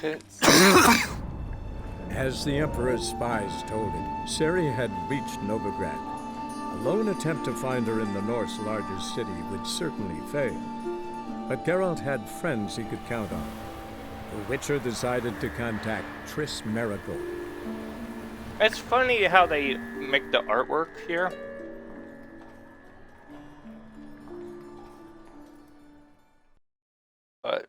rockets. As the Emperor's spies told him, Ciri had reached Novigrad. A lone attempt to find her in the North's largest city would certainly fail. But Geralt had friends he could count on. The Witcher decided to contact Triss Merigold. It's funny how they make the artwork here. But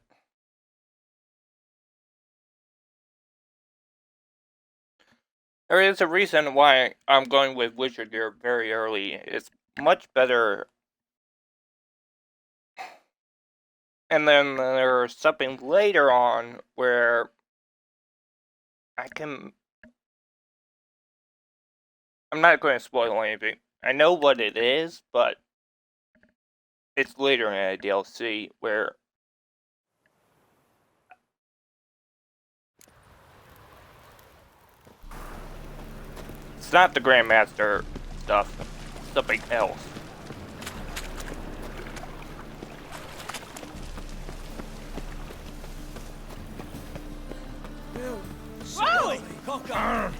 there is a reason why I'm going with Witcher Gear very early. It's much better. And then there's something later on where I'm not going to spoil anything. I know what it is, but it's later in the DLC where it's not the Grandmaster stuff, it's something else. Slowly, cock-up.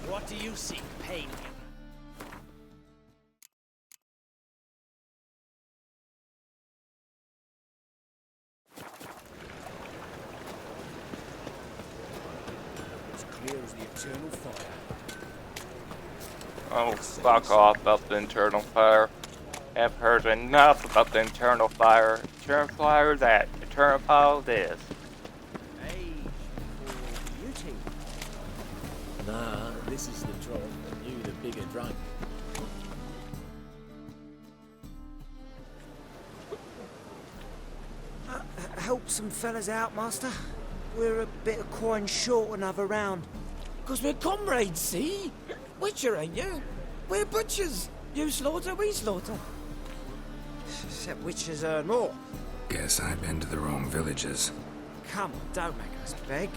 What do you seek, pain? As clear as the eternal fire. Oh, fuck off about the internal fire. I've heard enough about the internal fire. Eternal fire that, eternal fire this. Age for beauty. Nah, this is the troll, and you the bigger drunk. Help some fellas out, master. We're a bit of coin short another round. 'Cause we're comrades, see? Witcher, ain't you? We're butchers. You slaughter, we slaughter. Except witches earn more. Guess I've been to the wrong villages. Come on, don't make us beg.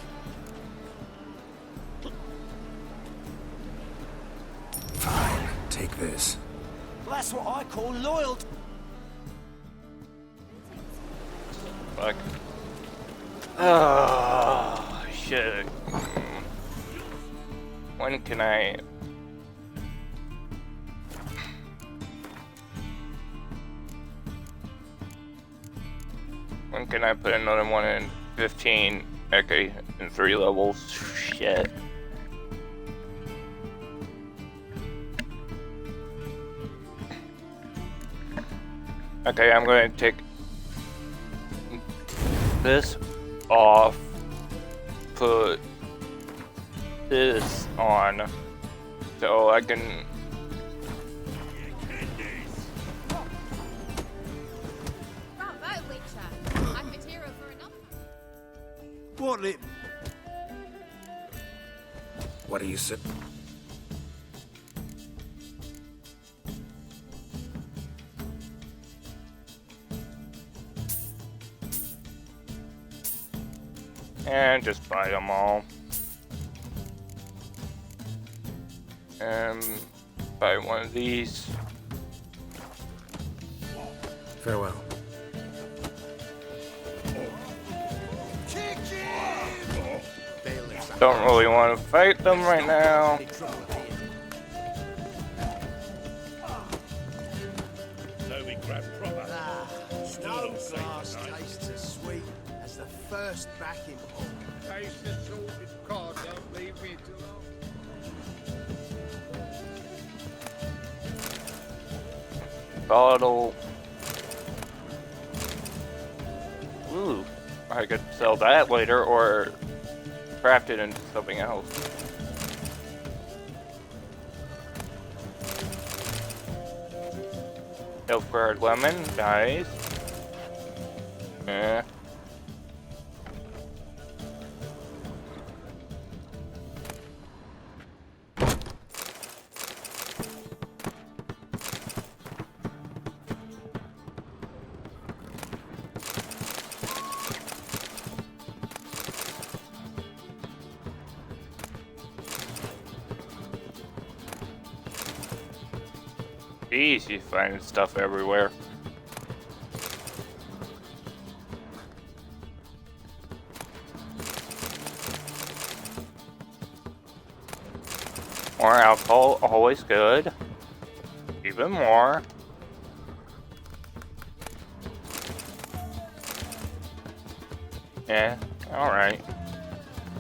Fine, take this. That's what I call loyalty. Fuck. Oh, shit. When can I... When can I put another one in 15? Okay, in 3 levels. Shit. Okay, I'm going to take this off, put this on, so I can... What are you saying? And just buy them all. And buy one of these. Farewell. Don't really want to fight them right now. No glass tastes as sweet as the first backing pot. Taste the salted cod, don't leave me too long. Bottle. Ooh, I could sell that later or craft it into something else. Elf guard lemon, nice. Eh. Jeez, you finding stuff everywhere. More alcohol, always good. Even more. Yeah, alright.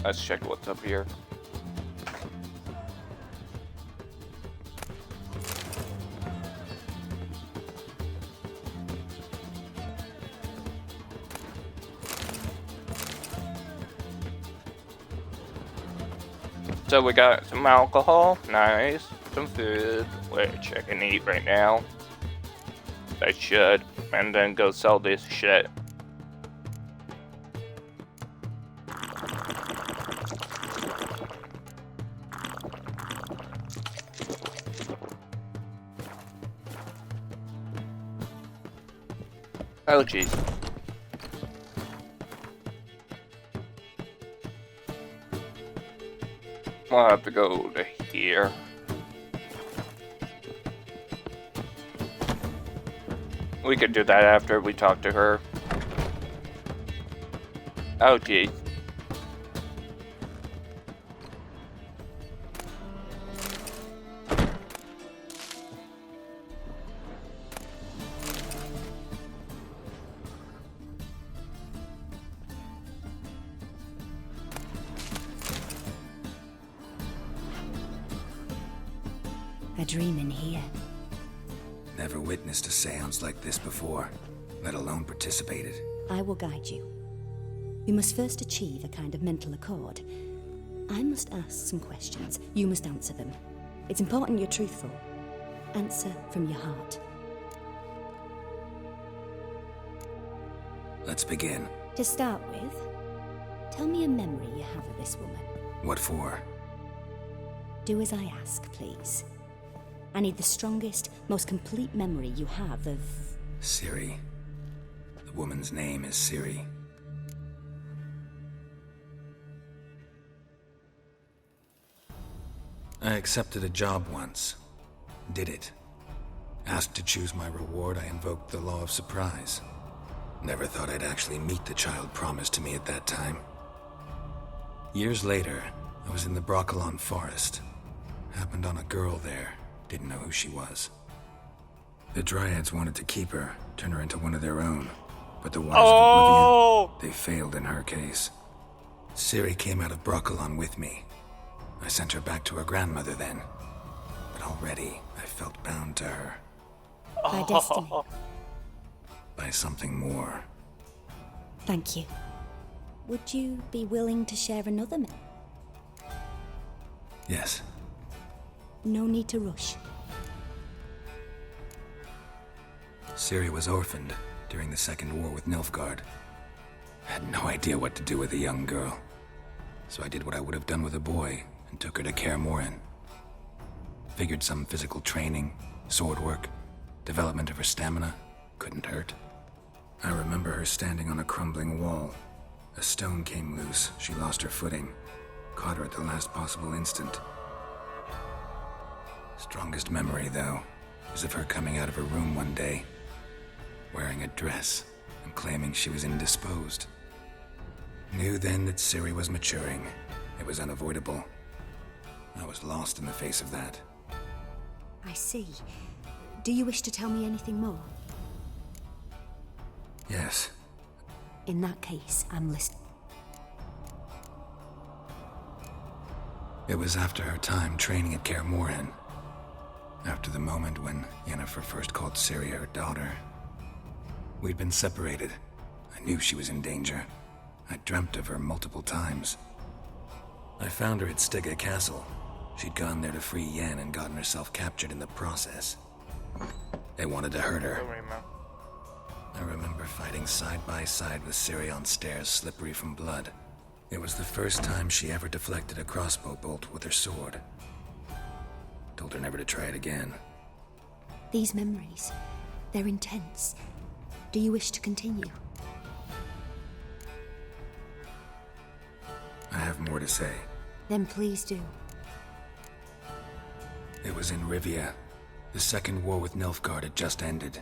Let's check what's up here. So we got some alcohol, nice, some food, which I can eat right now. I should, and then go sell this shit. Oh jeez. We'll have to go to here. We could do that after we talk to her. Oh geez. A dream in here. Never witnessed a seance like this before, let alone participated. I will guide you. You must first achieve a kind of mental accord. I must ask some questions. You must answer them. It's important you're truthful. Answer from your heart. Let's begin. To start with, tell me a memory you have of this woman. What for? Do as I ask, please. I need the strongest, most complete memory you have of... Siri. The woman's name is Siri. I accepted a job once. Did it. Asked to choose my reward, I invoked the law of surprise. Never thought I'd actually meet the child promised to me at that time. Years later, I was in the Broccolon forest. Happened on a girl there. Didn't know who she was. The Dryads wanted to keep her, turn her into one of their own. But the Wise of Oblivion, they failed in her case. Siri came out of Broccolon with me. I sent her back to her grandmother then. But already, I felt bound to her. By destiny. By something more. Thank you. Would you be willing to share another memory? Yes. No need to rush. Siri was orphaned during the Second War with Nilfgaard. I had no idea what to do with a young girl. So I did what I would have done with a boy and took her to Kaer Morhen. Figured some physical training, sword work, development of her stamina couldn't hurt. I remember her standing on a crumbling wall. A stone came loose, she lost her footing. Caught her at the last possible instant. Strongest memory, though, is of her coming out of her room one day, wearing a dress and claiming she was indisposed. Knew then that Siri was maturing. It was unavoidable. I was lost in the face of that. I see. Do you wish to tell me anything more? Yes. In that case, I'm listening. It was after her time training at Kaer Morhen. After the moment when Yennefer first called Ciri her daughter. We'd been separated. I knew she was in danger. I dreamt of her multiple times. I found her at Stygga Castle. She'd gone there to free Yen and gotten herself captured in the process. They wanted to hurt her. I remember fighting side by side with Ciri on stairs slippery from blood. It was the first time she ever deflected a crossbow bolt with her sword. Told her never to try it again. These memories, they're intense. Do you wish to continue? I have more to say. Then please do. It was in Rivia. The Second War with Nilfgaard had just ended.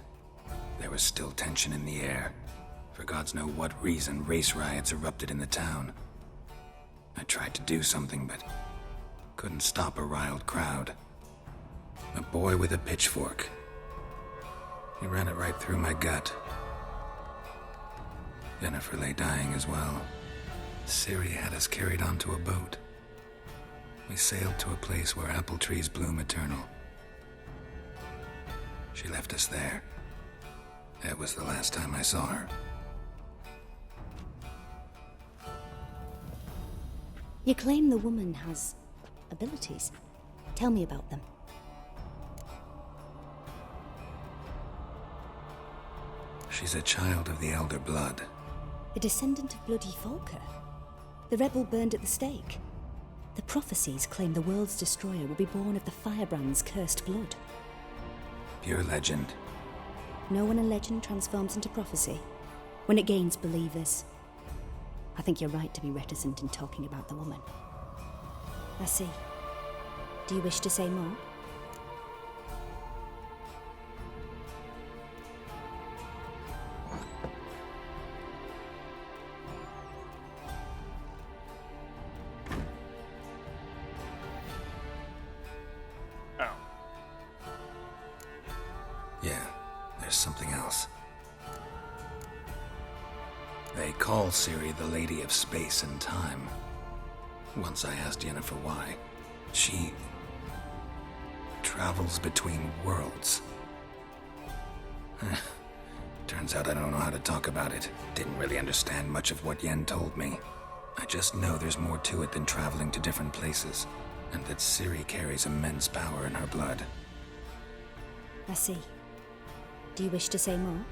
There was still tension in the air. For gods know what reason, race riots erupted in the town. I tried to do something, but couldn't stop a riled crowd. A boy with a pitchfork. He ran it right through my gut. Jennifer lay dying as well. Ciri had us carried onto a boat. We sailed to a place where apple trees bloom eternal. She left us there. That was the last time I saw her. You claim the woman has abilities. Tell me about them. She's a child of the Elder Blood. A descendant of bloody Volker. The rebel burned at the stake. The prophecies claim the world's destroyer will be born of the firebrand's cursed blood. Pure legend. Know when a legend transforms into prophecy? When it gains believers. I think you're right to be reticent in talking about the woman. I see. Do you wish to say more? Oh. Yeah, there's something else. They call Ciri the Lady of Space and Time. Once I asked Yennefer why. She travels between worlds. Turns out I don't know how to talk about it. Didn't really understand much of what Yen told me. I just know there's more to it than traveling to different places, and that Ciri carries immense power in her blood. I see. Do you wish to say more?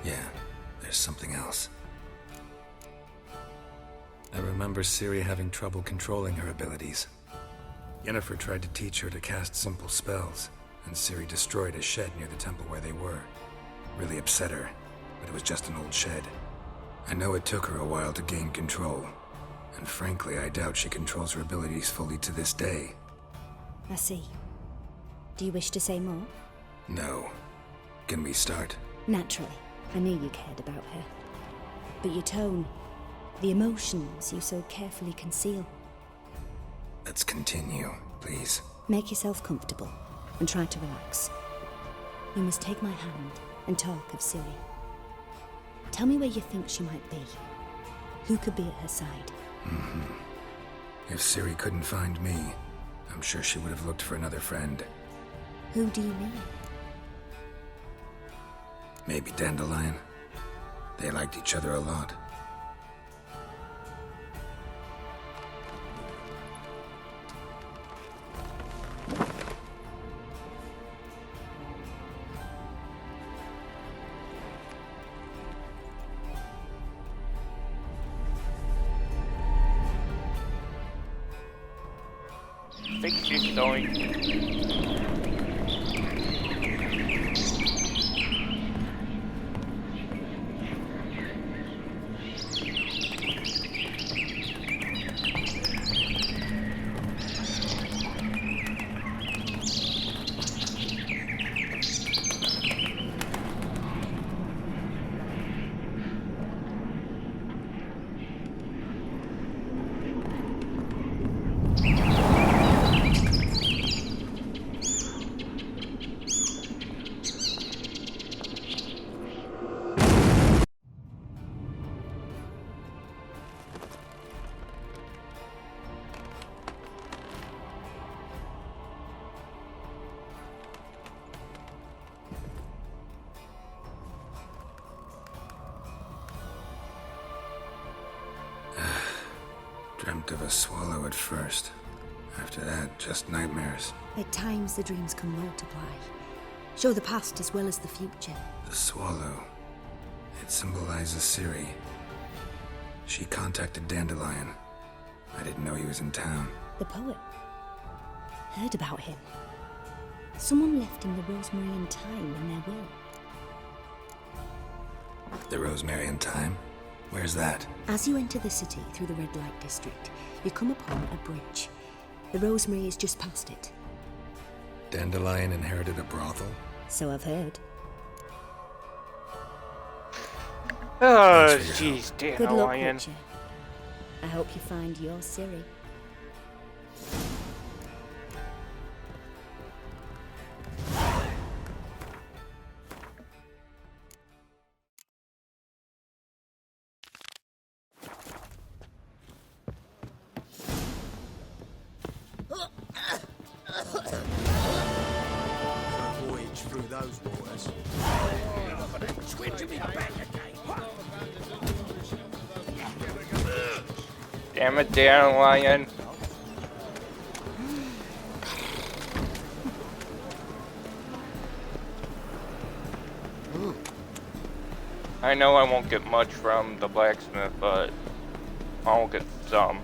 Yeah, there's something else. I remember Ciri having trouble controlling her abilities. Yennefer tried to teach her to cast simple spells, and Ciri destroyed a shed near the temple where they were. Really upset her, but it was just an old shed. I know it took her a while to gain control, and frankly, I doubt she controls her abilities fully to this day. I see. Do you wish to say more? No. Can we start? Naturally. I knew you cared about her. But your tone, the emotions you so carefully conceal. Let's continue, please. Make yourself comfortable and try to relax. You must take my hand and talk of Ciri. Tell me where you think she might be. Who could be at her side? If Ciri couldn't find me, I'm sure she would have looked for another friend. Who do you mean? Maybe Dandelion. They liked each other a lot. I think she's going. Dreamt of a swallow at first. After that, just nightmares. At times the dreams can multiply. Show the past as well as the future. The swallow. It symbolizes Ciri. She contacted Dandelion. I didn't know he was in town. The poet. Heard about him. Someone left him the rosemary and thyme in their will. The Rosemary and Thyme? Where's that? As you enter the city through the red light district, you come upon a bridge. The Rosemary is just past it. Dandelion inherited a brothel? So I've heard. Oh, Thanks for your jeez, Good luck, Dandelion. Witcher. I hope you find your Ciri. For a voyage through those waters. Swim to me back again. Damn it, Dandelion. I know I won't get much from the blacksmith, but I'll get some.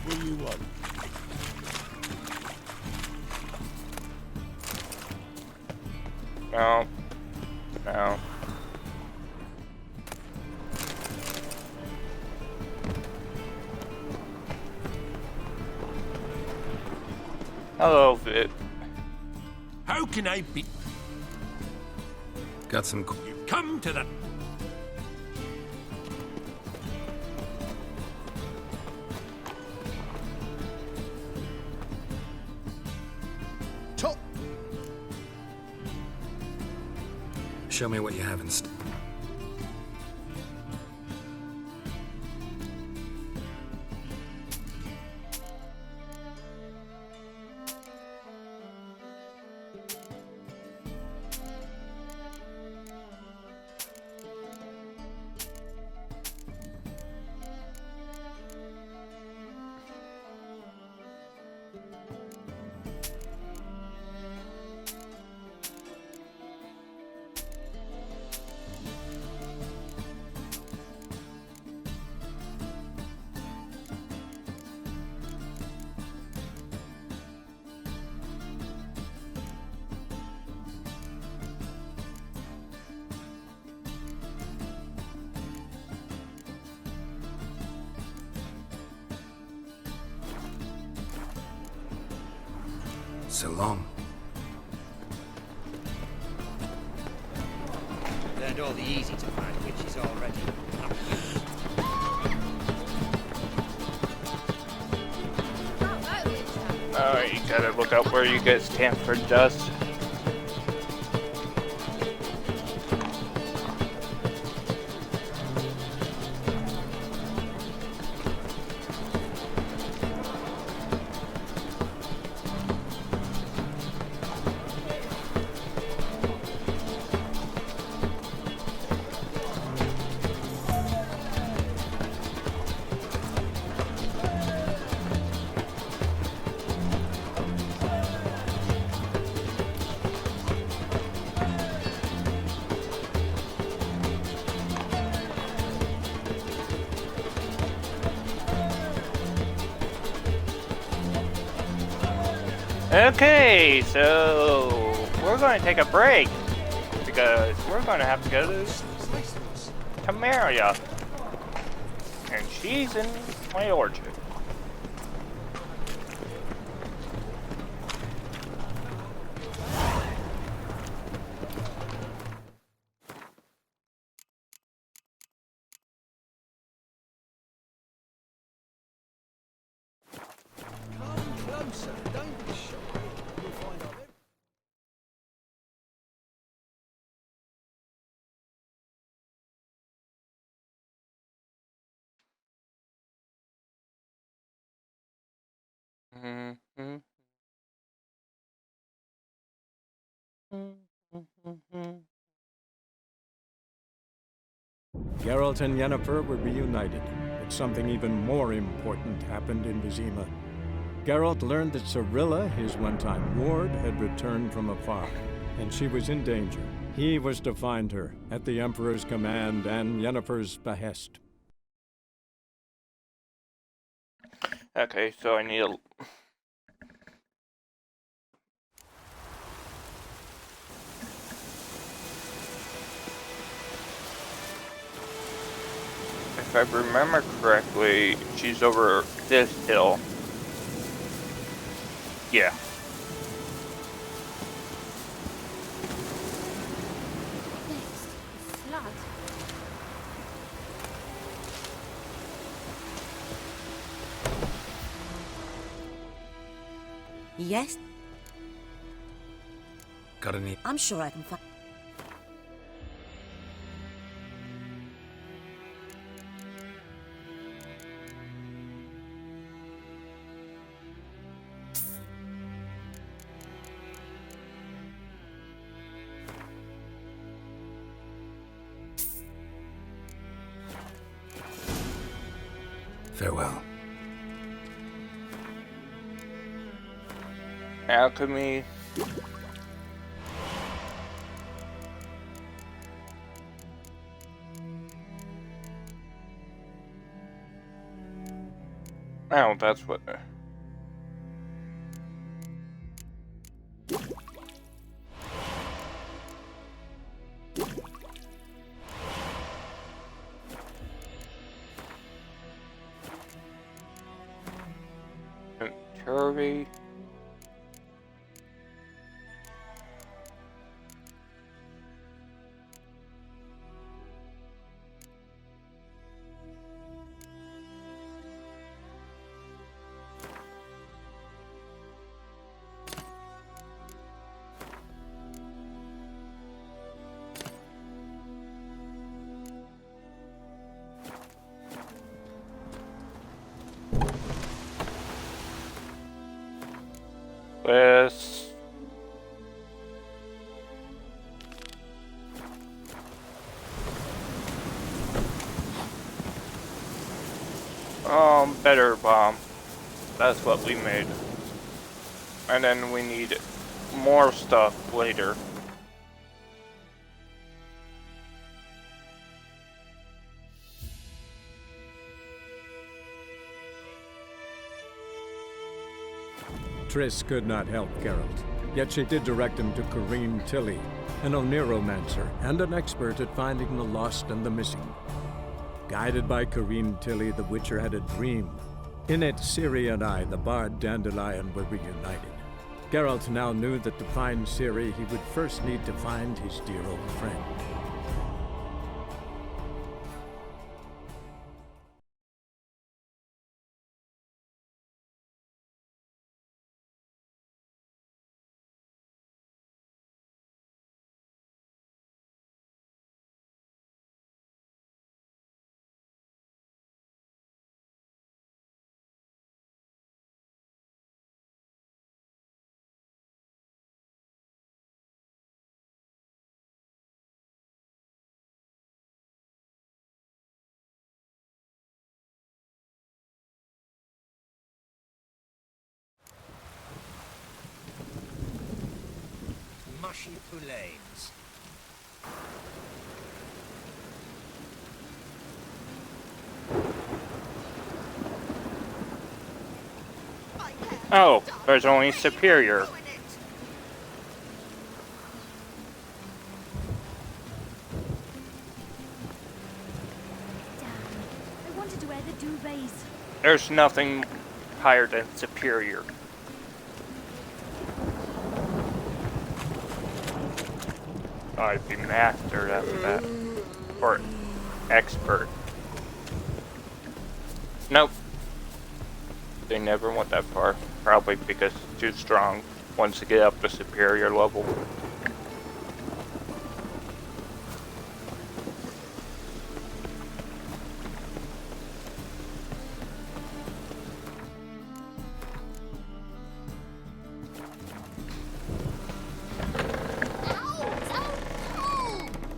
What do you want? No. No. Hello, Fit. How can I be? Got some... You come to the... Top. Show me what you have in so long. Learned all the easy to find witches already. Oh, you gotta look out where you get Stanford dust. Okay, so we're going to take a break because we're going to have to go to Maria, and she's in my orchard. Come closer. Don't be shy. You'll find out. Geralt and Yennefer were reunited, but something even more important happened in Vizima. Geralt learned that Cirilla, his one-time ward, had returned from afar, and she was in danger. He was to find her, at the Emperor's command and Yennefer's behest. Okay, so I need a... if I remember correctly, she's over this hill. Yeah. Next, flood. Yes, Got any? I'm sure I can find. Farewell. Alchemy. Oh, that's what. Turvy. Let's better bomb. That's what we made. And then we need more stuff later. Triss could not help Geralt, yet she did direct him to Corrine Tilly, an Oniromancer and an expert at finding the lost and the missing. Guided by Corrine Tilly, the Witcher had a dream. In it, Ciri and I, the bard Dandelion, were reunited. Geralt now knew that to find Ciri, he would first need to find his dear old friend. Mushy poulains. Oh, there's only Superior. Damn. I wanted to wear the duvets. There's nothing higher than Superior. I'd be mastered after that. Or expert. Nope. They never went that far. Probably because it's too strong once you get up to superior level.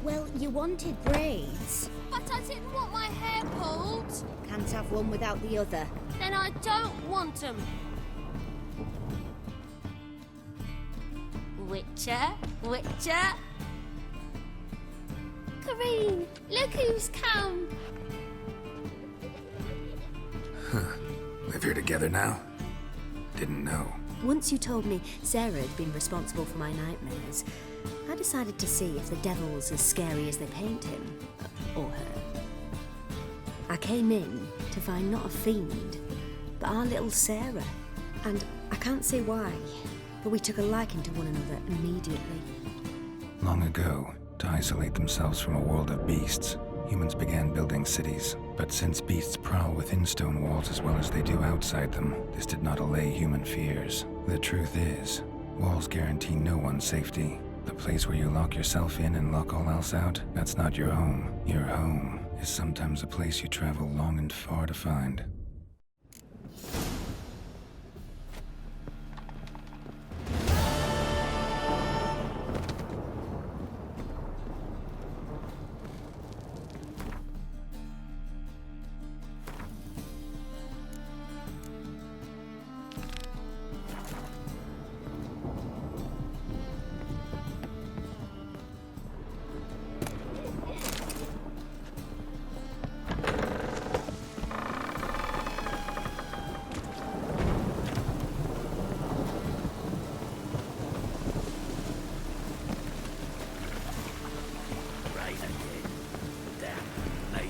Well, you wanted braids. But I didn't want my hair pulled. Can't have one without the other. Then I don't want them. Witcher, Witcher. Corrine, look who's come. Live here together now? Didn't know. Once you told me Sarah had been responsible for my nightmares, I decided to see if the devil's as scary as they paint him. Or her. I came in to find not a fiend, but our little Sarah. And I can't say why, but we took a liking to one another immediately. Long ago, to isolate themselves from a world of beasts, humans began building cities. But since beasts prowl within stone walls as well as they do outside them, this did not allay human fears. The truth is, walls guarantee no one's safety. The place where you lock yourself in and lock all else out, that's not your home. Your home is sometimes a place you travel long and far to find.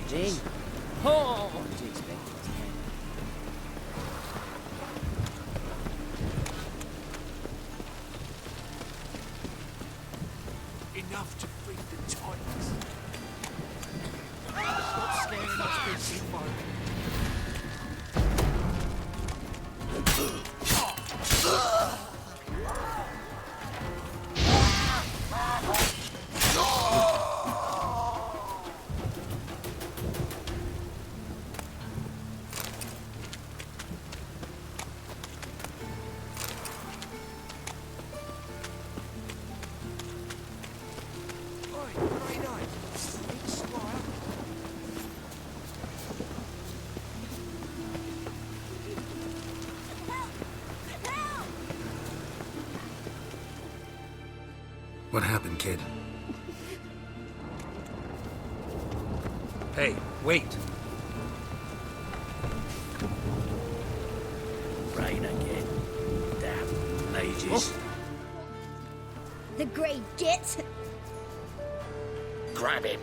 Jane. Oh! What did you expect? Enough to free the Titans. Stop scaring us, big folk. What happened, kid? Hey, wait! Rain again. Damn mages. The Grey Git. Grab him.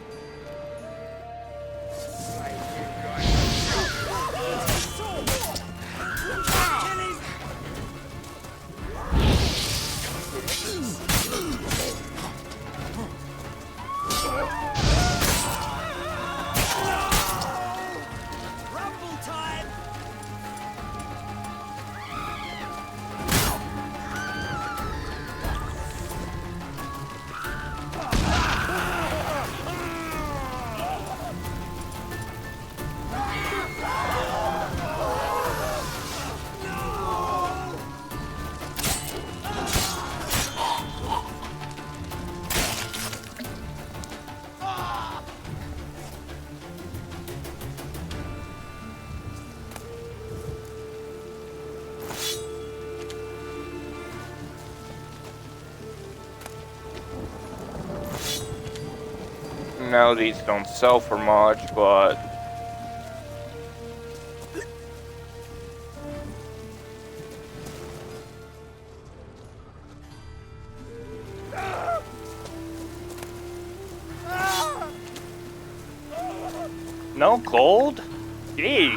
No, these don't sell for much, but no gold? Jeez.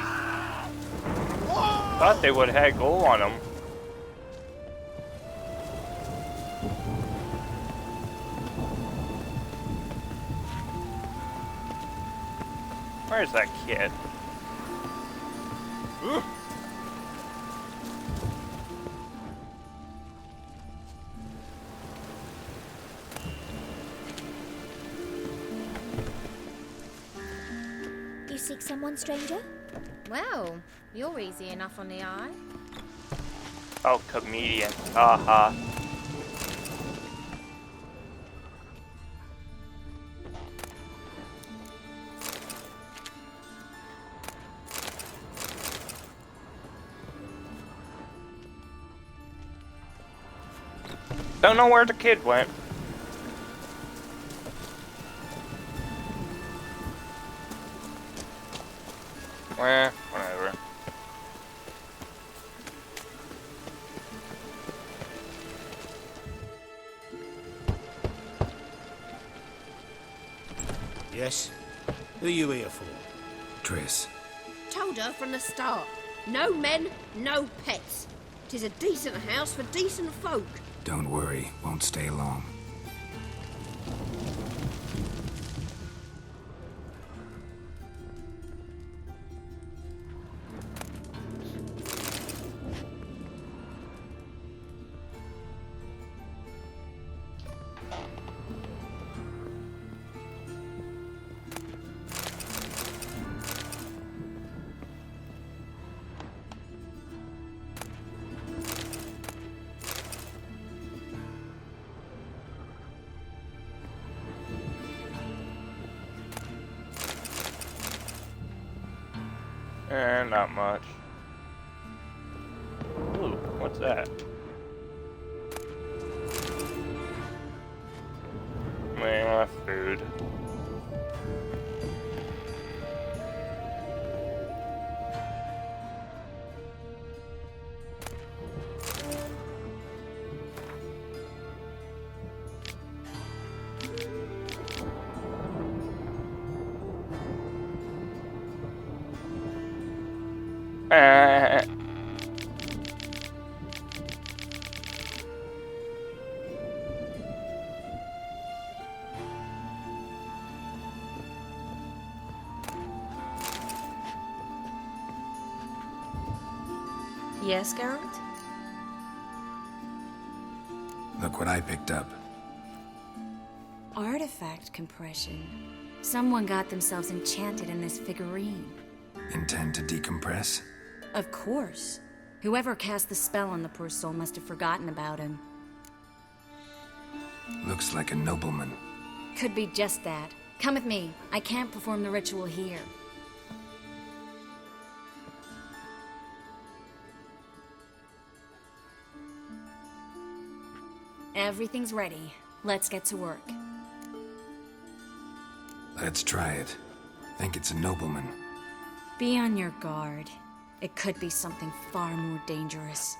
Thought they would have had gold on them. Where's that kid? Ooh. You seek someone, stranger? Well, you're easy enough on the eye. Oh, comedian. Haha. Don't know where the kid went. Eh, whatever. Yes? Who are you here for? Triss. Told her from the start. No men, no pets. 'Tis a decent house for decent folk. Don't worry, won't stay long. Not much. Ooh, what's that? Food. Yes, Geralt? Look what I picked up. Artifact compression. Someone got themselves enchanted in this figurine. Intend to decompress? Of course. Whoever cast the spell on the poor soul must have forgotten about him. Looks like a nobleman. Could be just that. Come with me. I can't perform the ritual here. Everything's ready. Let's get to work. Let's try it. Think it's a nobleman. Be on your guard. It could be something far more dangerous.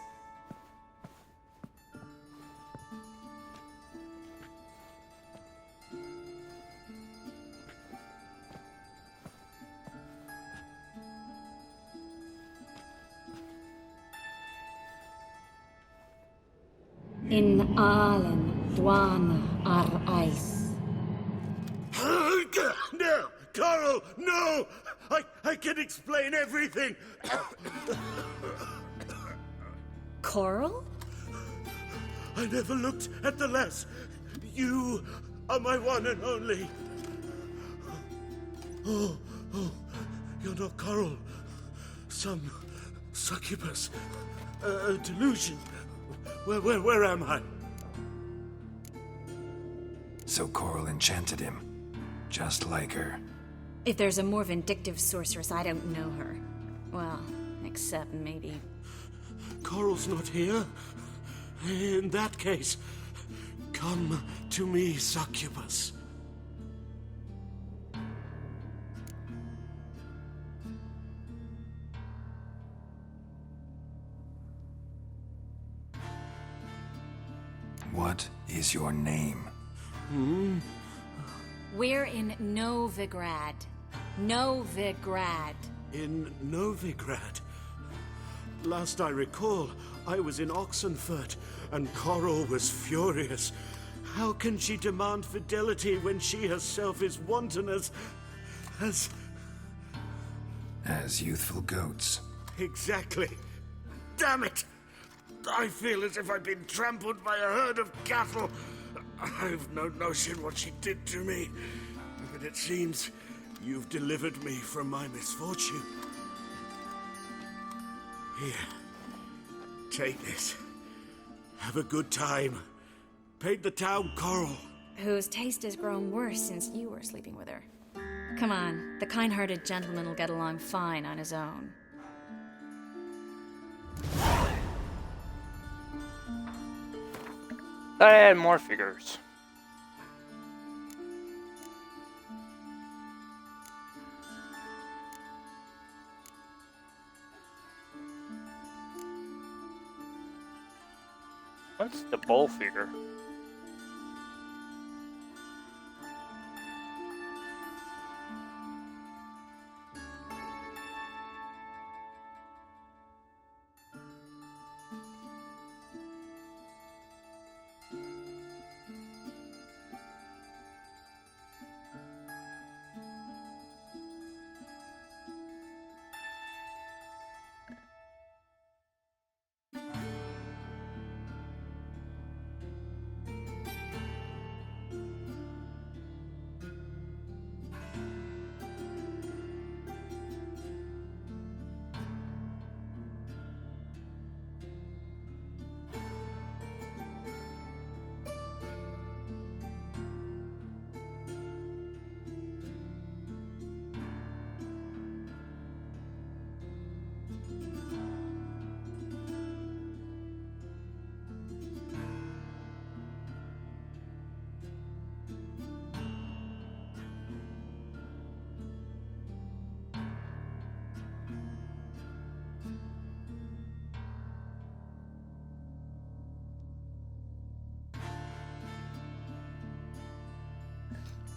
In Allen, Dwana, ar Ice. No! Carl, no! I can explain everything! Coral? I never looked at the lass. You are my one and only. Oh, you're not Coral. Some succubus. A delusion. Where am I? So Coral enchanted him. Just like her. If there's a more vindictive sorceress, I don't know her. Well, except maybe... Coral's not here. In that case, come to me, succubus. What is your name? We're in Novigrad. Novigrad. In Novigrad? Last I recall, I was in Oxenfurt, and Coral was furious. How can she demand fidelity when she herself is wanton as youthful goats. Exactly. Damn it! I feel as if I've been trampled by a herd of cattle. I've no notion what she did to me, but it seems you've delivered me from my misfortune. Here, take this. Have a good time. Paint the town Coral. Whose taste has grown worse since you were sleeping with her. Come on, the kind-hearted gentleman will get along fine on his own. I had more figures. What's the bull figure?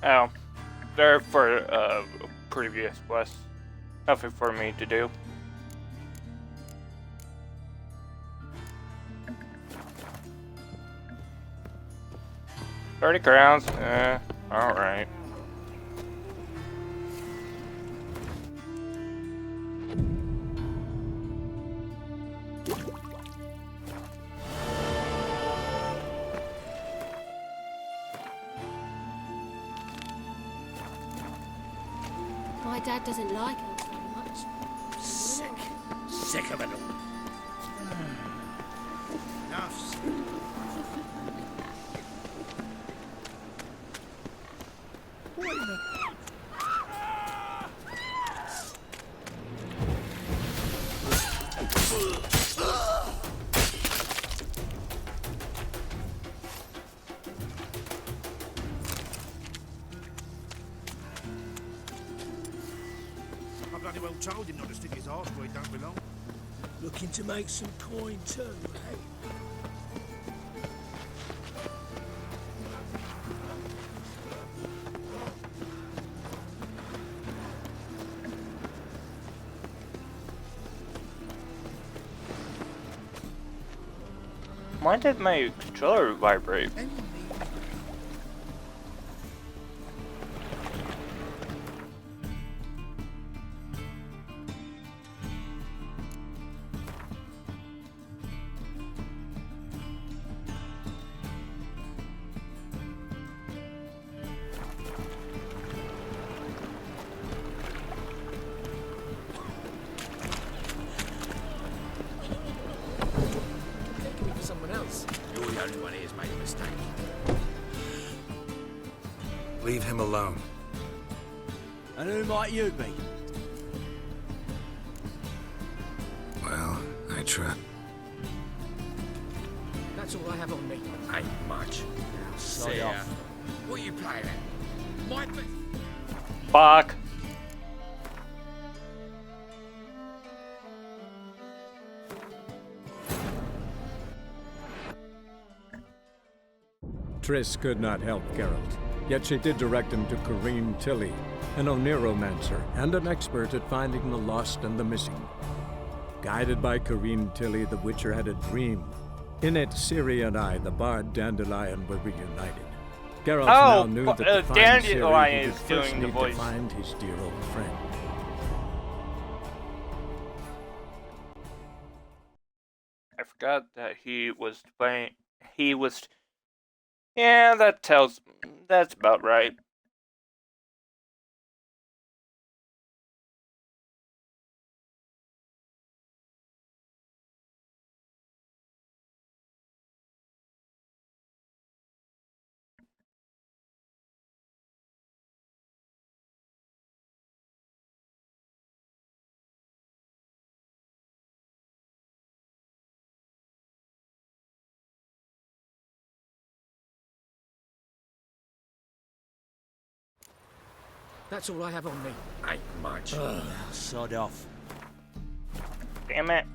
Oh, they're for previous quests. Nothing for me to do. $30 crowns. All right. My dad doesn't like elves very much. Sick of it all. Enough. I bloody well told him not to stick his arse where he don't belong. Looking to make some coin too, eh? Why did my controller vibrate? Someone else. You're the only one here's made a mistake. Leave him alone. And who might you be? Well, I try. That's all I have on me. Ain't much. Sod off. What are you playing at? My best. Fuck. Triss could not help Geralt, yet she did direct him to Corrine Tilly, an Oniromancer and an expert at finding the lost and the missing. Guided by Corrine Tilly, the Witcher had a dream. In it, Ciri and I, the bard Dandelion, were reunited. Geralt now knew that to find Ciri, he would first need to find his dear old friend. I forgot that he was playing. He was. Yeah, that's about right. That's all I have on me. Ain't much. Sod off. Damn it.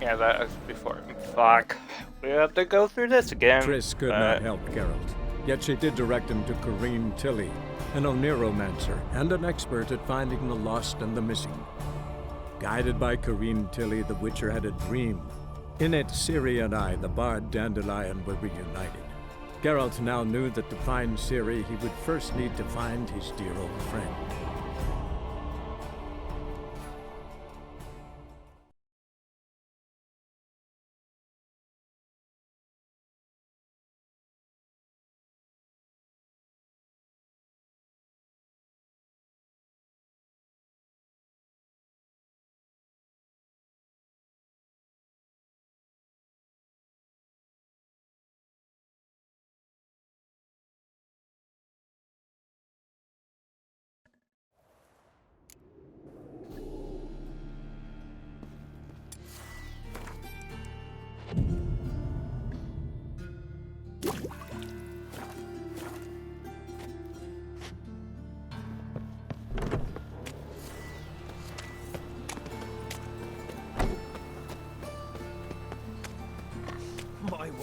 Yeah, that was before. Fuck. We have to go through this again. Triss could not help Geralt, yet she did direct him to Corrine Tilly, an Oniromancer and an expert at finding the lost and the missing. Guided by Corrine Tilly, the Witcher had a dream. In it, Ciri and I, the bard Dandelion, were reunited. Geralt now knew that to find Ciri, he would first need to find his dear old friend.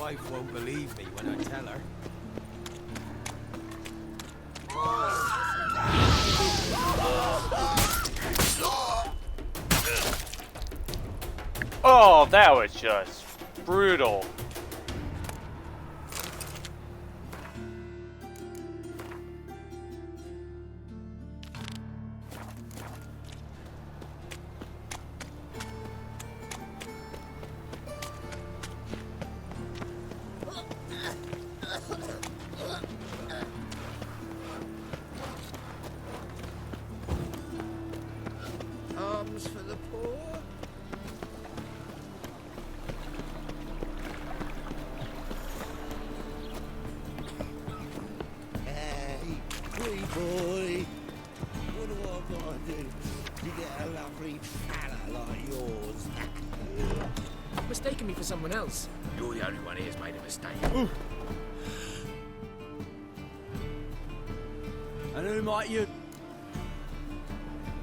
wife won't believe me when I tell her. Oh, that was just brutal. Arms for the poor. Hey, pretty boy. What do I gotta do to get a lovely fella like yours? Mistaken me for someone else. You're the only one here's made a mistake. And who might you...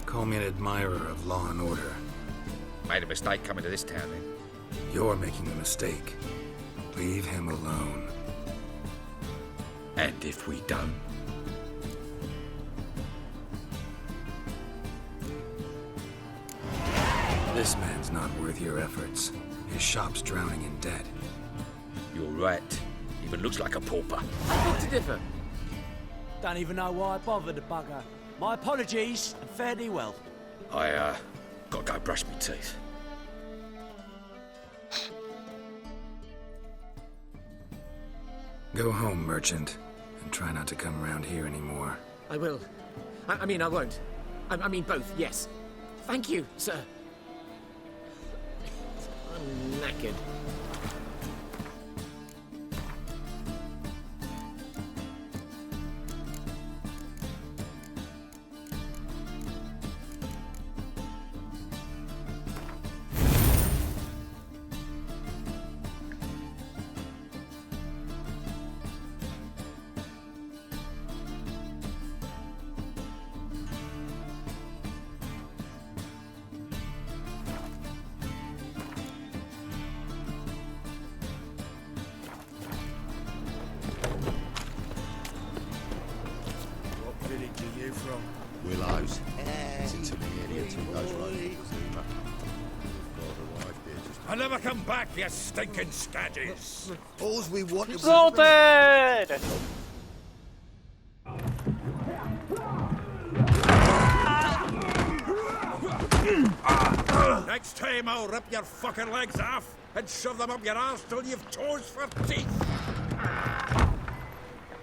Call me an admirer of law and order. Made a mistake coming to this town, then. You're making a mistake. Leave him alone. And if we don't? This man's not worth your efforts. His shop's drowning in debt. You're right. Even looks like a pauper. I beg to differ. Don't even know why I bothered the bugger. My apologies, and fare thee well. I, gotta go brush my teeth. Go home, merchant, and try not to come around here anymore. I will. I mean, I won't. I mean both, yes. Thank you, sir. I'm knackered. What village are you from? Willows. Hey, Listen to me, idiot. Who goes right? I never come back, you stinking scaddies. All's we want is... Exalted! Next time I'll rip your fucking legs off and shove them up your arse till you've toes for teeth.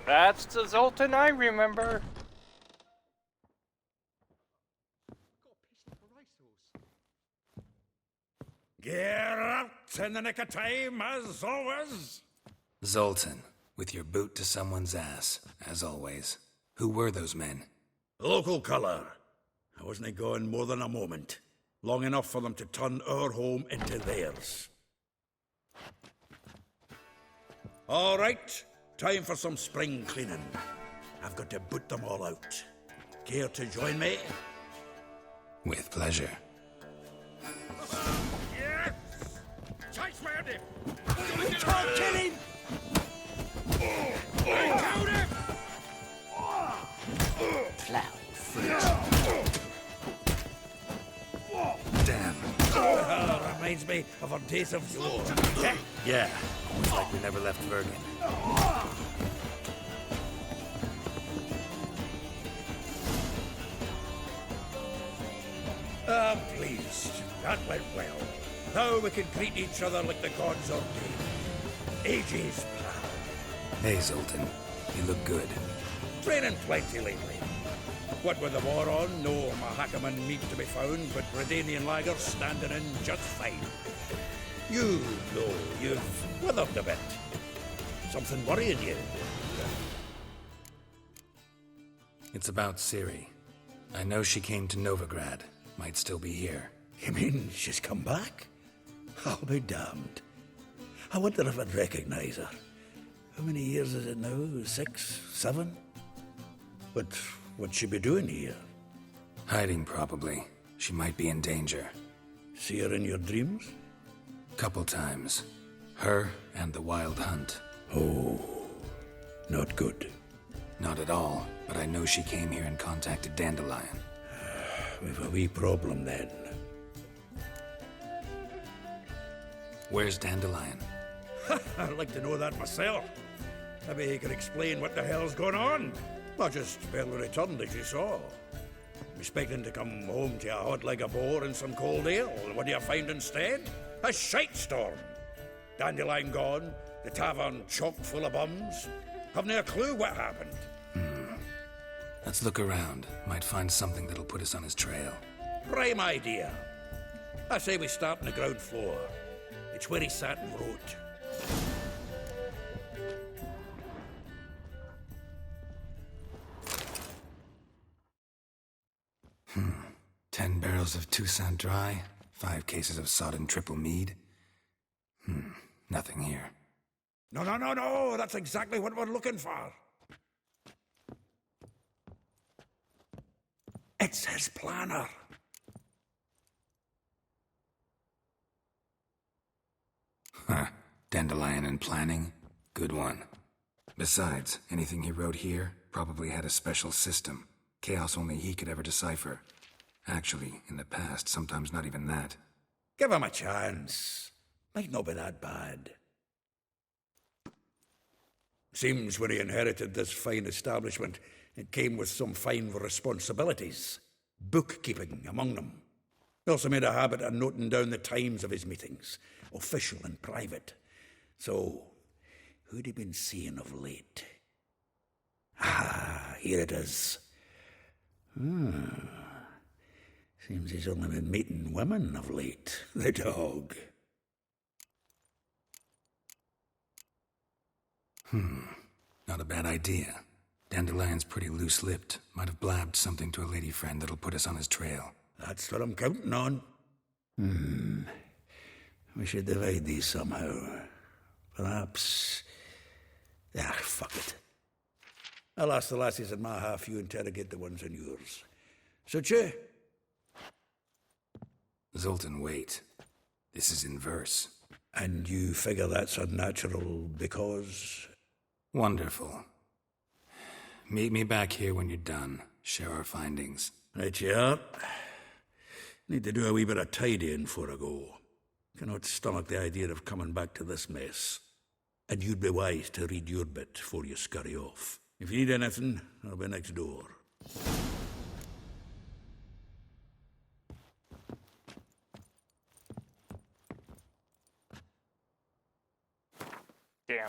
That's the Zoltan I remember. Get out in the nick of time, as always. Zoltan, with your boot to someone's ass, as always. Who were those men? Local colour. I wasn't gone more than a moment. Long enough for them to turn our home into theirs. All right, time for some spring cleaning. I've got to boot them all out. Care to join me? With pleasure. Yes! Chase round him! We can't kill him! I killed him! Plough Damn. Reminds me of our days of yore. Yeah, almost like we never left Bergen. I'm pleased. That went well. Now we can greet each other like the gods ordained. Ages pal. Hey, Zoltan. You look good. Training plenty lately. What with the war on, no Mahakaman meat to be found, but Redanian lagers standing in just fine. You know, you've withered a bit. Something worrying you? It's about Ciri. I know she came to Novigrad. Might still be here. You mean she's come back? I'll be damned. I wonder if I'd recognize her. How many years is it now? 6, 7? But what'd she be doing here? Hiding, probably. She might be in danger. See her in your dreams? Couple times. Her and the Wild Hunt. Oh, not good. Not at all, but I know she came here and contacted Dandelion. We've a wee problem then. Where's Dandelion? I'd like to know that myself. Maybe he can explain what the hell's going on. I just barely returned, as you saw. I'm expecting to come home to a hot like a boar and some cold ale. What do you find instead? A shitestorm. Dandelion gone, the tavern chock full of bums. Haven't a clue what happened. Let's look around. Might find something that'll put us on his trail. Prime idea. I say we start on the ground floor. It's where he sat and wrote. Hmm. 10 barrels of Toussaint Dry, 5 cases of sodden triple mead. Nothing here. No, that's exactly what we're looking for. It's his planner. Huh. Dandelion and planning? Good one. Besides, anything he wrote here probably had a special system. Chaos only he could ever decipher. Actually, in the past, sometimes not even that. Give him a chance. Might not be that bad. Seems when he inherited this fine establishment, it came with some fine responsibilities. Bookkeeping among them. He also made a habit of noting down the times of his meetings, official and private. So, who'd he been seeing of late? Ah, here it is. Seems he's only been meeting women of late, the dog. Not a bad idea. Dandelion's pretty loose-lipped. Might have blabbed something to a lady friend that'll put us on his trail. That's what I'm counting on. We should divide these somehow. Perhaps... fuck it. I'll ask the lassies in my half, you interrogate the ones in yours. Suit you? Zoltan, wait. This is in verse. And you figure that's unnatural because... Wonderful. Meet me back here when you're done. Share our findings. Right you are. Need to do a wee bit of tidying before I go. Cannot stomach the idea of coming back to this mess. And you'd be wise to read your bit before you scurry off. If you need anything, I'll be next door. Damn.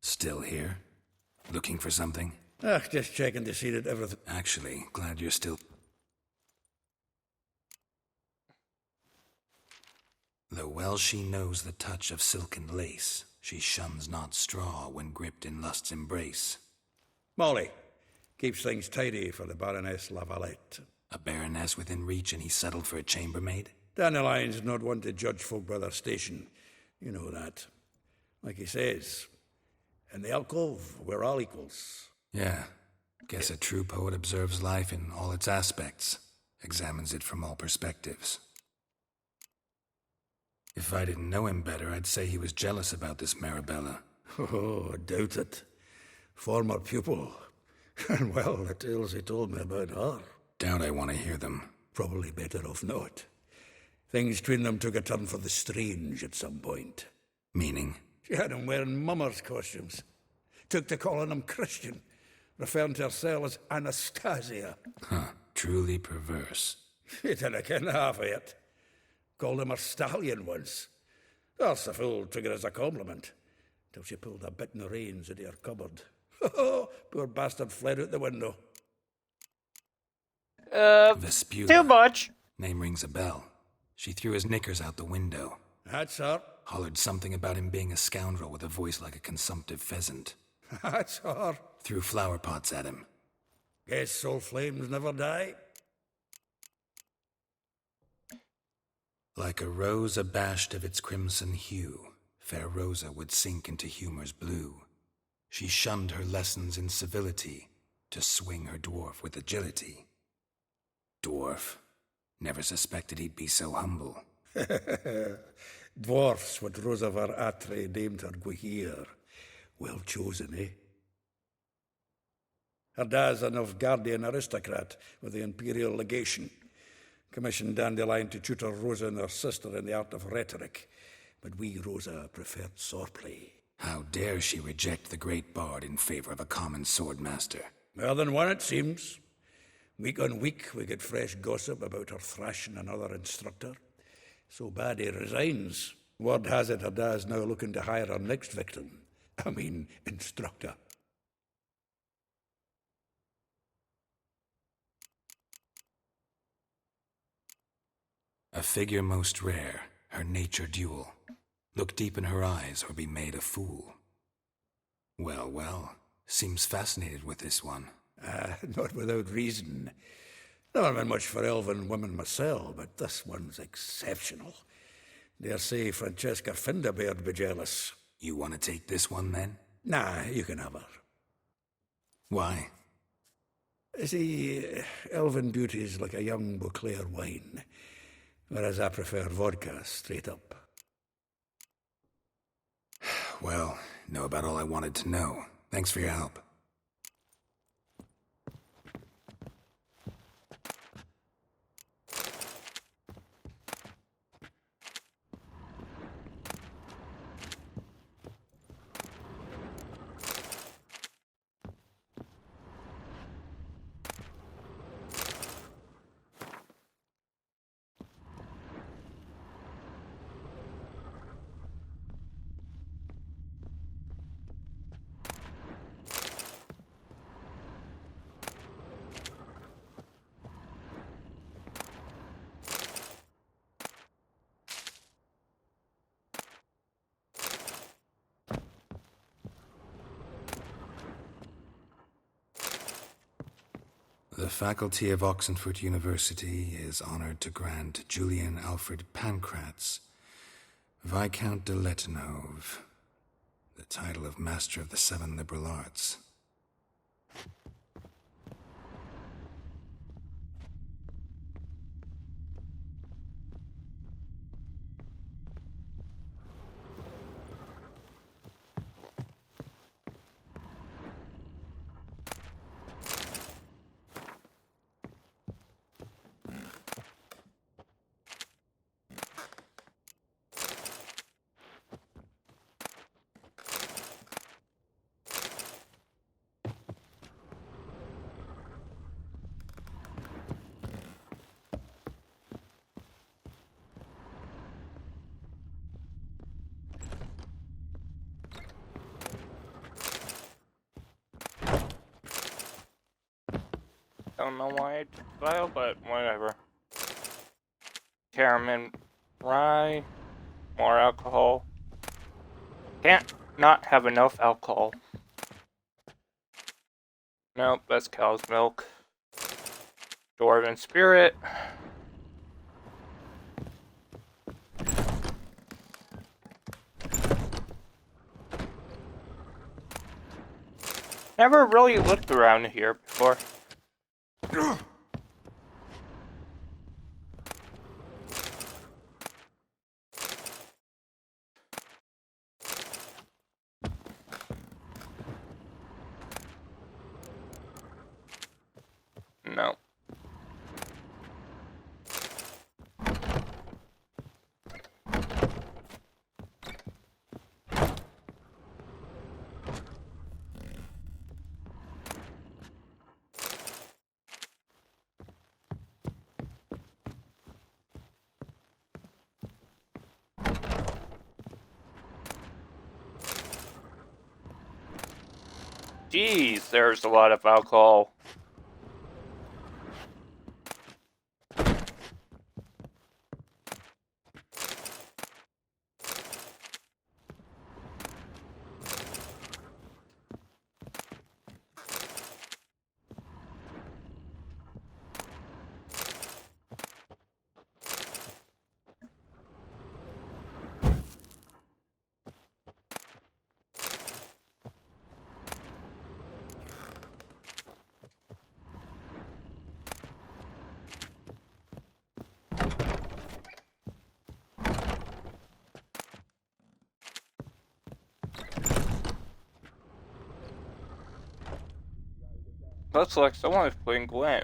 Still here? Looking for something? Just checking to see that everything... Actually, glad you're still... Though well she knows the touch of silken lace, she shuns not straw when gripped in lust's embrace. Molly, keeps things tidy for the Baroness Lavalette. A baroness within reach and he settled for a chambermaid? Dandelion's not one to judge folk by their station. You know that. Like he says, in the alcove, we're all equals. Yeah. Guess a true poet observes life in all its aspects, examines it from all perspectives. If I didn't know him better, I'd say he was jealous about this Marabella. Oh, doubt it. Former pupil. And well, the tales he told me about her. Doubt I want to hear them. Probably better off not. Things between them took a turn for the strange at some point. Meaning? She had him wearing mummers' costumes. Took to calling him Christian, referring to herself as Anastasia. Huh, truly perverse. He didn't ken half of it. Called him a stallion once. That's the fool took it as a compliment, till she pulled a bit in the reins into her cupboard. Poor bastard fled out the window. Vespuda. Too much. Name rings a bell. She threw his knickers out the window. That's her. Hollered something about him being a scoundrel with a voice like a consumptive pheasant. That's her. Threw flower pots at him. Guess soul flames never die. Like a rose abashed of its crimson hue, fair Rosa would sink into humor's blue. She shunned her lessons in civility to swing her dwarf with agility. Dwarf. Never suspected he'd be so humble. Dwarfs what Rosavar Atre named her Gwahir. Well chosen, eh? Her dad's a Novgardian aristocrat with the Imperial Legation. Commissioned Dandelion to tutor Rosa and her sister in the art of rhetoric. But we, Rosa, preferred swordplay. How dare she reject the great bard in favor of a common swordmaster? More than one, it seems. Week on week, we get fresh gossip about her thrashing another instructor. So bad he resigns. Word has it her dad's now looking to hire her next victim. I mean, instructor. A figure most rare, her nature dual. Look deep in her eyes or be made a fool. Well, well, seems fascinated with this one. Not without reason. Never been much for elven women myself, but this one's exceptional. Dare say Francesca Finderbeard be jealous. You want to take this one, then? Nah, you can have her. Why? See, elven beauty's like a young Beauclair wine, whereas I prefer vodka straight up. Well, know about all I wanted to know. Thanks for your help. The faculty of Oxenford University is honored to grant Julian Alfred Pancratz, Viscount de Letonove, the title of Master of the Seven Liberal Arts. Don't know why I took file, but whatever. Caramel rye, more alcohol. Can't not have enough alcohol. Nope, that's cow's milk. Dwarven spirit. Never really looked around here before. No. Jeez, there's a lot of alcohol. Looks like someone is playing Gwen.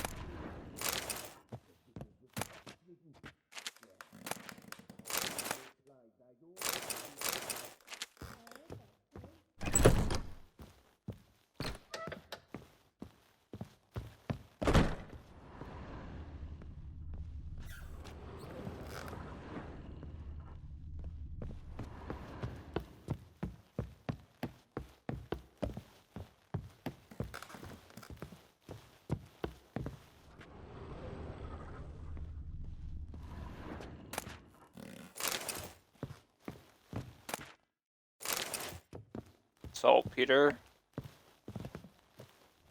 Saltpeter,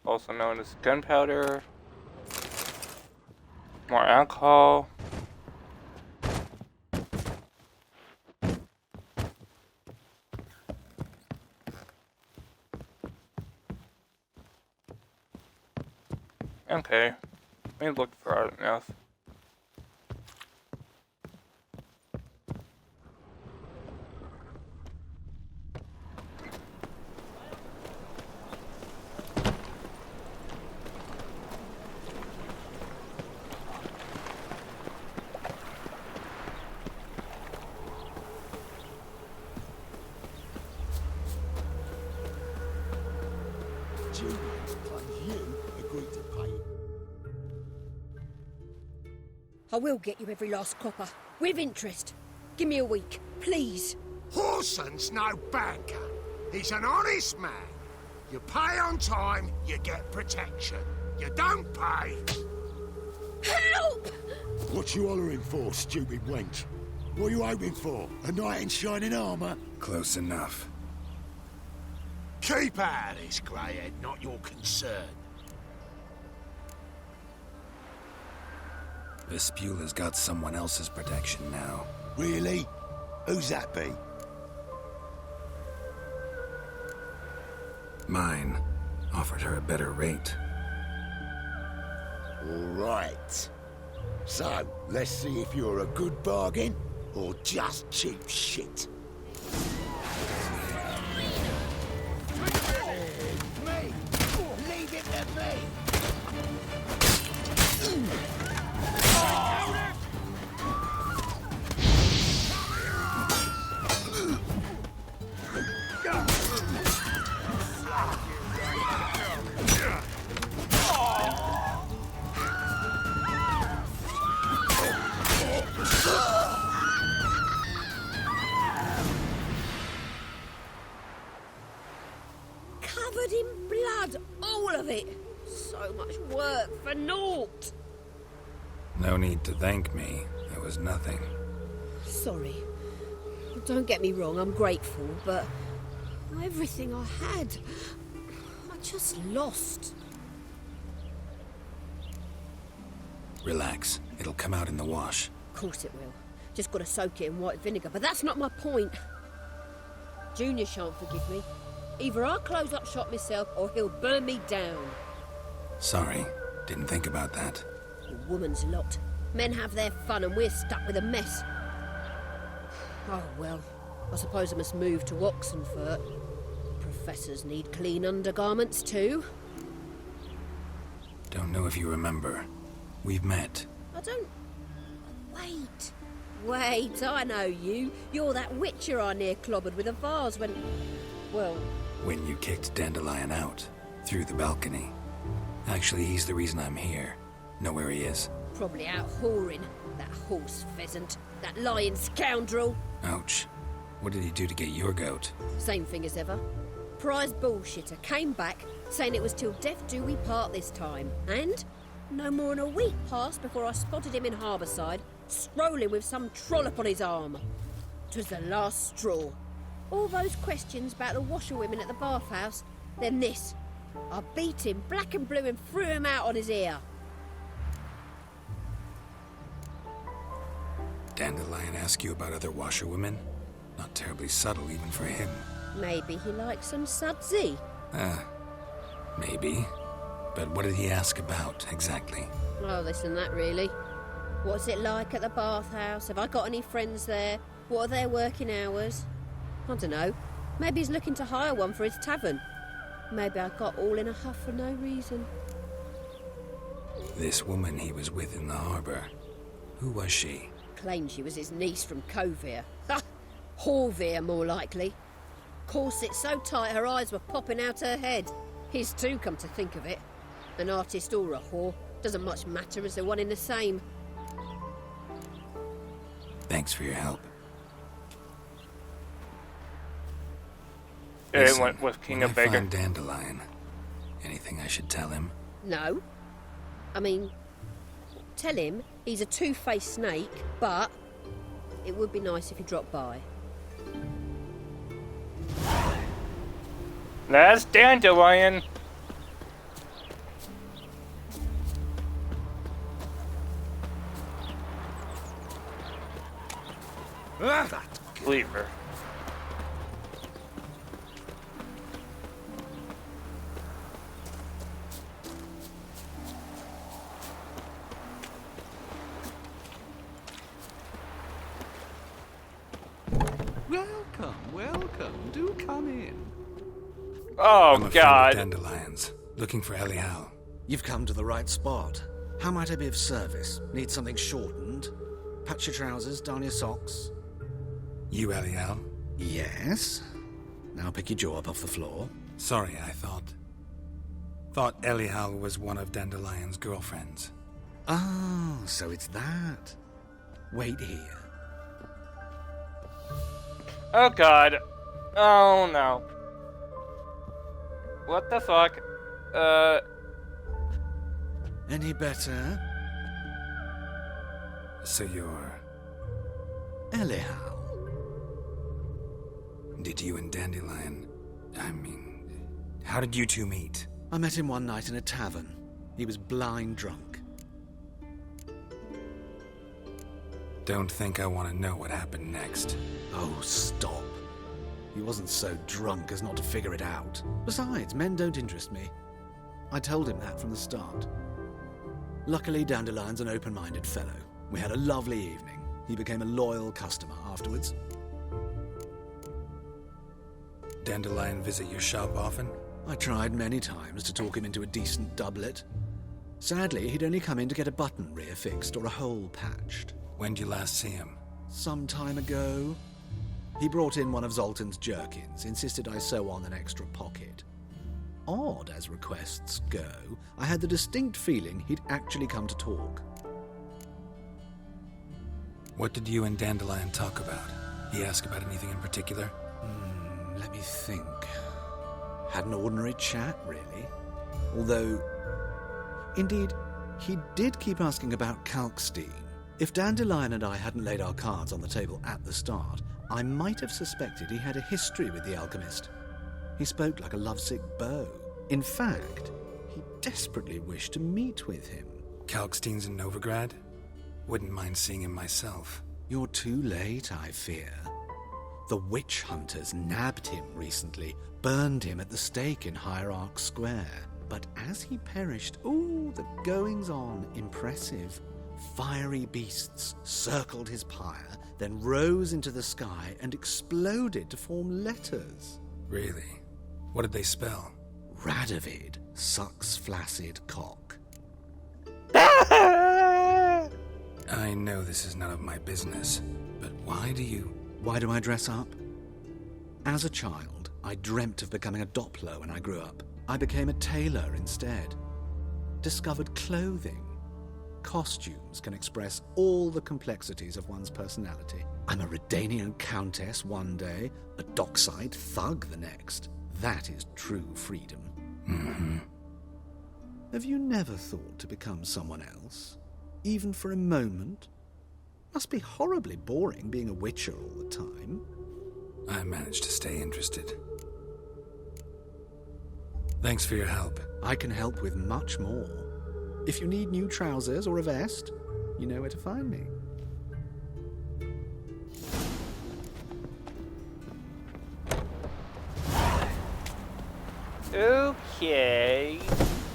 also known as gunpowder, more alcohol, okay, we looked for hard enough. I will get you every last copper, with interest. Give me a week, please. Horson's no banker. He's an honest man. You pay on time, you get protection. You don't pay. Help! What you hollering for, stupid wench? What are you hoping for? A knight in shining armour? Close enough. Keep out of this, greyhead, not your concern. Vespula's got someone else's protection now. Really? Who's that be? Mine. Offered her a better rate. All right. So, let's see if you're a good bargain or just cheap shit. Me! Leave it to me! Covered in blood, all of it. So much work for naught. No need to thank me. It was nothing. Sorry. Don't get me wrong, I'm grateful, but everything I had, I just lost. Relax. It'll come out in the wash. Of course it will. Just gotta soak it in white vinegar, but that's not my point. Junior shan't forgive me. Either I'll close up shop myself or he'll burn me down. Sorry. Didn't think about that. A woman's lot. Men have their fun and we're stuck with a mess. Oh well, I suppose I must move to Oxenfurt. Professors need clean undergarments too. Don't know if you remember. We've met. I don't... Wait, I know you. You're that witcher I near clobbered with a vase when... Well... When you kicked Dandelion out. Through the balcony. Actually, he's the reason I'm here. Know where he is. Probably out whoring. That horse pheasant. That lying scoundrel. Ouch. What did he do to get your goat? Same thing as ever. Prize bullshitter came back, saying it was till death do we part this time. And no more than a week passed before I spotted him in Harbourside, strolling with some trollop on his arm. 'Twas the last straw. All those questions about the washerwomen at the bathhouse, then this. I beat him black and blue and threw him out on his ear. Dandelion ask you about other washerwomen? Not terribly subtle even for him. Maybe he likes some sudsy. Maybe. But what did he ask about, exactly? Oh, this and that, really. What's it like at the bathhouse? Have I got any friends there? What are their working hours? I don't know. Maybe he's looking to hire one for his tavern. Maybe I got all in a huff for no reason. This woman he was with in the harbor, who was she? Claimed she was his niece from Kovir. Ha! Horvir, more likely. Corset so tight her eyes were popping out her head. His too, come to think of it. An artist or a whore. Doesn't much matter as they're one in the same. Thanks for your help. It went with King of when I Beggar. find Dandelion, anything I should tell him? No. I mean, tell him he's a two-faced snake, but it would be nice if he dropped by. That's Dandelion. Cleaver. Welcome, welcome. Do come in. Oh, I'm a friend God. of Dandelion's, looking for Elial. You've come to the right spot. How might I be of service? Need something shortened? Patch your trousers, darn your socks. You Elial? Yes. Now pick your jaw up off the floor. Sorry, I thought Elial was one of Dandelion's girlfriends. Oh, so it's that. Wait here. Oh, God. Oh, no. What the fuck? Any better? So you're... Elial. Did you and Dandelion... how did you two meet? I met him one night in a tavern. He was blind drunk. Don't think I want to know what happened next. Oh, stop. He wasn't so drunk as not to figure it out. Besides, men don't interest me. I told him that from the start. Luckily, Dandelion's an open-minded fellow. We had a lovely evening. He became a loyal customer afterwards. Dandelion visit your shop often? I tried many times to talk him into a decent doublet. Sadly, he'd only come in to get a button rear fixed or a hole patched. When'd you last see him? Some time ago. He brought in one of Zoltan's jerkins, insisted I sew on an extra pocket. Odd as requests go, I had the distinct feeling he'd actually come to talk. What did you and Dandelion talk about? He ask about anything in particular? Let me think. Had an ordinary chat, really. Although, indeed, he did keep asking about Kalkstein. If Dandelion and I hadn't laid our cards on the table at the start, I might have suspected he had a history with the alchemist. He spoke like a lovesick beau. In fact, he desperately wished to meet with him. Kalkstein's in Novigrad? Wouldn't mind seeing him myself. You're too late, I fear. The witch hunters nabbed him recently, burned him at the stake in Hierarch Square. But as he perished, the goings-on impressive. Fiery beasts circled his pyre, then rose into the sky and exploded to form letters. Really? What did they spell? Radovid sucks flaccid cock. I know this is none of my business, but why do I dress up? As a child, I dreamt of becoming a Doppler when I grew up. I became a tailor instead. Discovered clothing. Costumes can express all the complexities of one's personality. I'm a Redanian countess one day, a dockside thug the next. That is true freedom. Mm-hmm. Have you never thought to become someone else? Even for a moment? Must be horribly boring being a witcher all the time. I managed to stay interested. Thanks for your help. I can help with much more. If you need new trousers or a vest, you know where to find me. Okay.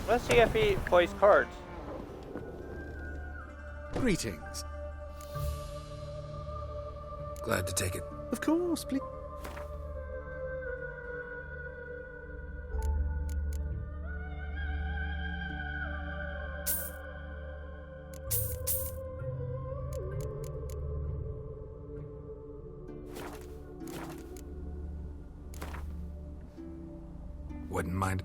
Let's see if he plays cards. Greetings. Glad to take it. Of course, please. Wouldn't mind.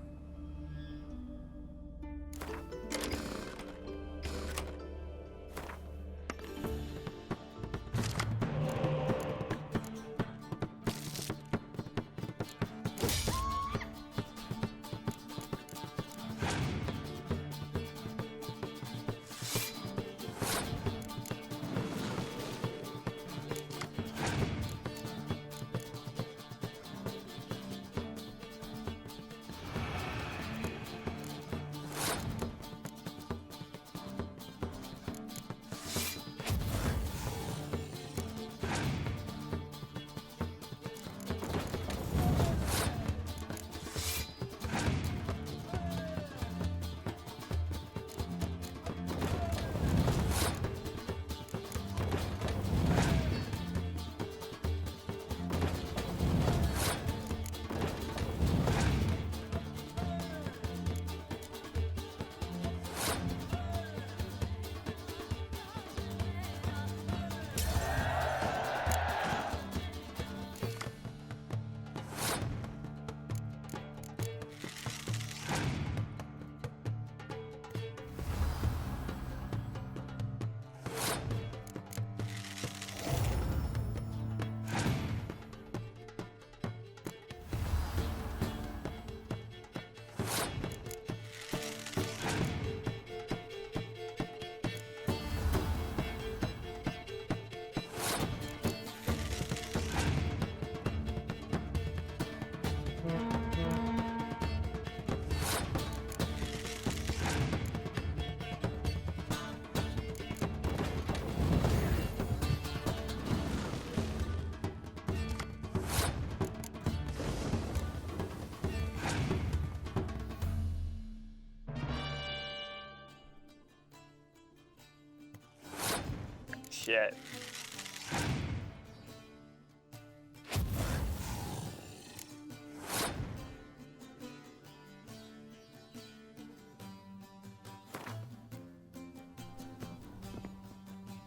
Shit.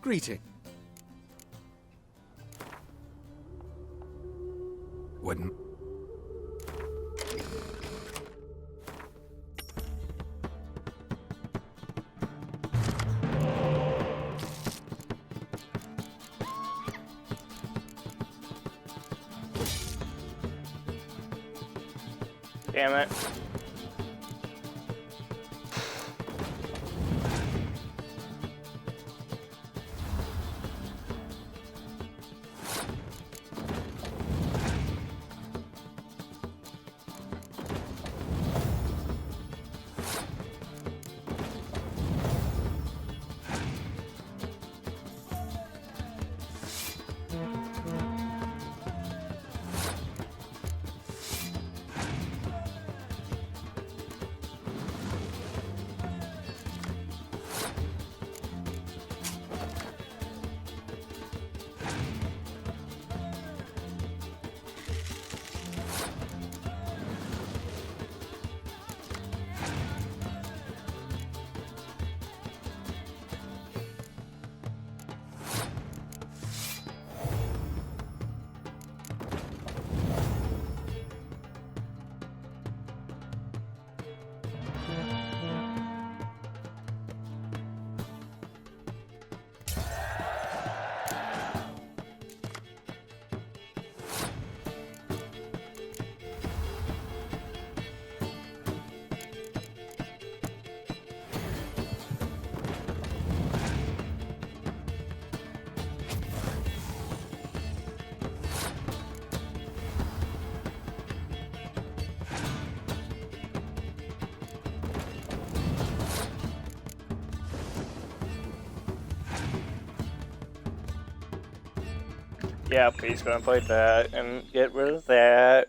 Greeting. Wouldn't. Damn it. Yep, he's gonna play that and get rid of that.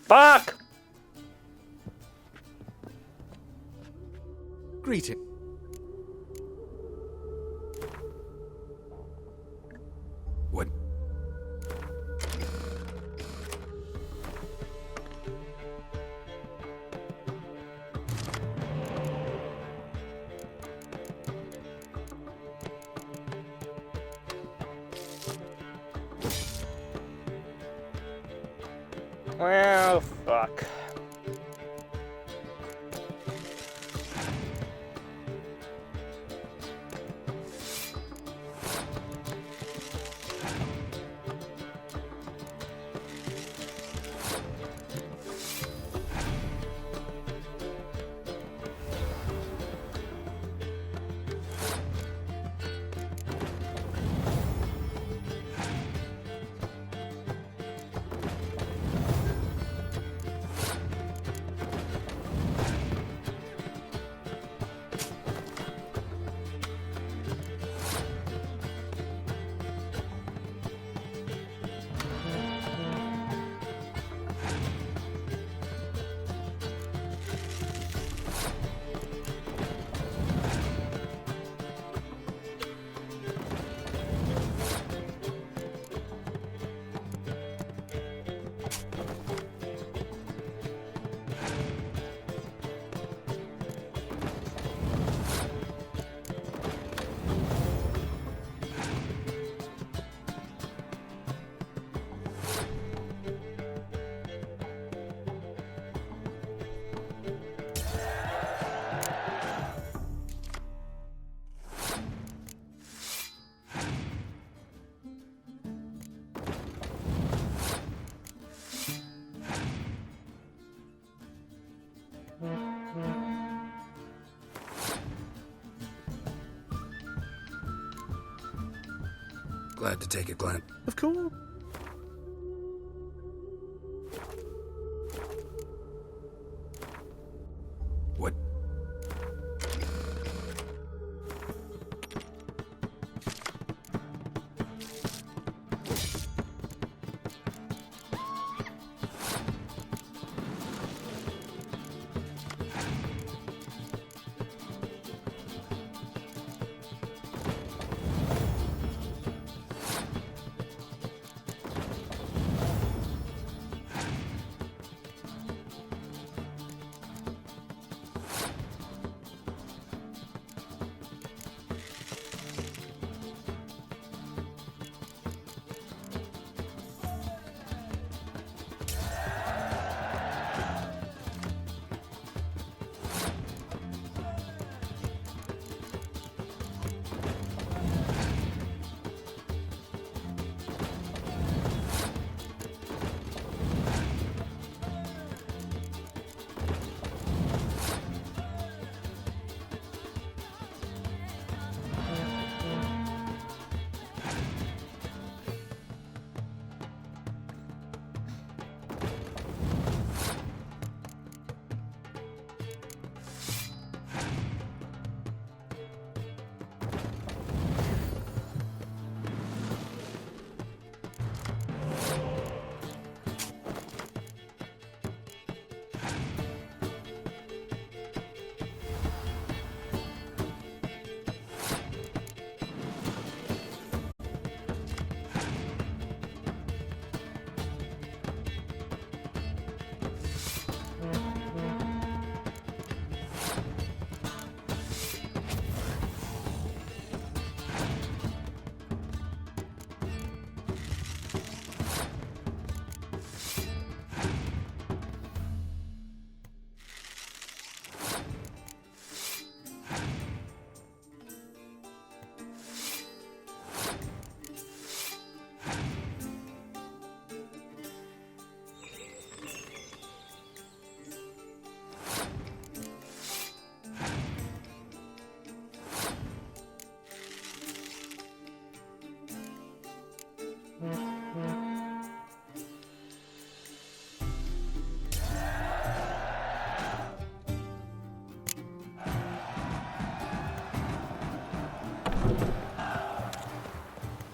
Fuck! Greeting. What? Well, fuck. Glad to take it, Glenn. Of course. What?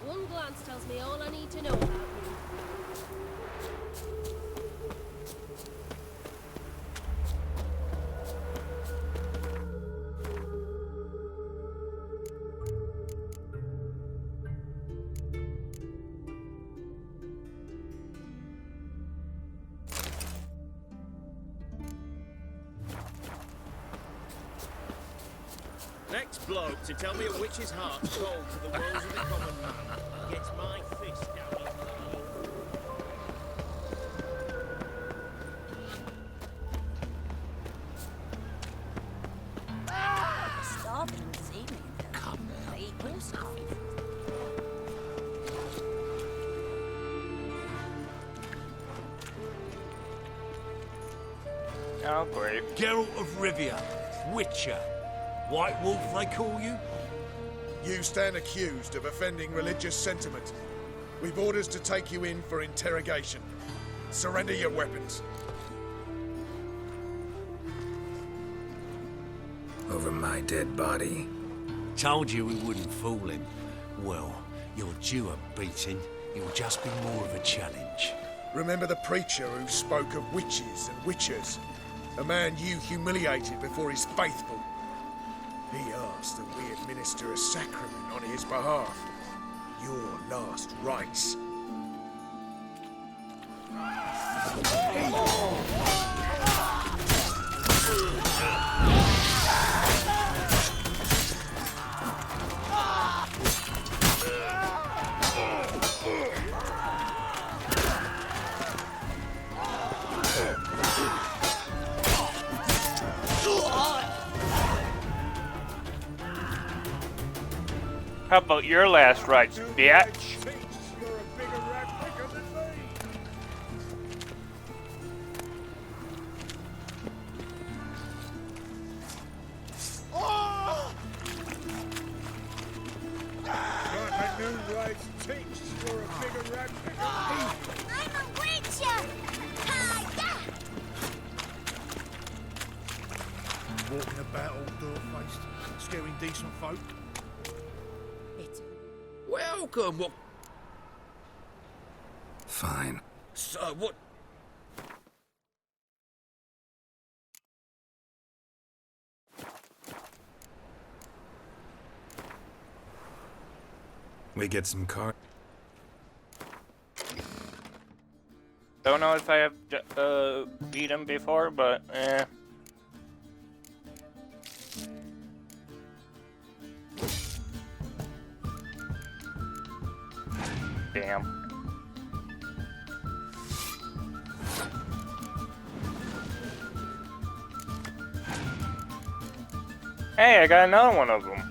One glance tells me all I need to know about you. Next bloke to tell me a witch's heart's cold to the woes of the common man gets my fist down his throat. Oh, great. Geralt of Rivia, Witcher. White Wolf, they call you? You stand accused of offending religious sentiment. We've orders to take you in for interrogation. Surrender your weapons. Over my dead body. Told you we wouldn't fool him. Well, you're due a beating. It'll just be more of a challenge. Remember the preacher who spoke of witches and witchers? A man you humiliated before his faithful. He asked that we administer a sacrament on his behalf. Your last rites. How about your last rites, bitch? I'm a witcher! Walking about all door-faced, scaring decent folk. Welcome. What? Fine. So what? We get some car. Don't know if I have beat him before, but eh. Damn. Hey, I got another one of them.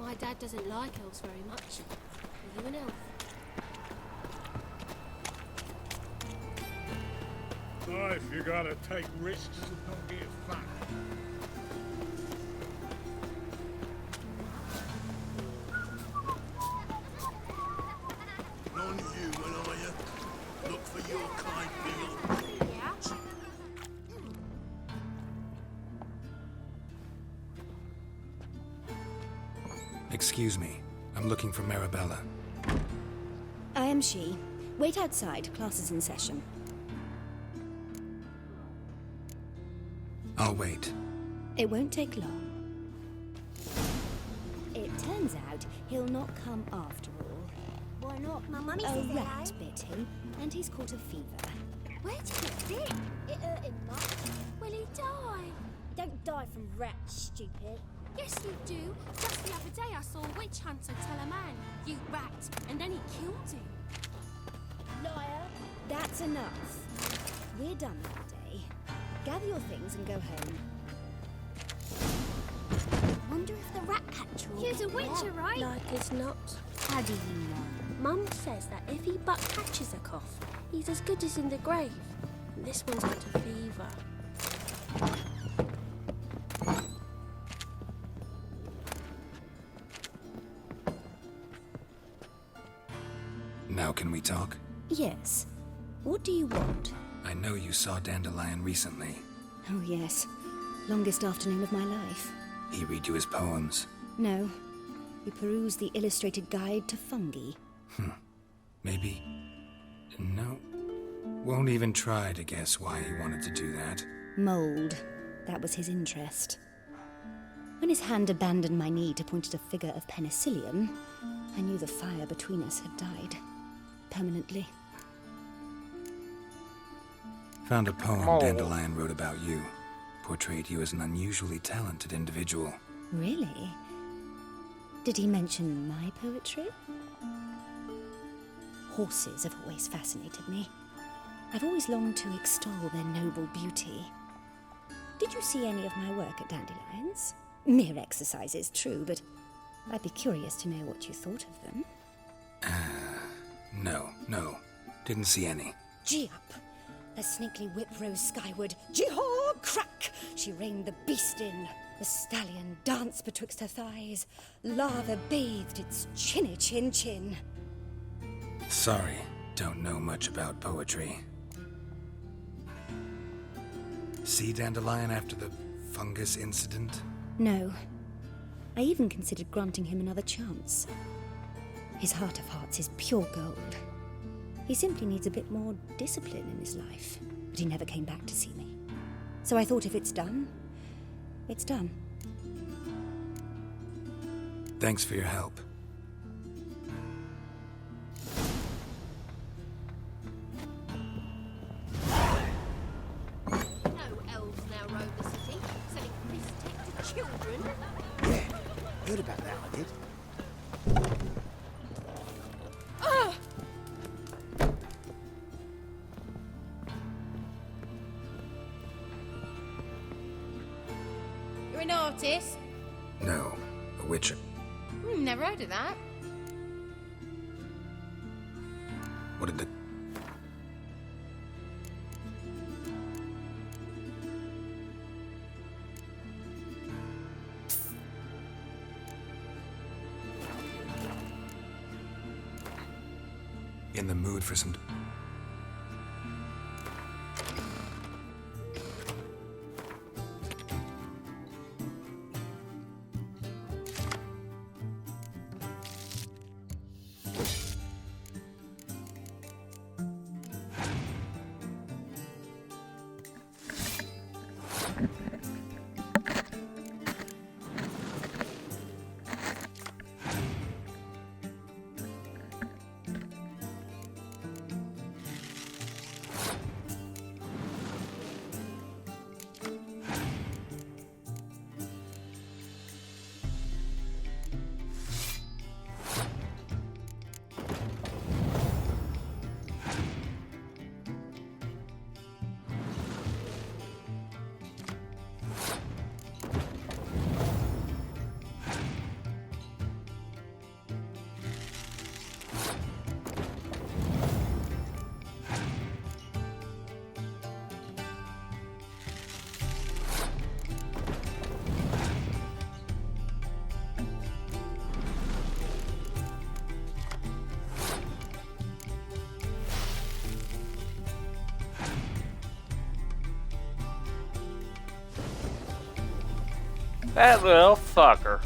My dad doesn't like elves very much. Are you an elf? Life, you gotta take risks and not get fat. Non-human, are you? Look for your kind beyond. Yeah? Excuse me. I'm looking for Marabella. I am she. Wait outside. Class is in session. I'll wait. It won't take long. It turns out he'll not come after all. Why not? My mummy A says rat bit him, and he's caught a fever. Where did it fit? It hurt him much. Will he die? Don't die from rats, stupid. Yes, you do. Just the other day I saw a witch hunter tell a man, "You rat," and then he killed him. Liar. That's enough. We're done for the day. Gather your things and go home. Wonder if the rat catcher will He's a get witcher, well. right? Like as not. How do you know? Mum says that if he but catches a cough, he's as good as in the grave. And this one's got a fever. Now can we talk? Yes. What do you want? I know you saw Dandelion recently. Oh, yes. Longest afternoon of my life. He read you his poems. No. We perused the illustrated guide to fungi. Maybe... No. Won't even try to guess why he wanted to do that. Mold. That was his interest. When his hand abandoned my knee to point at a figure of penicillium, I knew the fire between us had died. Permanently. Found a poem Oh. Dandelion wrote about you. Portrayed you as an unusually talented individual. Really? Did he mention my poetry? Horses have always fascinated me. I've always longed to extol their noble beauty. Did you see any of my work at Dandelions? Mere exercises, true, but I'd be curious to know what you thought of them. No. Didn't see any. Gee up! The snaky whip rose skyward. Jee-haw! Crack! She reined the beast in. The stallion danced betwixt her thighs. Lava bathed its chinny chin. Sorry, don't know much about poetry. See Dandelion after the fungus incident? No. I even considered granting him another chance. His heart of hearts is pure gold. He simply needs a bit more discipline in his life. But he never came back to see me. So I thought if it's done, it's done. Thanks for your help. No elves now roam the city, selling piss to children. Yeah, heard about that, I did. You're an artist? No, a witcher. Never heard of that. What did the... In the mood for some... That little fucker.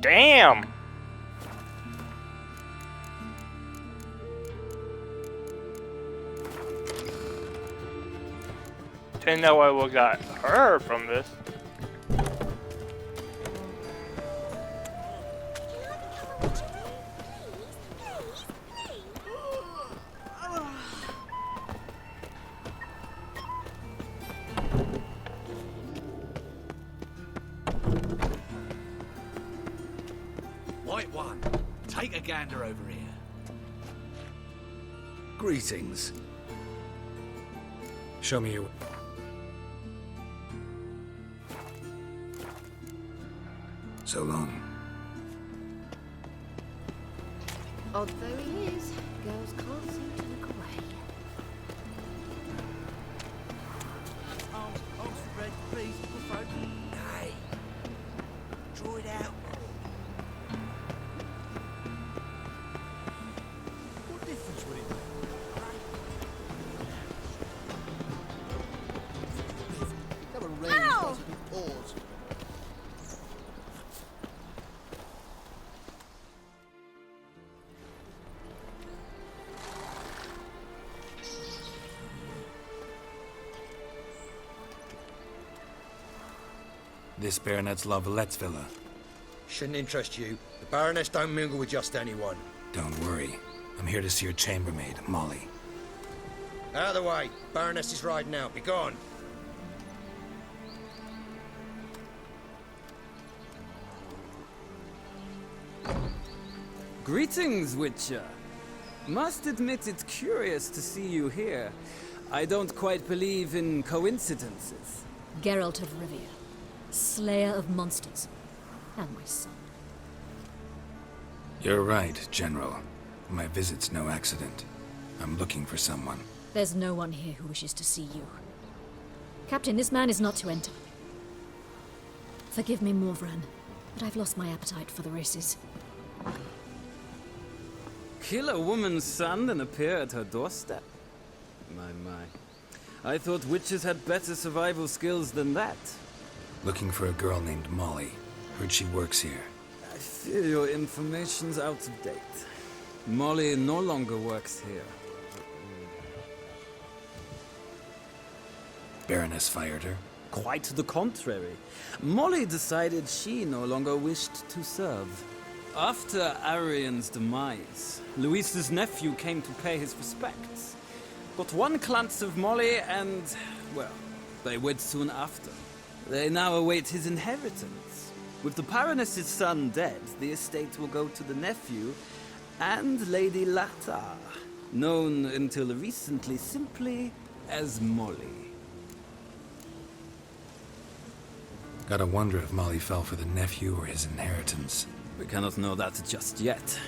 Damn! Didn't know I would got her from this. White one, take a gander over here. Greetings. Show me your... So long. Odd though he is, girls can't seem to look away. Arms red, please, buffo. Nay. Draw it out. What difference would it make? Come on, Ray, pause. This Baronet's La Vallette's villa. Shouldn't interest you. The Baroness don't mingle with just anyone. Don't worry. I'm here to see your chambermaid, Molly. Out of the way. Baroness is riding out. Be gone. Greetings, Witcher. Must admit it's curious to see you here. I don't quite believe in coincidences. Geralt of Rivia, slayer of monsters, and my son. You're right, General. My visit's no accident. I'm looking for someone. There's no one here who wishes to see you. Captain, this man is not to enter. Forgive me, Morvran, but I've lost my appetite for the races. Kill a woman's son and appear at her doorstep? My. I thought witches had better survival skills than that. Looking for a girl named Molly. Heard she works here. I fear your information's out of date. Molly no longer works here. Baroness fired her? Quite the contrary. Molly decided she no longer wished to serve. After Arian's demise, Luis's nephew came to pay his respects. Got one glance of Molly and, well, they wed soon after. They now await his inheritance. With the Baroness's son dead, the estate will go to the nephew and Lady Latar, known until recently simply as Molly. Gotta wonder if Molly fell for the nephew or his inheritance. We cannot know that just yet.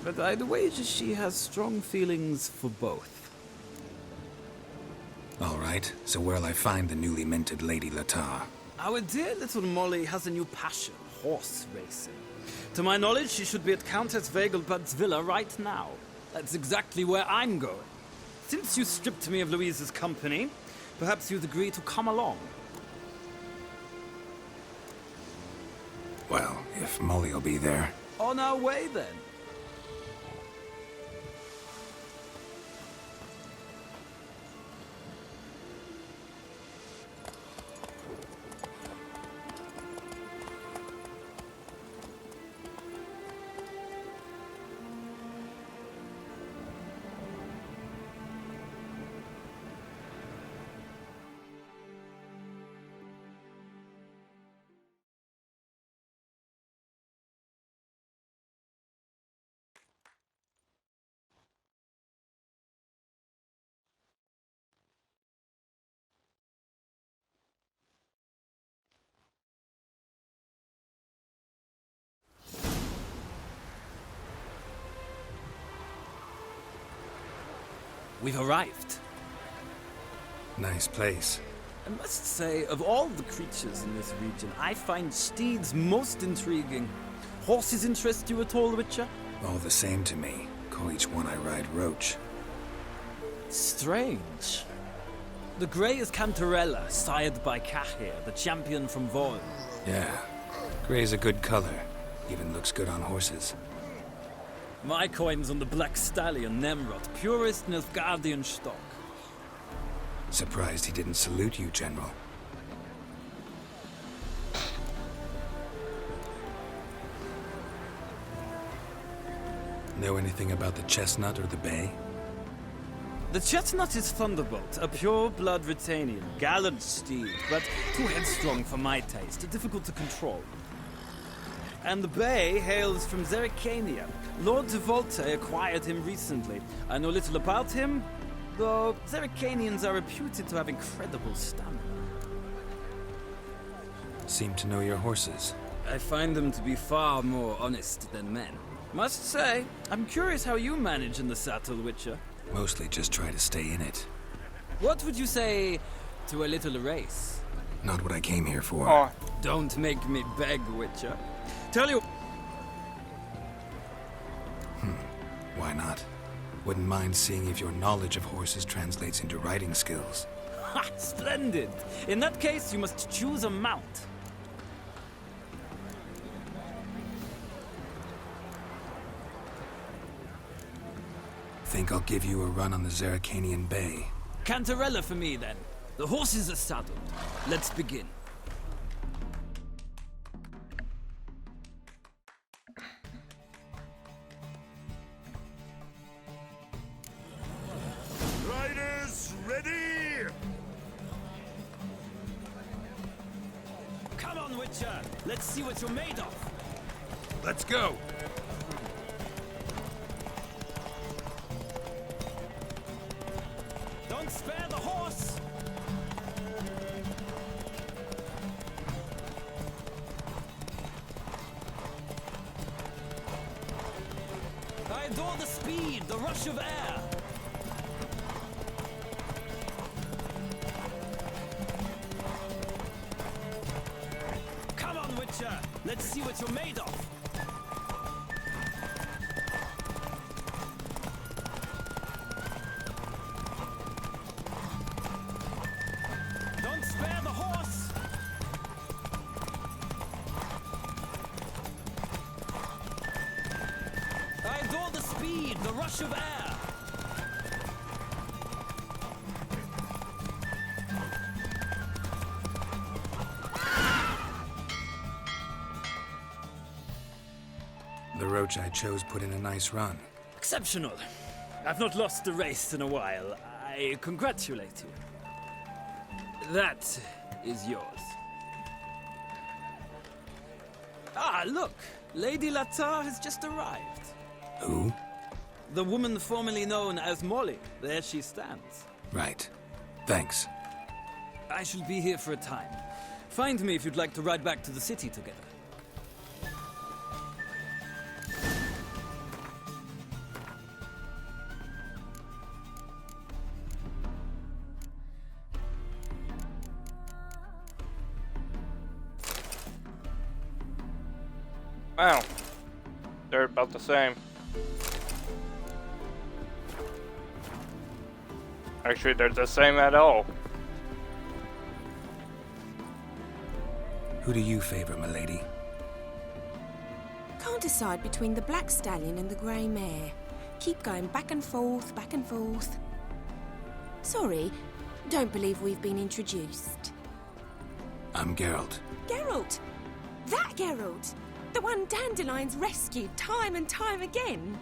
But I'd wager she has strong feelings for both. All right, so where'll I find the newly minted Lady Latar? Our dear little Molly has a new passion, horse racing. To my knowledge, she should be at Countess Vegelbud's villa right now. That's exactly where I'm going. Since you stripped me of Louise's company, perhaps you'd agree to come along. Well, if Molly'll be there. On our way, then. We've arrived. Nice place. I must say, of all the creatures in this region, I find steeds most intriguing. Horses interest you at all, Witcher? All the same to me. Call each one I ride Roach. Strange. The grey is Cantarella, sired by Cahir, the champion from Vorn. Yeah. Gray's a good color. Even looks good on horses. My coin's on the Black Stallion, Nemrod, purest Nilfgaardian stock. Surprised he didn't salute you, General. Know anything about the Chestnut or the Bay? The Chestnut is Thunderbolt, a pure-blood Retanian, gallant steed, but too headstrong for my taste, difficult to control. And the Bay hails from Zerrikania. Lord de Volte acquired him recently. I know little about him, though Zerrikanians are reputed to have incredible stamina. Seem to know your horses. I find them to be far more honest than men. Must say, I'm curious how you manage in the saddle, Witcher. Mostly just try to stay in it. What would you say to a little race? Not what I came here for. Oh, don't make me beg, Witcher. Tell you... Why not? Wouldn't mind seeing if your knowledge of horses translates into riding skills. Ha! Splendid! In that case, you must choose a mount. Think I'll give you a run on the Zerrikanian Bay. Cantarella for me, then. The horses are saddled. Let's begin. Riders, ready! Come on, Witcher! Let's see what you're made of! Let's go! Don't spare the horse! I adore the speed, the rush of air! Come on, Witcher! Let's see what you're made of! Don't spare the horse! I adore the speed, the rush of air! The Roach I chose put in a nice run. Exceptional. I've not lost a race in a while. I congratulate you. That is yours. Ah, look! Lady Latar has just arrived. Who? The woman formerly known as Molly. There she stands. Right. Thanks. I shall be here for a time. Find me if you'd like to ride back to the city together. Wow. They're about the same. Actually, they're the same at all. Who do you favor, milady? Can't decide between the black stallion and the grey mare. Keep going back and forth, back and forth. Sorry, don't believe we've been introduced. I'm Geralt. Geralt! That Geralt! The one Dandelion's rescued time and time again.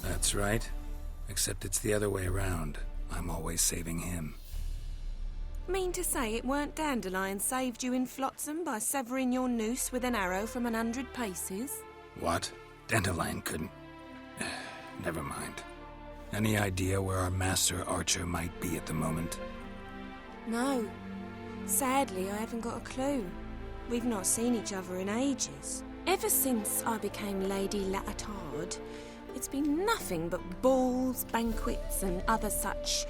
That's right. Except it's the other way around. I'm always saving him. Mean to say it weren't Dandelion saved you in Flotsam by severing your noose with an arrow from 100 paces? What? Dandelion couldn't... Never mind. Any idea where our master archer might be at the moment? No. Sadly, I haven't got a clue. We've not seen each other in ages. Ever since I became Lady Latard, it's been nothing but balls, banquets, and other such...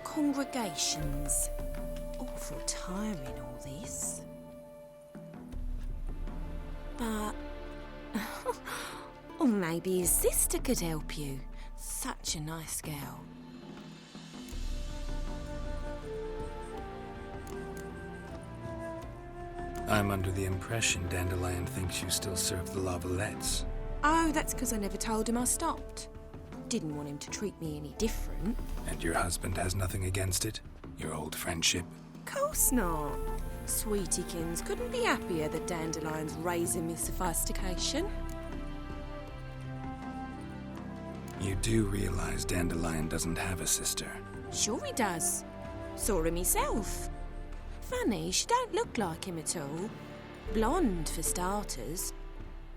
congregations. Awful tiring, all this. But... or maybe his sister could help you. Such a nice girl. I'm under the impression Dandelion thinks you still serve the Lavalettes. Oh, that's because I never told him I stopped. Didn't want him to treat me any different. And your husband has nothing against it? Your old friendship? Course not. Sweetiekins couldn't be happier that Dandelion's raising me sophistication. You do realize Dandelion doesn't have a sister? Sure he does. Saw him myself. Funny, she don't look like him at all. Blonde, for starters.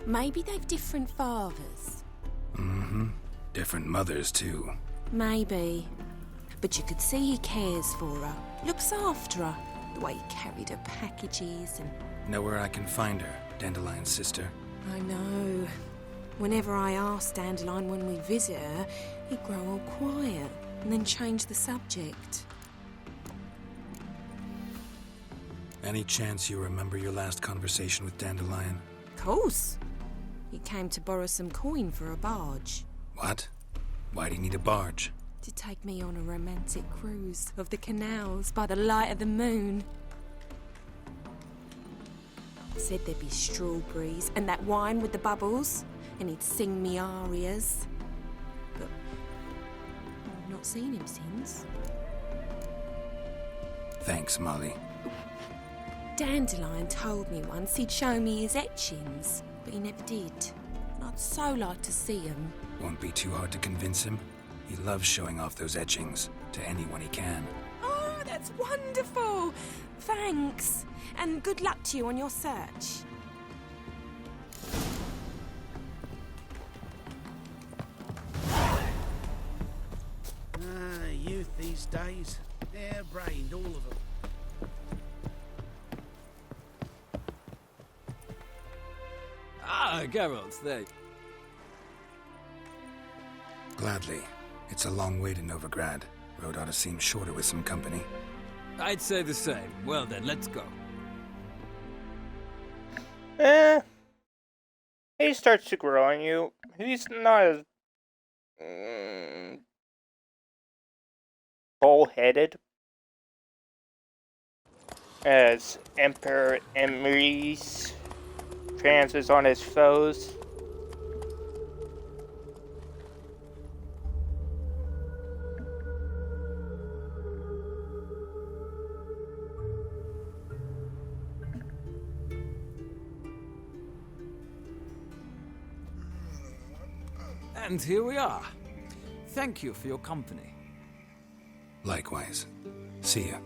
Maybe they've different fathers. Mm-hmm. Different mothers, too. Maybe. But you could see he cares for her. Looks after her. The way he carried her packages and... Know where I can find her, Dandelion's sister? I know. Whenever I ask Dandelion when we visit her, he'd grow all quiet and then change the subject. Any chance you remember your last conversation with Dandelion? Course. He came to borrow some coin for a barge. What? Why'd he need a barge? To take me on a romantic cruise of the canals by the light of the moon. Said there'd be strawberries and that wine with the bubbles, and he'd sing me arias. But I've not seen him since. Thanks, Molly. Dandelion told me once he'd show me his etchings, but he never did. And I'd so like to see them. Won't be too hard to convince him. He loves showing off those etchings to anyone he can. Oh, that's wonderful! Thanks, and good luck to you on your search. Youth these days. Hair-brained, all of them. Ah, Geralt, there. Gladly. It's a long way to Novigrad. Road ought to seem shorter with some company. I'd say the same. Well then, let's go. He starts to grow on you. He's not as... bull-headed as Emperor Emrys trances on his foes. And here we are. Thank you for your company. Likewise. See ya.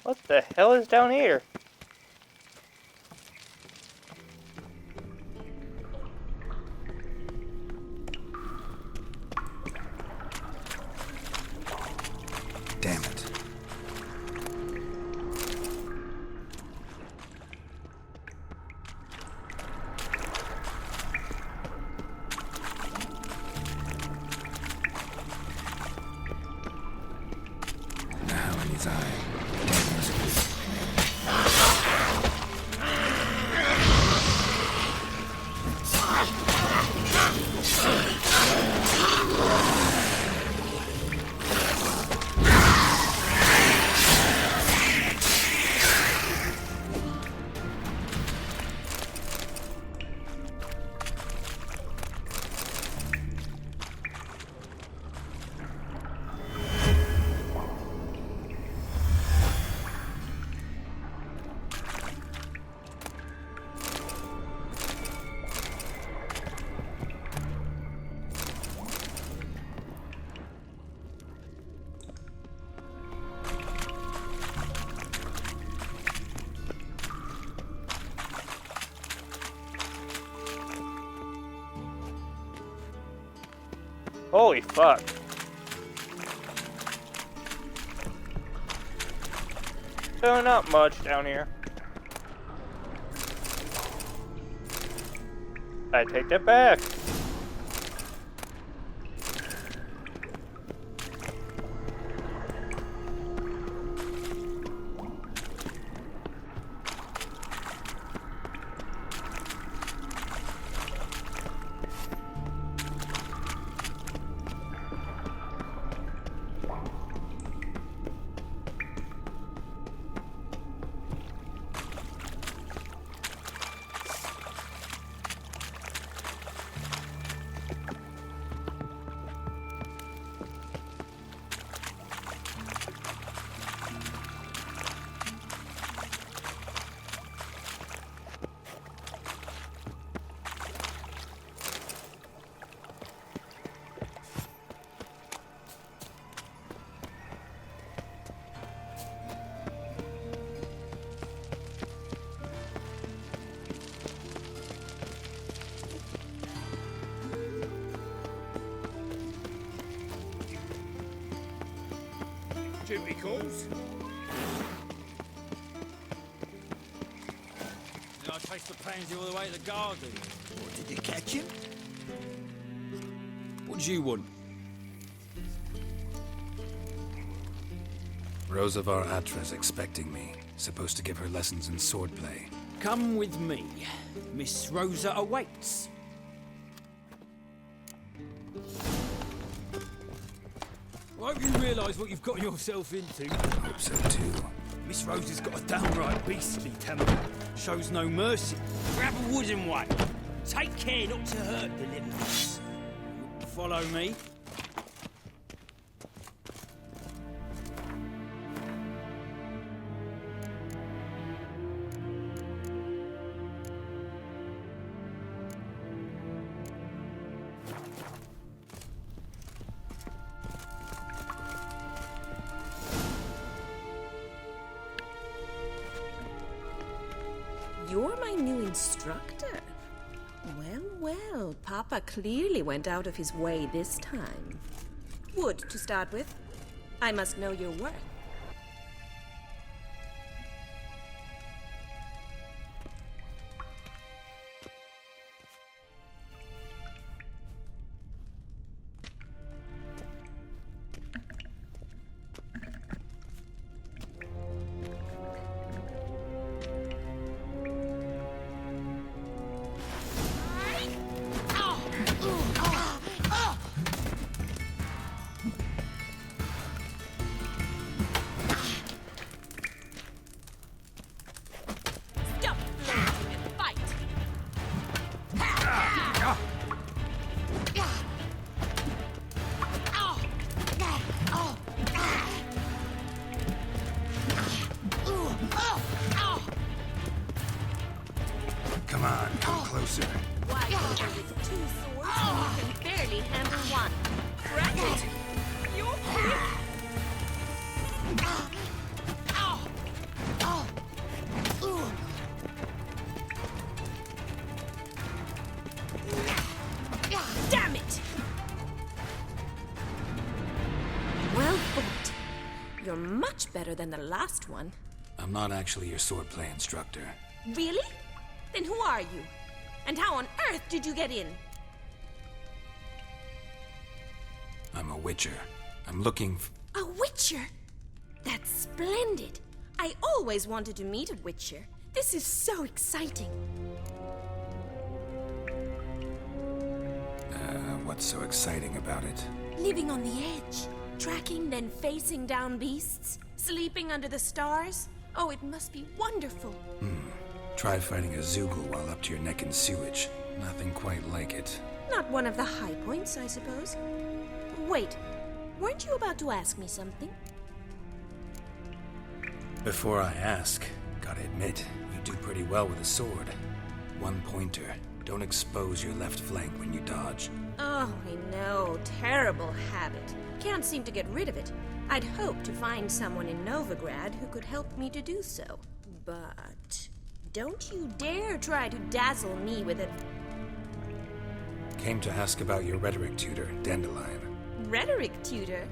What the hell is down here? Damn it. Holy fuck. So not much down here. I take that back. Duty calls. Did I chase the pansy all the way to the garden? Or did you catch him? What do you want? Rosavar Atra's expecting me. Supposed to give her lessons in swordplay. Come with me. Miss Rosa awaits. I hope you realise what you've got yourself into. I hope so too. Miss Rosa's got a downright beastly temper. Shows no mercy. Grab a wooden one. Take care not to hurt the little ones. Follow me. You're my new instructor. Well, well, Papa clearly went out of his way this time. Wood, to start with. I must know your worth. Come on, come closer. Why, with 2 swords, you can barely handle one. Grab it! You're quick! Damn it! Well fought. You're much better than the last one. I'm not actually your swordplay instructor. Really? Then who are you? And how on earth did you get in? I'm a witcher. I'm looking A witcher? That's splendid. I always wanted to meet a witcher. This is so exciting. What's so exciting about it? Living on the edge, tracking then facing down beasts, sleeping under the stars. Oh, it must be wonderful. Try fighting a Zoogle while up to your neck in sewage. Nothing quite like it. Not one of the high points, I suppose. Wait, weren't you about to ask me something? Before I ask, gotta admit, you do pretty well with a sword. One pointer. Don't expose your left flank when you dodge. Oh, I know. Terrible habit. Can't seem to get rid of it. I'd hoped to find someone in Novigrad who could help me to do so. But don't you dare try to dazzle me with it. Came to ask about your rhetoric tutor, Dandelion. rhetoric tutor.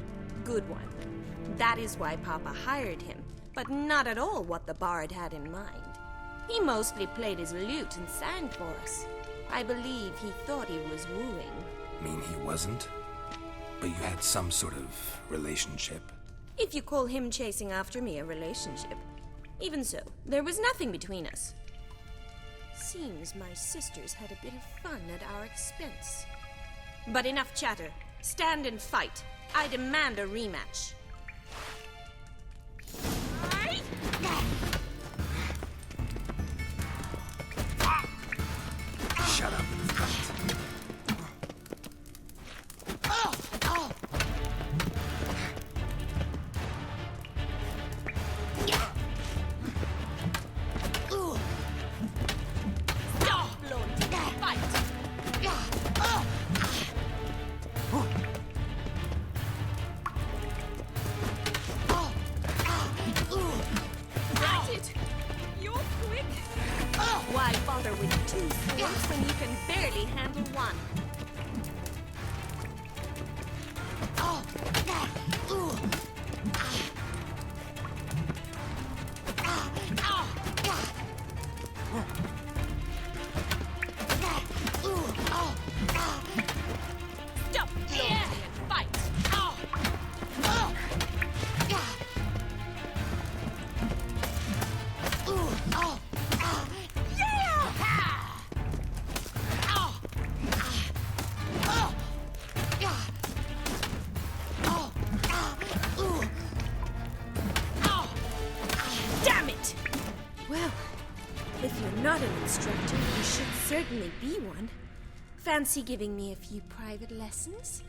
Good one. That is why Papa hired him, but not at all what the bard had in mind. He mostly played his lute and sang for us. I believe he thought he was wooing. Mean he wasn't? But you had some sort of relationship? If you call him chasing after me a relationship. Even so, there was nothing between us. Seems my sisters had a bit of fun at our expense. But enough chatter. Stand and fight. I demand a rematch. Shut up and fight. Why bother with two swords when you can barely handle one? Stop floating and fight! Damn it! Well, if you're not an instructor, you should certainly be one. Fancy giving me a few private lessons?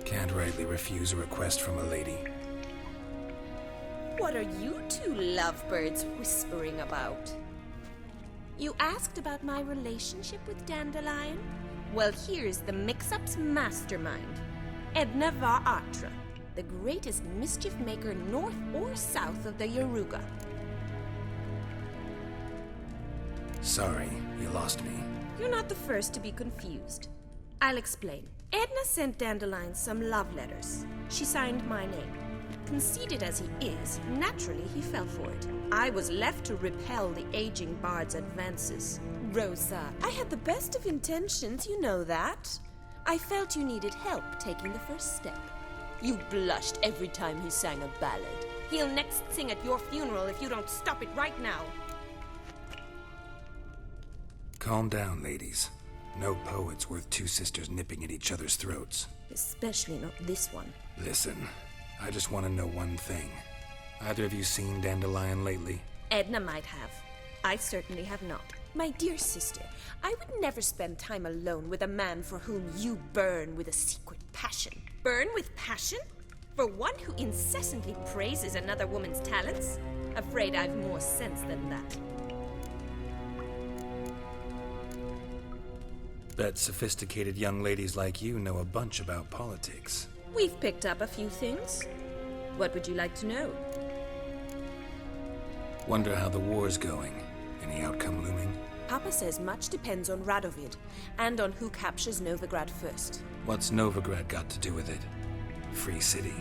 Can't rightly refuse a request from a lady. What are you two lovebirds whispering about? You asked about my relationship with Dandelion? Well, here's the mix-up's mastermind. Edna Va Atra, the greatest mischief maker north or south of the Yaruga. Sorry, you lost me. You're not the first to be confused. I'll explain. Edna sent Dandelion some love letters. She signed my name. Conceited as he is, naturally he fell for it. I was left to repel the aging bard's advances. Rosa, I had the best of intentions, you know that. I felt you needed help taking the first step. You blushed every time he sang a ballad. He'll next sing at your funeral if you don't stop it right now. Calm down, ladies. No poet's worth two sisters nipping at each other's throats. Especially not this one. Listen, I just want to know one thing. Either of you seen Dandelion lately? Edna might have. I certainly have not. My dear sister, I would never spend time alone with a man for whom you burn with a secret passion. Burn with passion? For one who incessantly praises another woman's talents? Afraid I've more sense than that. Bet sophisticated young ladies like you know a bunch about politics. We've picked up a few things. What would you like to know? Wonder how the war's going. Any outcome looming? Papa says much depends on Radovid, and on who captures Novigrad first. What's Novigrad got to do with it? Free city.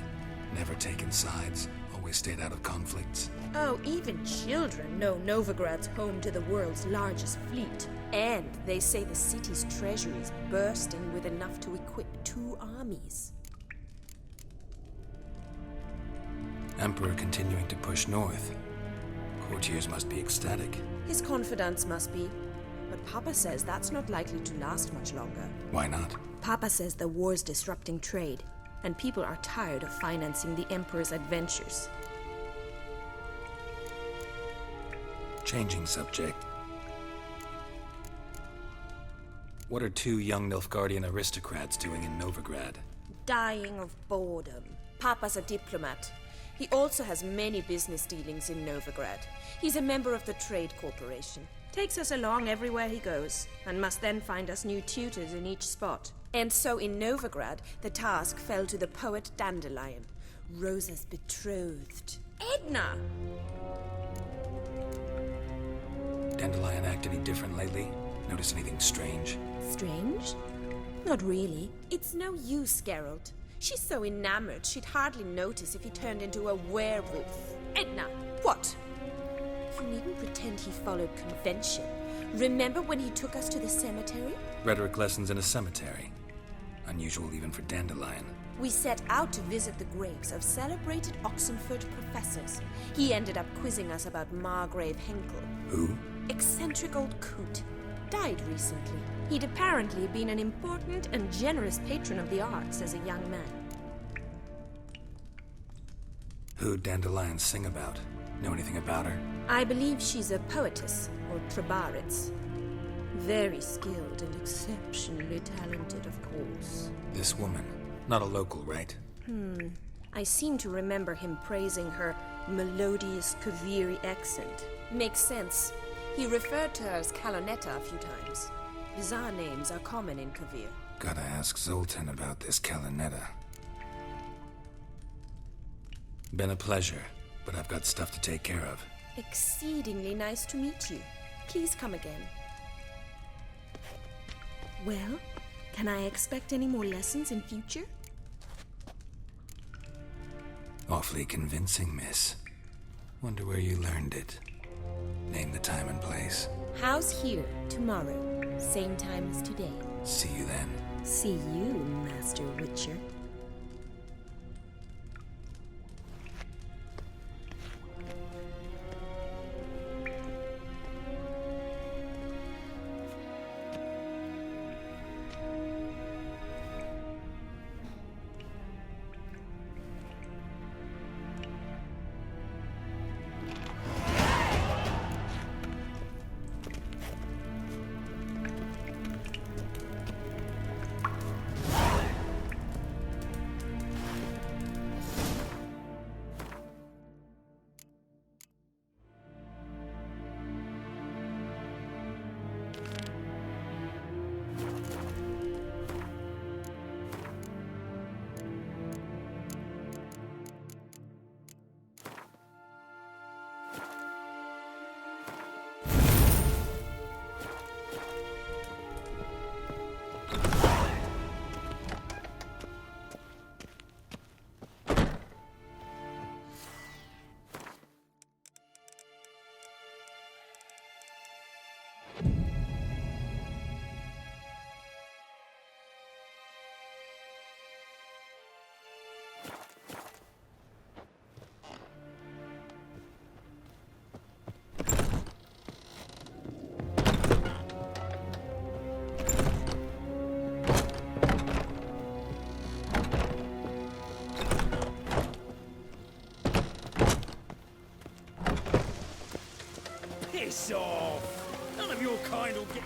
Never taken sides. Always stayed out of conflicts. Oh, even children know Novigrad's home to the world's largest fleet. And they say the city's treasury is bursting with enough to equip 2 armies. Emperor continuing to push north. Courtiers must be ecstatic. His confidants must be. But Papa says that's not likely to last much longer. Why not? Papa says the war's disrupting trade, and people are tired of financing the Emperor's adventures. Changing subject. What are 2 young Nilfgaardian aristocrats doing in Novigrad? Dying of boredom. Papa's a diplomat. He also has many business dealings in Novigrad. He's a member of the Trade Corporation. Takes us along everywhere he goes, and must then find us new tutors in each spot. And so in Novigrad, the task fell to the poet Dandelion, Rosa's betrothed. Edna! Dandelion act any different lately? Notice anything strange? Strange? Not really. It's no use, Geralt. She's so enamored she'd hardly notice if he turned into a werewolf. Edna! What? You needn't pretend he followed convention. Remember when he took us to the cemetery? Rhetoric lessons in a cemetery. Unusual even for Dandelion. We set out to visit the graves of celebrated Oxenford professors. He ended up quizzing us about Margrave Henkel. Who? Eccentric old coot. Died recently. He'd apparently been an important and generous patron of the arts as a young man. Who'd Dandelion sing about? Know anything about her? I believe she's a poetess, or trabaritz. Very skilled and exceptionally talented, of course. This woman. Not a local, right? I seem to remember him praising her melodious Kaviri accent. Makes sense. He referred to her as Kalonetta a few times. Bizarre names are common in Kavir. Gotta ask Zoltan about this Kalonetta. Been a pleasure, but I've got stuff to take care of. Exceedingly nice to meet you. Please come again. Well, can I expect any more lessons in future? Awfully convincing, miss. Wonder where you learned it. Name the time and place. House here, tomorrow. Same time as today. See you then. See you, Master Witcher. Piss off! None of your kind will get...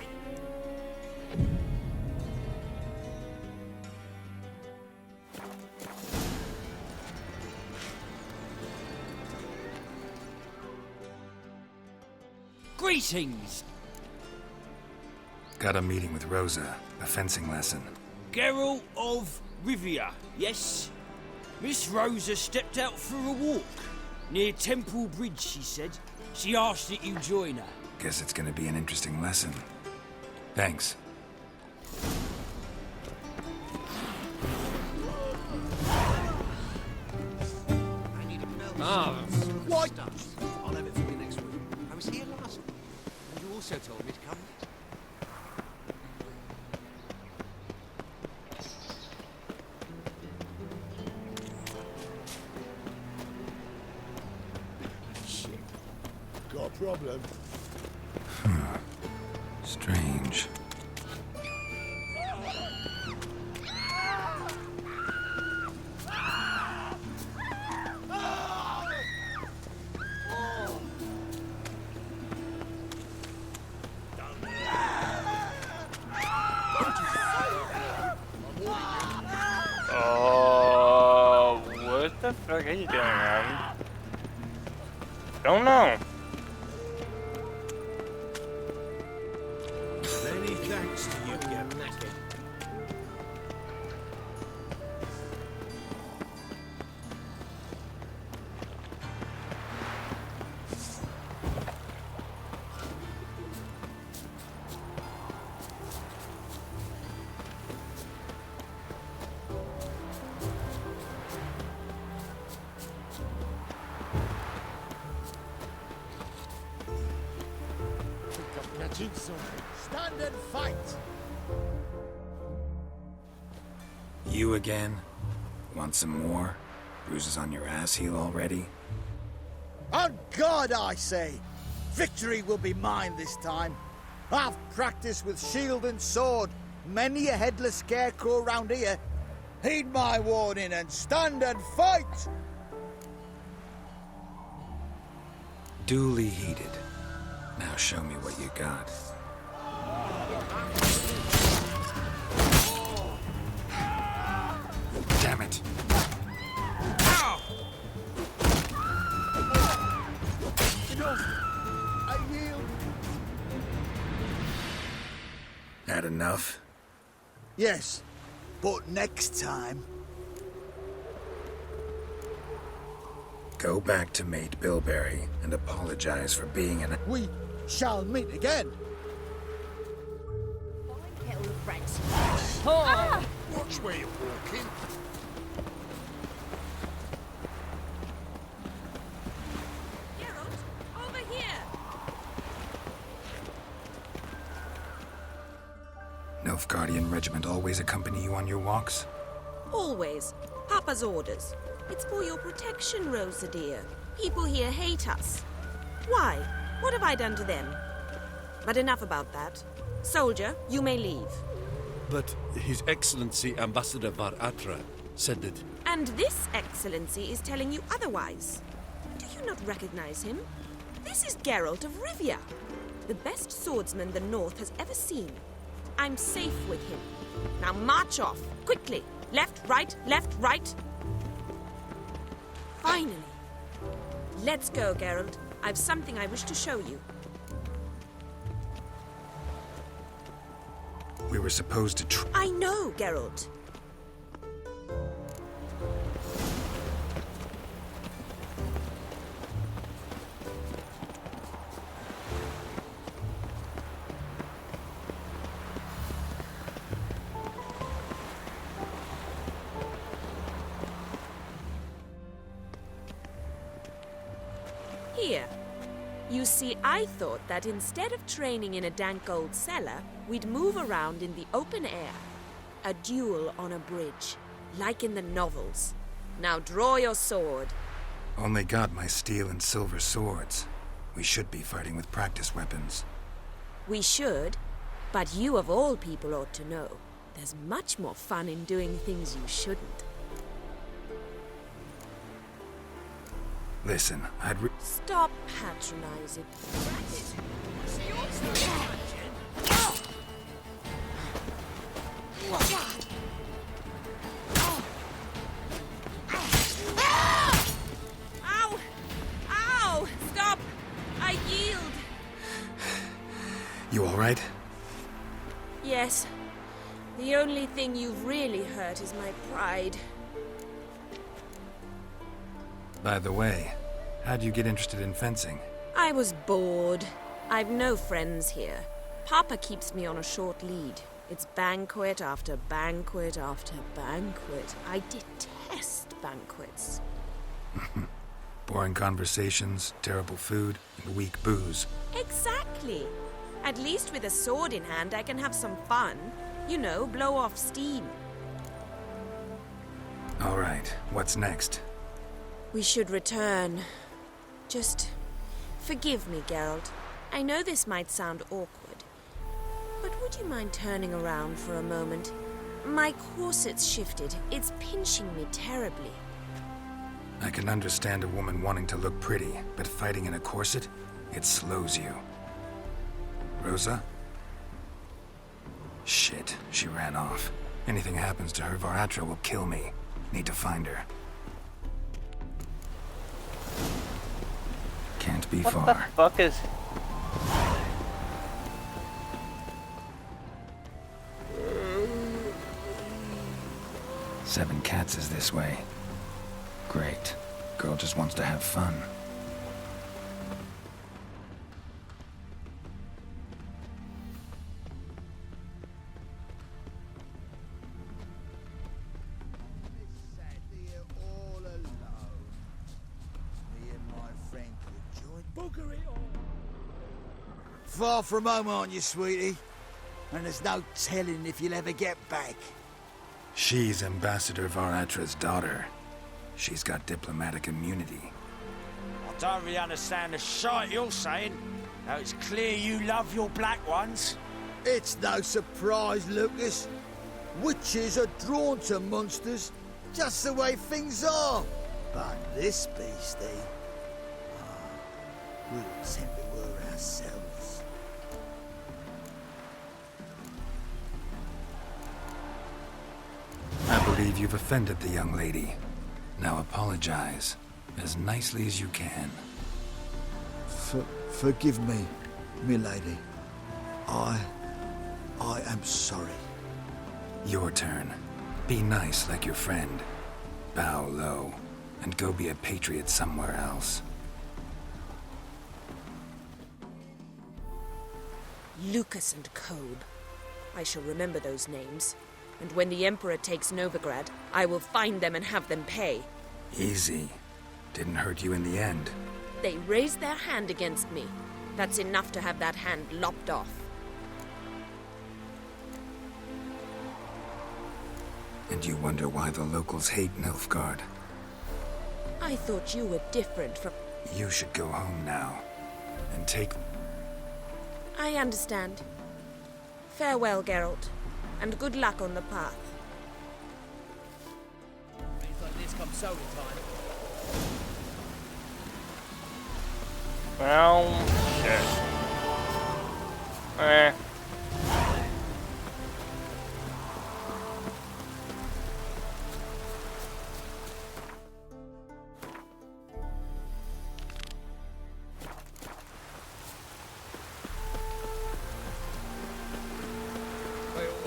Greetings! Got a meeting with Rosa. A fencing lesson. Geralt of Rivia, yes? Miss Rosa stepped out for a walk. Near Temple Bridge, she said. She asked that you join her. Guess it's gonna be an interesting lesson. Thanks. What? I'll have it for you next week. I was here last week, and you also told me to come next. Shit. Got a problem? Strange. Oh, what the fuck are you doing, man? Don't know. Many thanks to you, you knackhead. Catching some. Stand and fight! You again? Want some more? Bruises on your ass heel already? On God, I say! Victory will be mine this time. I've practiced with shield and sword. Many a headless scarecrow round here. Heed my warning and stand and fight! Duly heeded. Now show me what you got. Damn it! Enough! I yield. Had enough? Yes, but next time. Go back to Mate Bilberry and apologize for being an... We shall meet again. Kettle of rats. Ah! Watch where you're walking. Over here! Nilfgaardian regiment always accompany you on your walks? Always. Papa's orders. It's for your protection, Rosa dear. People here hate us. Why? What have I done to them? But enough about that. Soldier, you may leave. But His Excellency Ambassador Var Atra said that... And this excellency is telling you otherwise. Do you not recognize him? This is Geralt of Rivia, the best swordsman the North has ever seen. I'm safe with him. Now march off, quickly. Left, right, left, right. Finally. Let's go, Geralt. I've something I wish to show you. We were supposed to I know, Geralt. Here. You see, I thought that instead of training in a dank old cellar, we'd move around in the open air. A duel on a bridge, like in the novels. Now draw your sword. Only got my steel and silver swords. We should be fighting with practice weapons. We should, but you of all people ought to know. There's much more fun in doing things you shouldn't. Listen, Stop patronizing. Ow! Ow! Stop! I yield! You alright? Yes. The only thing you've really hurt is my pride. By the way, how'd you get interested in fencing? I was bored. I've no friends here. Papa keeps me on a short lead. It's banquet after banquet after banquet. I detest banquets. Boring conversations, terrible food, and weak booze. Exactly. At least with a sword in hand, I can have some fun. You know, blow off steam. Alright, what's next? We should return. Just forgive me, Geralt. I know this might sound awkward, but would you mind turning around for a moment? My corset's shifted. It's pinching me terribly. I can understand a woman wanting to look pretty, but fighting in a corset, it slows you. Rosa? Shit, she ran off. Anything happens to her, Var Atra will kill me. Need to find her. Can't be What far. the fuck is... Seven Cats is this way. Great. Girl just wants to have fun. far from home, aren't you, sweetie? And there's no telling if you'll ever get back. She's Ambassador Varatra's daughter. She's got diplomatic immunity. I don't really understand the shite you're saying. Now it's clear you love your black ones. It's no surprise, Lucas. Witches are drawn to monsters, just the way things are. But this beastie, we'll pretend we were ourselves. I believe you've offended the young lady. Now apologize, as nicely as you can. Forgive me, milady. I am sorry. Your turn. Be nice like your friend. Bow low, and go be a patriot somewhere else. Lucas and Kobe. I shall remember those names. And when the Emperor takes Novigrad, I will find them and have them pay. Easy. Didn't hurt you in the end. They raised their hand against me. That's enough to have that hand lopped off. And you wonder why the locals hate Nilfgaard. I thought you were different from... You should go home now, and take... I understand. Farewell, Geralt, and good luck on the path. Things like this come sowing time. Well, shit.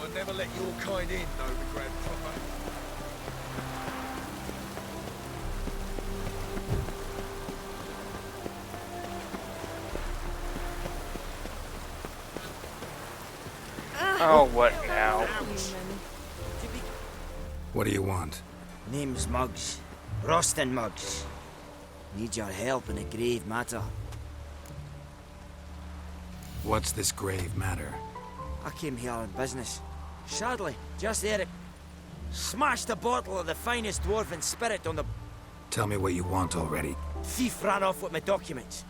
I'll never let your kind in, Novigrad proper. Oh, what now? What do you want? Name's Muggs. Rostin Muggs. Need your help in a grave matter. What's this grave matter? I came here on business. Sadly, just there it smashed a bottle of the finest dwarven spirit on the... Tell me what you want already. Thief ran off with my documents.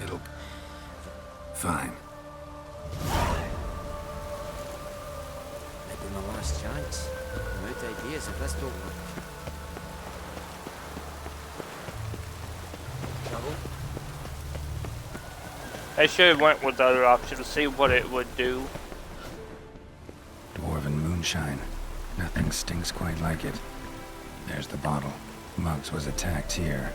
It'll... Fine. Might be my last chance. I'm out of ideas if this don't work. Trouble? I should have went with the other option to see what it would do. Dwarven moonshine. Nothing stinks quite like it. There's the bottle. Muggs was attacked here.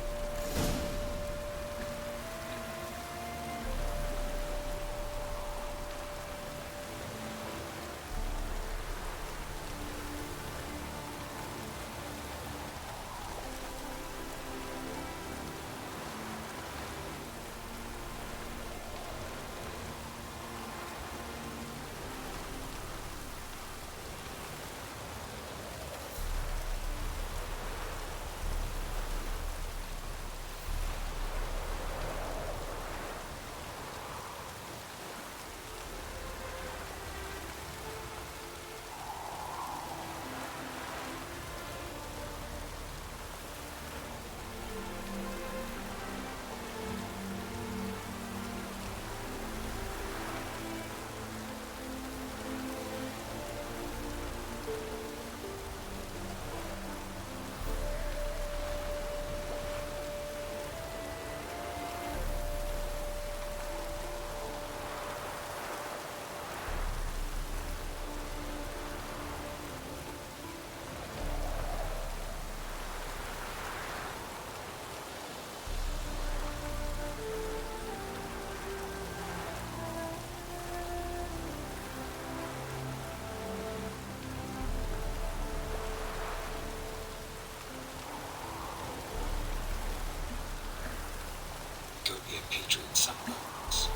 Go be a patriot somewhere else.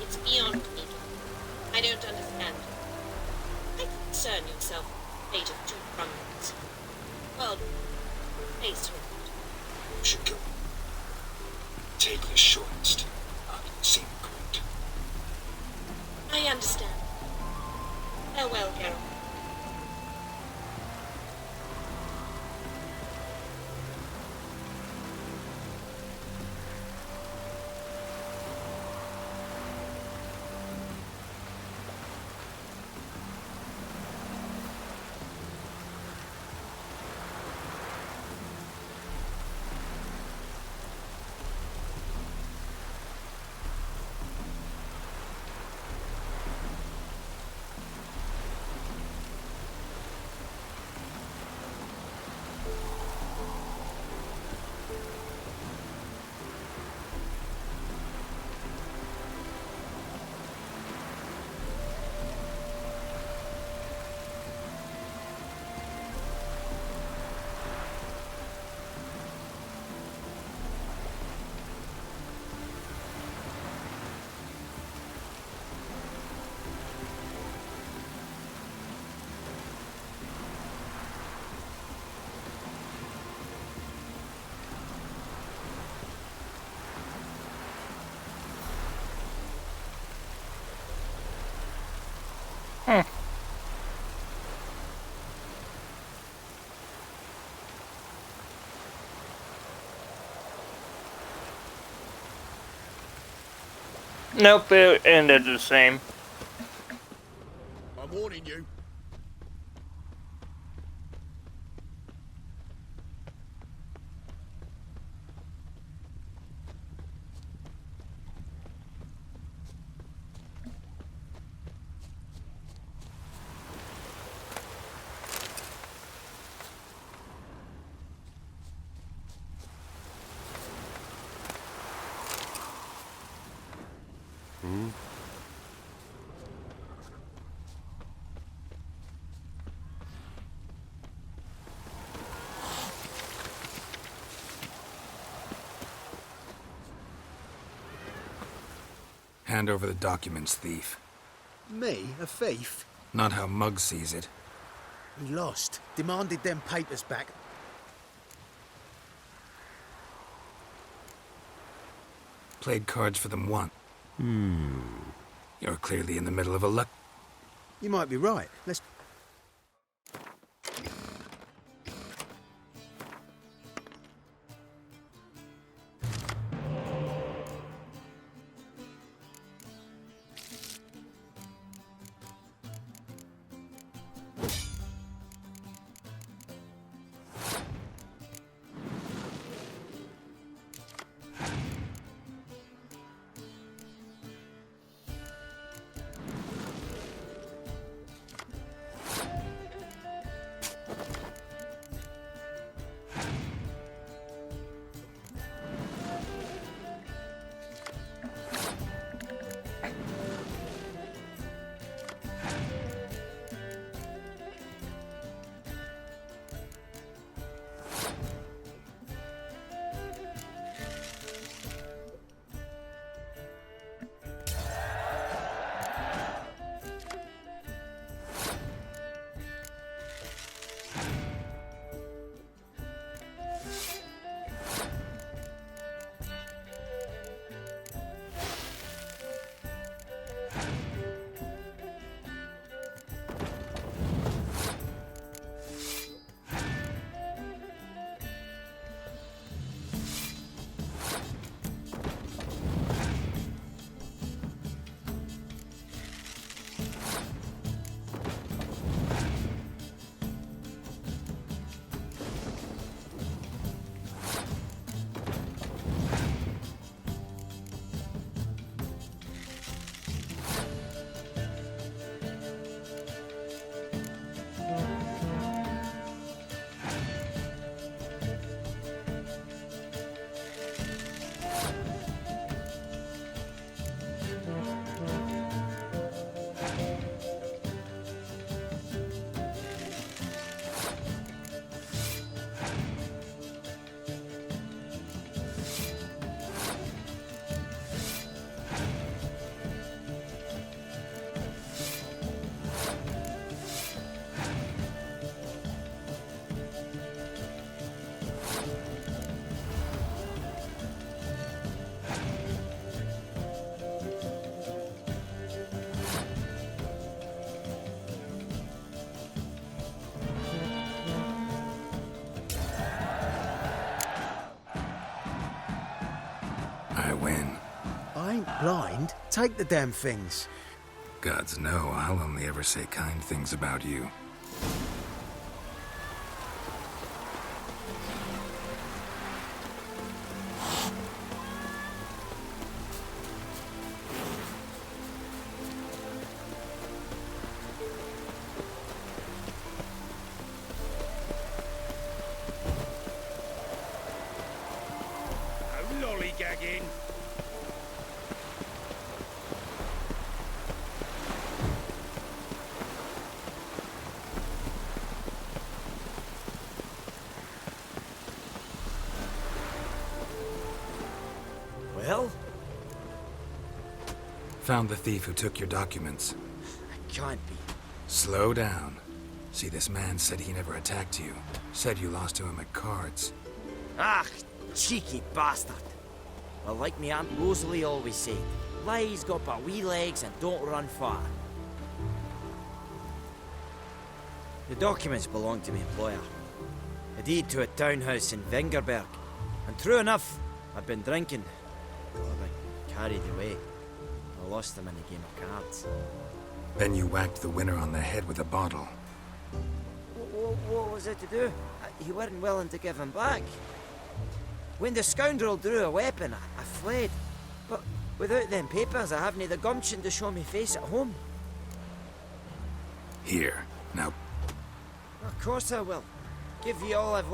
It's beyond me. I don't understand. himself made of 2 crumbles. Well, haste with You should go. Take the shortest. Seem good. I understand. Farewell, Geralt. Nope, it ended the same. I'm warning you. Hand over the documents, thief. Me? A thief? Not how Mugg sees it. He lost. Demanded them papers back. Played cards for them once. You're clearly in the middle of a luck. You might be right. Let's... ain't blind. Take the damn things. Gods know, I'll only ever say kind things about you. Lollygagging. Well? Found the thief who took your documents. It can't be. Slow down. See, this man said he never attacked you. Said you lost to him at cards. Ah, cheeky bastard. Well, like me Aunt Rosalie always said, lies got but wee legs and don't run far. The documents belong to my employer. A deed to a townhouse in Vengerberg. And true enough, I'd been drinking. Got a bit carried away. I lost them in a game of cards. Then you whacked the winner on the head with a bottle. What was it to do? You weren't willing to give him back. When the scoundrel drew a weapon, I fled. But without them papers, I haven't the gumption to show me face at home. Here. Now, Of course I will. Give you all I've...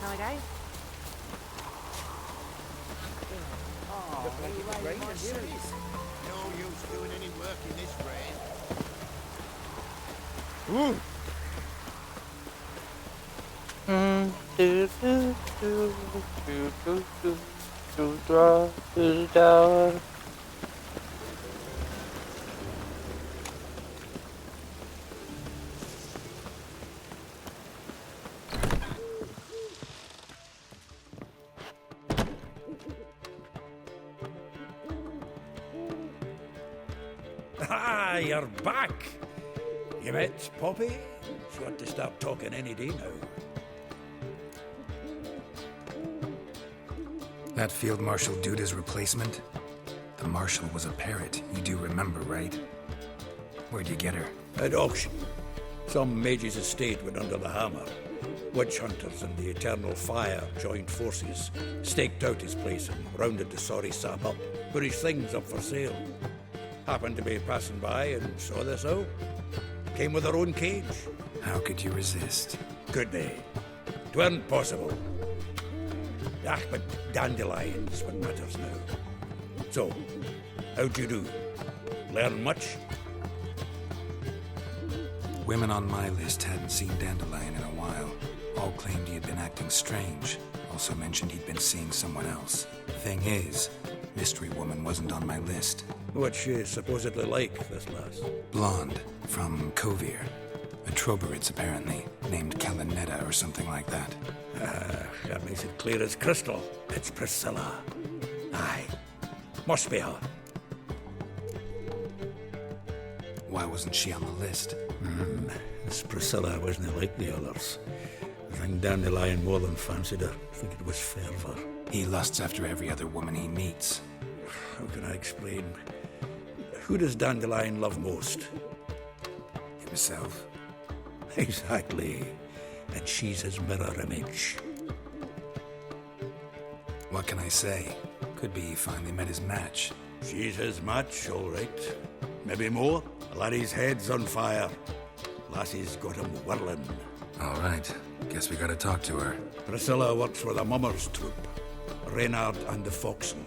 Can I go? No use doing any work in this rain. Ooh. Ah, you're back. You met Poppy? She want to start talking any day now. that Field Marshal Duda's replacement? The Marshal was a parrot, you do remember, right? Where'd you get her? At auction. Some mage's estate went under the hammer. Witch hunters and the Eternal Fire joined forces, staked out his place and rounded the sorry sap up, put his things up for sale. Happened to be passing by and saw this out. Came with her own cage. How could you resist? Could they? 'Tweren't possible. Ah, but dandelions what matters now. So, how'd you do? Learn much? Women on my list hadn't seen Dandelion in a while. All claimed he had been acting strange. Also mentioned he'd been seeing someone else. Thing is, Mystery Woman wasn't on my list. What's she supposedly like, this lass? Blonde, from Kovir. A Troberitz, apparently, named Kalinetta or something like that. Ah, that makes it clear as crystal. It's Priscilla. Aye. Must be her. Why wasn't she on the list? This Priscilla wasn't like the others. I think Dandelion more than fancied her. I think it was fervour. He lusts after every other woman he meets. How can I explain? Who does Dandelion love most? Himself. Exactly. And she's his mirror image. What can I say? Could be he finally met his match. She's his match, all right. Maybe more. Laddie's head's on fire. Lassie's got him whirling. All right. Guess we gotta talk to her. Priscilla works for the Mummers troupe. Reynard and the Foxen.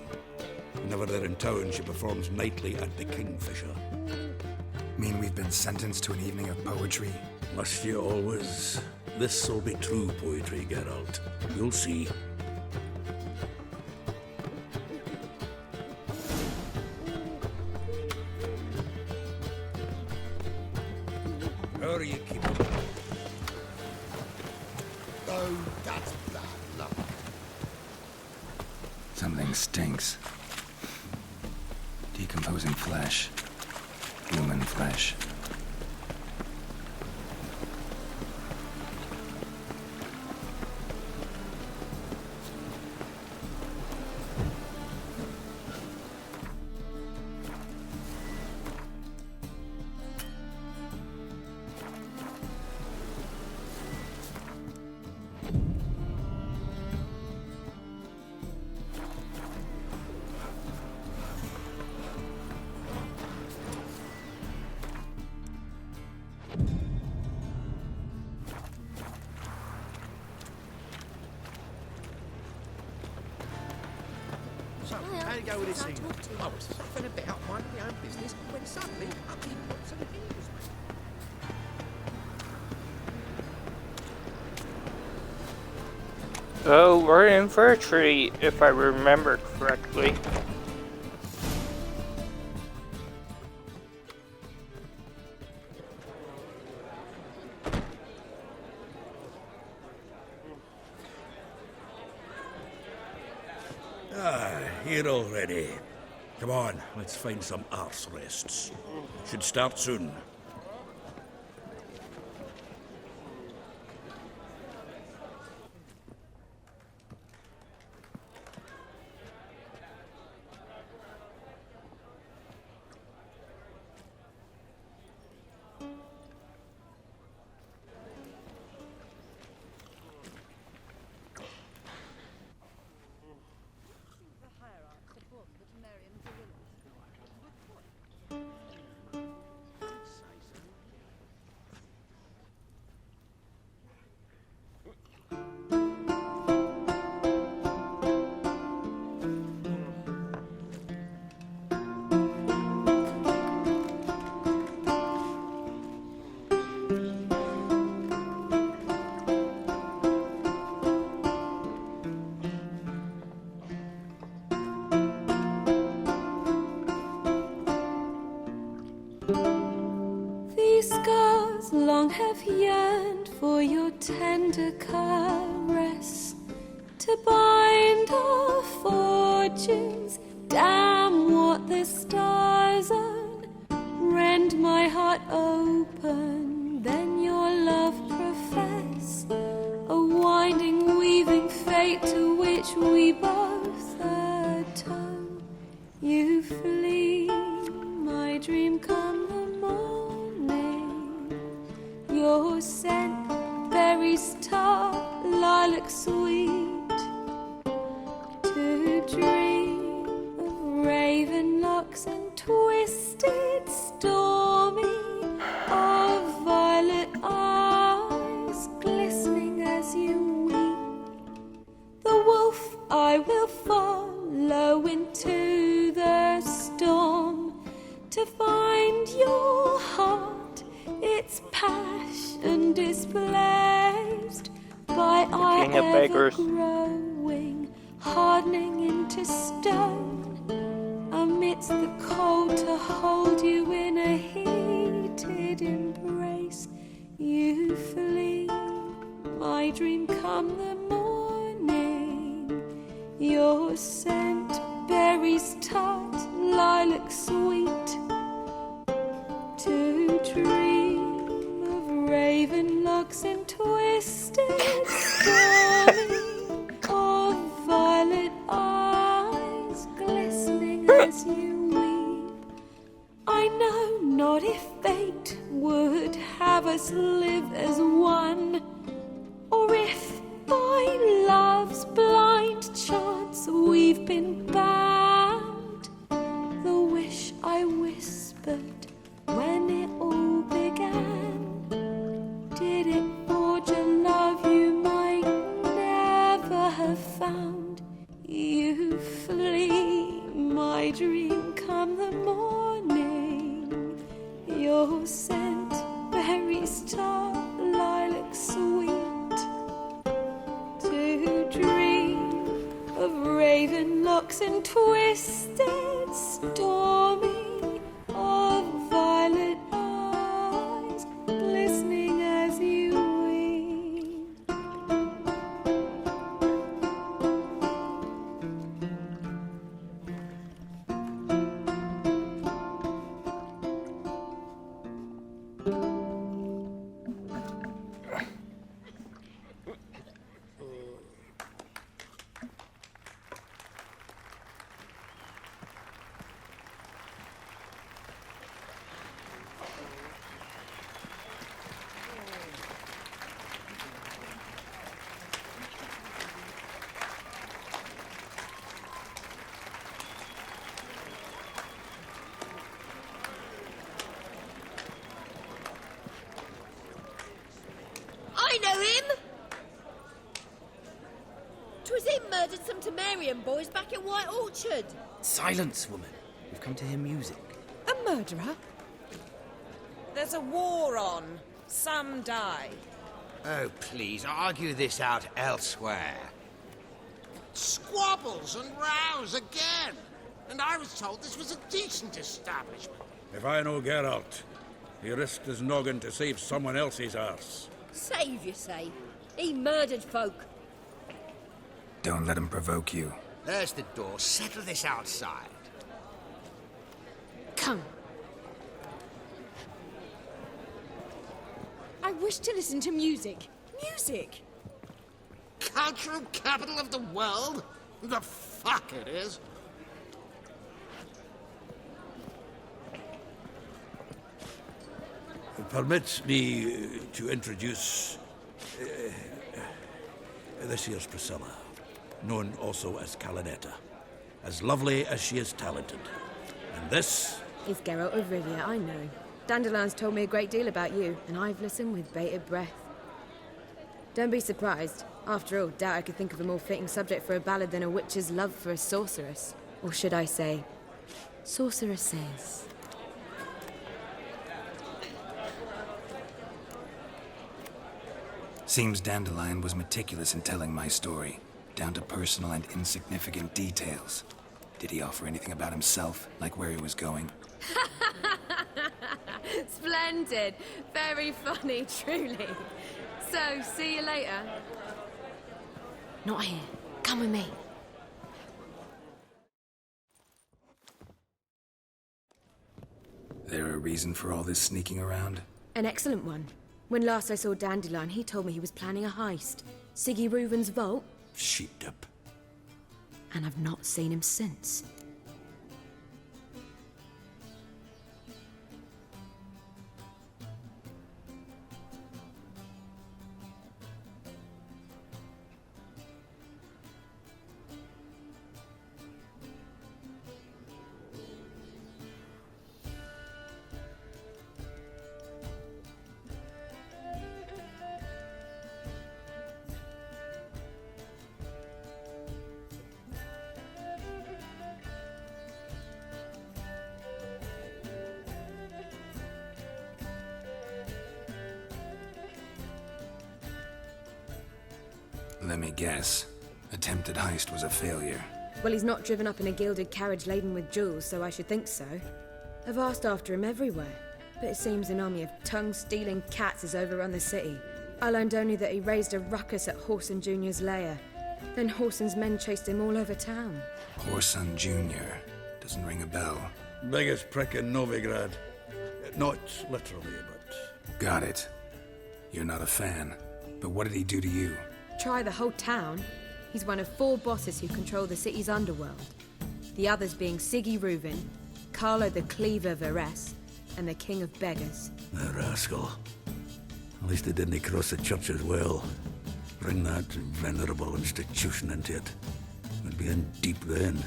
Whenever they're in town, she performs nightly at the Kingfisher. Mean we've been sentenced to an evening of poetry? Must you always? This'll be true poetry, Geralt. You'll see. How are you keeping? Oh, that's bad luck. Something stinks. Decomposing flesh. Human flesh. So, how you go with this thing? I was faffing about minding my own business when suddenly up he pops and heals me. Oh, we're in for a treat, if I remember correctly. Here already. Come on, let's find some arse rests. Should start soon. These scars long have yearned for your tender caress, to bind our fortunes. Damn what the stars own. Rend my heart open, then your love profess, a winding, weaving fate to which we both atone. You flee, my dream come the morning. Your scent, berries tart, lilac sweet. To dream of raven locks and twisted, stormy, of violet eyes glistening as you weep. The wolf I will follow into the storm, to find your heart, its passion displaced by I King of ever beggars. growing, hardening into stone. Amidst the cold, to hold you in a heated embrace. You flee, my dream come the morning. Your scent, berries tart, lilac sweet. To dream of raven locks and twisted, stormy, of violet eyes glistening as you weep. I know not if fate would have us live as one, or if by love's blind chance we've been bound. The wish I whispered when it all began, did it forge a love you might never have found? You flee, my dream come the morning. Your scent, berries tart, lilac sweet. of raven locks and twisted, stormy, of violet eyes, glistening as you weep. I know him! 'Twas him murdered some Temerian boys back in White Orchard. Silence, woman. We've come to hear music. A murderer? There's a war on. Some die. Oh, please, argue this out elsewhere. Squabbles and rows again. And I was told this was a decent establishment. If I know Geralt, he risked his noggin to save someone else's arse. Save, you say? He murdered folk. Don't let him provoke you. There's the door. Settle this outside. Come. I wish to listen to music. Music! Cultural capital of the world? The fuck it is. Permit me to introduce this here's Priscilla, known also as Calinetta, as lovely as she is talented. And this It's Geralt of Rivia, I know. Dandelion's told me a great deal about you, and I've listened with bated breath. Don't be surprised. After all, doubt I could think of a more fitting subject for a ballad than a witch's love for a sorceress. Or should I say, sorceresses. Seems Dandelion was meticulous in telling my story, down to personal and insignificant details. Did he offer anything about himself, like where he was going? Splendid. Very funny, truly. So, see you later. Not here. Come with me. There a reason for all this sneaking around? An excellent one. When last I saw Dandelion, he told me he was planning a heist. Siggy Reuven's vault. sheeped up. And I've not seen him since. Let me guess. Attempted heist was a failure. Well, he's not driven up in a gilded carriage laden with jewels, so I should think so. I've asked after him everywhere, but it seems an army of tongue-stealing cats has overrun the city. I learned only that he raised a ruckus at Whoreson Jr.'s lair. Then Whoreson's men chased him all over town. Whoreson Jr. Doesn't ring a bell. Biggest prick in Novigrad. Not literally, but... Got it. You're not a fan. But what did he do to you? Try the whole town. He's one of 4 bosses who control the city's underworld. The others being Siggy Reuven, Carlo the Cleaver Varese, and the King of Beggars. The rascal. At least he didn't cross the church as well. Bring that venerable institution into it. We'd be in deep then.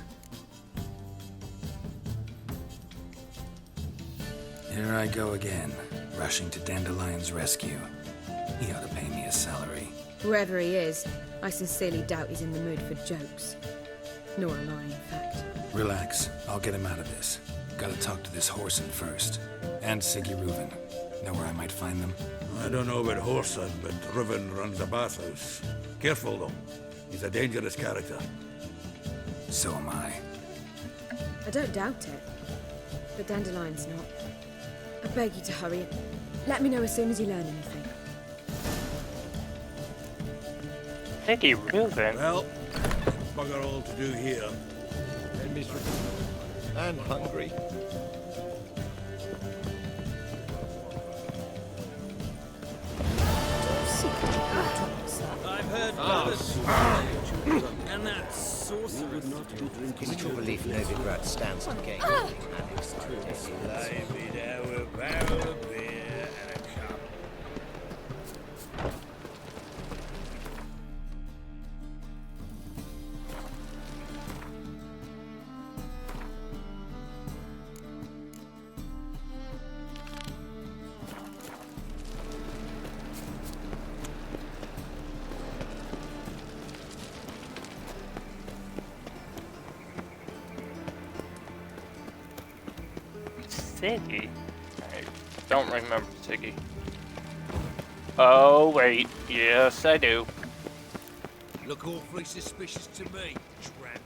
Here I go again, rushing to Dandelion's rescue. He ought to pay me a salary. Wherever he is, I sincerely doubt he's in the mood for jokes. Nor am I, in fact. Relax. I'll get him out of this. Gotta talk to this Whoreson first. And Siggy Reuven. Know where I might find them? I don't know about Whoreson, but Reuven runs a bathhouse. Careful, though. He's a dangerous character. So am I. I don't doubt it. But Dandelion's not. I beg you to hurry. Let me know as soon as you learn anything. Sticky Reuben. Well, bugger all to do here. And miserable. And hungry. I've heard others. And that sorcerer would not be drinking. We took belief Novigrad stands to gain. Lay me down with a barrel of beer and a cup. Siggy? I don't remember Siggy. Oh, wait. Yes, I do. Look awfully suspicious to me, tramp.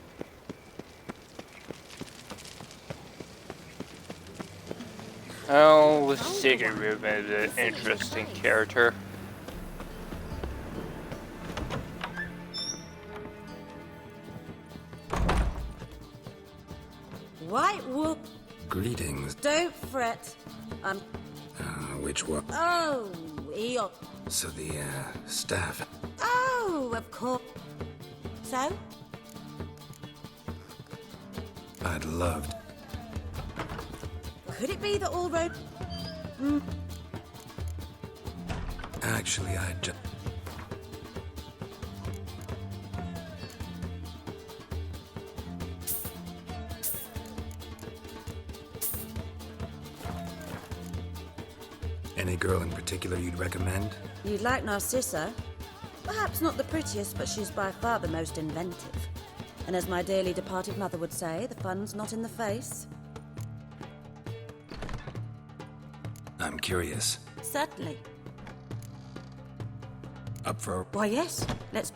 Oh, Siggy Reuben is an interesting character. White wolf, Greetings. don't fret. Which one? Oh, Eeyore. So the, staff. Oh, of course. So? I'd loved. Could it be that all road... Actually, I just. Any girl in particular you'd recommend? You'd like Narcissa? Perhaps not the prettiest, but she's by far the most inventive. And as my dearly departed mother would say, the fun's not in the face. I'm curious. Certainly. Up for. Why, yes. Let's...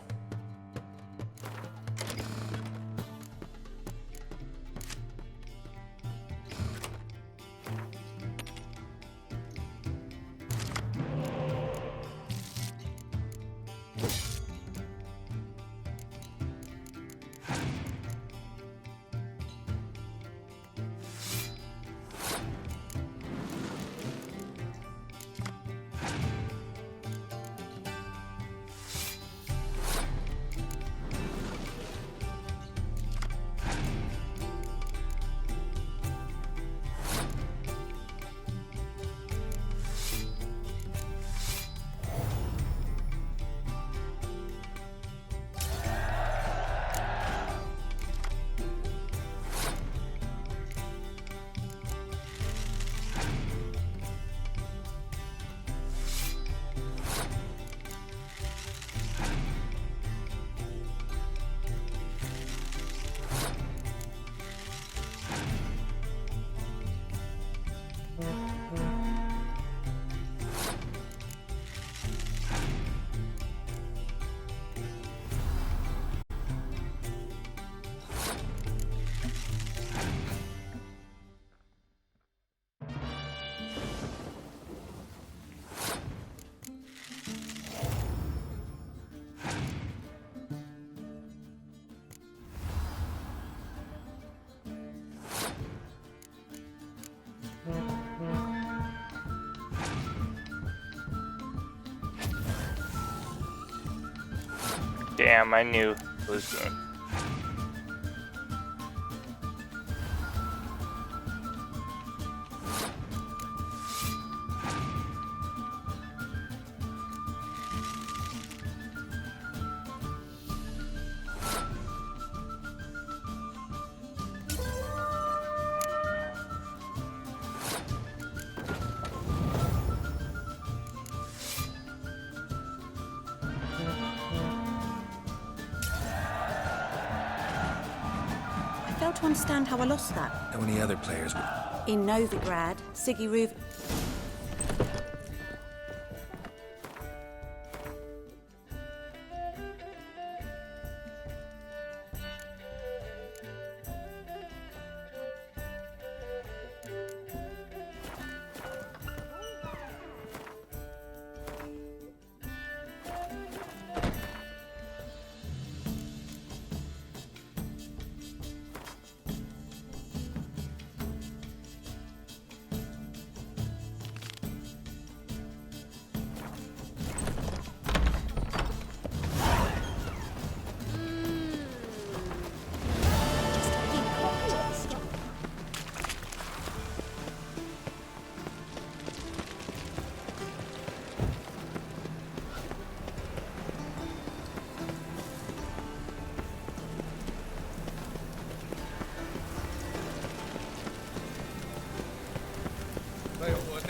Damn, I knew it was good. I fail to understand how I lost that. How many other players would. In Novigrad, Siggy Reuven...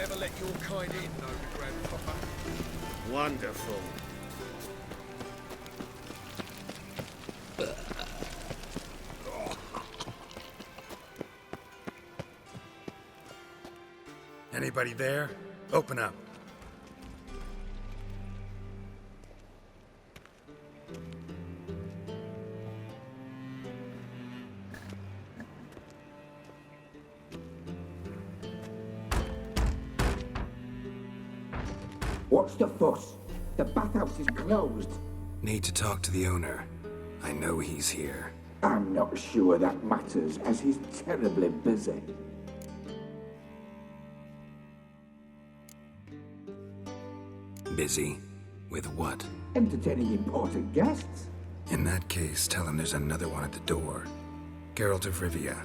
never let your kind in, though, Grandpapa. Wonderful. Anybody there? Open up. What's the fuss? The bathhouse is closed. Need to talk to the owner. I know he's here. I'm not sure that matters, as he's terribly busy. Busy? With what? Entertaining important guests. In that case, tell him there's another one at the door. Geralt of Rivia.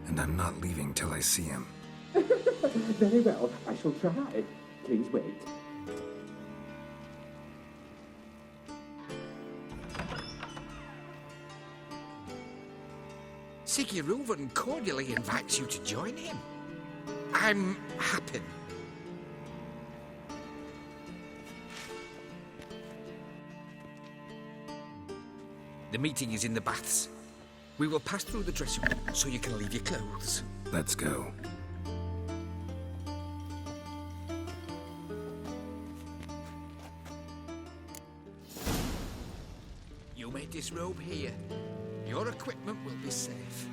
And I'm not leaving till I see him. Very well, I shall try. Please wait. Siggy Reuven cordially invites you to join him. I'm happy. The meeting is in the baths. We will pass through the dressing room so you can leave your clothes. Let's go. You may disrobe here. Your equipment will be safe.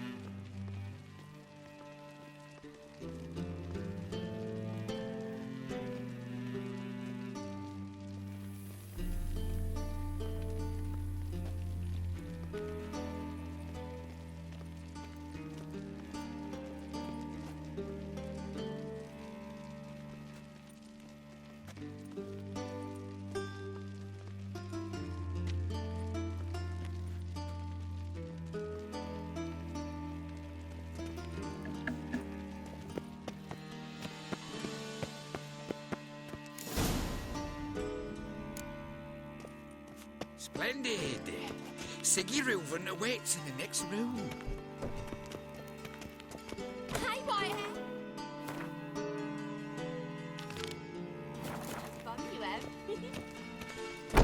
Splendid. Siggy Reuven awaits in the next room. Hey, Whitehead. Fun you have.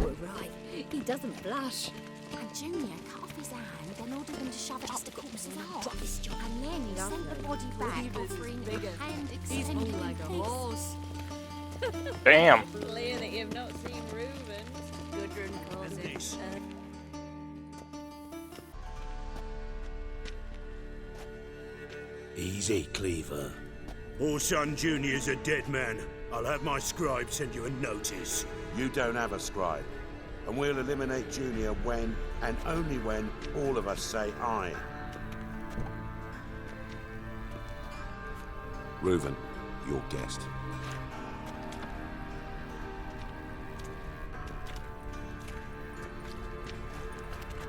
We're right. He doesn't blush. And Junior cut off his hand, then ordered them to shove it up the corpse's arse. Drop this job. And then he sent the body back, offering a hand extended in peace. Damn. Clear that you've not seen Reuven. Gudrun calls it. Easy, Cleaver. Orson Jr.'s a dead man. I'll have my scribe send you a notice. You don't have a scribe. And we'll eliminate Junior when, and only when, all of us say aye. Reuven, your guest.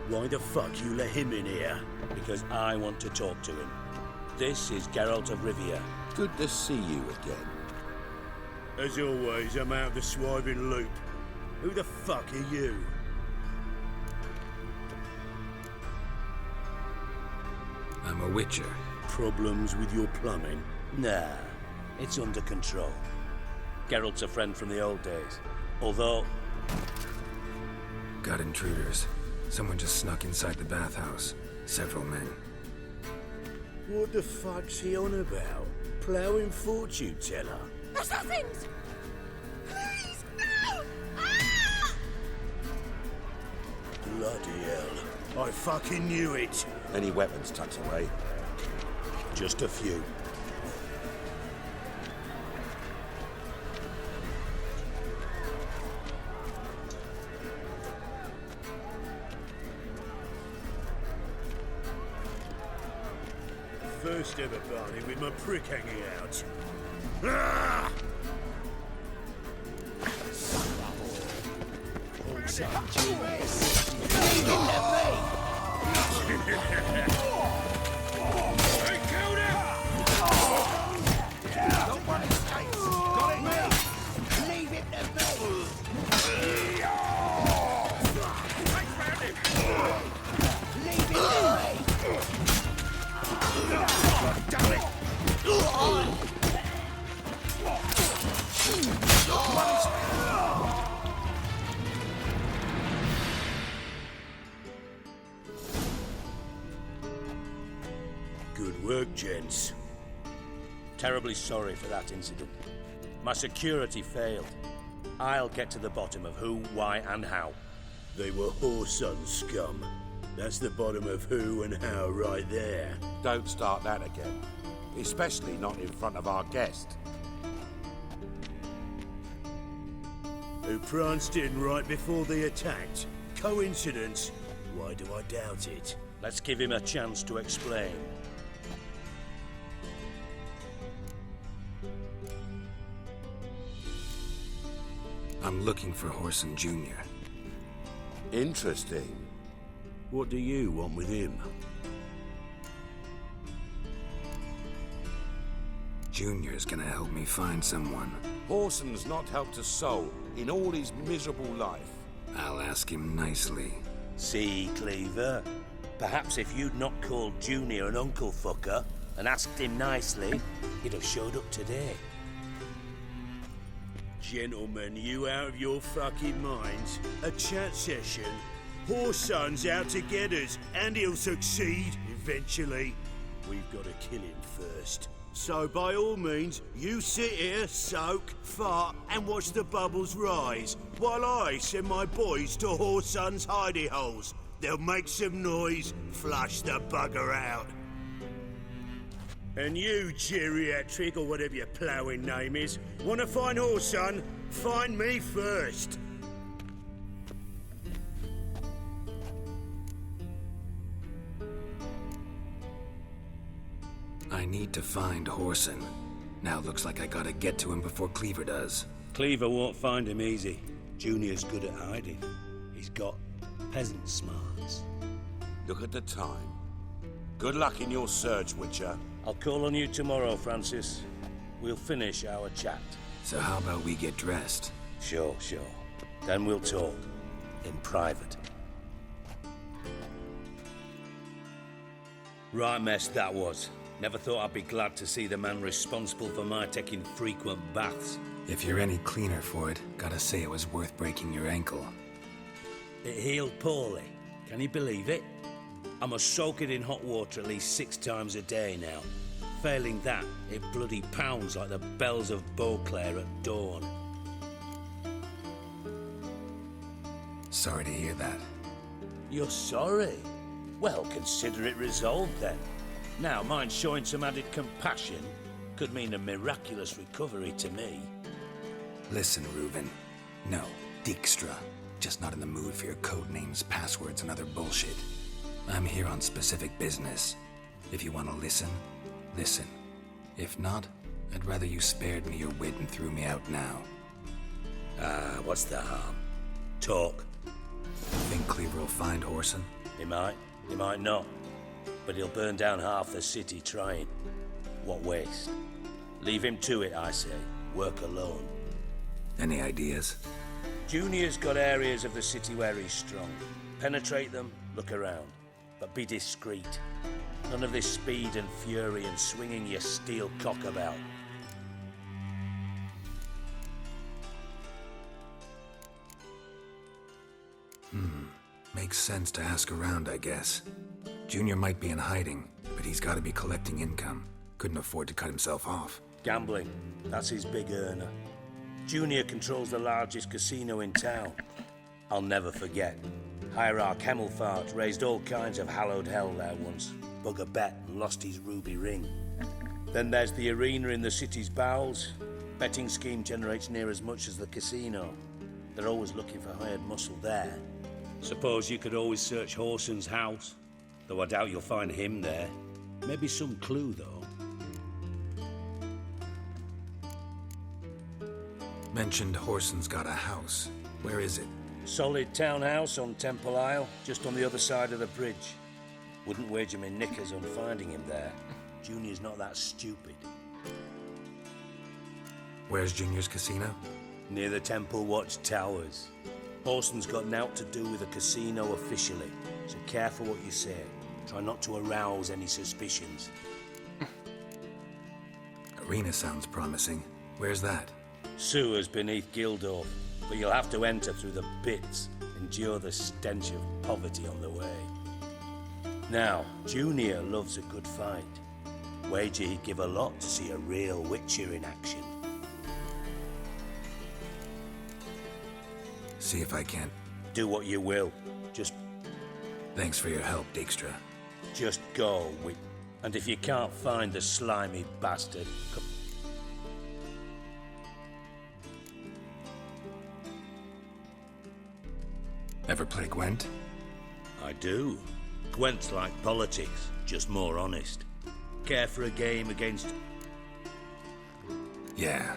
Why the fuck you let him in here? Because I want to talk to him. This is Geralt of Rivia. Good to see you again. As always, I'm out of the swiving loop. Who the fuck are you? I'm a witcher. Problems with your plumbing? Nah, it's under control. Geralt's a friend from the old days. Although... Got intruders. Someone just snuck inside the bathhouse. Several men. What the fuck's he on about? Ploughing fortune teller? Assassins! Please, no! Ah! Bloody hell. I fucking knew it. Any weapons tucked away? Just a few. First ever party with my prick hanging out. Ah! Good work, gents. Terribly sorry for that incident. My security failed. I'll get to the bottom of who, why, and how. They were whoreson scum. That's the bottom of who and how right there. Don't start that again. Especially not in front of our guest. Who pranced in right before they attacked. Coincidence? Why do I doubt it? Let's give him a chance to explain. I'm looking for Horson Jr. Interesting. What do you want with him? Junior's gonna help me find someone. Horson's not helped a soul in all his miserable life. I'll ask him nicely. See, Cleaver? Perhaps if you'd not called Junior an uncle fucker and asked him nicely, he'd have showed up today. Gentlemen, you out of your fucking minds? A chat session? Horson's out to get us, and he'll succeed eventually. We've got to kill him first. So by all means, you sit here, soak, fart, and watch the bubbles rise, while I send my boys to Horson's hidey holes. They'll make some noise, flush the bugger out. And you, geriatric, or whatever your ploughing name is, want to find Horson? Find me first. I need to find Horson. Now looks like I gotta get to him before Cleaver does. Cleaver won't find him easy. Junior's good at hiding. He's got peasant smarts. Look at the time. Good luck in your search, Witcher. I'll call on you tomorrow, Francis. We'll finish our chat. So how about we get dressed? Sure. Then we'll talk. In private. Right mess that was. Never thought I'd be glad to see the man responsible for my taking frequent baths. If you're any cleaner for it, gotta say it was worth breaking your ankle. It healed poorly. Can you believe it? I must soak it in hot water at least 6 times a day now. Failing that, it bloody pounds like the bells of Beauclair at dawn. Sorry to hear that. You're sorry? Well, consider it resolved then. Now, mind showing some added compassion could mean a miraculous recovery to me. Listen, Reuven. No, Dijkstra. Just not in the mood for your code names, passwords, and other bullshit. I'm here on specific business. If you want to listen, listen. If not, I'd rather you spared me your wit and threw me out now. What's the harm? Talk. Think Cleaver will find Horson? He might not. But he'll burn down half the city trying. What waste? Leave him to it, I say. Work alone. Any ideas? Junior's got areas of the city where he's strong. Penetrate them, look around. But be discreet. None of this speed and fury and swinging your steel cock about. Makes sense to ask around, I guess. Junior might be in hiding, but he's gotta be collecting income. Couldn't afford to cut himself off. Gambling. That's his big earner. Junior controls the largest casino in town. I'll never forget. Hierarch Hemmelfart raised all kinds of hallowed hell there once. Bug a bet and lost his ruby ring. Then there's the arena in the city's bowels. Betting scheme generates near as much as the casino. They're always looking for hired muscle there. Suppose you could always search Horson's house. Though I doubt you'll find him there. Maybe some clue, though. Mentioned Horson's got a house. Where is it? Solid townhouse on Temple Isle, just on the other side of the bridge. Wouldn't wager me knickers on finding him there. Junior's not that stupid. Where's Junior's casino? Near the Temple Watch Towers. Horson's got nought to do with the casino officially, so careful what you say. Try not to arouse any suspicions. Arena sounds promising. Where's that? Sewers beneath Gildorf, but you'll have to enter through the pits, endure the stench of poverty on the way. Now, Junior loves a good fight. Wager he'd give a lot to see a real Witcher in action. See if I can. Do what you will. Just... Thanks for your help, Dijkstra. Just go, and if you can't find the slimy bastard... Ever play Gwent? I do. Gwent's like politics, just more honest. Care for a game against... Yeah.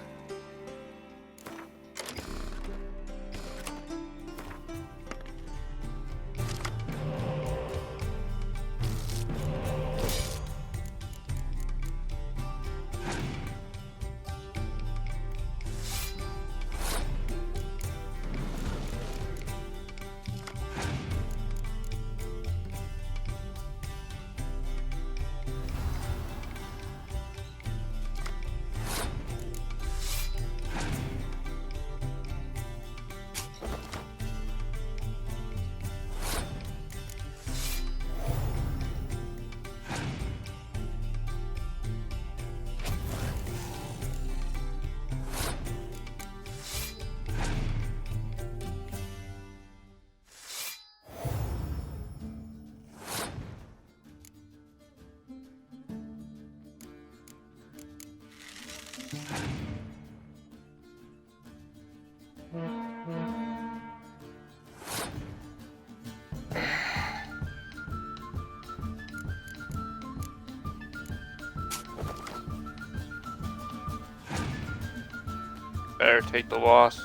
Better take the loss.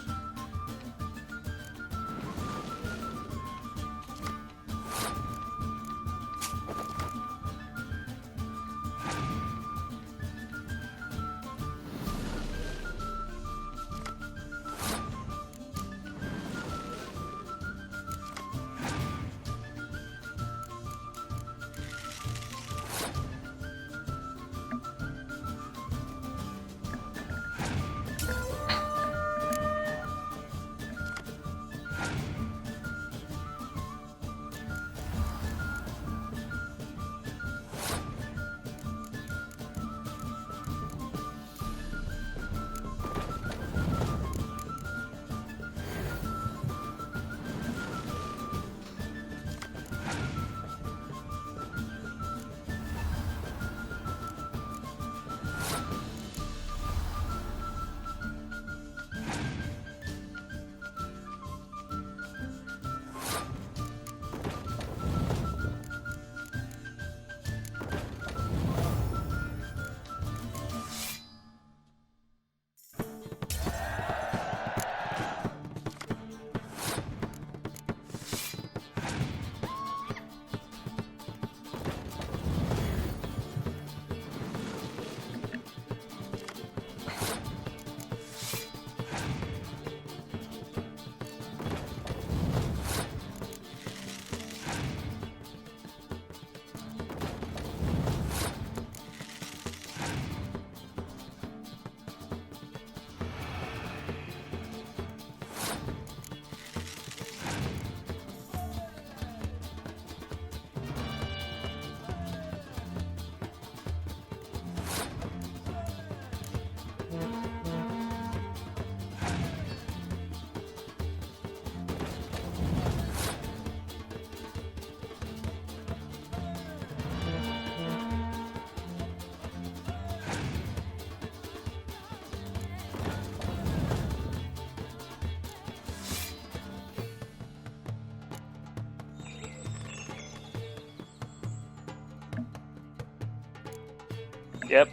Yep.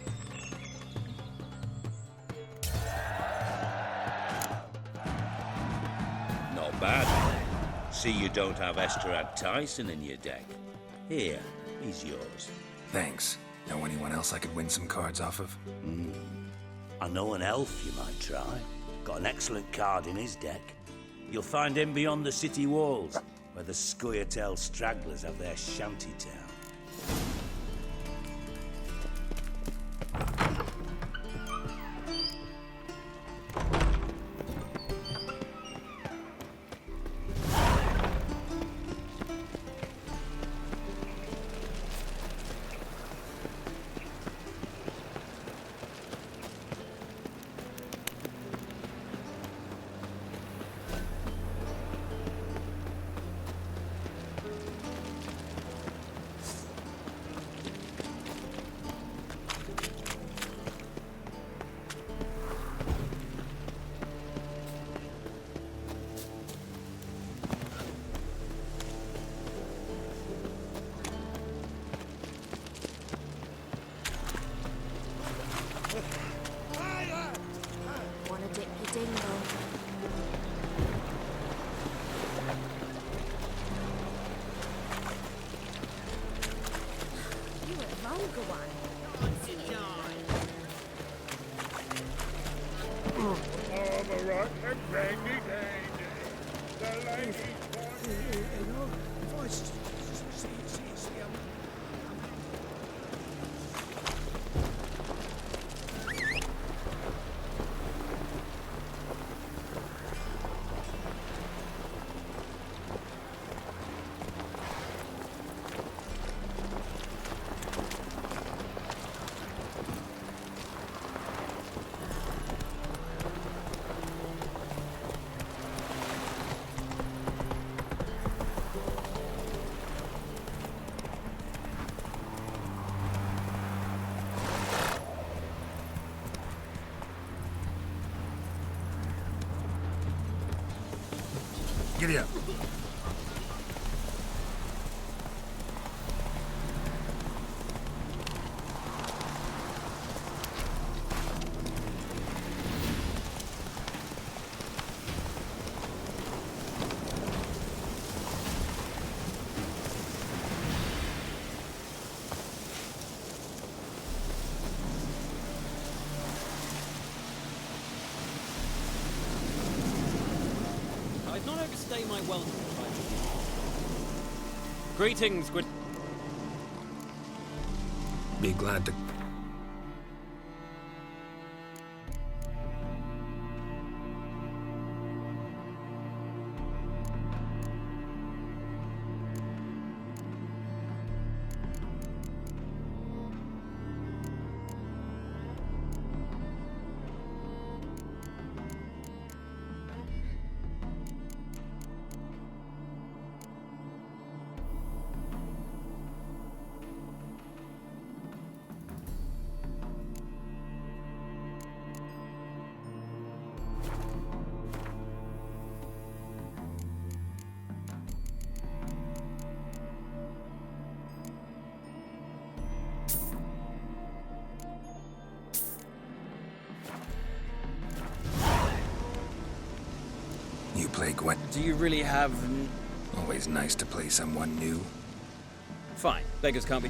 Not bad. See you don't have Esterad Tyson in your deck. Here, he's yours. Thanks. Know anyone else I could win some cards off of? I know an elf you might try. Got an excellent card in his deck. You'll find him beyond the city walls, where the Scoia'tael stragglers have their shanty town. vulgar one. All right, and dandy dandy. The ladies Giddy up. I'd not overstay my welcome. Greetings, good. Be glad to. You play Gwen. Do you really have... Always nice to play someone new. Fine. Beggars can't be...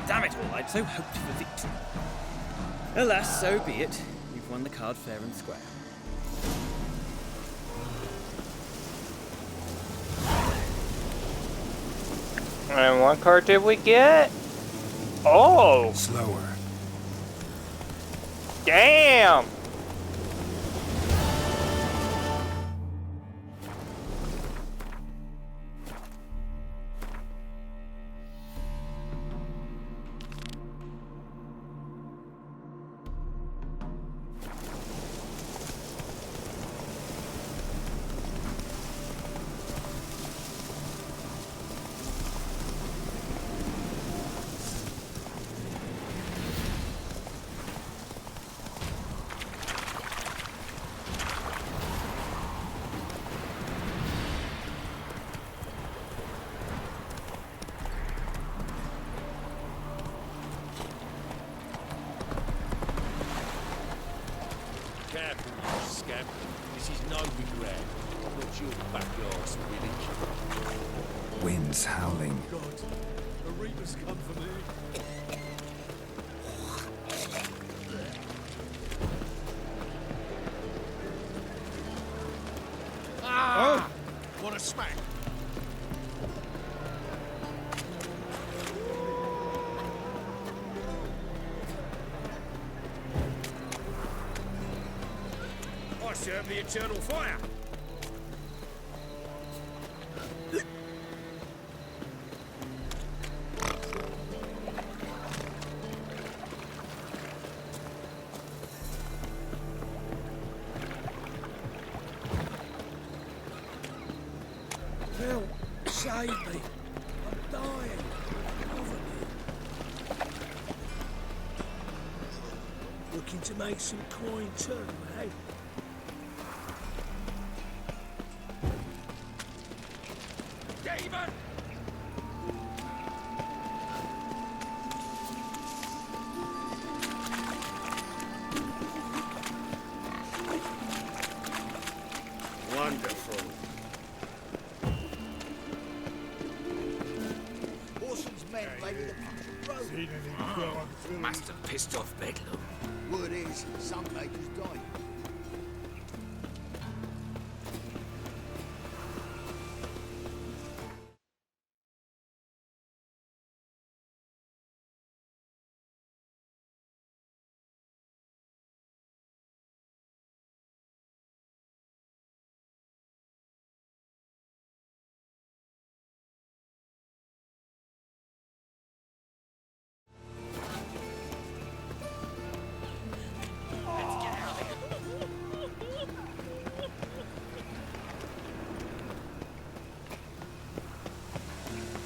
Damn it all, I'd so hoped for victory. Alas, so be it. You've won the card fair and square. And what card did we get? Oh! Slower. Damn! Careful, you scamp. This is no regret. Not your backyard's village. Winds howling. God, a reaper's come for me. Ah! What a smack! I serve the eternal fire. Phil, save me. I'm dying. Cover me. Looking to make some coin too, eh? Demon! Wonderful. Orson's men laid the country road. Must have pissed off Bedlam. Word is, some natives died.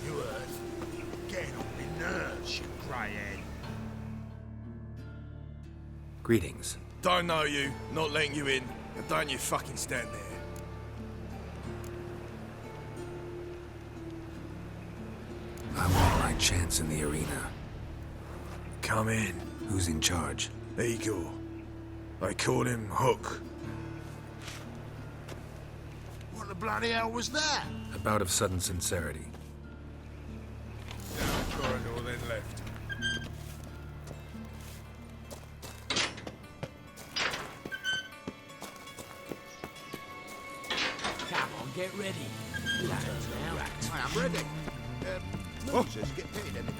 You heard? Getting on me nerves, you grey-head. Greetings. Don't know you, not letting you in, and don't you fucking stand there. I want my chance in the arena. Come in. Who's in charge? Igor. They call him Hook. What the bloody hell was that? A bout of sudden sincerity. Down the corridor, then left. Come on, get ready. Lads now. I am ready. Losers get paid anything.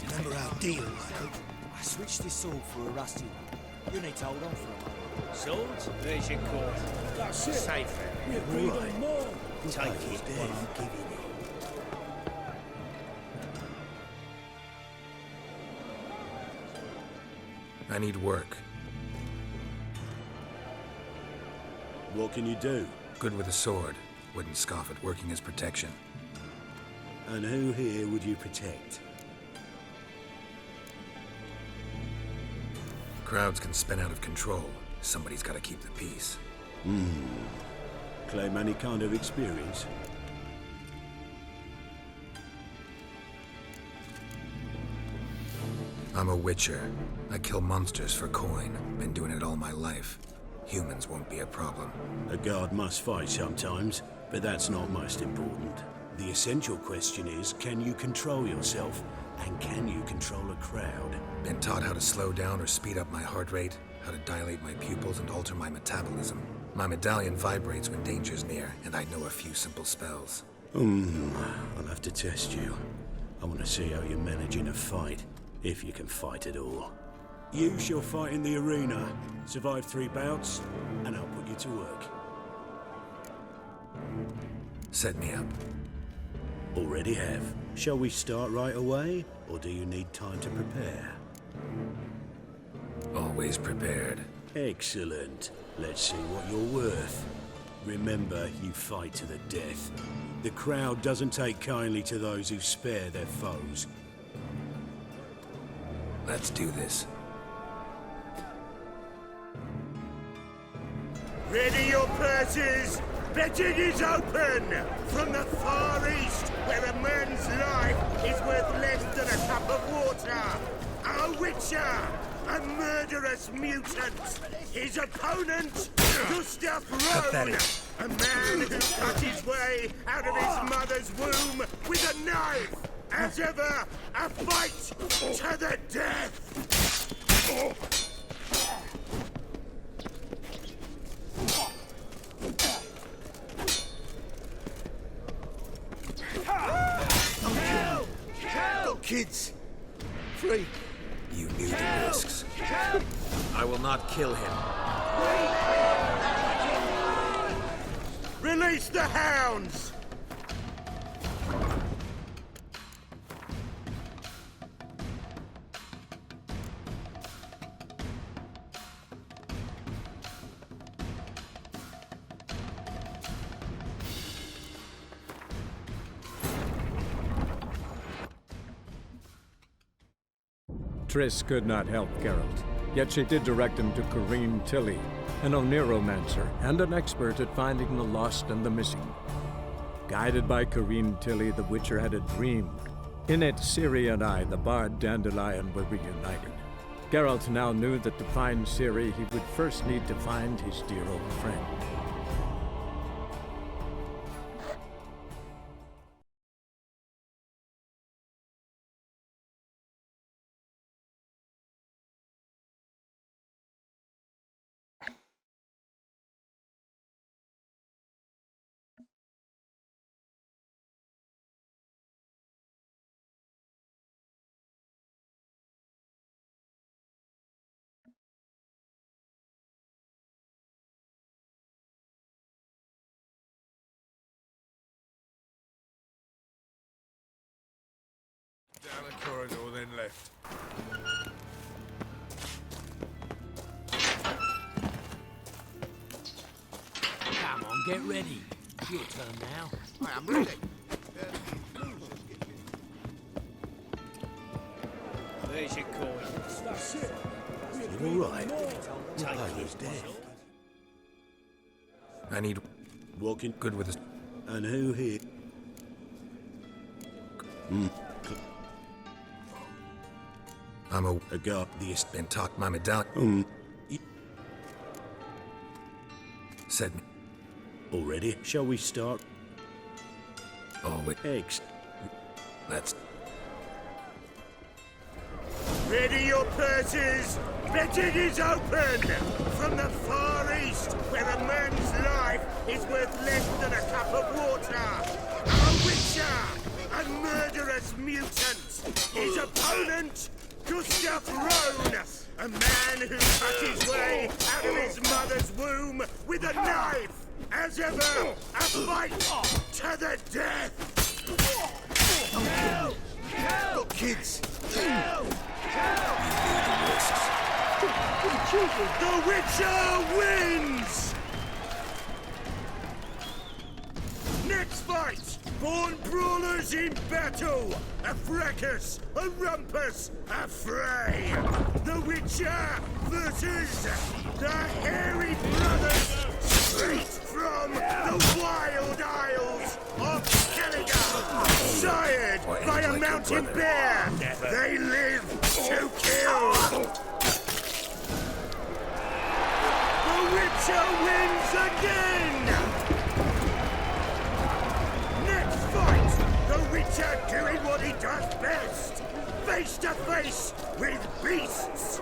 Remember our deal, mate? I switched this sword for a rusty one. You need to hold on for a moment. Swords? There's your coin. That's it. Safe. We agreed on more. Take it, what I'm giving you. I need work. What can you do? Good with a sword. Wouldn't scoff at working as protection. And who here would you protect? Crowds can spin out of control. Somebody's got to keep the peace. Claim any kind of experience? I'm a witcher. I kill monsters for coin. Been doing it all my life. Humans won't be a problem. A guard must fight sometimes, but that's not most important. The essential question is, can you control yourself? And can you control a crowd? Been taught how to slow down or speed up my heart rate, how to dilate my pupils and alter my metabolism. My medallion vibrates when danger's near, and I know a few simple spells. I'll have to test you. I want to see how you manage in a fight, if you can fight at all. You shall fight in the arena, survive 3 bouts, and I'll put you to work. Set me up. Already have. Shall we start right away, or do you need time to prepare? Always prepared. Excellent. Let's see what you're worth. Remember, you fight to the death. The crowd doesn't take kindly to those who spare their foes. Let's do this. Ready your purses! Betting is open! From the far east, where a man's life is worth less than a cup of water! A witcher! A murderous mutant! His opponent, Gustav Rohn! A man who cut his way out of his mother's womb with a knife! As ever, a fight to the death! Got kids. Free. You knew the risks. I will not kill him. Release the hounds! Triss could not help Geralt, yet she did direct him to Corrine Tilly, an Oniromancer and an expert at finding the lost and the missing. Guided by Corrine Tilly, the Witcher had a dream. In it, Ciri and I, the bard Dandelion, were reunited. Geralt now knew that to find Ciri, he would first need to find his dear old friend. Down the corridor, then left. Come on, get ready. It's your turn now. I am ready. There's your coin. That's it. You're all right. Your player's dead. I need walking good with his. And who here? I'm a god. The been taught my medallion. Said me. Already? Shall we start? Oh, wait. Eggs. Let's. Ready your purses! Betting is open! From the far east, where a man's life is worth less than a cup of water! A witcher! A murderous mutant! His opponent, Gustav Rohn! A man who cut his way out of his mother's womb with a knife! As ever, a fight to the death! Got kids. The Witcher wins! Next fight! Born brawlers in battle! A fracas, a rumpus, a fray! The Witcher versus the Hairy Brothers, straight from the wild isles of Skellige! Sired by a mountain bear! They live to kill! The Witcher wins again! Next fight, the Witcher doing what he does best. face to face with beasts!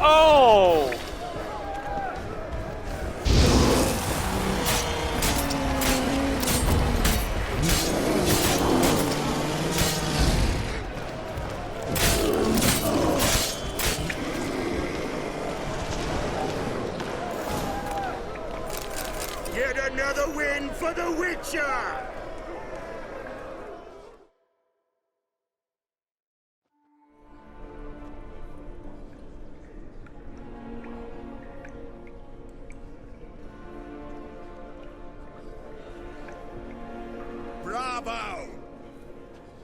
Oh! Yet another win for the Witcher! Bravo!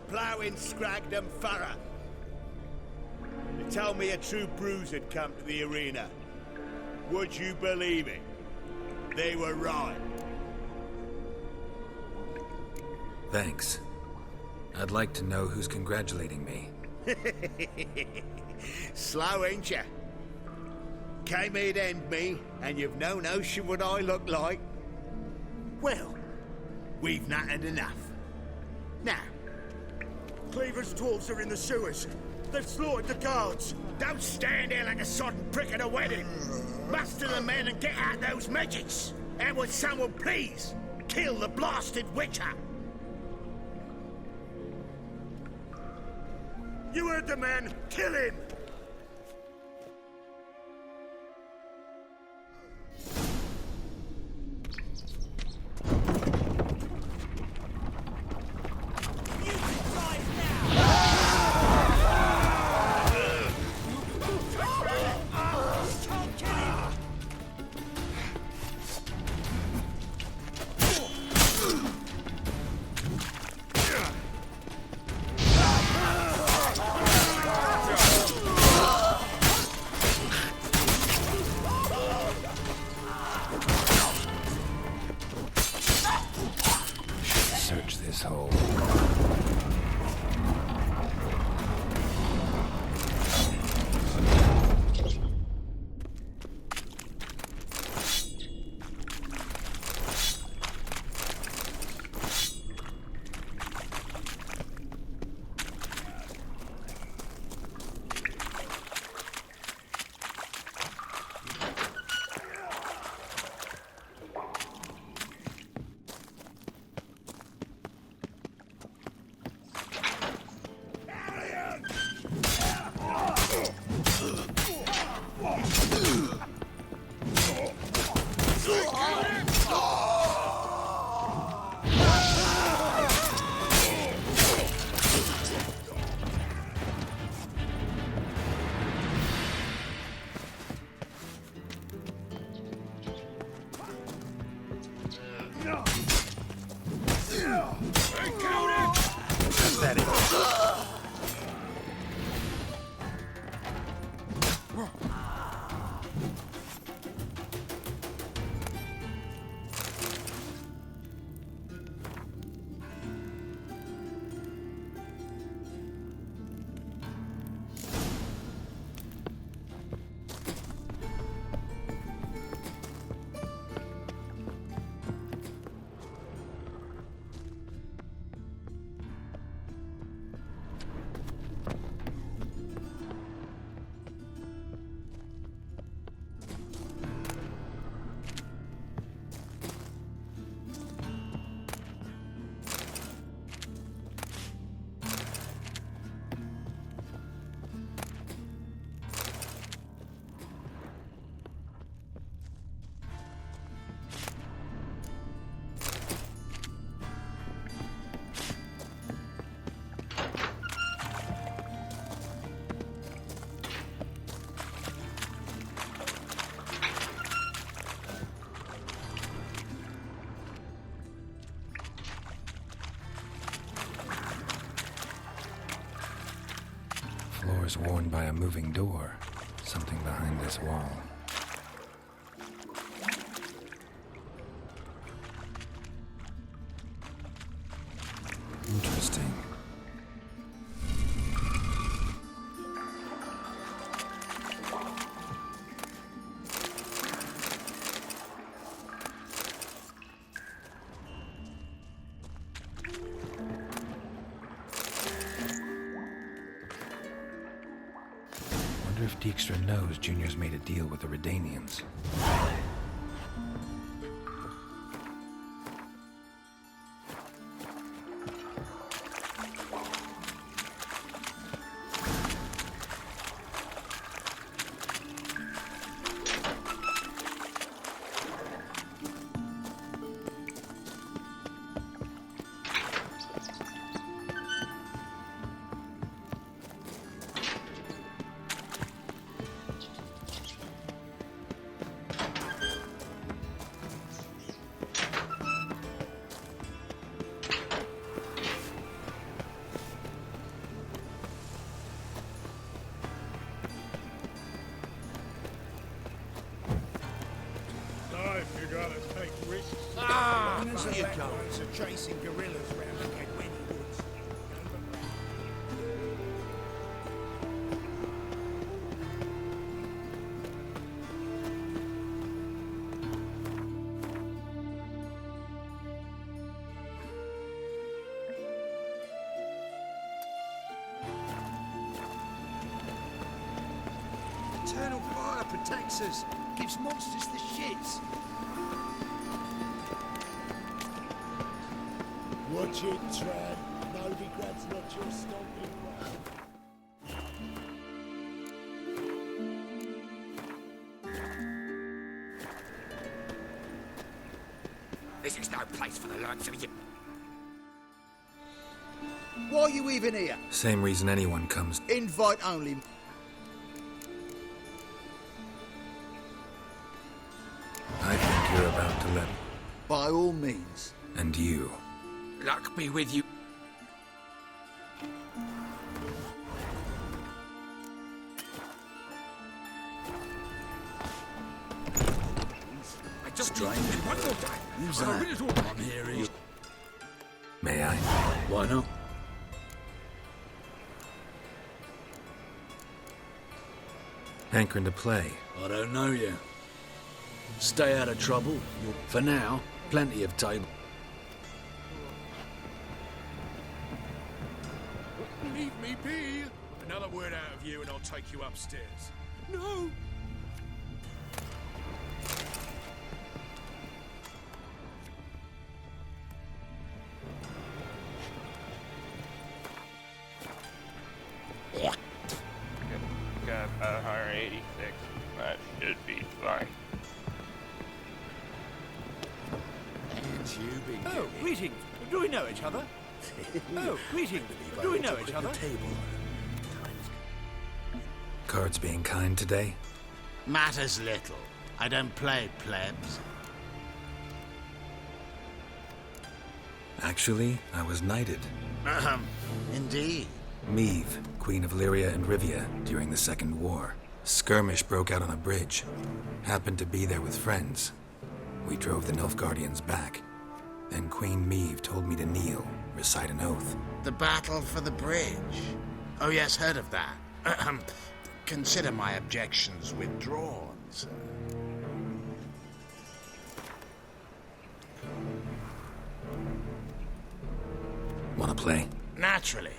Ploughing Scragdom Thorough. They told me a true bruise had come to the arena. Would you believe it? They were right. Thanks. I'd like to know who's congratulating me. Slow, ain't ya? Came here to end me, and you've no notion what I look like? Well, we've nattered enough. Now, Cleaver's dwarves are in the sewers. They've slaughtered the guards. don't stand there like a sodden prick at a wedding. Muster the men and get out those midgets. And would someone please kill the blasted Witcher? You heard the man. Kill him! Search this hole. was worn by a moving door. Something behind this wall. Interesting. Wonder if Dijkstra knows Junior's made a deal with the Redanians. You gotta take risks. Here goes are chasing gorillas round the Kedweni woods. Eternal fire protects us. Gives monsters the shits. Watch it, Trad. Novigrad's not your stomping ground. This is no place for the likes of you. Why are you even here? Same reason anyone comes. Invite only. I think you're about to let... By all means. And you. Luck be with you. I just strange. One more time. Who's I'm a that? little I'm hearing. May I? Why not? Hankering to play. I don't know yet. Stay out of trouble. For now, plenty of table. Leave me be. Another word out of you and I'll take you upstairs. No! Got 186. That should be fine. And you been Oh, greetings. Do we know each other? Oh, greetings. Do we know each other? Cards being kind today? Matters little. I don't play plebs. Actually, I was knighted. Indeed. Meve, Queen of Lyria and Rivia, during the Second War. Skirmish broke out on a bridge. Happened to be there with friends. We drove the Nilfgaardians back. Then Queen Meve told me to kneel, recite an oath. The battle for the bridge. Oh yes, heard of that. Consider my objections withdrawn, sir. Wanna play? Naturally.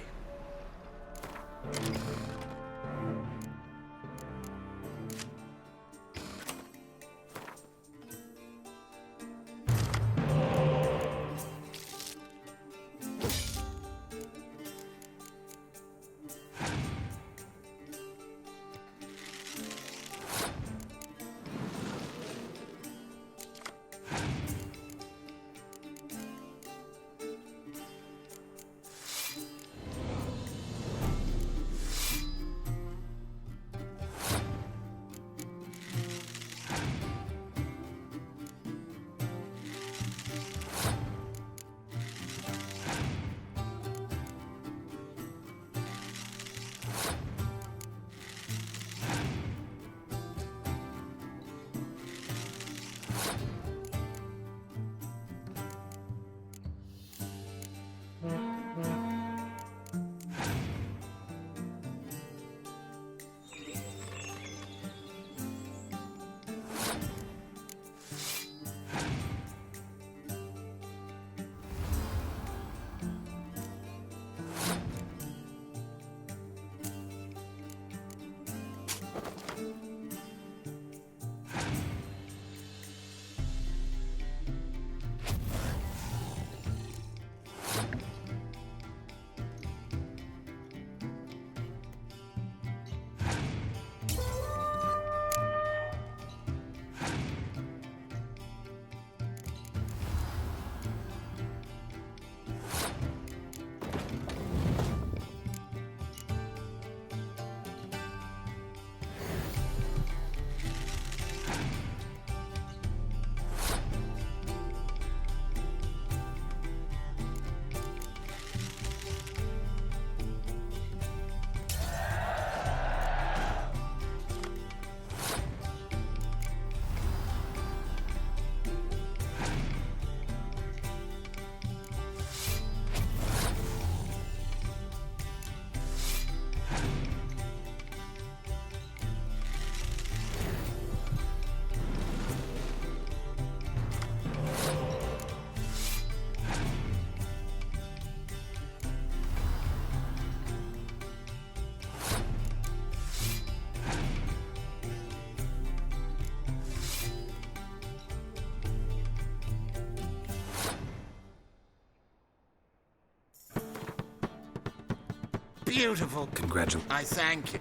beautiful. Congratulations. I thank you.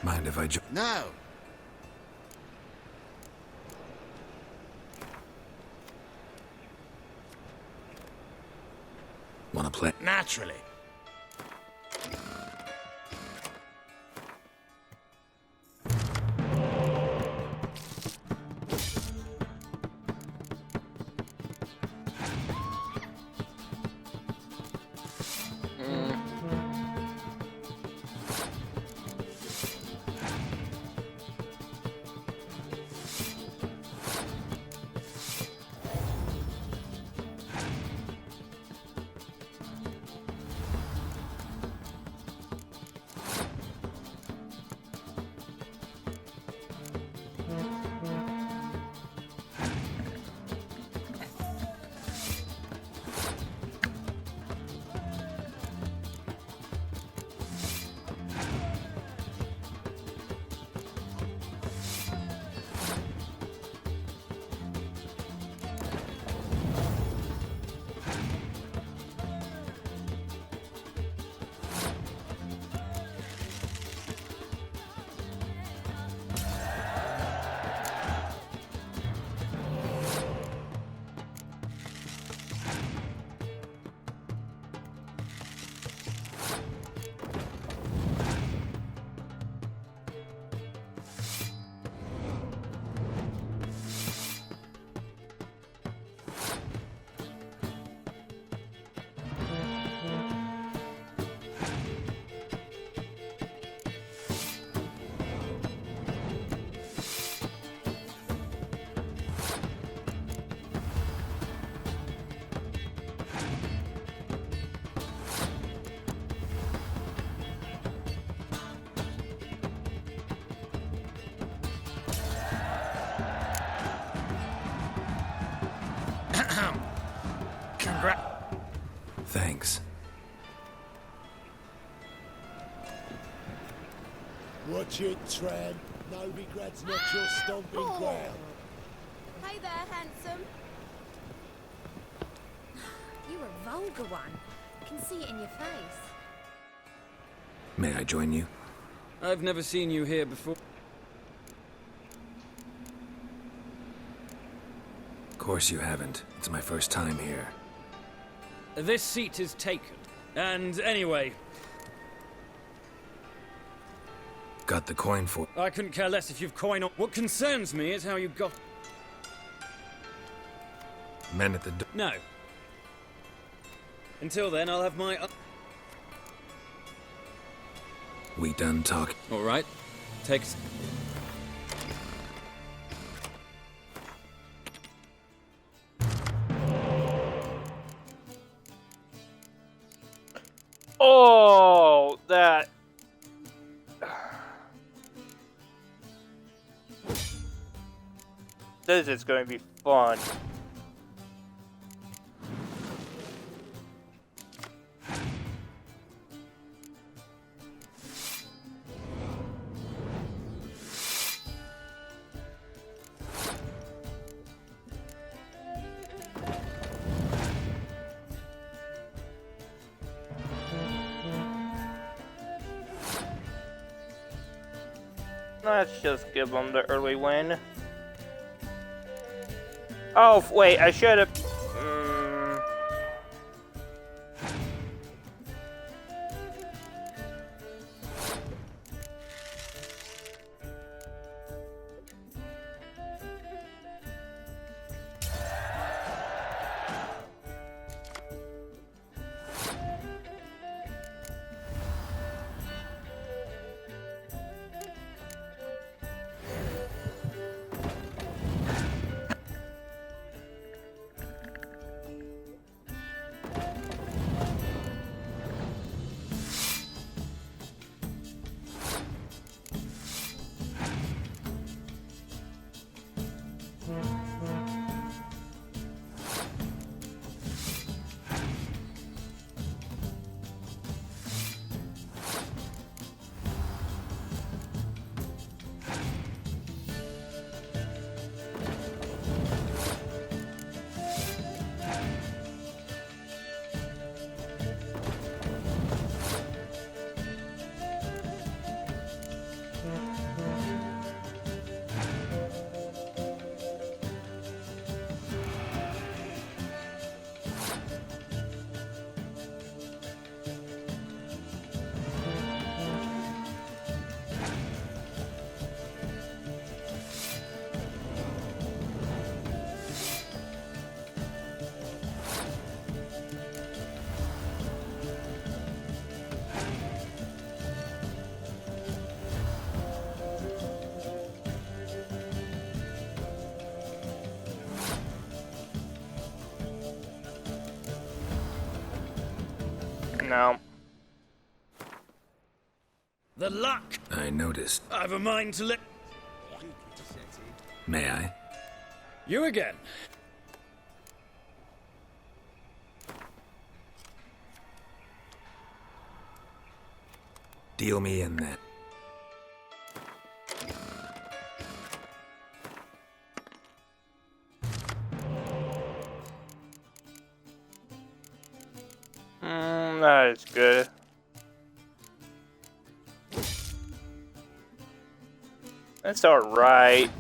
Mind if I join? No. Wanna play? Naturally. Thanks. Watch it, tramp. No regrets, not your stomping ground. Hey there, handsome. You're a vulgar one. I can see it in your face. May I join you? I've never seen you here before. Of course you haven't. It's my first time here. This seat is taken. And anyway... Got the coin for... I couldn't care less if you've coin or... What concerns me is how you got... Men at the door. No. Until then, I'll have my... We done talking. All right. Take... Oh, that... This is going to be fun. Let's just give them the early win. Oh, wait, I should have... No. The luck! I noticed. I've a mind to let... May I? You again. Deal me in then. That is good. That's alright.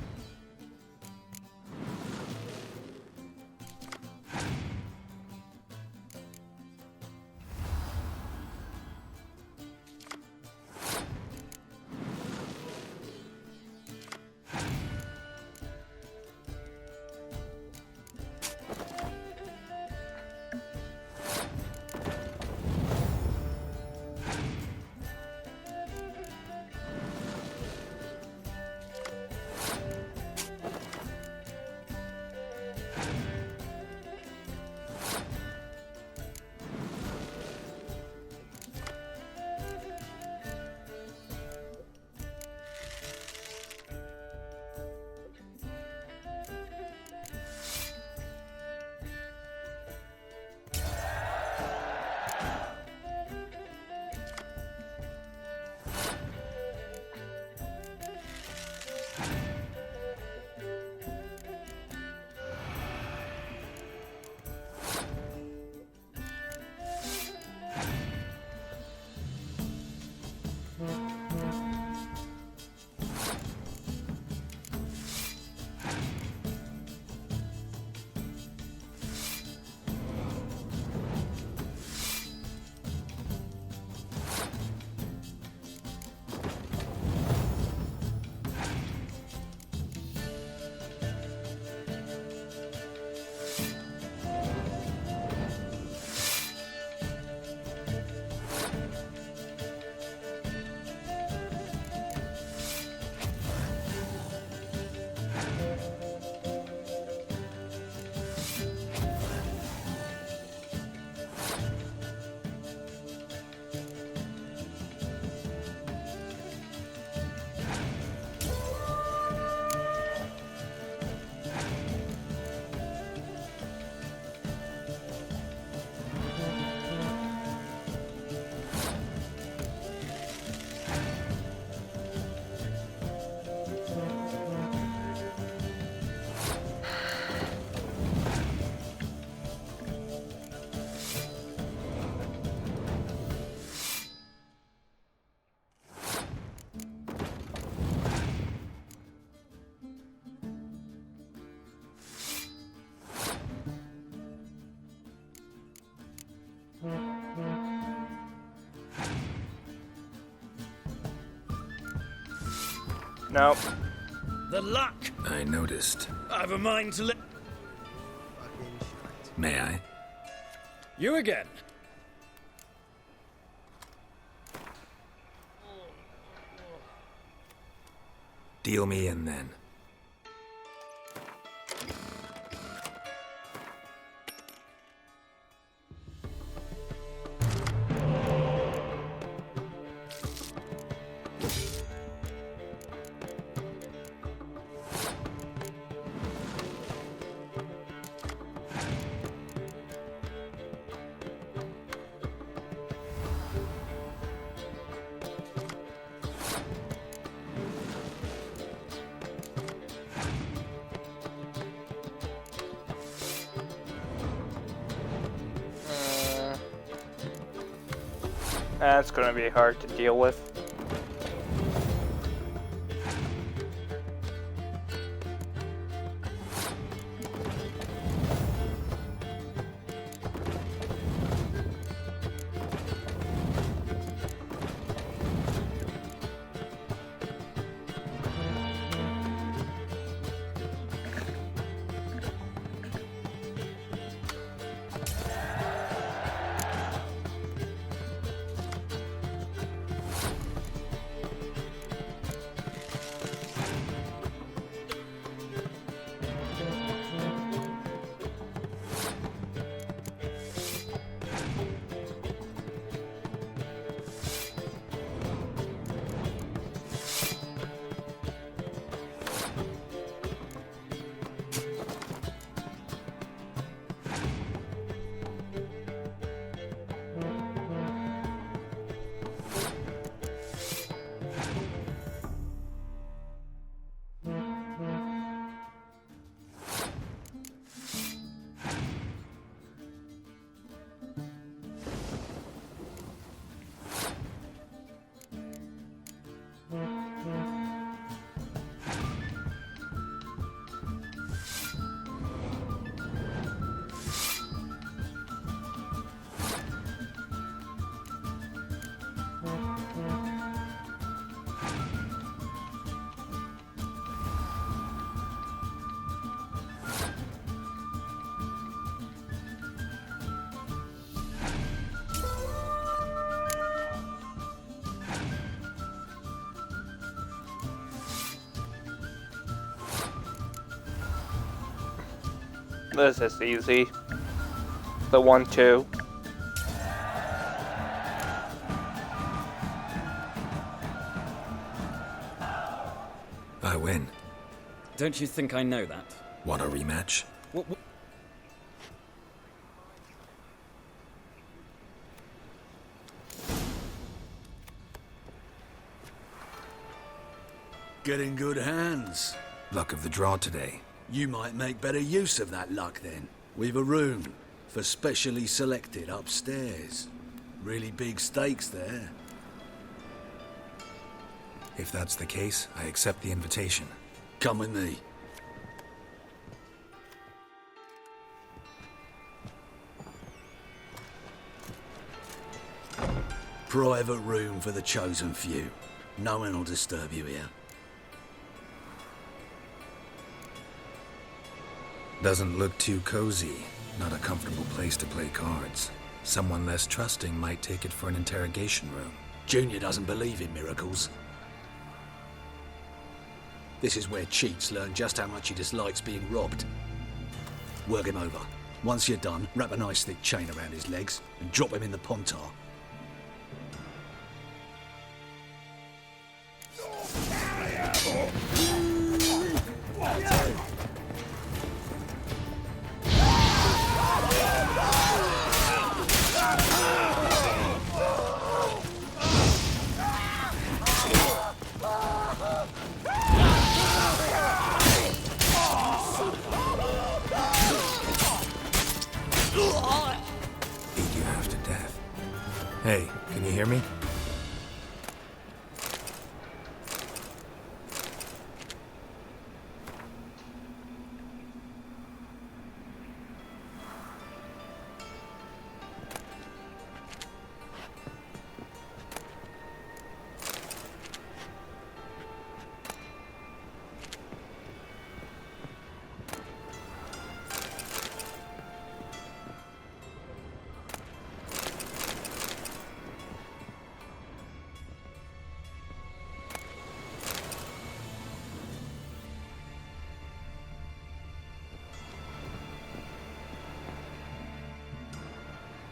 Nope. The luck! I noticed. I've a mind to let... May I? You again. Deal me in then. That's gonna be hard to deal with. This is easy. The 1-2. I win. Don't you think I know that? Want a rematch? What? Get in good hands. Luck of the draw today. You might make better use of that luck then. We've a room for specially selected upstairs. Really big stakes there. If that's the case, I accept the invitation. Come with me. Private room for the chosen few. No one will disturb you here. Doesn't look too cozy. Not a comfortable place to play cards. Someone less trusting might take it for an interrogation room. Junior doesn't believe in miracles. This is where cheats learn just how much he dislikes being robbed. Work him over. Once you're done, wrap a nice thick chain around his legs and drop him in the pontar. Beat you half to death. Hey, can you hear me?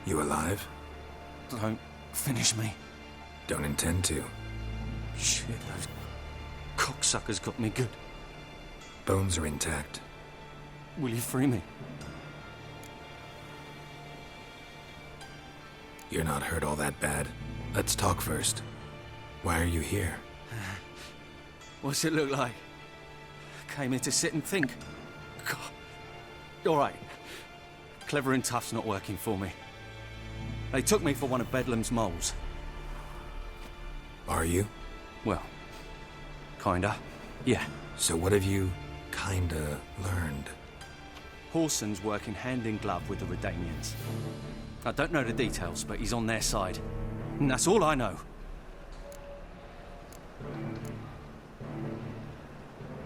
You alive? Don't finish me. Don't intend to. Shit, those cocksuckers got me good. Bones are intact. Will you free me? You're not hurt all that bad. Let's talk first. Why are you here? What's it look like? Came here to sit and think. God. All right. Clever and tough's not working for me. They took me for one of Bedlam's moles. Are you? Well, kinda. Yeah. So what have you kinda learned? Horson's working hand in glove with the Redanians. I don't know the details, but he's on their side. And that's all I know.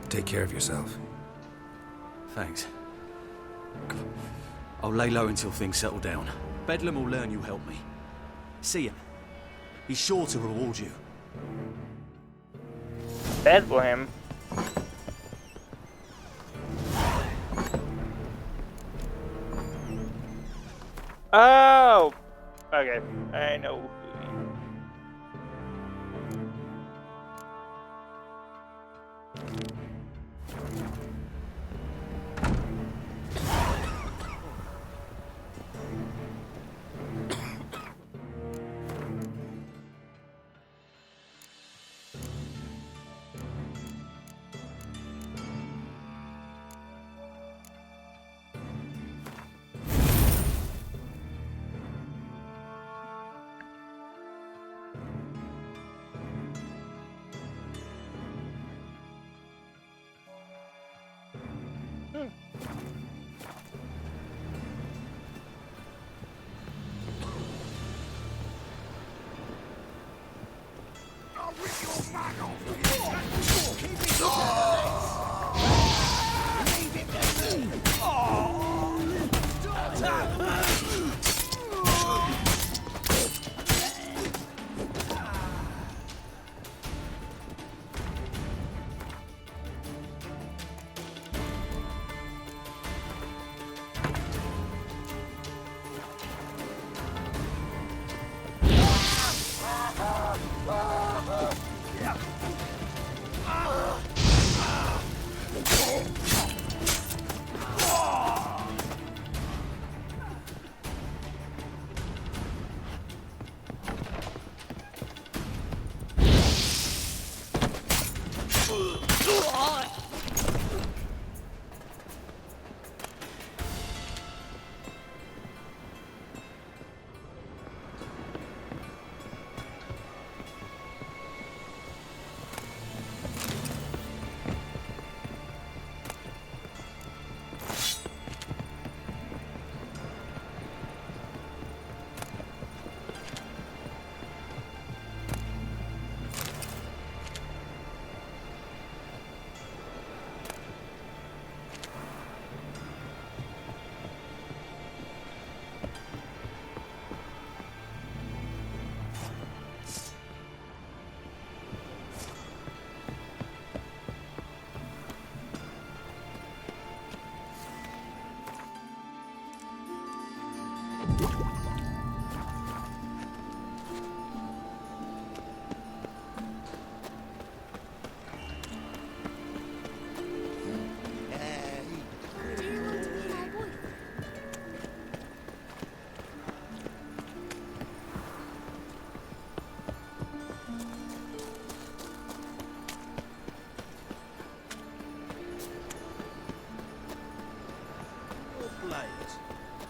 Take care of yourself. Thanks. I'll lay low until things settle down. Bedlam will learn you helped me. See him. He's sure to reward you. Bedlam? Oh! Okay, I know.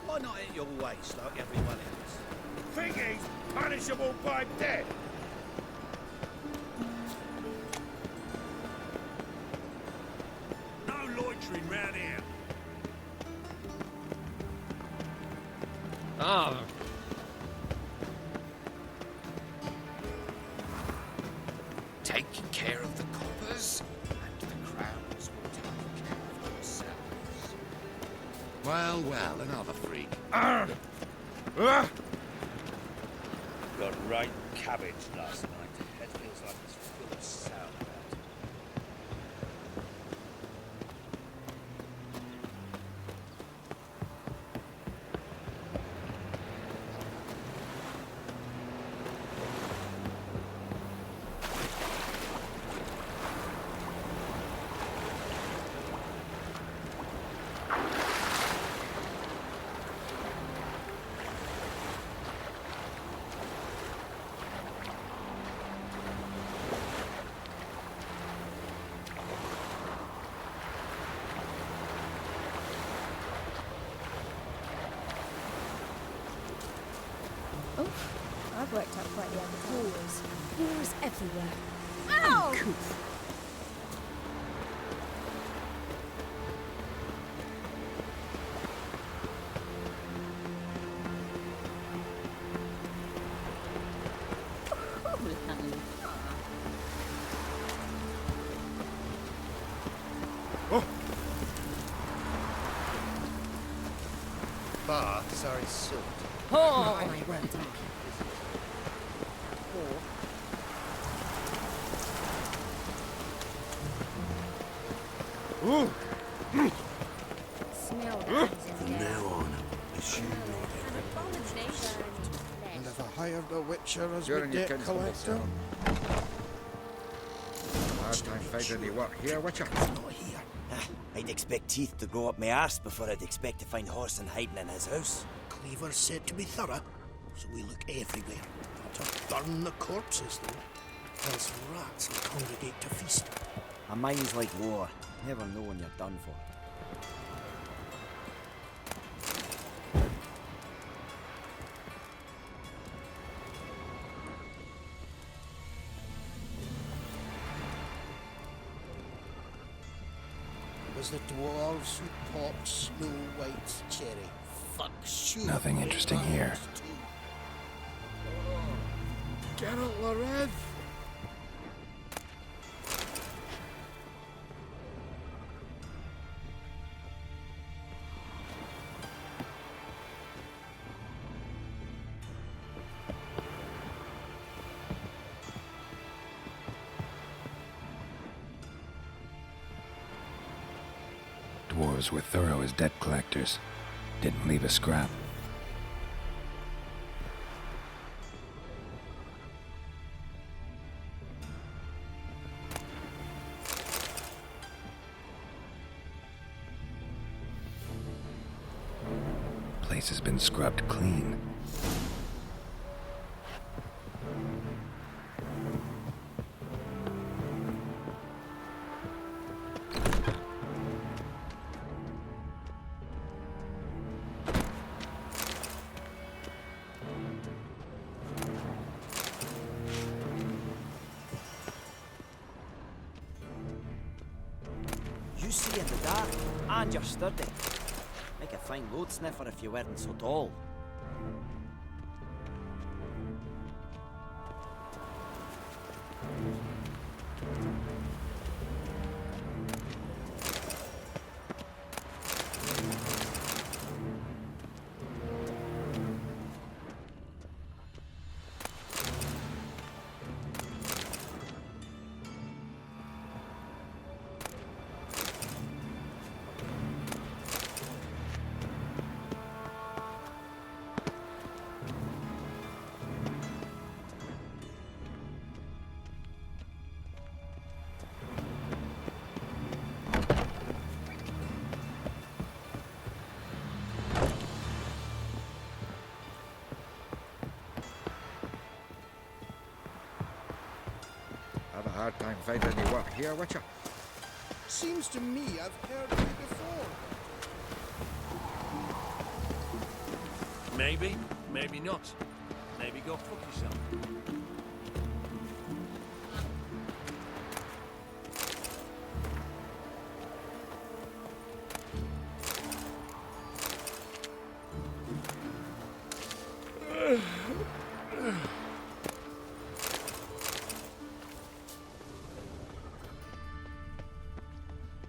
Why not at your waist like everyone else? Think he's punishable by death? No loitering round here. Ah. Taking care of the coppers, and the crowns will take care of themselves. Well, well, another freak. Got right cabbage last night. Head feels like it's full of sauerkraut. Oh, I've worked out quite the appetite. Wars everywhere. Ow! Uncouth. Bar, sorry, salt. Oh, well done. Ooh. Smell From now on, assume And if I hired a witcher as You're my in your debt kinsman's collector... hard time finding any work here, Witcher. Not here. I'd expect teeth to grow up my arse before I'd expect to find Horson hiding in his house. Cleaver said to be thorough, so we look everywhere. Not to burn the corpses, though. Else rats will congregate to feast. A mind's like war. Never know when you're done for. Was the dwarves who popped Snow White's cherry. Fuck, sure. Nothing interesting here. Geralt Larev! Dwarves were thorough as debt collectors. Didn't leave a scrap. Place has been scrubbed clean. You see in the dark, and you're sturdy. Make a fine load sniffer if you weren't so tall. Have a hard time finding any work here, Witcher. Seems to me I've heard of it before. Maybe, maybe not. Maybe go fuck yourself.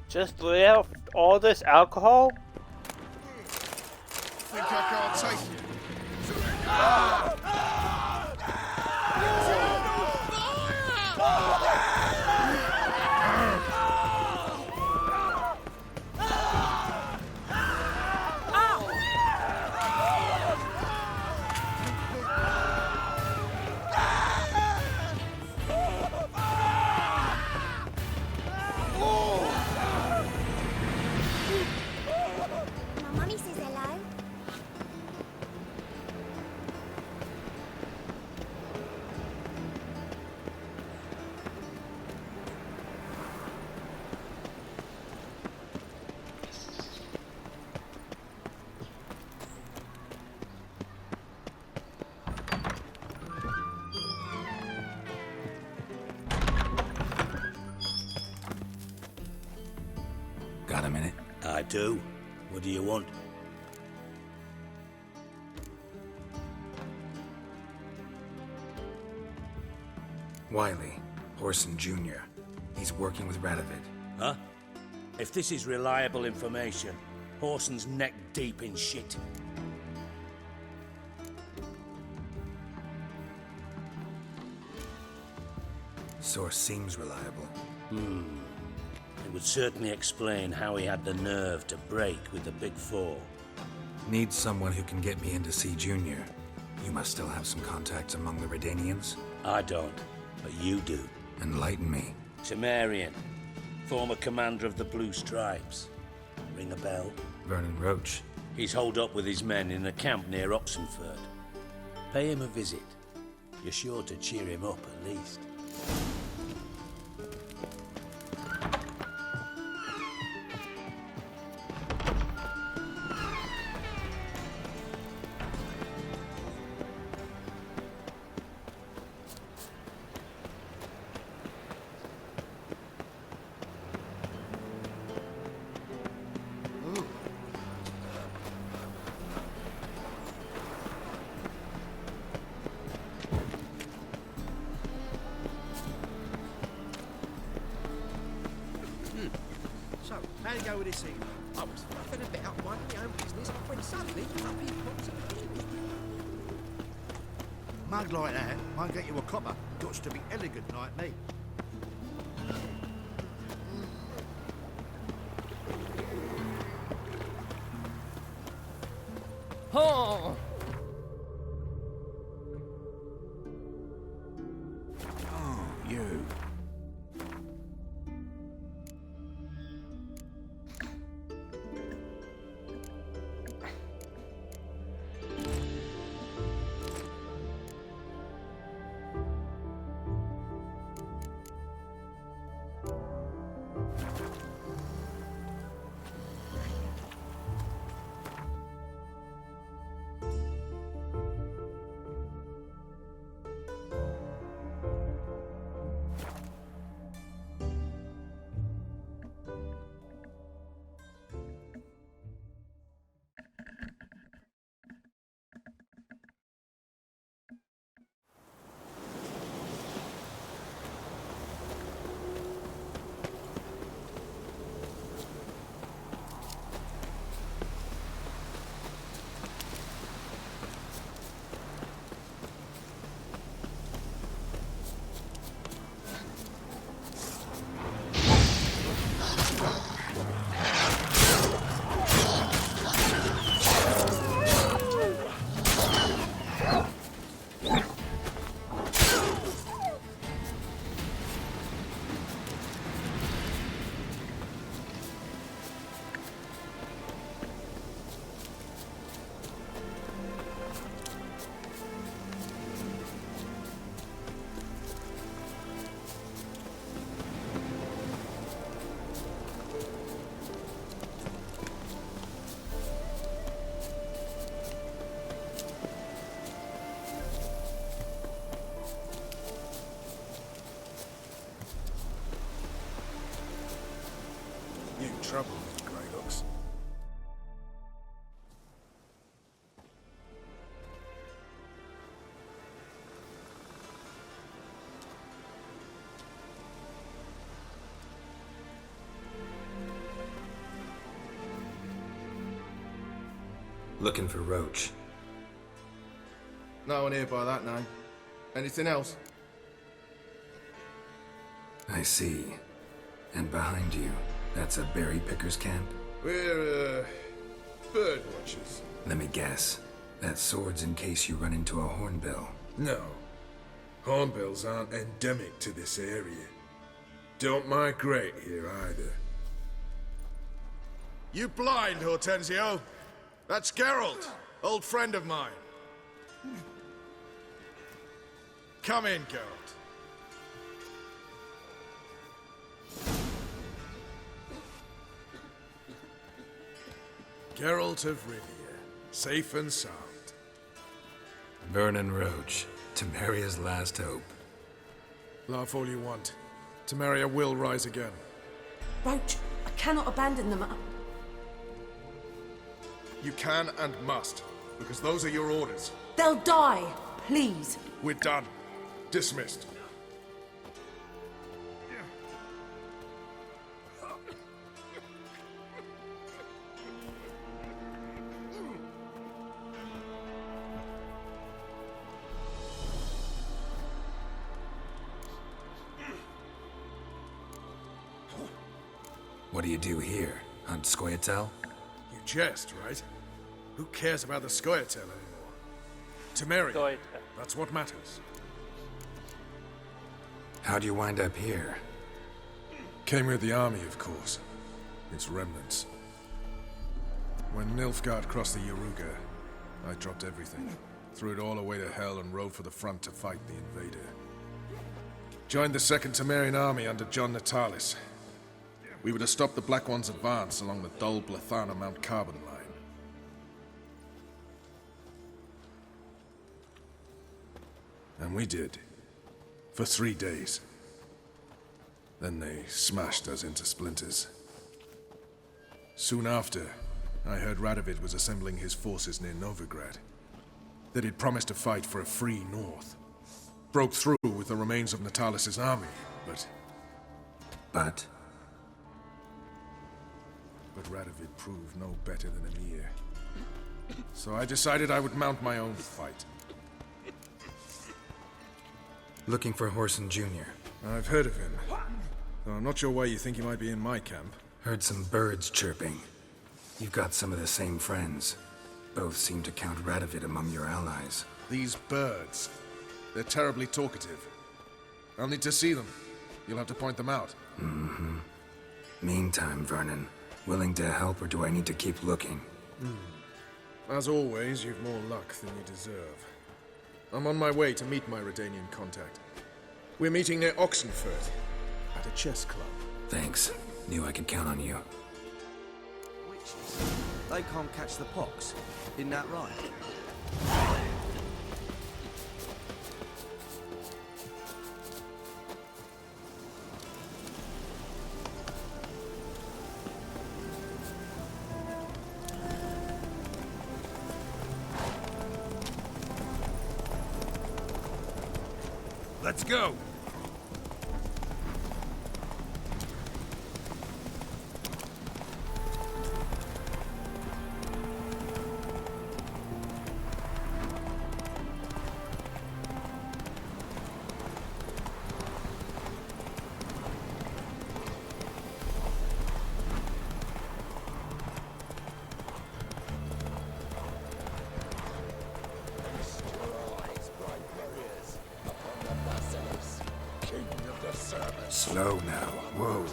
Just left all this alcohol? Think I can't take it. My mummy says hello. Got a minute? I do. What do you want? Wiley, Horson Jr. He's working with Radovid. Huh? If this is reliable information, Horson's neck deep in shit. Source seems reliable. It would certainly explain how he had the nerve to break with the Big Four. Need someone who can get me in to see Junior. You must still have some contacts among the Redanians. I don't, but you do. Enlighten me. Temerian, former commander of the Blue Stripes. Ring a bell? Vernon Roach. He's holed up with his men in a camp near Oxenford. Pay him a visit. You're sure to cheer him up at least. So, how'd it go with this evening? I was faffing about minding my own business when suddenly up he pops a Mug like that won't get you a copper. Gots to be elegant like me. Oh. Oh, you. You trouble me, Grey Looks. Looking for Roach. No one here by that name. Anything else? I see. And behind you, that's a berry picker's camp? We're, bird watchers. Let me guess. That sword's in case you run into a hornbill. No. Hornbills aren't endemic to this area. Don't migrate here either. You blind, Hortensio? That's Geralt, old friend of mine. Come in, Geralt. Geralt of Rivia, safe and sound. Vernon Roach, Temeria's last hope. Laugh all you want. Temeria will rise again. Roach, I cannot abandon them. You can and must, because those are your orders. They'll die, please. We're done. Dismissed. What do you do here? Hunt Scoia'tael? You jest, right? Who cares about the Scoia'tael anymore? Temeria. That's what matters. How'd you wind up here? Came with the army, of course. Its remnants. When Nilfgaard crossed the Yaruga, I dropped everything. Threw it all away to hell and rode for the front to fight the invader. Joined the Second Temerian Army under John Natalis. We were to stop the Black One's advance along the Dol Blathana Mount Carbon line. And we did. For 3 days. Then they smashed us into splinters. Soon after, I heard Radovid was assembling his forces near Novigrad. That he'd promised to fight for a free North. Broke through with the remains of Natalis' army, but... But Radovid proved no better than Emir. So I decided I would mount my own fight. Looking for Whoreson Jr. I've heard of him. Though I'm not sure why you think he might be in my camp. Heard some birds chirping. You've got some of the same friends. Both seem to count Radovid among your allies. These birds. They're terribly talkative. I'll need to see them. You'll have to point them out. Mm-hmm. Meantime, Vernon, willing to help or do I need to keep looking? As always, you've more luck than you deserve. I'm on my way to meet my Redanian contact. We're meeting near Oxenfurt, at a chess club. Thanks. Knew I could count on you. Witches. They can't catch the pox. Isn't that right? Let's go! Slow now. Whoa.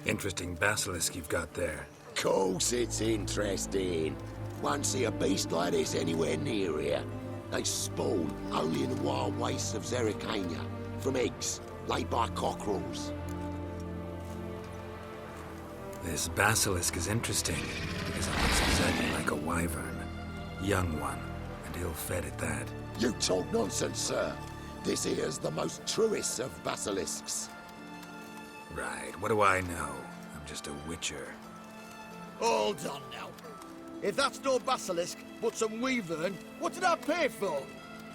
Interesting basilisk you've got there. Course it's interesting. Won't see a beast like this anywhere near here. They spawn only in the wild wastes of Zerrikania, from eggs laid by cockerels. This basilisk is interesting, because it looks exactly like a wyvern. Young one, and ill-fed at that. You talk nonsense, sir. This here's the most truest of basilisks. Right, what do I know? I'm just a witcher. Hold on now. If that's no basilisk, but some weavern, what did I pay for?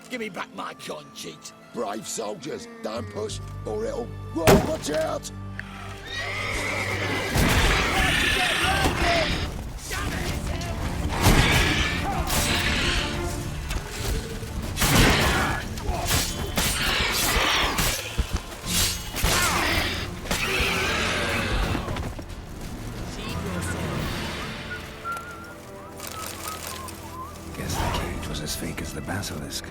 Give me back my coin, cheat. Brave soldiers, don't push, or it'll... Whoa, watch out! Guess the cage was as fake as the basilisk.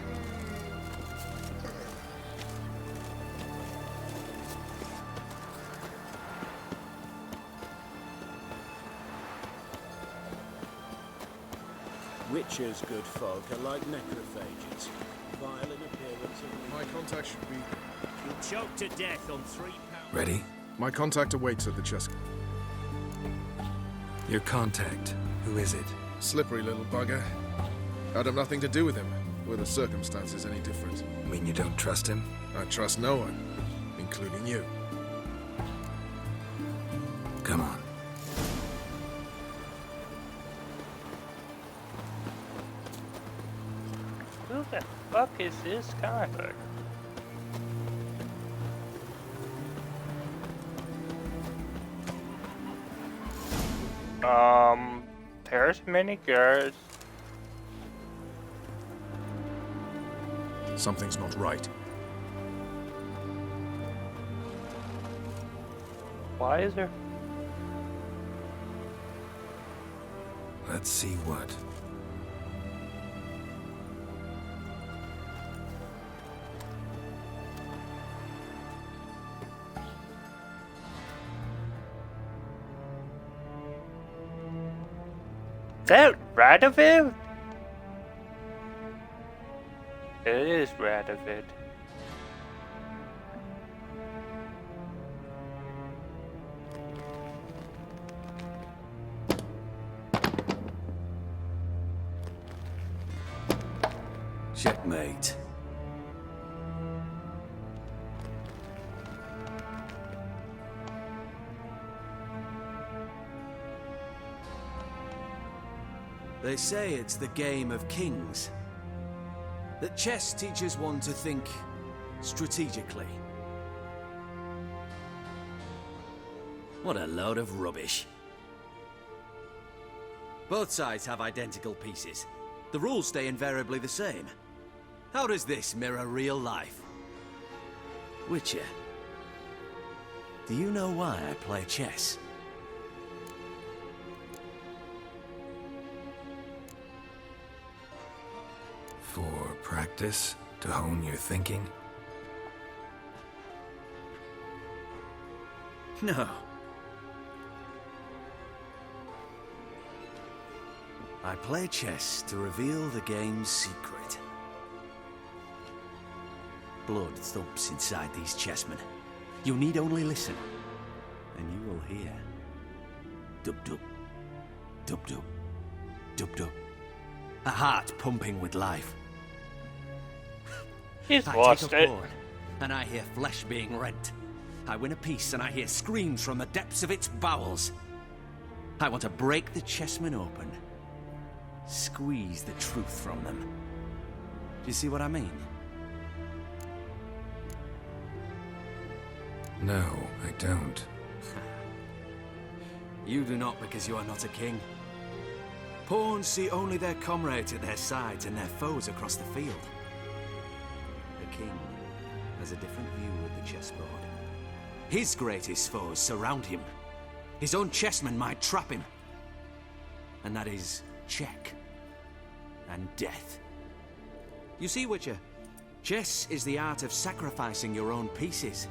Witchers, good folk, are like necrophages. Vile in appearance and... My contact should be... You'll choke to death on 3 pounds... Ready? My contact awaits at the chest. Your contact. Who is it? Slippery little bugger. I'd have nothing to do with him. Were the circumstances any different? You mean you don't trust him? I trust no one, including you. Come on. Who the fuck is this guy? There's many guards. Something's not right. Why is there? Let's see what. Is that Radovid? It is Radovid. Checkmate. They say it's the game of kings. That chess teaches one to think strategically. What a load of rubbish. Both sides have identical pieces. The rules stay invariably the same. How does this mirror real life? Witcher, do you know why I play chess? For practice? To hone your thinking? No. I play chess to reveal the game's secret. Blood thumps inside these chessmen. You need only listen, and you will hear. Dub-dub. Dub-dub. Dub-dub. A heart pumping with life. He's I lost take a it. pawn, and I hear flesh being rent. I win a piece, and I hear screams from the depths of its bowels. I want to break the chessmen open. Squeeze the truth from them. Do you see what I mean? No, I don't. You do not because you are not a king. Pawns see only their comrades at their sides and their foes across the field. The king has a different view of the chessboard. His greatest foes surround him. His own chessmen might trap him. And that is check and death. You see, Witcher, chess is the art of sacrificing your own pieces.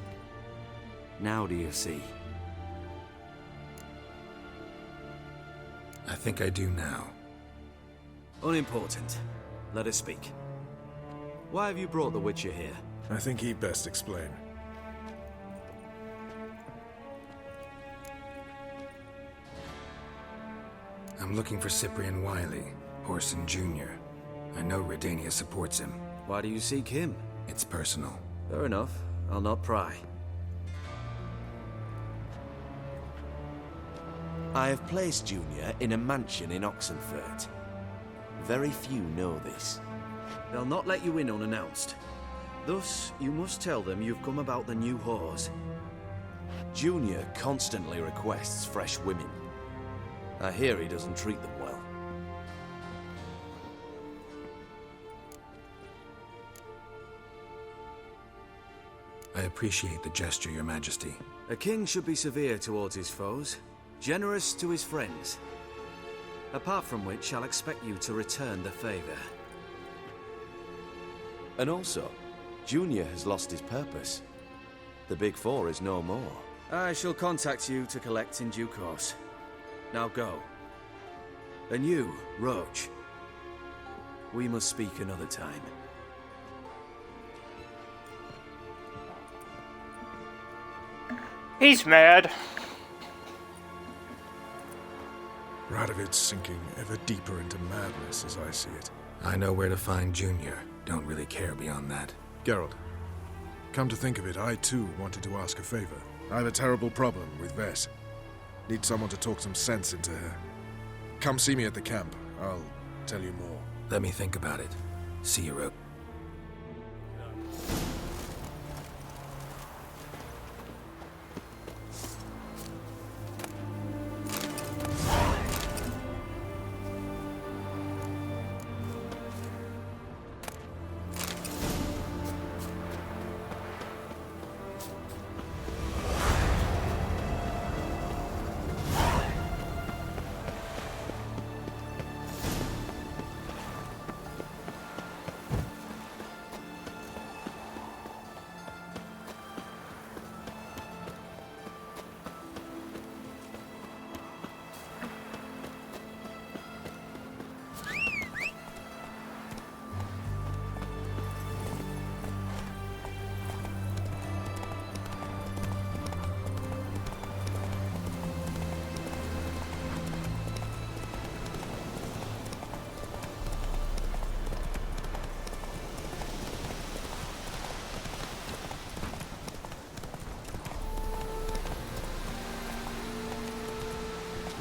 Now do you see? I think I do now. Unimportant. Let us speak. Why have you brought the Witcher here? I think he'd best explain. I'm looking for Cyprian Wiley, Horson Jr. I know Redania supports him. Why do you seek him? It's personal. Fair enough. I'll not pry. I have placed Junior in a mansion in Oxenfurt. Very few know this. They'll not let you in unannounced. Thus, you must tell them you've come about the new whores. Junior constantly requests fresh women. I hear he doesn't treat them well. I appreciate the gesture, Your Majesty. A king should be severe towards his foes, generous to his friends. Apart from which, I'll expect you to return the favor. And also, Junior has lost his purpose. The Big Four is no more. I shall contact you to collect in due course. Now go. And you, Roach. We must speak another time. He's mad. Radovid's sinking ever deeper into madness as I see it. I know where to find Junior. Don't really care beyond that. Geralt, come to think of it, I too wanted to ask a favor. I have a terrible problem with Vess. Need someone to talk some sense into her. Come see me at the camp. I'll tell you more. Let me think about it. See you, Roach.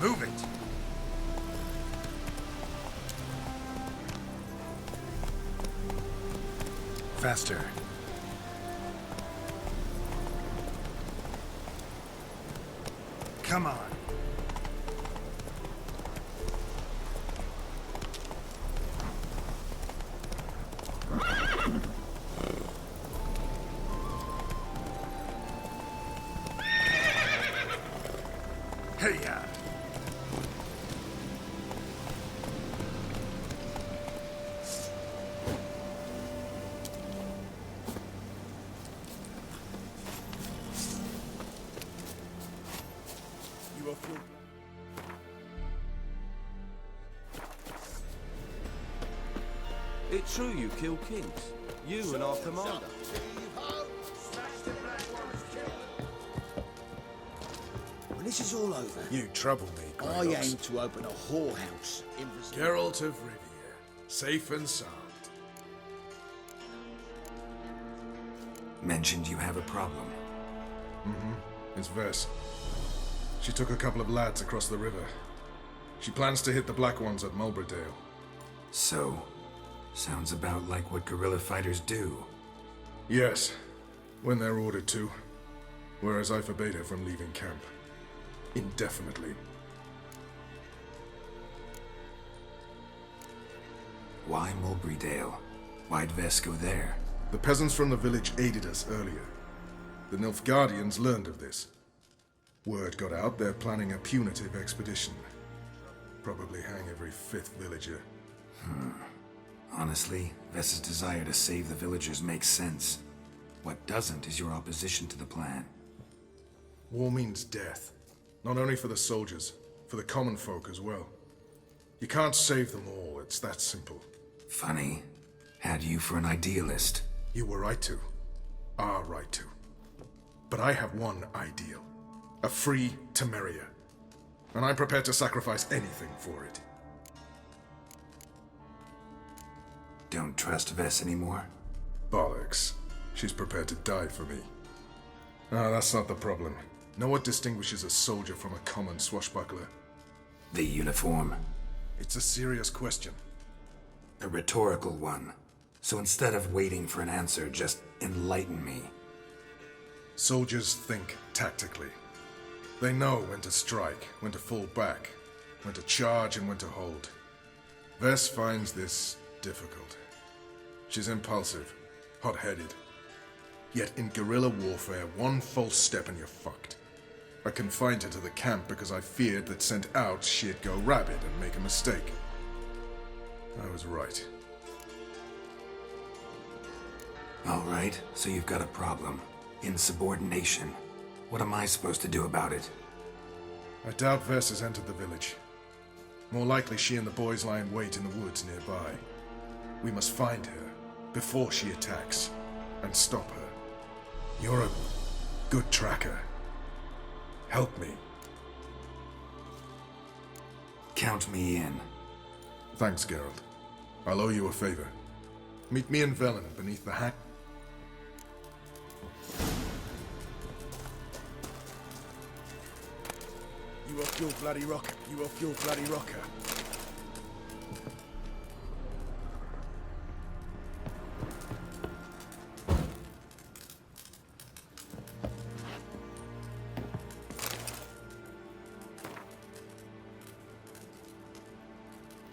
Move it! Faster. Come on. Hey-ya! It's true you kill kings. You and our commander. When this is all over, You trouble me, I Kratos. aim to open a whorehouse in Geralt of Rivia, safe and sound. Mentioned you have a problem. It's Vess. She took a couple of lads across the river. She plans to hit the Black Ones at Mulberdale. So, sounds about like what guerrilla fighters do. Yes, when they're ordered to. Whereas I forbade her from leaving camp. Indefinitely. Why Mulberdale? Why'd Vess go there? The peasants from the village aided us earlier. The Nilfgaardians learned of this. Word got out they're planning a punitive expedition. Probably hang every fifth villager. Honestly, Vess's desire to save the villagers makes sense. What doesn't is your opposition to the plan. War means death. Not only for the soldiers, for the common folk as well. You can't save them all, it's that simple. Funny. Had you for an idealist. You were right to. Are right to. But I have one ideal. A free Temeria. And I'm prepared to sacrifice anything for it. Don't trust Vess anymore? Bollocks. She's prepared to die for me. Ah, that's not the problem. Know what distinguishes a soldier from a common swashbuckler? The uniform? It's a serious question. A rhetorical one. So instead of waiting for an answer, just enlighten me. Soldiers think tactically. They know when to strike, when to fall back, when to charge and when to hold. Vess finds this difficult. She's impulsive, hot-headed. Yet in guerrilla warfare, one false step and you're fucked. I confined her to the camp because I feared that sent out she'd go rabid and make a mistake. I was right. All right, so you've got a problem. Insubordination. What am I supposed to do about it? I doubt Vess has entered the village. More likely she and the boys lie in wait in the woods nearby. We must find her before she attacks and stop her. You're a good tracker. Help me. Count me in. Thanks, Geralt. I'll owe you a favor. Meet me and Velen beneath the hat. You off your bloody rocker. You off your bloody rocker.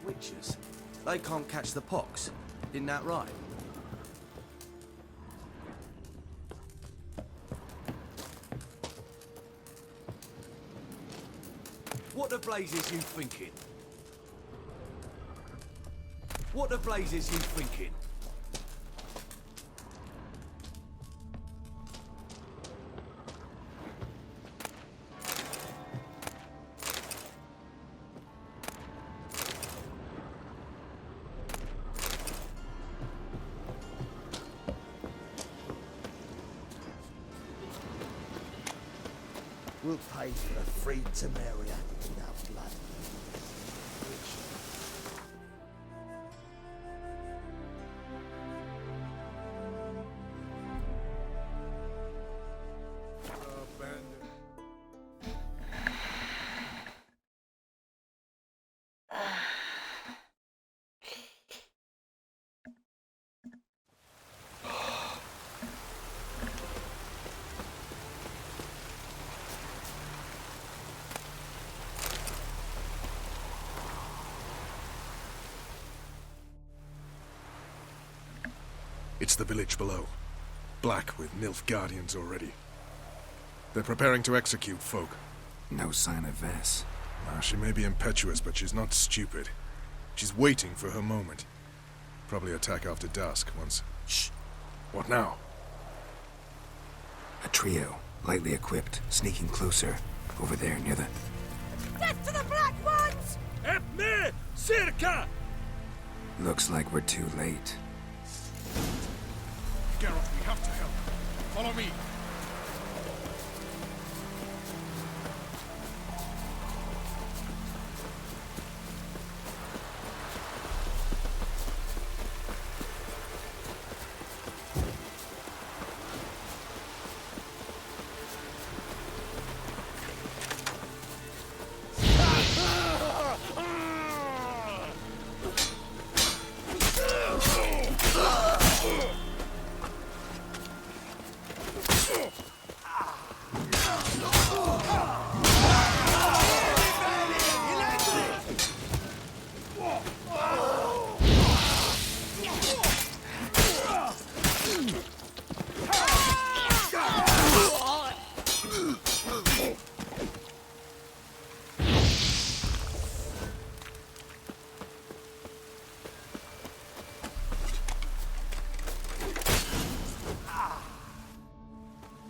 Witches? They can't catch the pox. Isn't that right? What the blazes you thinking? What the blazes you thinking? We'll pay for a free Temeria without blood. It's the village below. Black with Nilfgaardians already. They're preparing to execute folk. No sign of Vess. She may be impetuous, but she's not stupid. She's waiting for her moment. Probably attack after dusk once... Shh! What now? A trio, lightly equipped, sneaking closer. Over there, near the... Death to the Black Ones! Epne! Circa! Looks like we're too late. Geralt, we have to help. Follow me.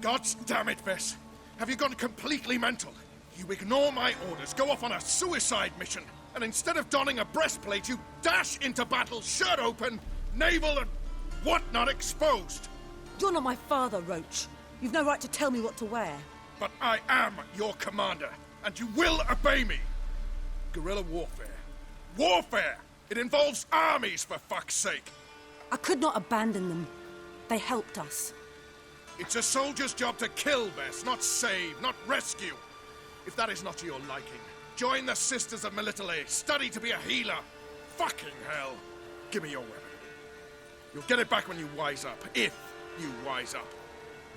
God damn it, Vess. Have you gone completely mental? You ignore my orders, go off on a suicide mission, and instead of donning a breastplate, you dash into battle, shirt open, navel and whatnot exposed. You're not my father, Roach. You've no right to tell me what to wear. But I am your commander, and you will obey me. Guerrilla warfare. Warfare! It involves armies, for fuck's sake. I could not abandon them. They helped us. It's a soldier's job to kill, Vess, not save, not rescue. If that is not to your liking, Join the Sisters of Melitele. Study to be a healer. Fucking hell. Give me your weapon. You'll get it back when you wise up. If you wise up.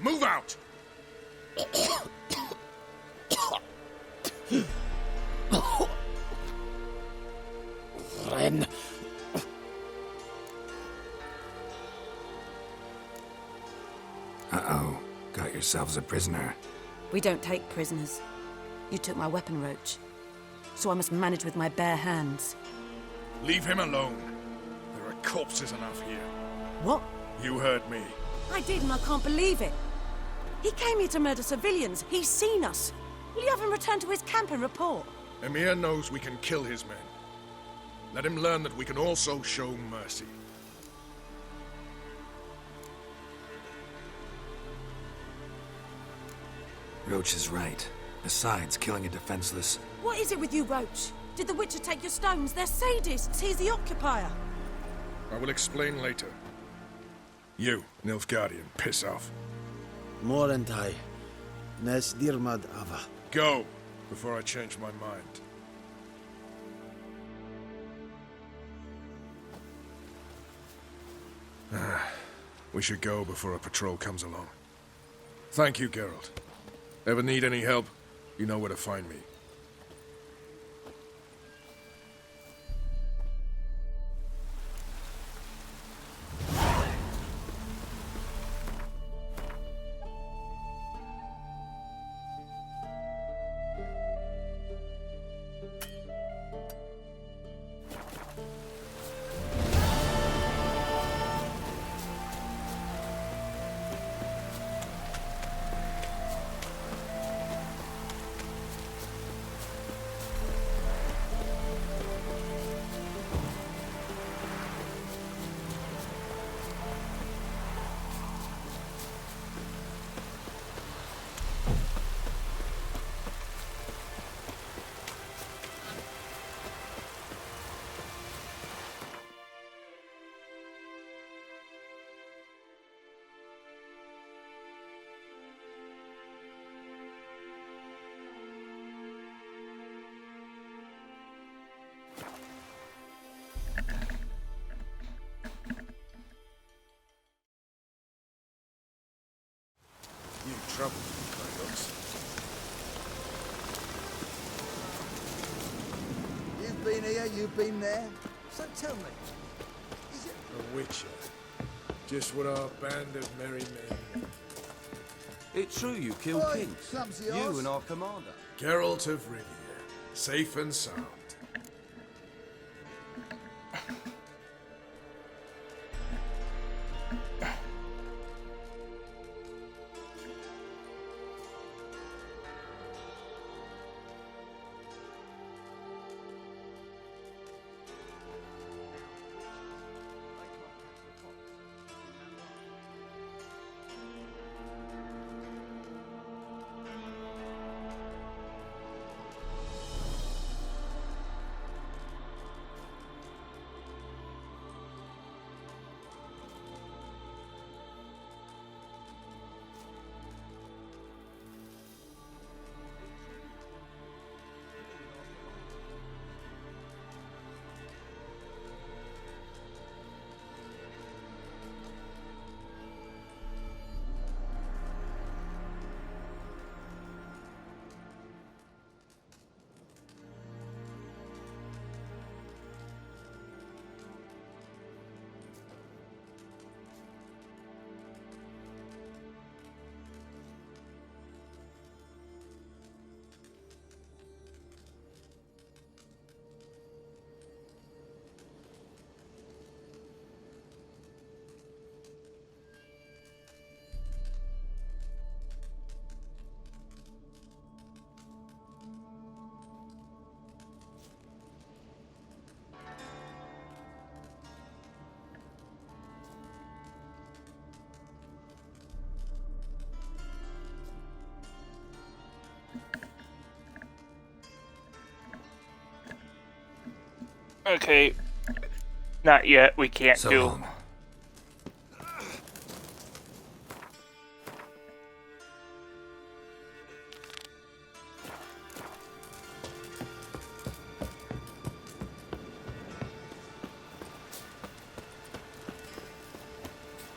Move out! Ren. Uh-oh. Got yourselves a prisoner. We don't take prisoners. You took my weapon, Roach. So I must manage with my bare hands. Leave him alone. There are corpses enough here. What? You heard me. I did, and I can't believe it. He came here to murder civilians. He's seen us. Will you have him return to his camp and report? Emir knows we can kill his men. Let him learn that we can also show mercy. Roach is right. Besides, killing a defenseless... What is it with you, Roach? Did the Witcher take your stones? They're sadists. He's the occupier. I will explain later. You, Nilfgaardian, piss off. Morentai. Nes dirmad ava. Go, before I change my mind. We should go before a patrol comes along. Thank you, Geralt. Ever need any help, you know where to find me. You troubled me, Kratos. You've been here, you've been there. So tell me, is it... A Witcher. Just what our band of merry men. It's true you killed Oi, kings. clumsy You horse. and our commander. Geralt of Rivia, safe and sound. Okay. Not yet. We can't So do. long.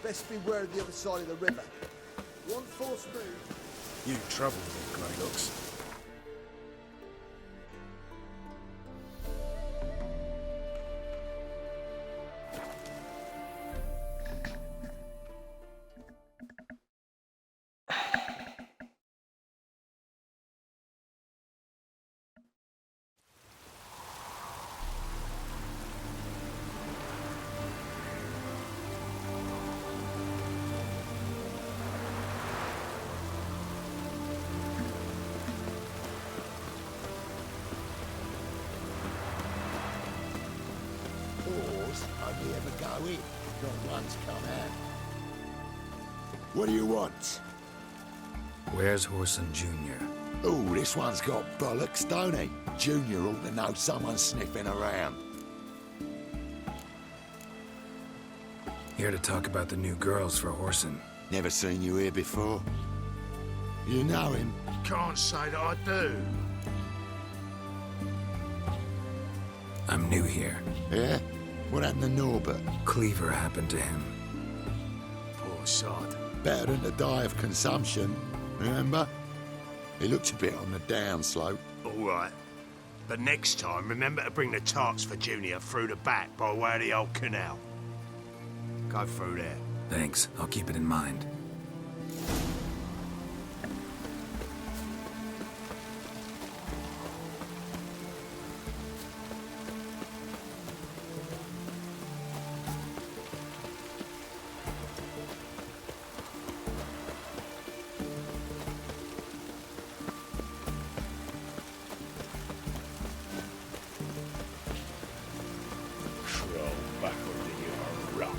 Best beware of the other side of the river. One false move. You trouble me, Grey Looks. Whores only ever go in, not once come out. What do you want? Where's Horson Jr.? Oh, this one's got bollocks, don't he? Junior ought to know someone's sniffing around. Here to talk about the new girls for Horson. Never seen you here before. You know him? Can't say that I do. I'm new here. Yeah? What happened to Norbert? Cleaver happened to him. Poor sod. Better than to die of consumption, remember? He looked a bit on the downslope. All right. But next time, remember to bring the tarts for Junior through the back by way of the old canal. Go through there. Thanks, I'll keep it in mind. Crawl back under your rock.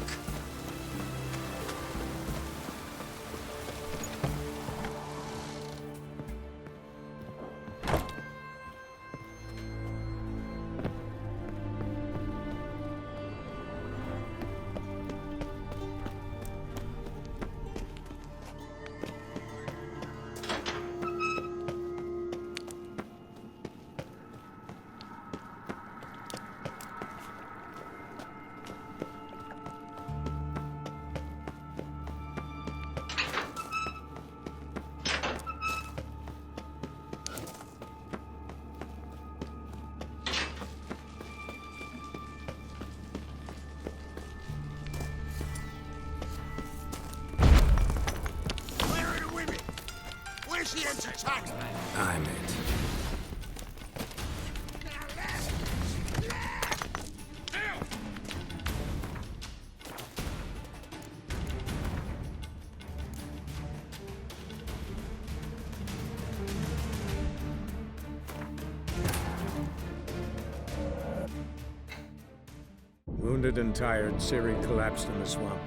Where are the women? Where's the entertainment? I'm it. Wounded and tired, Ciri collapsed in the swamp.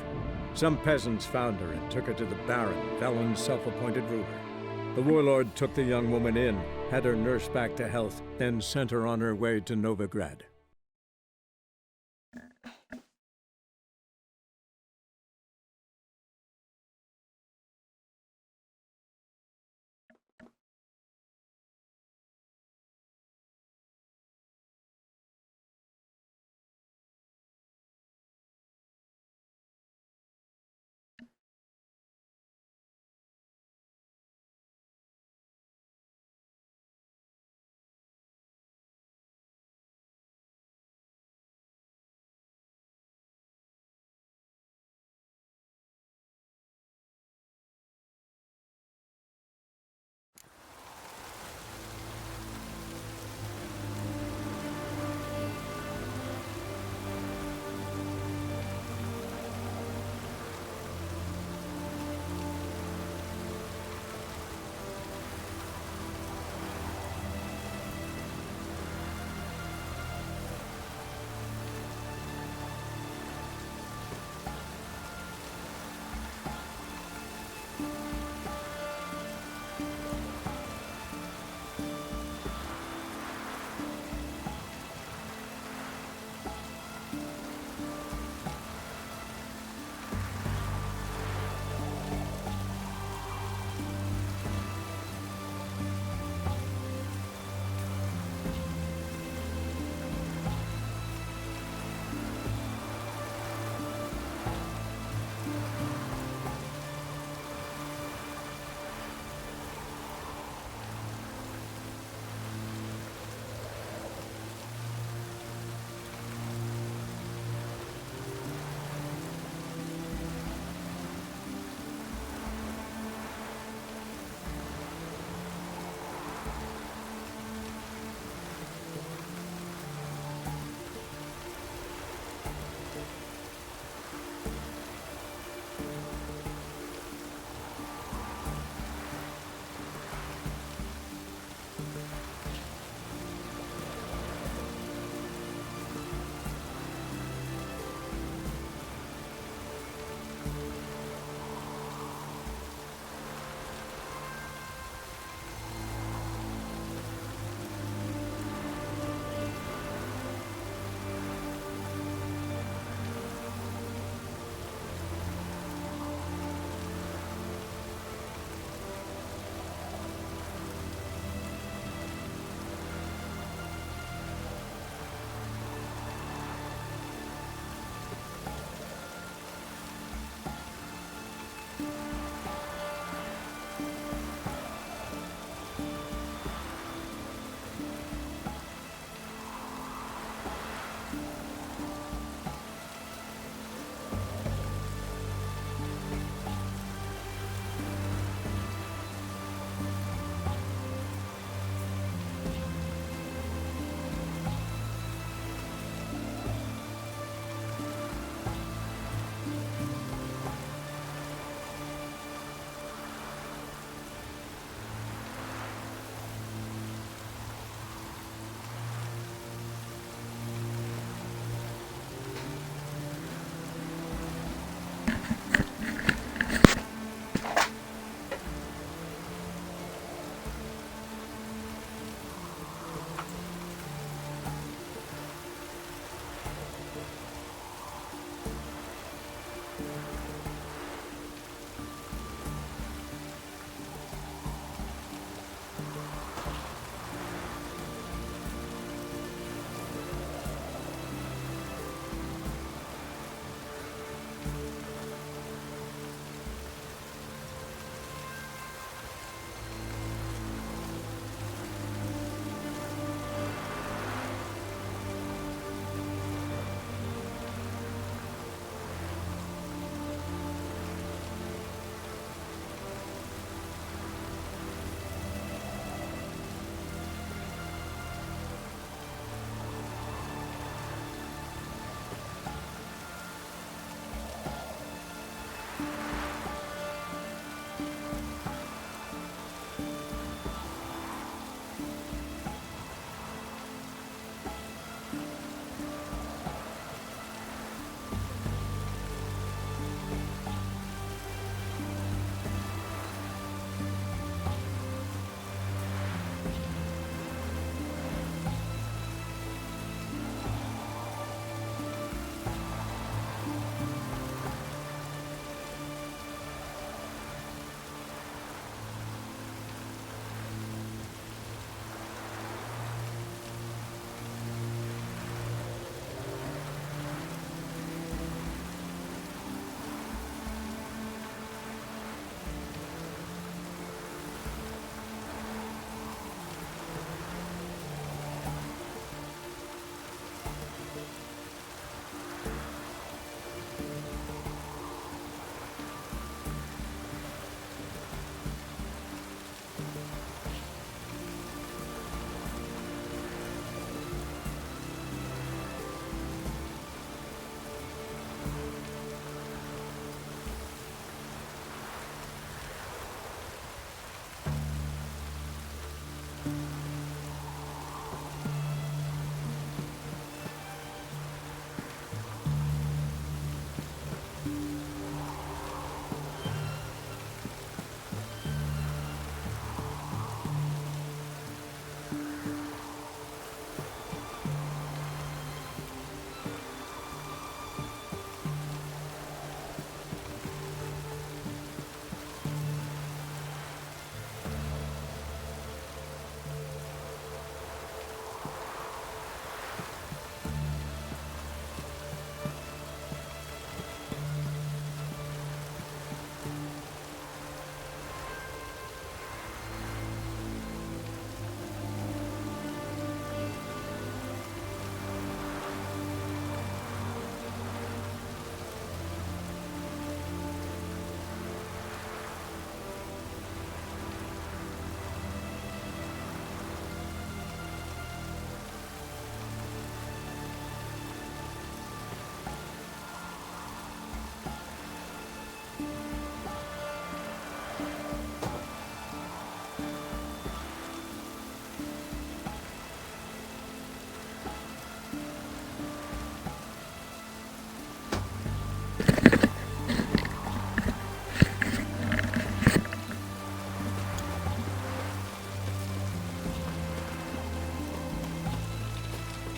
Some peasants found her and took her to the Baron, Valen's self-appointed ruler. The warlord took the young woman in, had her nursed back to health, then sent her on her way to Novigrad.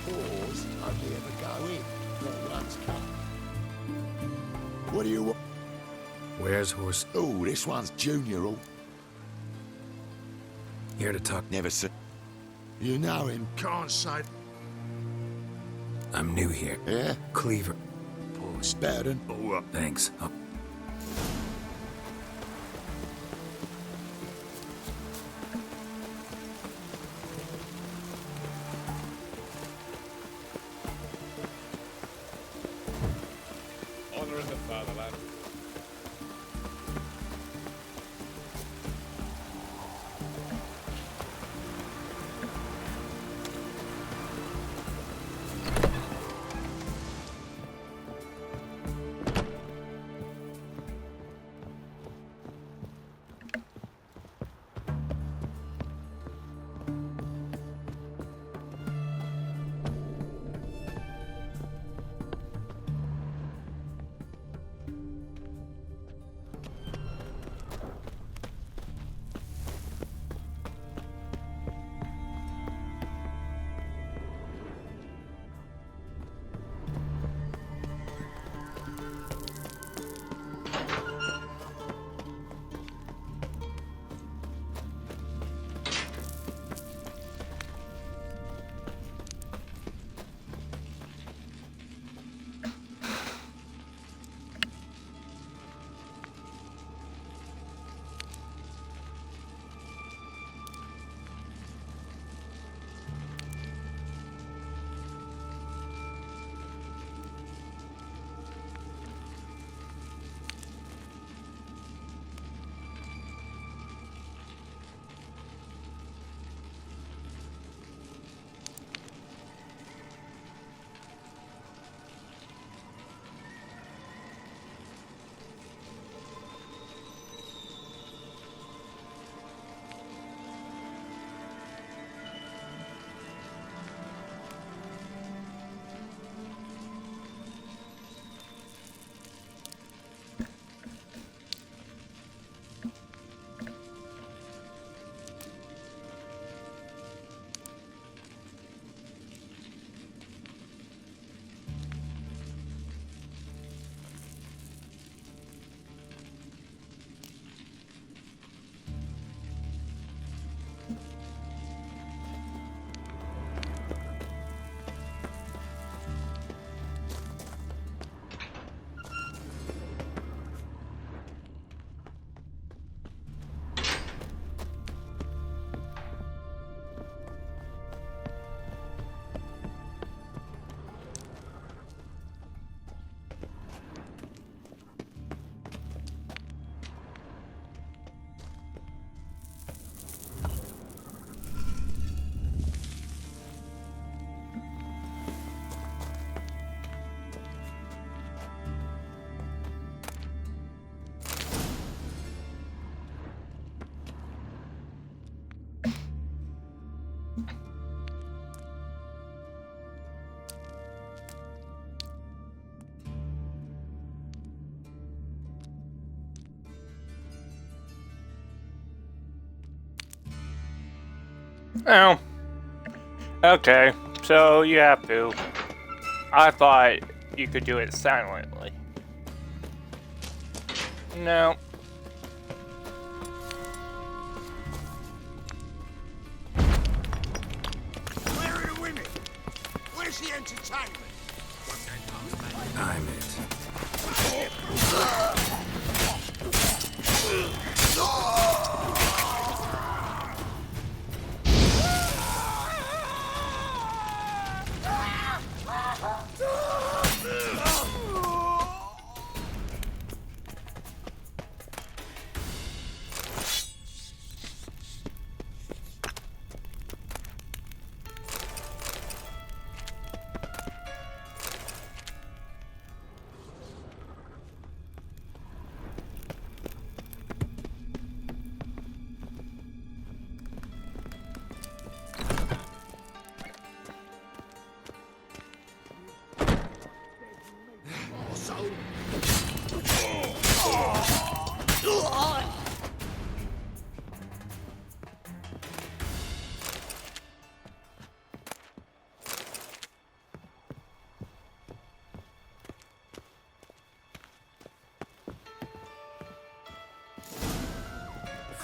Pause, hardly ever go in. Not once come. What do you want? Where's horse? Oh, this one's Junior. Oh, Here to talk. never seen. You know him? Can't say. I'm new here. Yeah? Cleaver. Pause. Better than. Oh, Thanks. Honor in the fatherland. Now, Okay, so you have to. I thought you could do it silently. No. Where are the women? Where's the entertainment? I'm it.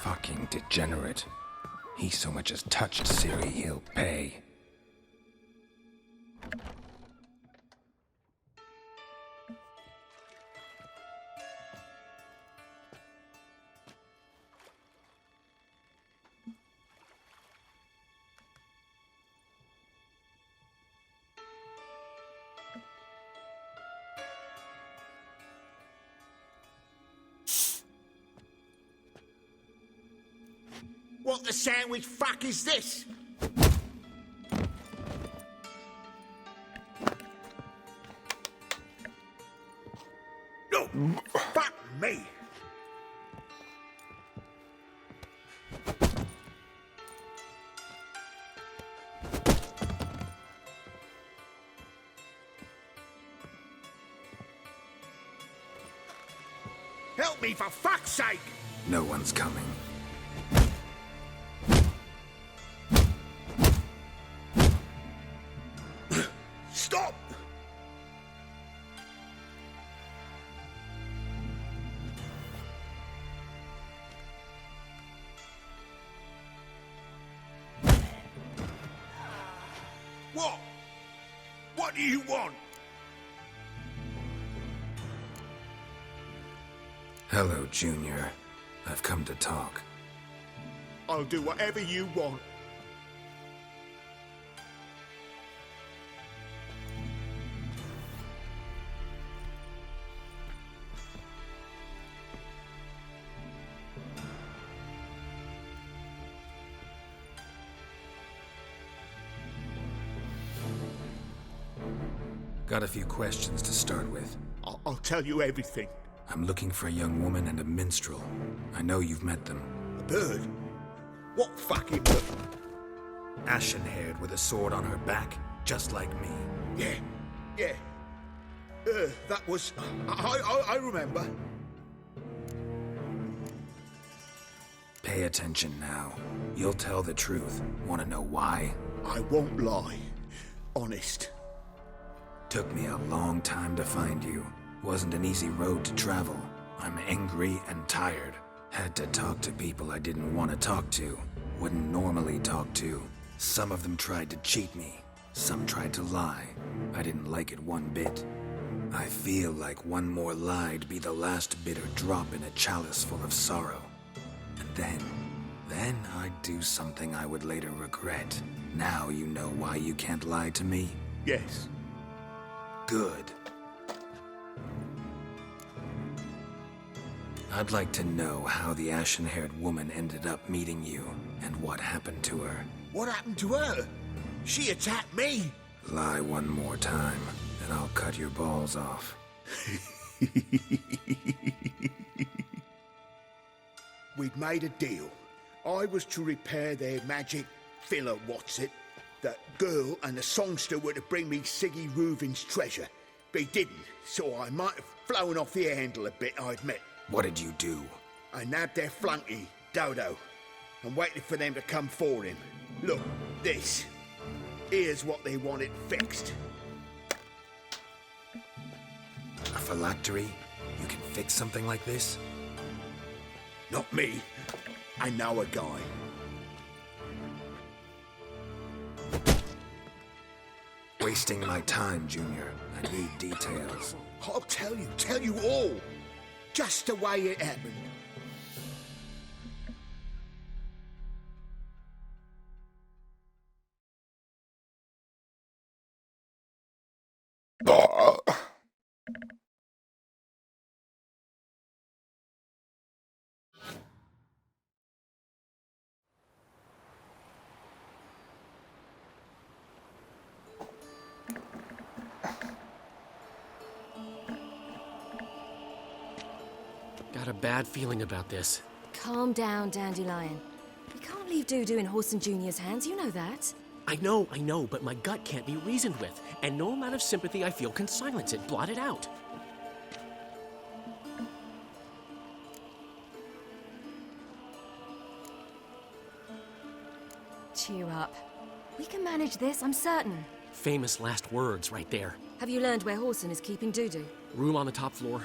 Fucking degenerate. He so much as touched Ciri, he'll pay. What the sandwich fuck is this? No! Fuck me! Help me, for fuck's sake! No one's coming. Stop! What? What do you want? Hello, Junior. I've come to talk. I'll do whatever you want. Got a few questions to start with. I'll tell you everything. I'm looking for a young woman and a minstrel. I know you've met them. A bird? What fucking bird? Ashen-haired with a sword on her back, just like me. Yeah. That was... I remember. Pay attention now. You'll tell the truth. Want to know why? I won't lie. Honest. Took me a long time to find you. Wasn't an easy road to travel. I'm angry and tired. Had to talk to people I didn't want to talk to. Wouldn't normally talk to. Some of them tried to cheat me. Some tried to lie. I didn't like it one bit. I feel like one more lie'd be the last bitter drop in a chalice full of sorrow. And then I'd do something I would later regret. Now you know why you can't lie to me? Yes. Good. I'd like to know how the ashen-haired woman ended up meeting you, and what happened to her. What happened to her? She attacked me. Lie one more time, and I'll cut your balls off. We'd made a deal. I was to repair their magic filler, That girl and the songster were to bring me Siggy Reuven's treasure. They didn't, so I might have flown off the handle a bit, I admit. What did you do? I nabbed their flunky, Dodo, and waited for them to come for him. Look, this. Here's what they wanted fixed. A phylactery? You can fix something like this? Not me. I know a guy. Wasting my time, Junior. I need details. I'll tell you all. Just the way it happened. Got a bad feeling about this. Calm down, Dandelion. We can't leave Dudu in Horson Jr.'s hands, you know that. I know, but my gut can't be reasoned with, and no amount of sympathy I feel can silence it, blot it out. Cheer up. We can manage this, I'm certain. Famous last words right there. Have you learned where Horson is keeping Dudu? Room on the top floor.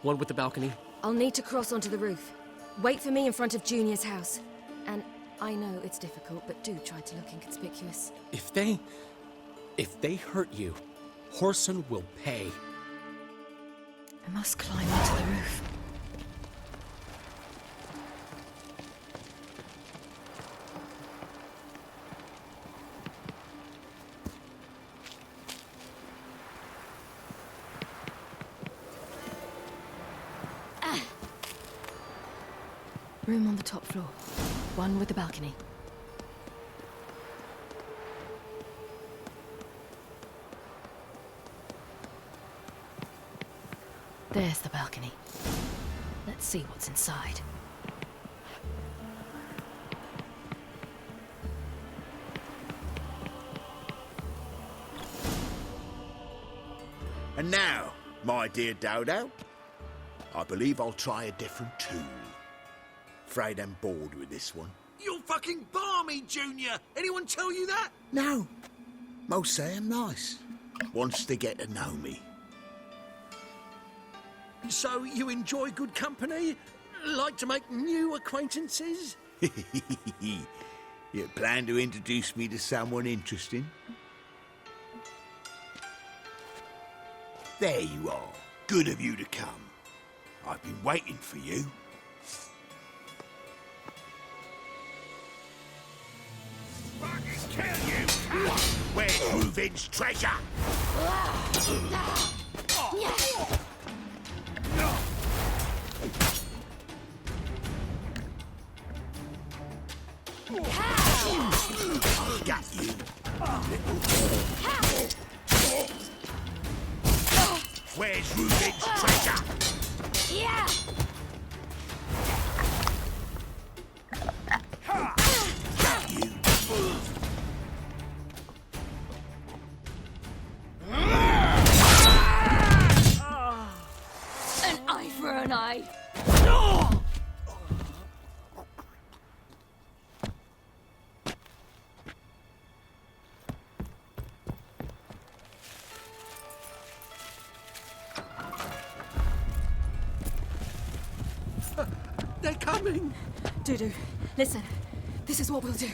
One with the balcony. I'll need to cross onto the roof. Wait for me in front of Junior's house. And I know it's difficult, but do try to look inconspicuous. If they hurt you, Horson will pay. I must climb onto the roof. Room on the top floor. One with the balcony. There's the balcony. Let's see what's inside. And now, my dear Dodo, I believe I'll try a different tool. Afraid I'm bored with this one. You're fucking balmy, Junior! Anyone tell you that? No. Most say I'm nice. Wants to get to know me. So you enjoy good company? Like to make new acquaintances? You plan to introduce me to someone interesting? There you are. Good of you to come. I've been waiting for you. Kill you! Where's Reuven's treasure? I've got you. Where's Reuven's treasure? Yeah! Got you. An eye for an eye. They're coming! Dudu, listen. This is what we'll do.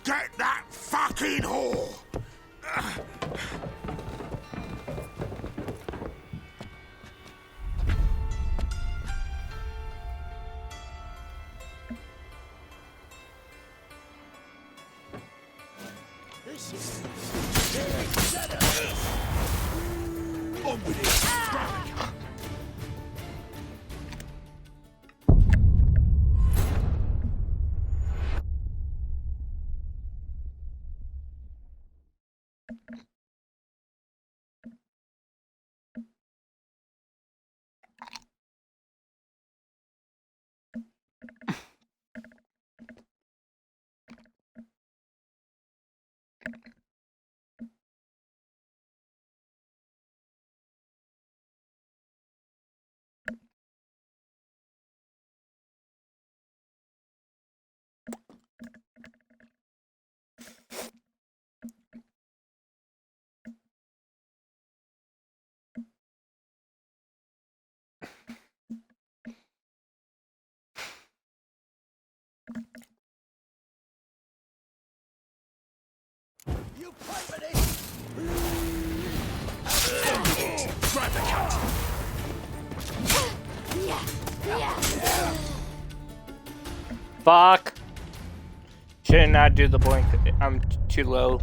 Get that fucking whore! On with it! Fuck! Should not do the blink. I'm too low.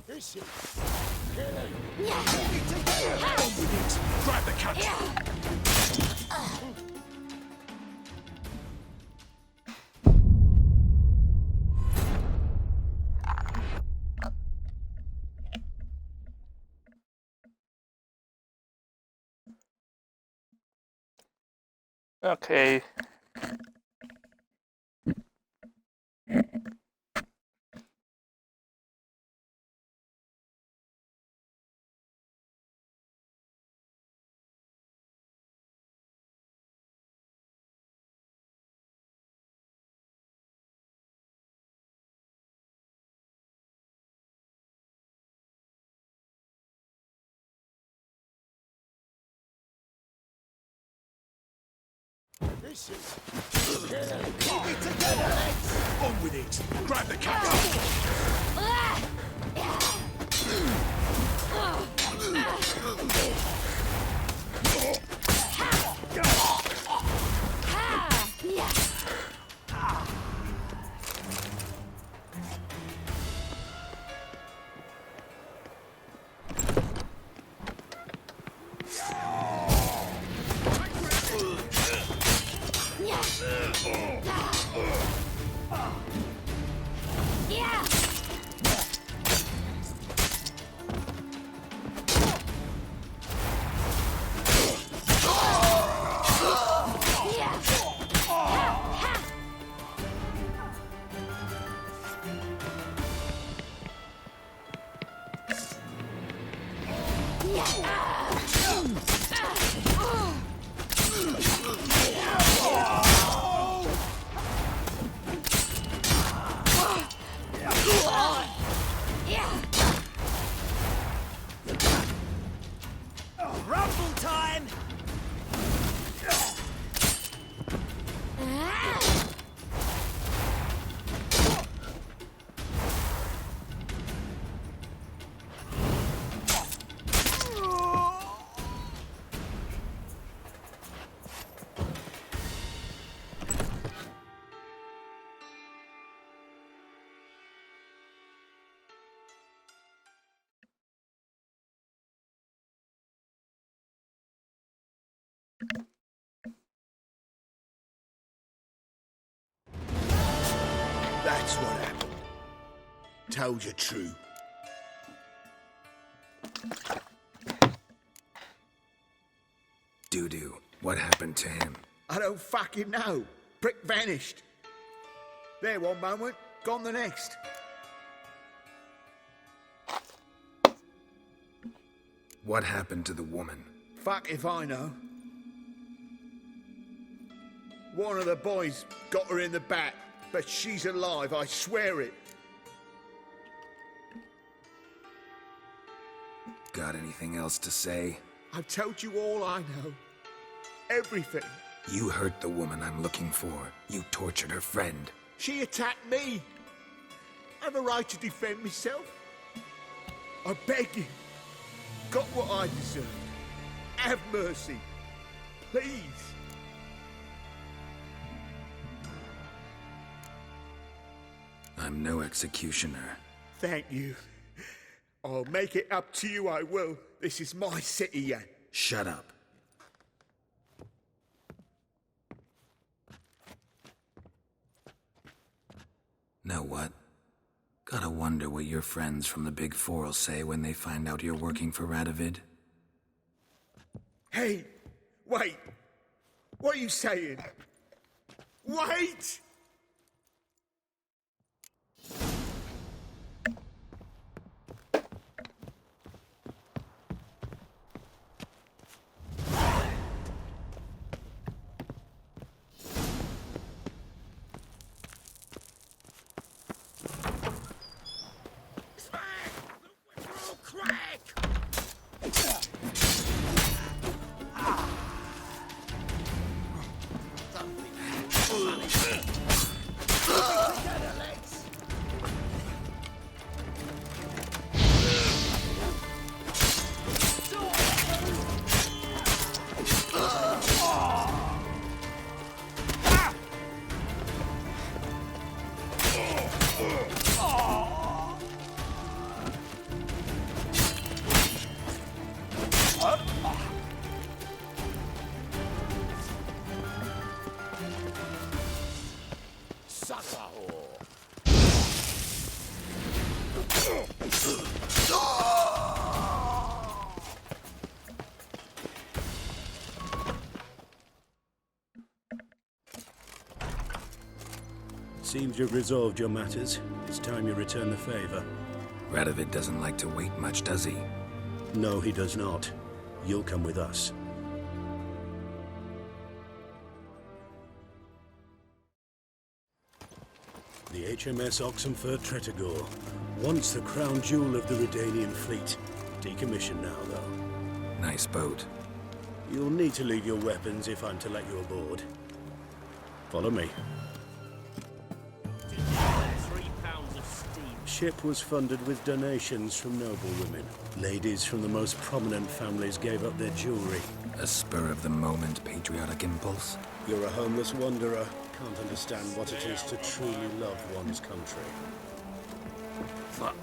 This is killing. Grab the cunt. Okay. This is killing. Keep it together. On with it. Grab the cunt. Rumble time! That's what happened. Told you true. Doo-doo, what happened to him? I don't fucking know. Prick vanished. There one moment, gone the next. What happened to the woman? Fuck if I know. One of the boys got her in the back, but she's alive, I swear it. Got anything else to say? I've told you all I know. Everything. You hurt the woman I'm looking for. You tortured her friend. She attacked me. I have a right to defend myself. I beg you. Got what I deserved. Have mercy. Please. I'm no executioner. Thank you. I'll make it up to you, I will. This is my city, yeah. Shut up. Know what? Gotta wonder what your friends from the Big Four will say when they find out you're working for Radovid. Hey, wait. What are you saying? Wait! Seems you've resolved your matters. It's time you return the favor. Radovid doesn't like to wait much, does he? No, he does not. You'll come with us. The HMS Oxenford Tretogor, once the crown jewel of the Redanian fleet. Decommissioned now, though. Nice boat. You'll need to leave your weapons if I'm to let you aboard. Follow me. 3 pounds of steam. Ship was funded with donations from noble women. Ladies from the most prominent families gave up their jewelry. A spur-of-the-moment patriotic impulse? You're a homeless wanderer. Can't understand what it is to truly love one's country. Fuck.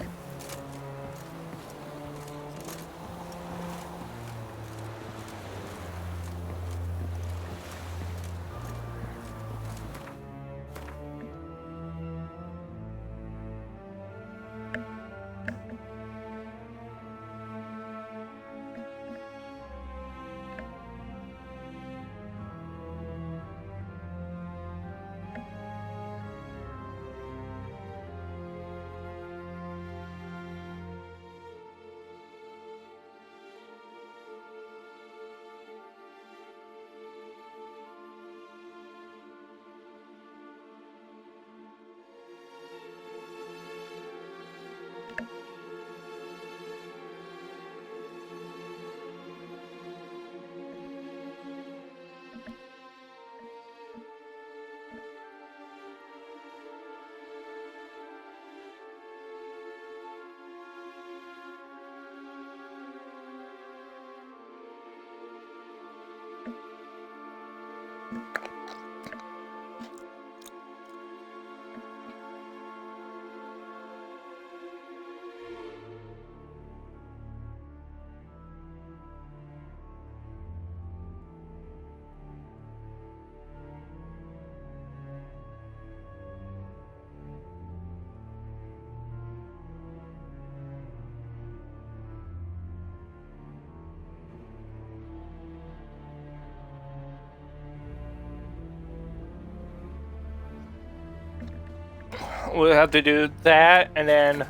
We'll have to do that, and then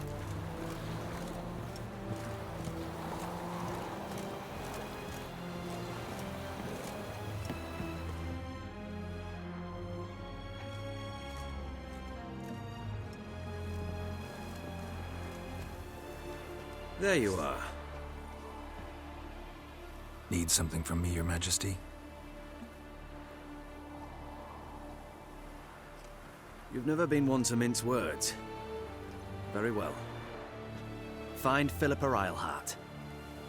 There you are. Need something from me, Your Majesty? You've never been one to mince words. Very well. Find Philippa Eilhart.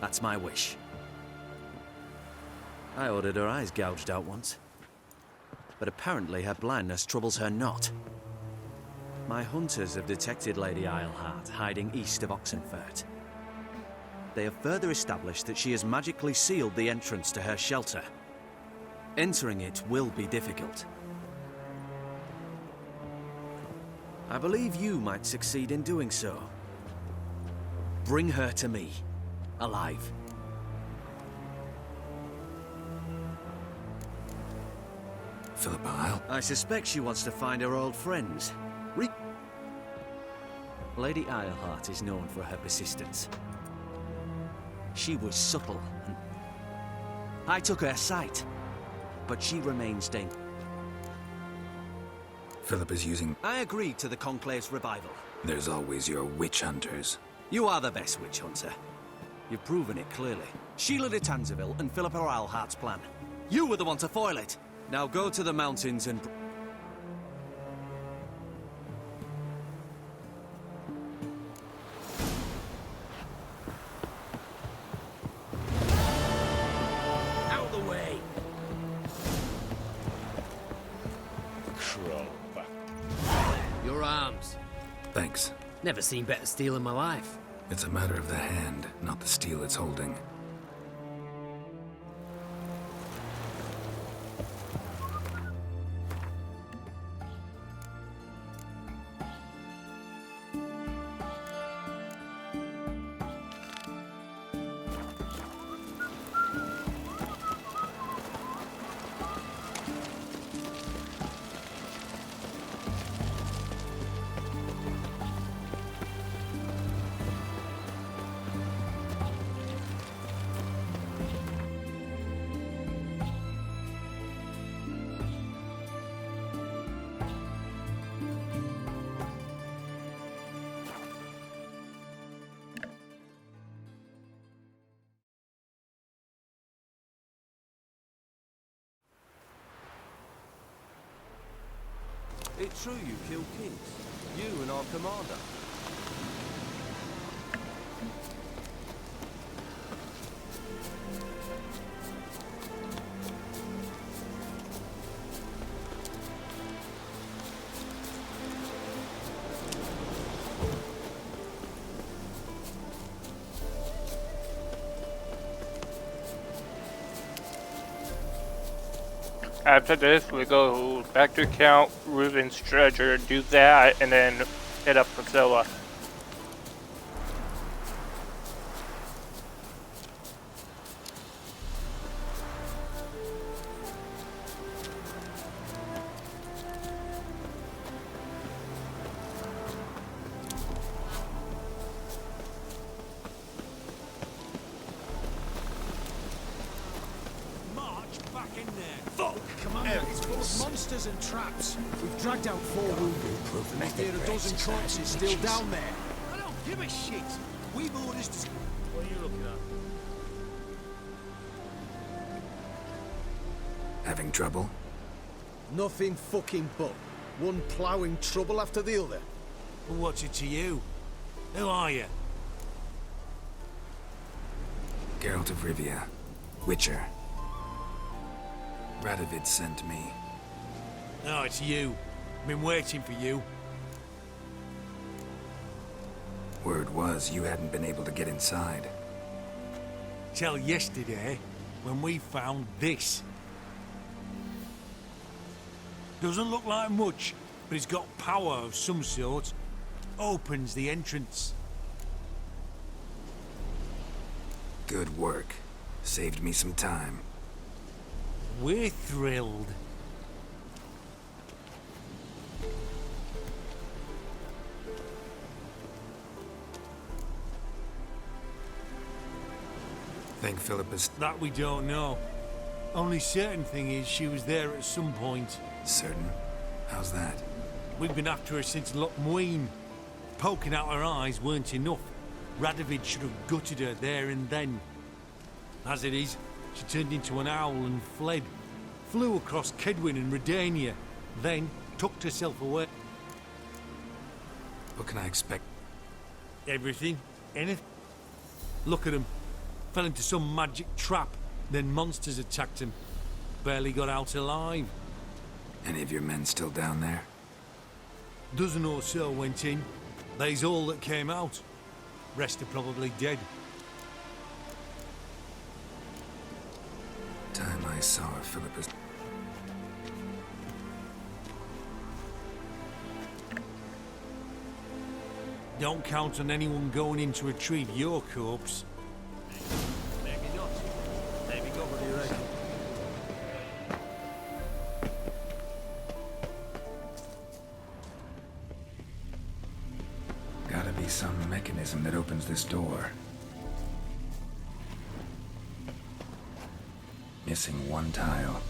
That's my wish. I ordered her eyes gouged out once. But apparently her blindness troubles her not. My hunters have detected Lady Eilhart hiding east of Oxenfurt. They have further established that she has magically sealed the entrance to her shelter. Entering it will be difficult. I believe you might succeed in doing so. Bring her to me, alive. Philippa Isle? I suspect she wants to find her old friends. Lady Eilhart is known for her persistence. She was subtle, and I took her sight, but she remains dangerous. Philippa's using... I agreed to the Conclave's revival. There's always your witch hunters. You are the best witch hunter. You've proven it clearly. Sheila de Tanzeville and Philippa Eilhart's plan. You were the one to foil it. Now go to the mountains and... Out of the way! Your arms. Thanks. Never seen better steel in my life. It's a matter of the hand, not the steel it's holding. it true you killed kings? You and our commander? After this, we go back to Count Reuben's treasure, do that, and then hit up Priscilla. Monsters and traps. We've dragged out 4 wounded. There are a dozen corpses still down there. I don't give a shit. We've orders to... What are you looking at? Having trouble? Nothing fucking but. One ploughing trouble after the other. Well, what's it to you? Who are you? Geralt of Rivia. Witcher. Radovid sent me. Oh, it's you. Been waiting for you. Word was you hadn't been able to get inside. Till yesterday, when we found this. Doesn't look like much, but it's got power of some sort. Opens the entrance. Good work. Saved me some time. We're thrilled. Think Philippa's... That we don't know. Only certain thing is she was there at some point. Certain? How's that? We've been after her since Lochmuin. Poking out her eyes weren't enough. Radovid should have gutted her there and then. As it is, she turned into an owl and fled. Flew across Kedwin and Redania. Then tucked herself away. What can I expect? Everything. Anything. Look at him. Fell into some magic trap. Then monsters attacked him. Barely got out alive. Any of your men still down there? Dozen or so went in. They's all that came out. Rest are probably dead. Time I saw Philippa's... Don't count on anyone going in to retrieve your corpse. Maybe not. Maybe go. What do you reckon? Gotta be some mechanism that opens this door. Missing one tile.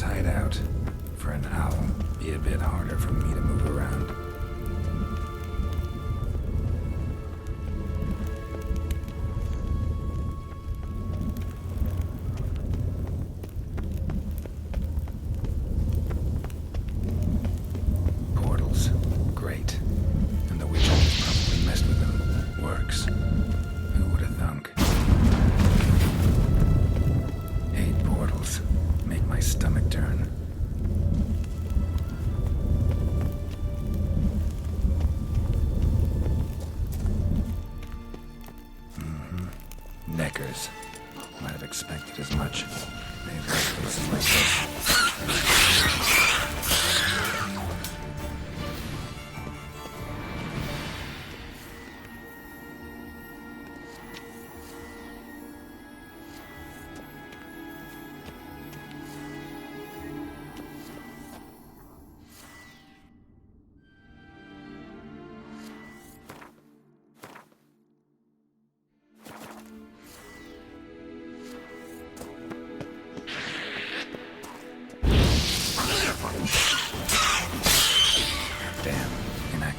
Hideout. For an owl, be a bit harder for me to move around. Portals. Great. And the witch probably messed with them. Works. Who would have thunk? 8 portals. Make my stomach turn. Neckers. Might have expected as much. They've got places like this.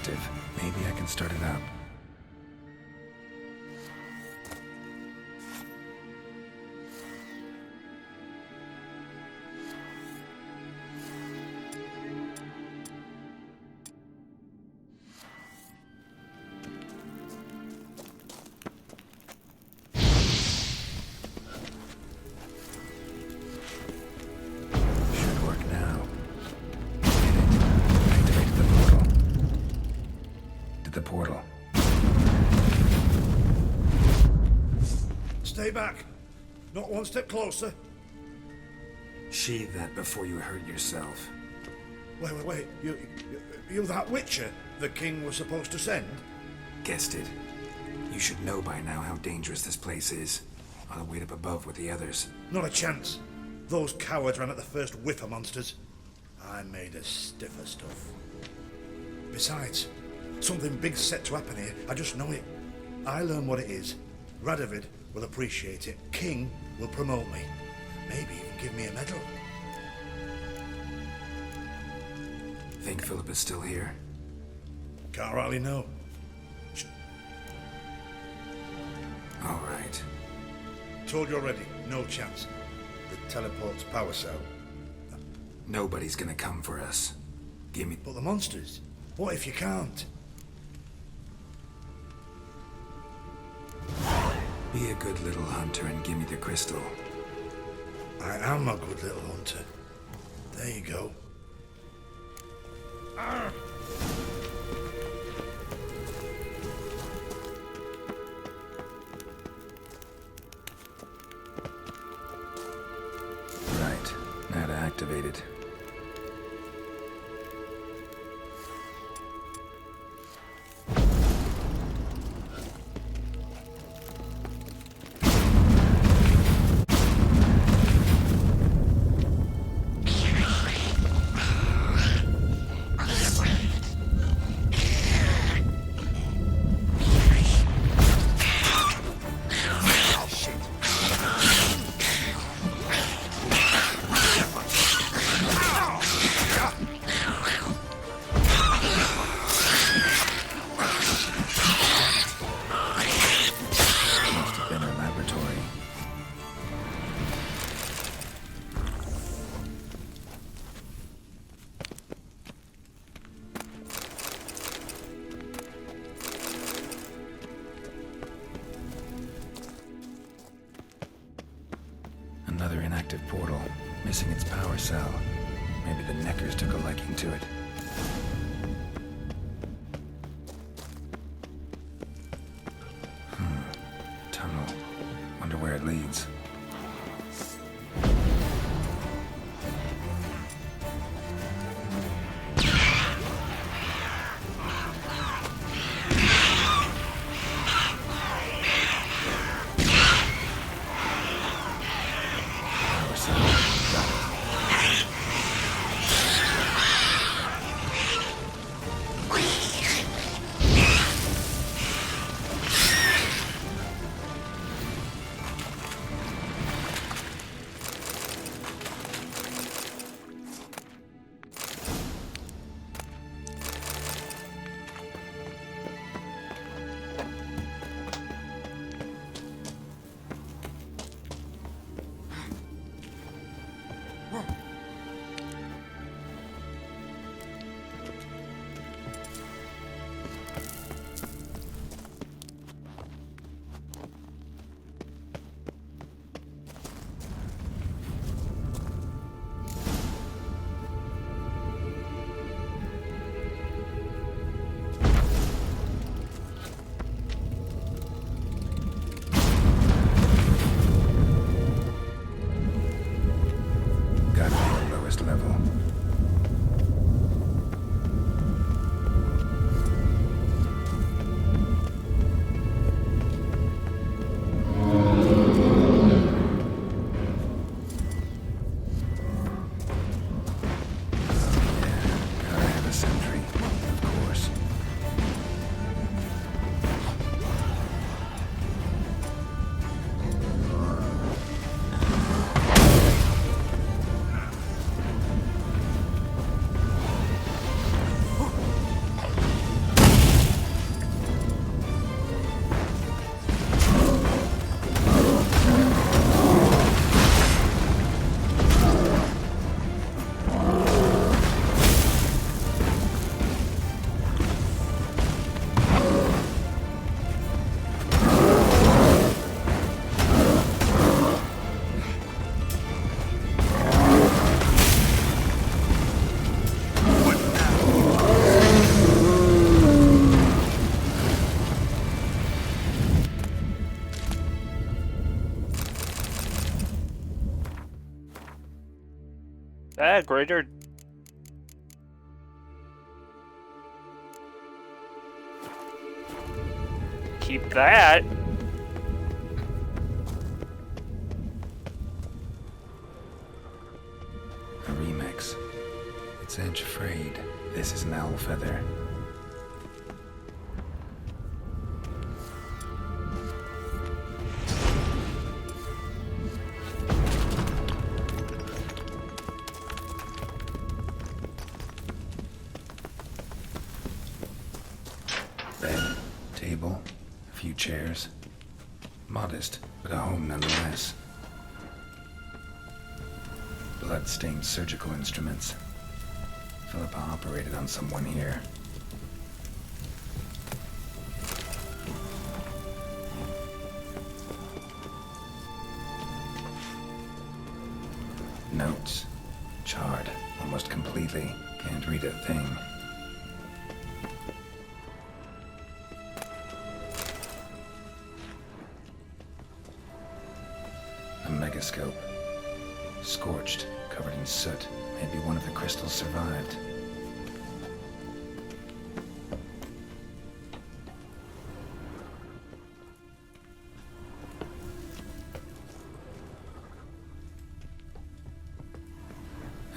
active. Maybe I can start it up. Should work now. Activate the portal. To the portal. Stay back. Not one step closer. Sheathe that before you hurt yourself. Wait. You that Witcher the king was supposed to send? Guessed it. You should know by now how dangerous this place is. I'll wait up above with the others. Not a chance. Those cowards ran at the first whiff of monsters. I made a stiffer stuff. Besides, something big's set to happen here. I just know it. I learn what it is. Radovid will appreciate it. King will promote me. Maybe even give me a medal. Think Philip is still here? Can't rightly know. All right. Told you already, no chance. The teleport's power cell. Nobody's gonna come for us. Give me... But the monsters? What if you can't? Be a good little hunter and give me the crystal. I am a good little hunter. There you go. Right. Now to activate it. Another inactive portal, missing its power cell. Maybe the Neckers took a liking to it. Tunnel. Wonder where it leads. Yeah, greater. Keep that. A remix. It's edge frayed. This is an owl feather. Bed, table, a few chairs. Modest, but a home nonetheless. Blood-stained surgical instruments. Philippa operated on someone here. Notes. Charred, almost completely. Can't read a thing. A megascope. Scorched, covered in soot. Maybe one of the crystals survived.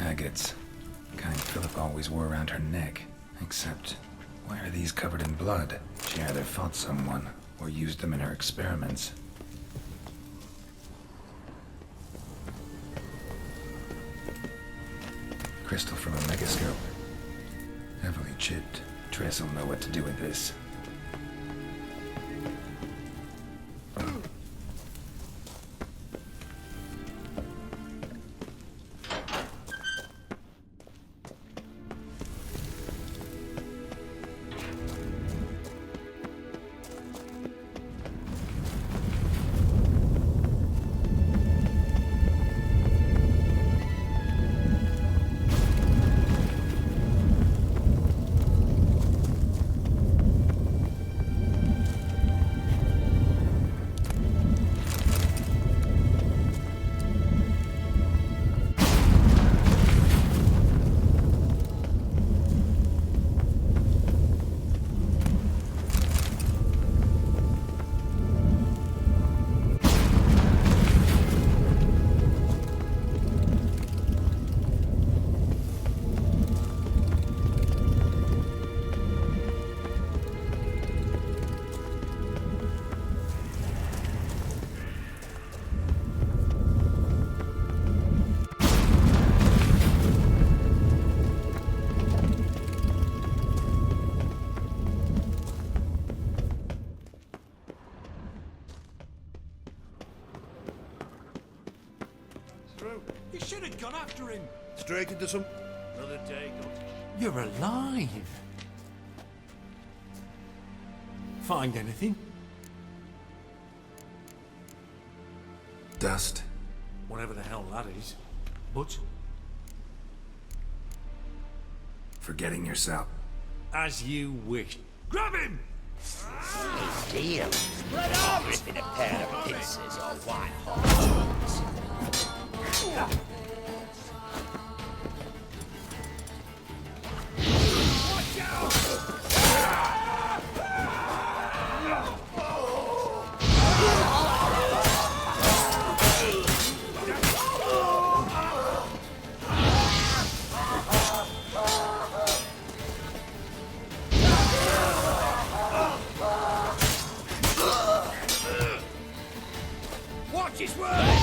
Agates. Kind Philip always wore around her neck. Except, why are these covered in blood? She either fought someone, or used them in her experiments. Crystal from a megascope. Heavily chipped. Tress will know what to do with this. You should have gone after him. Straight into some... Another day, GOTY. You're alive. Find anything? Dust. Whatever the hell that is. But, Forgetting yourself. as you wish. Grab him! Deal. Ripping a pair of pincers or white hot. Watch his word!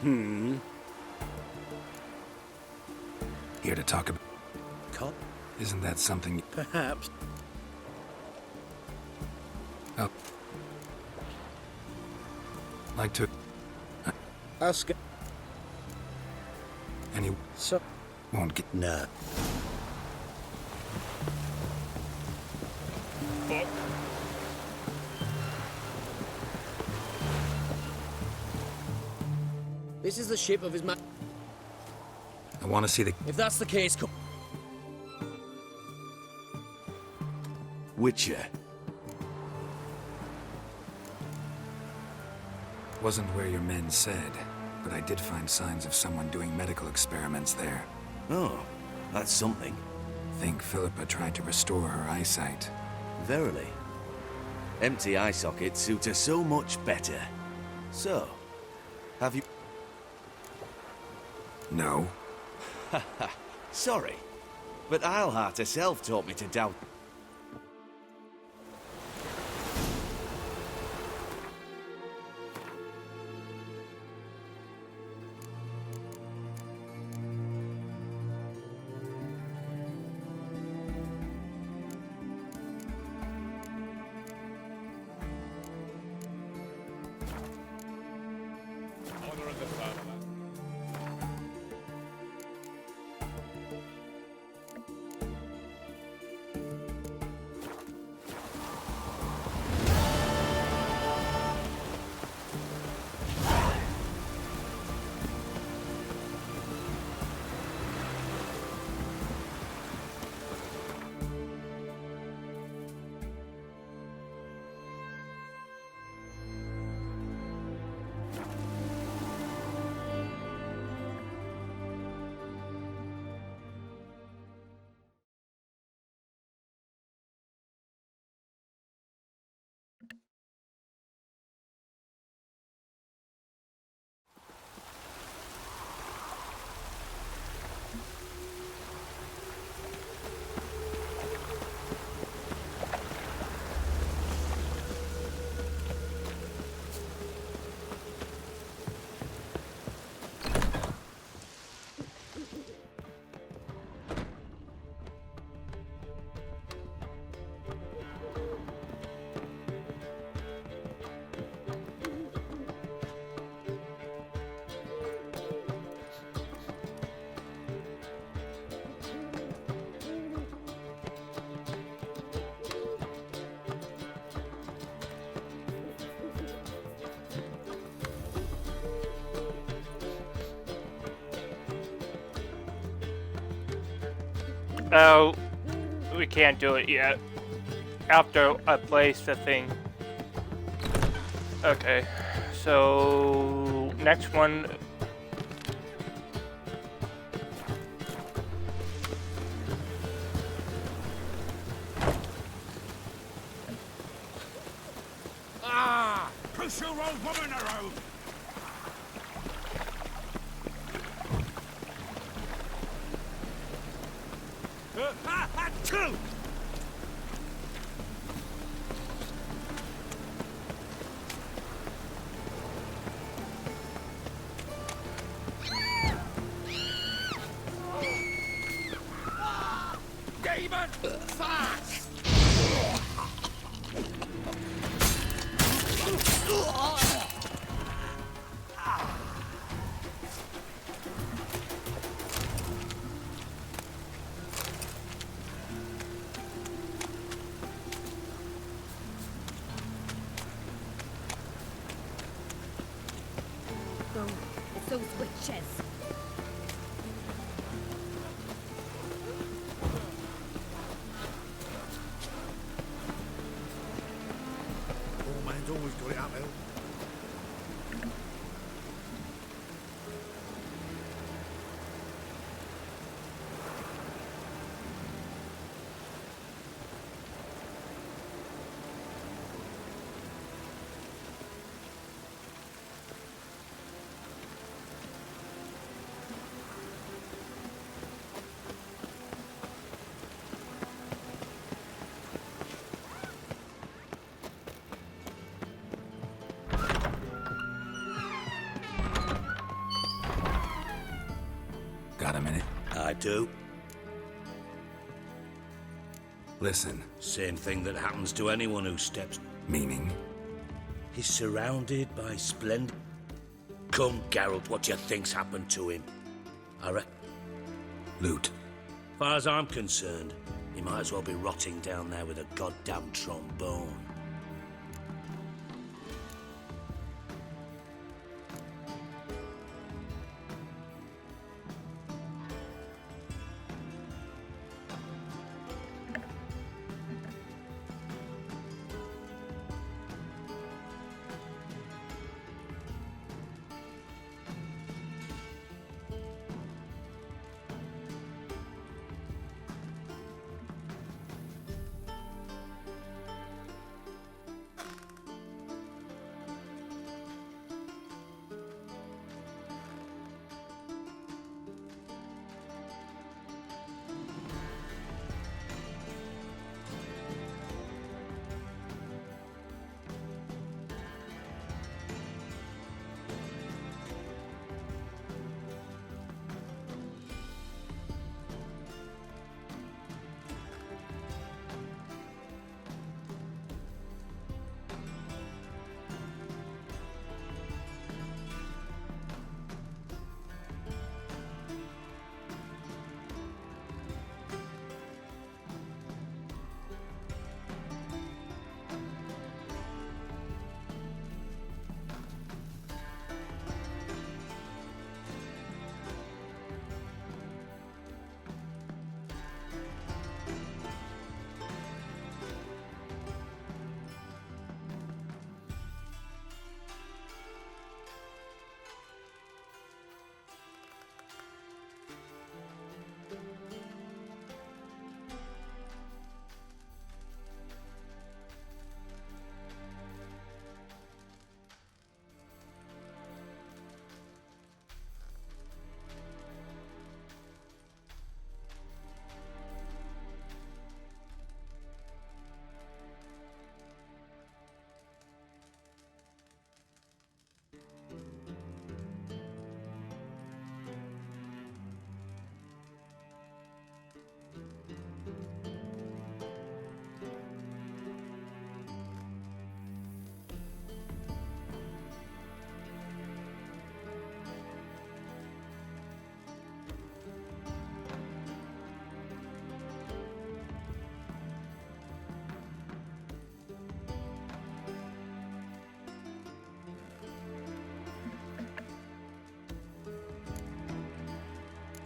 Here to talk about... Isn't that something... Perhaps. Oh. Like to... Ask... And he... So... Won't get... Nah. This is the ship of his ma... I want to see the... If that's the case, come... Witcher. Wasn't where your men said, but I did find signs of someone doing medical experiments there. Oh, that's something. Think Philippa tried to restore her eyesight. Verily. Empty eye sockets suit her so much better. So, have you... No. Haha, sorry. But Eilhart herself taught me to doubt... Oh, we can't do it yet. After I place the thing. Okay, so next one. Ah! Push your old woman around! Two! Demon! Fuck! Go. It's those witches. Got a minute? I do. Listen. Same thing that happens to anyone who steps... Meaning? He's surrounded by splendid... Come, Geralt, what do you think's happened to him? Loot. Far as I'm concerned, he might as well be rotting down there with a goddamn trombone.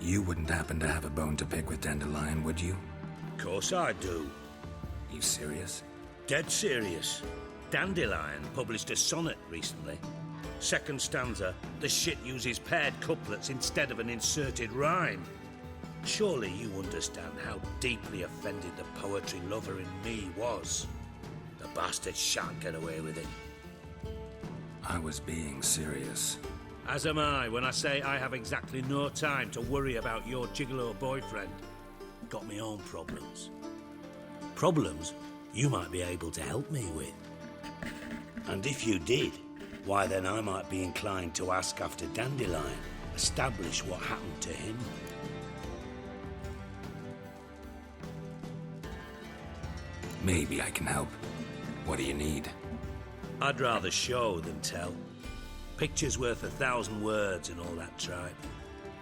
You wouldn't happen to have a bone to pick with Dandelion, would you? Of course I do. You serious? Dead serious. Dandelion published a sonnet recently. Second stanza, the shit uses paired couplets instead of an inserted rhyme. Surely you understand how deeply offended the poetry lover in me was. The bastard shan't get away with it. I was being serious. As am I when I say I have exactly no time to worry about your gigolo boyfriend. Got me own problems. Problems you might be able to help me with. And if you did, why then I might be inclined to ask after Dandelion, establish what happened to him. Maybe I can help. What do you need? I'd rather show than tell. Picture's worth 1,000 words and all that tripe.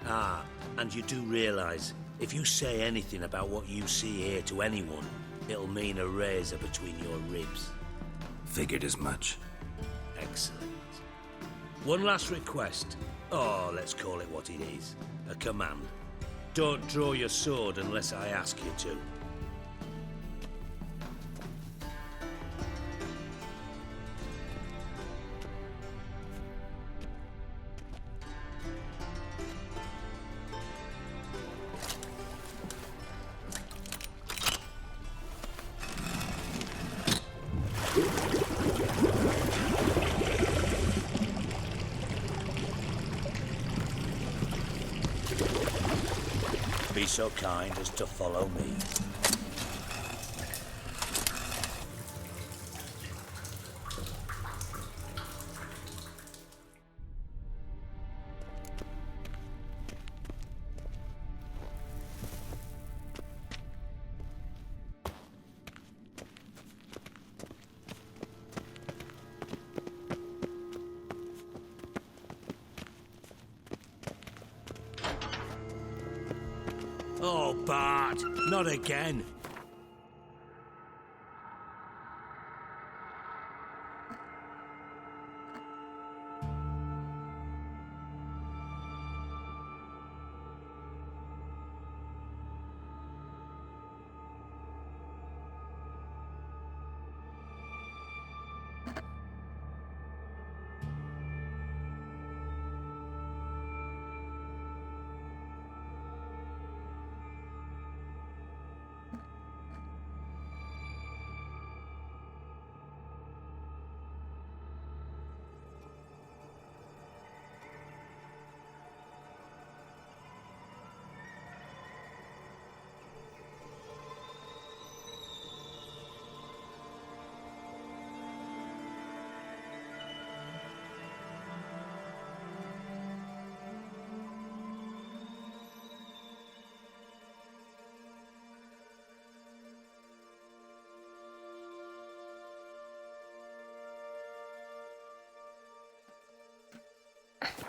Ah, and you do realise, if you say anything about what you see here to anyone, it'll mean a razor between your ribs. Figured as much. Excellent. One last request. Oh, let's call it what it is. A command. Don't draw your sword unless I ask you to. Be so kind as to follow me. Oh, Bart, not again.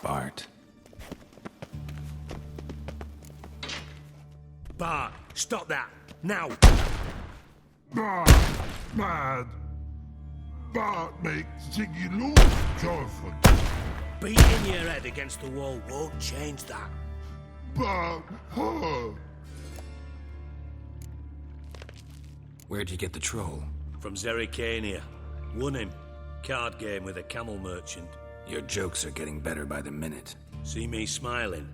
Bart. Bart, stop that! Now! Bart, mad. Bart makes Ziggy lose, Joyful. Beating your head against the wall won't change that. Bart, huh? Where'd you get the troll? From Zerrikania. Won him. Card game with a camel merchant. Your jokes are getting better by the minute. See me smiling?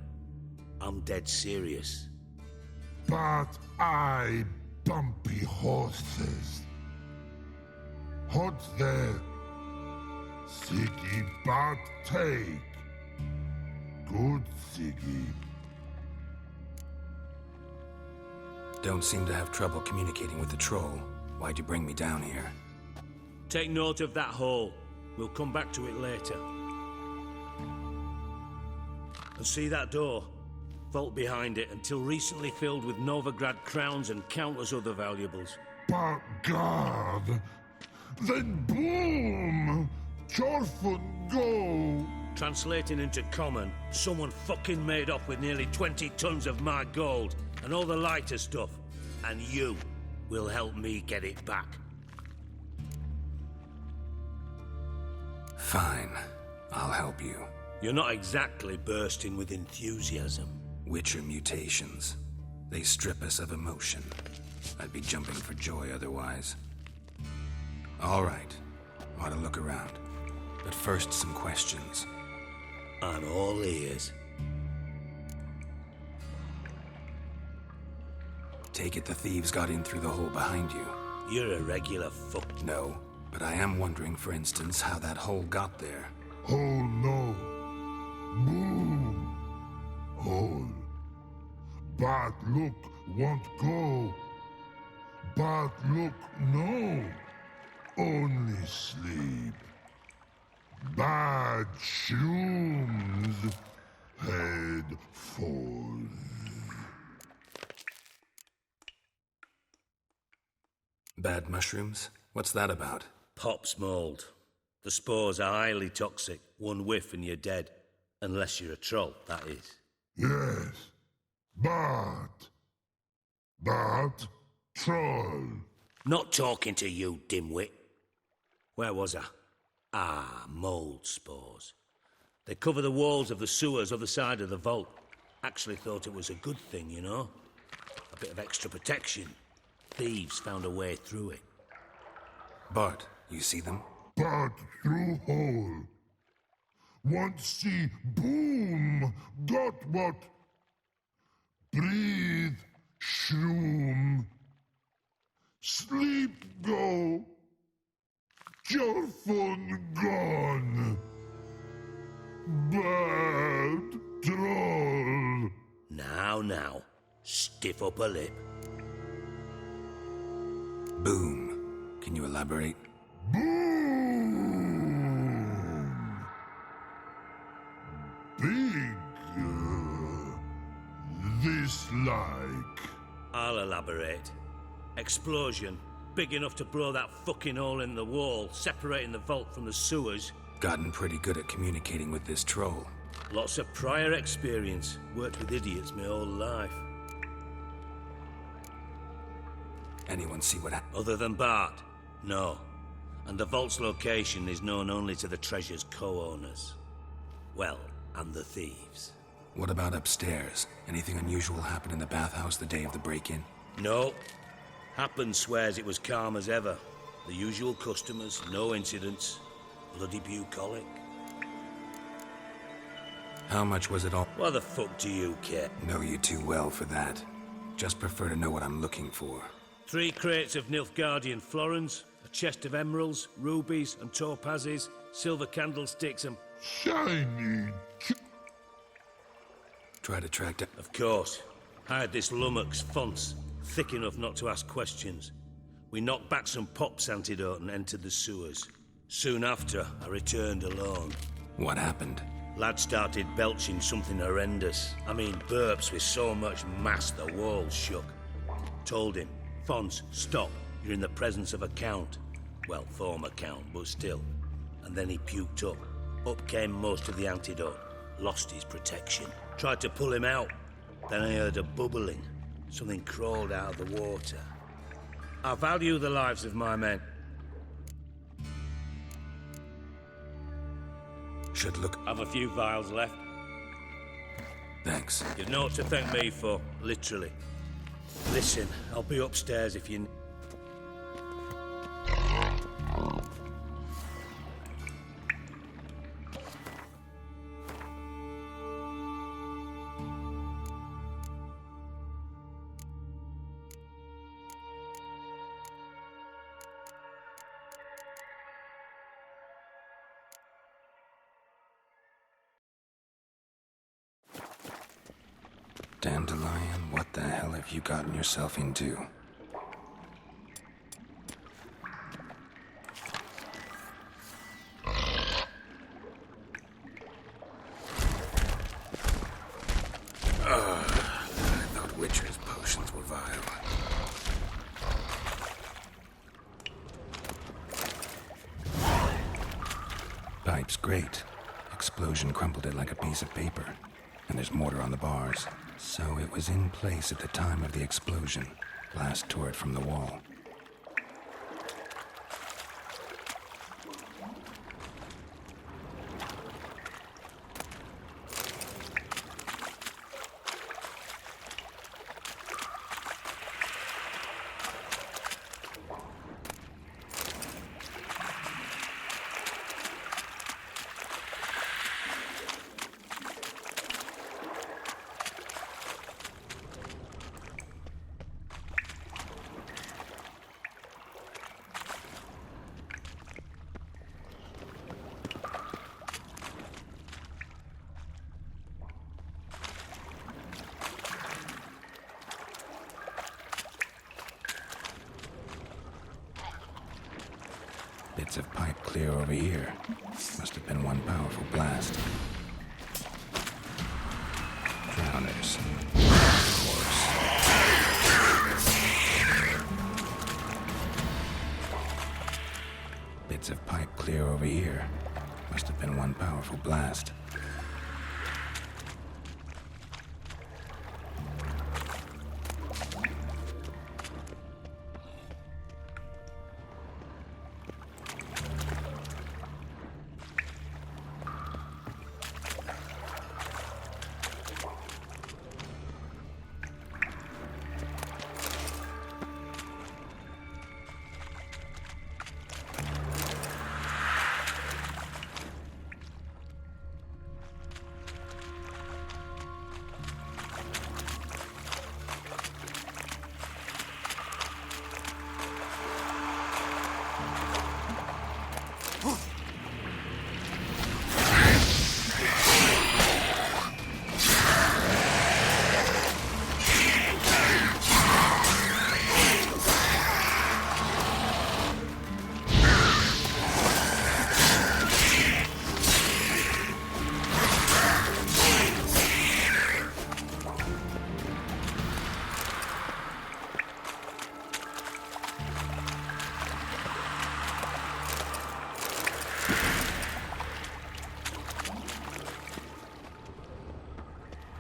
I'm dead serious. But I bumpy horses. Hot there. Siggy Bart take. Good Siggy. Don't seem to have trouble communicating with the troll. Why'd you bring me down here? Take note of that hole. We'll come back to it later. And see that door? Vault behind it, until recently filled with Novigrad crowns and countless other valuables. But God, then boom! Jorfun go! Translating into common, someone fucking made off with nearly 20 tons of my gold and all the lighter stuff. And you will help me get it back. Fine. I'll help you. You're not exactly bursting with enthusiasm. Witcher mutations. They strip us of emotion. I'd be jumping for joy otherwise. All right. Ought to look around. But first, some questions. I'm all ears. Take it the thieves got in through the hole behind you. You're a regular fuck. No, but I am wondering, for instance, how that hole got there. Hole no. Boom. Hole. But look, won't go. But look, no. Only sleep. Bad shrooms. Head falls. Bad mushrooms? What's that about? Pop's mold. The spores are highly toxic. One whiff and you're dead. Unless you're a troll, that is. Yes. But troll. Not talking to you, dimwit. Where was I? Ah, mold spores. They cover the walls of the sewers other side of the vault. Actually thought it was a good thing, you know? A bit of extra protection. Thieves found a way through it. Bart, you see them? But through hole. Want see boom. Got what? Breathe. Shroom. Sleep go. Your phone gone. Bad troll. Now. Stiff upper lip. Boom. Can you elaborate? Boom. Big. This like. I'll elaborate. Explosion. Big enough to blow that fucking hole in the wall, separating the vault from the sewers. Gotten pretty good at communicating with this troll. Lots of prior experience. Worked with idiots my whole life. Anyone see what happened? Other than Bart? No. And the vault's location is known only to the treasure's co-owners. Well, and the thieves. What about upstairs? Anything unusual happen in the bathhouse the day of the break-in? No. Happen swears it was calm as ever. The usual customers, no incidents. Bloody bucolic. How much was it all? Why the fuck do you care? Know you too well for that. Just prefer to know what I'm looking for. 3 crates of Nilfgaardian florins, a chest of emeralds, rubies and topazes, silver candlesticks and... Shiny. Try to track down... Of course. Hired this lummox, Fonts, thick enough not to ask questions. We knocked back some Pop's antidote and entered the sewers. Soon after, I returned alone. What happened? Lad started belching something horrendous. I mean, burps with so much mass the walls shook. Told him, Fonts, stop. You're in the presence of a count. Well, former count, but still. And then he puked up. Up came most of the antidote. Lost his protection. Tried to pull him out. Then I heard a bubbling. Something crawled out of the water. I value the lives of my men. Should look... Have a few vials left. Thanks. You've naught to thank me for, literally. Listen, I'll be upstairs if you... Dandelion, what the hell have you gotten yourself into? I thought Witcher's potions were vile. Pipe's great. Explosion crumpled it like a piece of paper. And there's mortar on the bars. So it was in place at the time of the explosion. Blast tore it from the wall. Bits of pipe clear over here. Must have been one powerful blast. Drowners. Of course. Bits of pipe clear over here. Must have been one powerful blast.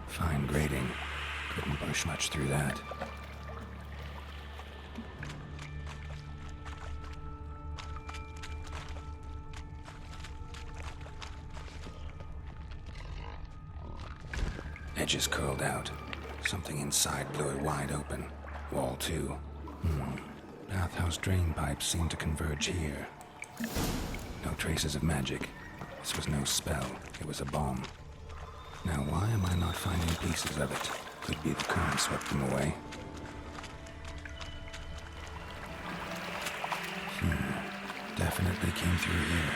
Fine grading. Couldn't push much through that. edges curled out. Something inside blew it wide open. Wall 2. Bathhouse drain pipes seemed to converge here. No traces of magic. This was no spell. It was a bomb. Now why am I not finding pieces of it? Could be the current swept them away. Definitely came through here.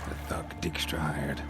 The thug Dijkstra hired.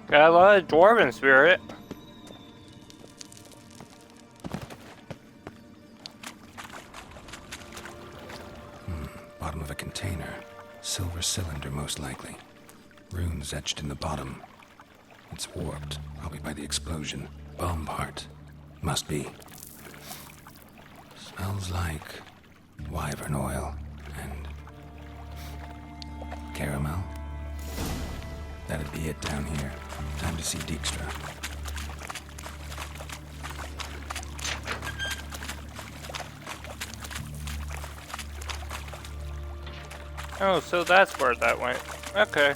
Got a lot of dwarven spirit. Bottom of a container. Silver cylinder, most likely. Runes etched in the bottom. It's warped, probably by the explosion. Bomb part. Must be. Smells like wyvern oil and caramel. That'd be it down here. Time to see Dijkstra. Oh, so that's where that went. Okay.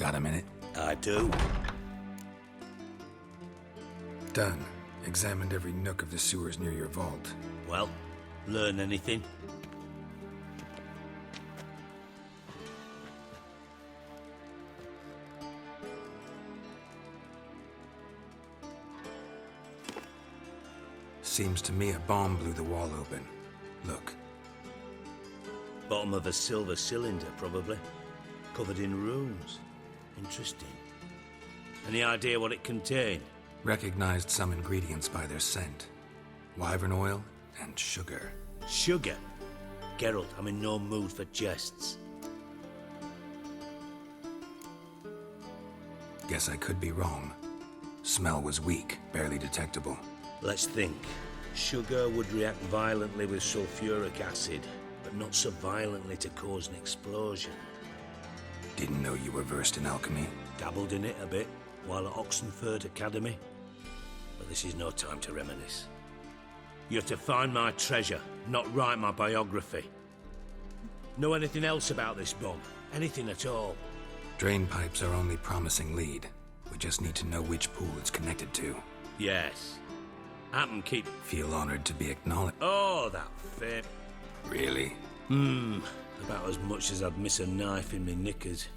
Got a minute? I do. Done. Examined every nook of the sewers near your vault. Well, learn anything? Seems to me a bomb blew the wall open. Look. Bottom of a silver cylinder, probably. Covered in runes. Interesting. Any idea what it contained? Recognized some ingredients by their scent. Wyvern oil and sugar. Sugar? Geralt, I'm in no mood for jests. Guess I could be wrong. Smell was weak, barely detectable. Let's think. Sugar would react violently with sulfuric acid, but not so violently to cause an explosion. Didn't know you were versed in alchemy. Dabbled in it a bit while at Oxenford Academy. But this is no time to reminisce. You're to find my treasure, not write my biography. Know anything else about this bomb? Anything at all? Drain pipes are only promising lead. We just need to know which pool it's connected to. Yes. Happen keep... Feel honored to be acknowledged. Oh, that fame. Really? About as much as I'd miss a knife in me knickers.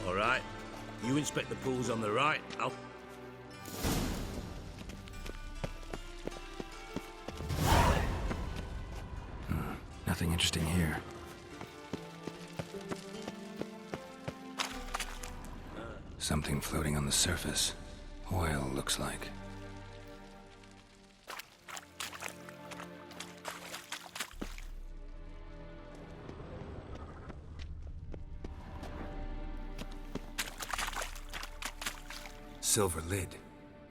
All right. You inspect the pools on the right. I'll... Nothing interesting here. Something floating on the surface. Oil, looks like. Silver lid.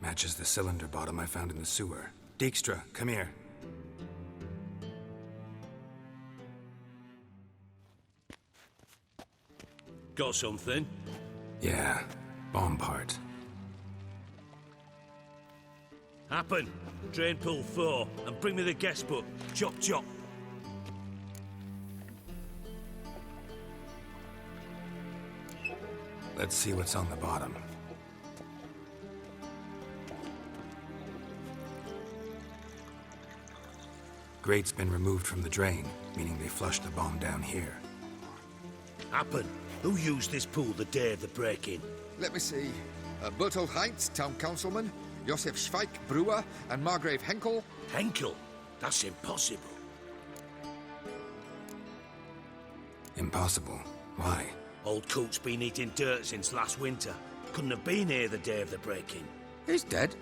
Matches the cylinder bottom I found in the sewer. Dijkstra, come here. Got something? Yeah, bomb part. Happen. Drain pool 4 and bring me the guest book. Chop chop. Let's see what's on the bottom. Grate's been removed from the drain, meaning they flushed the bomb down here. Happen. Who used this pool the day of the break-in? Let me see. Bertold Heinz, town councilman, Josef Schweik, brewer, and Margrave Henkel. Henkel? That's impossible. Impossible? Why? Old coot's been eating dirt since last winter. Couldn't have been here the day of the break-in. He's dead?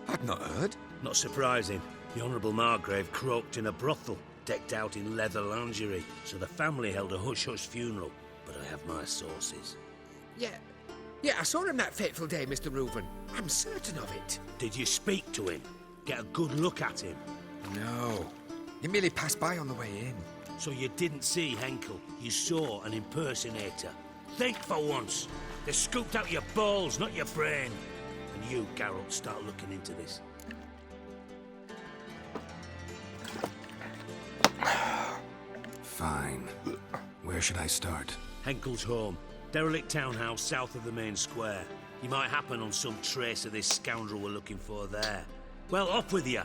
I'd not heard. Not surprising. The Honourable Margrave croaked in a brothel, decked out in leather lingerie, so the family held a hush-hush funeral. But I have my sources. Yeah, I saw him that fateful day, Mr. Reuven. I'm certain of it. Did you speak to him? Get a good look at him? No. He merely passed by on the way in. So you didn't see Henkel. You saw an impersonator. Think for once. They scooped out your balls, not your brain. And you, Geralt, start looking into this. Fine. Where should I start? Henkel's home. Derelict townhouse south of the main square. You might happen on some trace of this scoundrel we're looking for there. Well, up with you.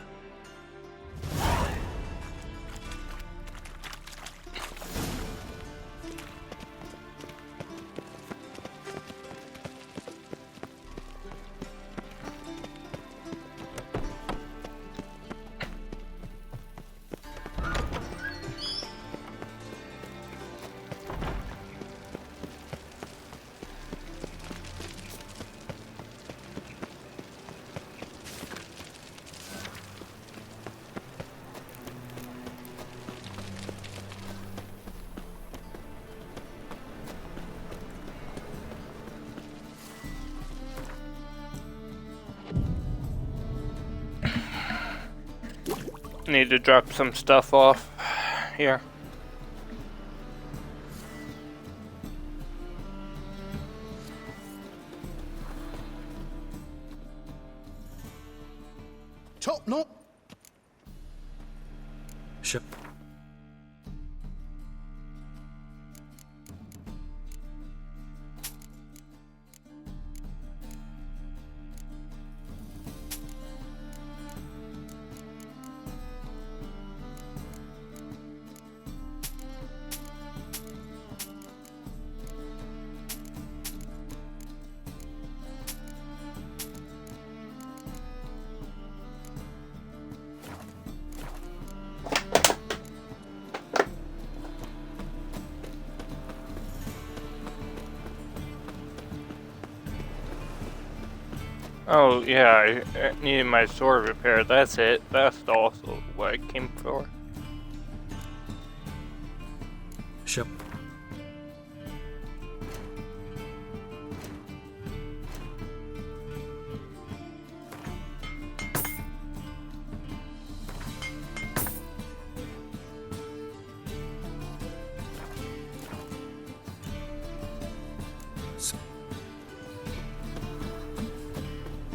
Need to drop some stuff off here. Top knot. Sure. Oh yeah, I needed my sword repaired. That's it. That's also what I came for. Sure.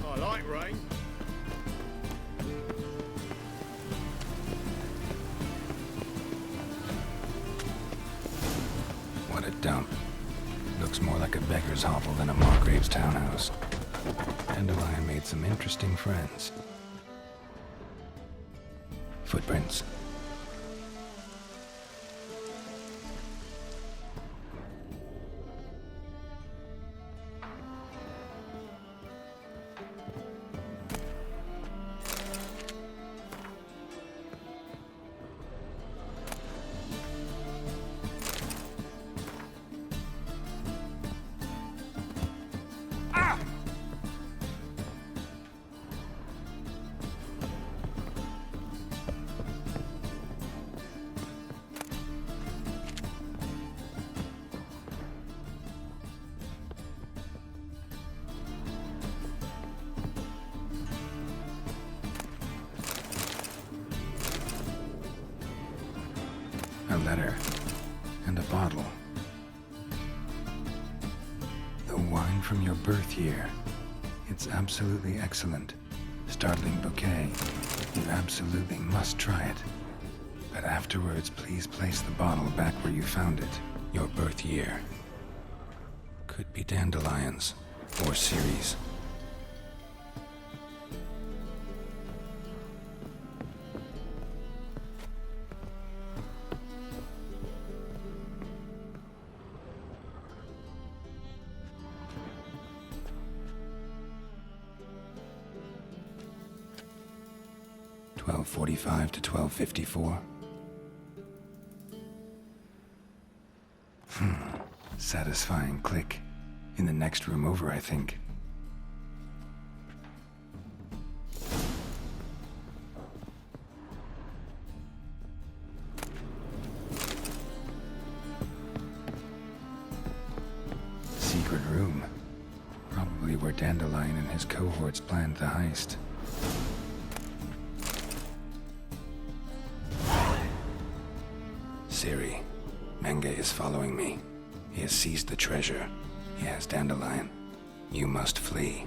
I like rain. What a dump. Looks more like a beggar's hovel than a Margrave's townhouse. Dandelion made some interesting friends. Footprints. A letter. And a bottle. The wine from your birth year. It's absolutely excellent. Startling bouquet. You absolutely must try it. But afterwards, please place the bottle back where you found it. Your birth year. Could be dandelions. Or Ceres. .45 to 12:54. Satisfying click. In the next room over, I think. Secret room. Probably where Dandelion and his cohorts planned the heist. Siri, Menge is following me. He has seized the treasure. He has Dandelion. You must flee.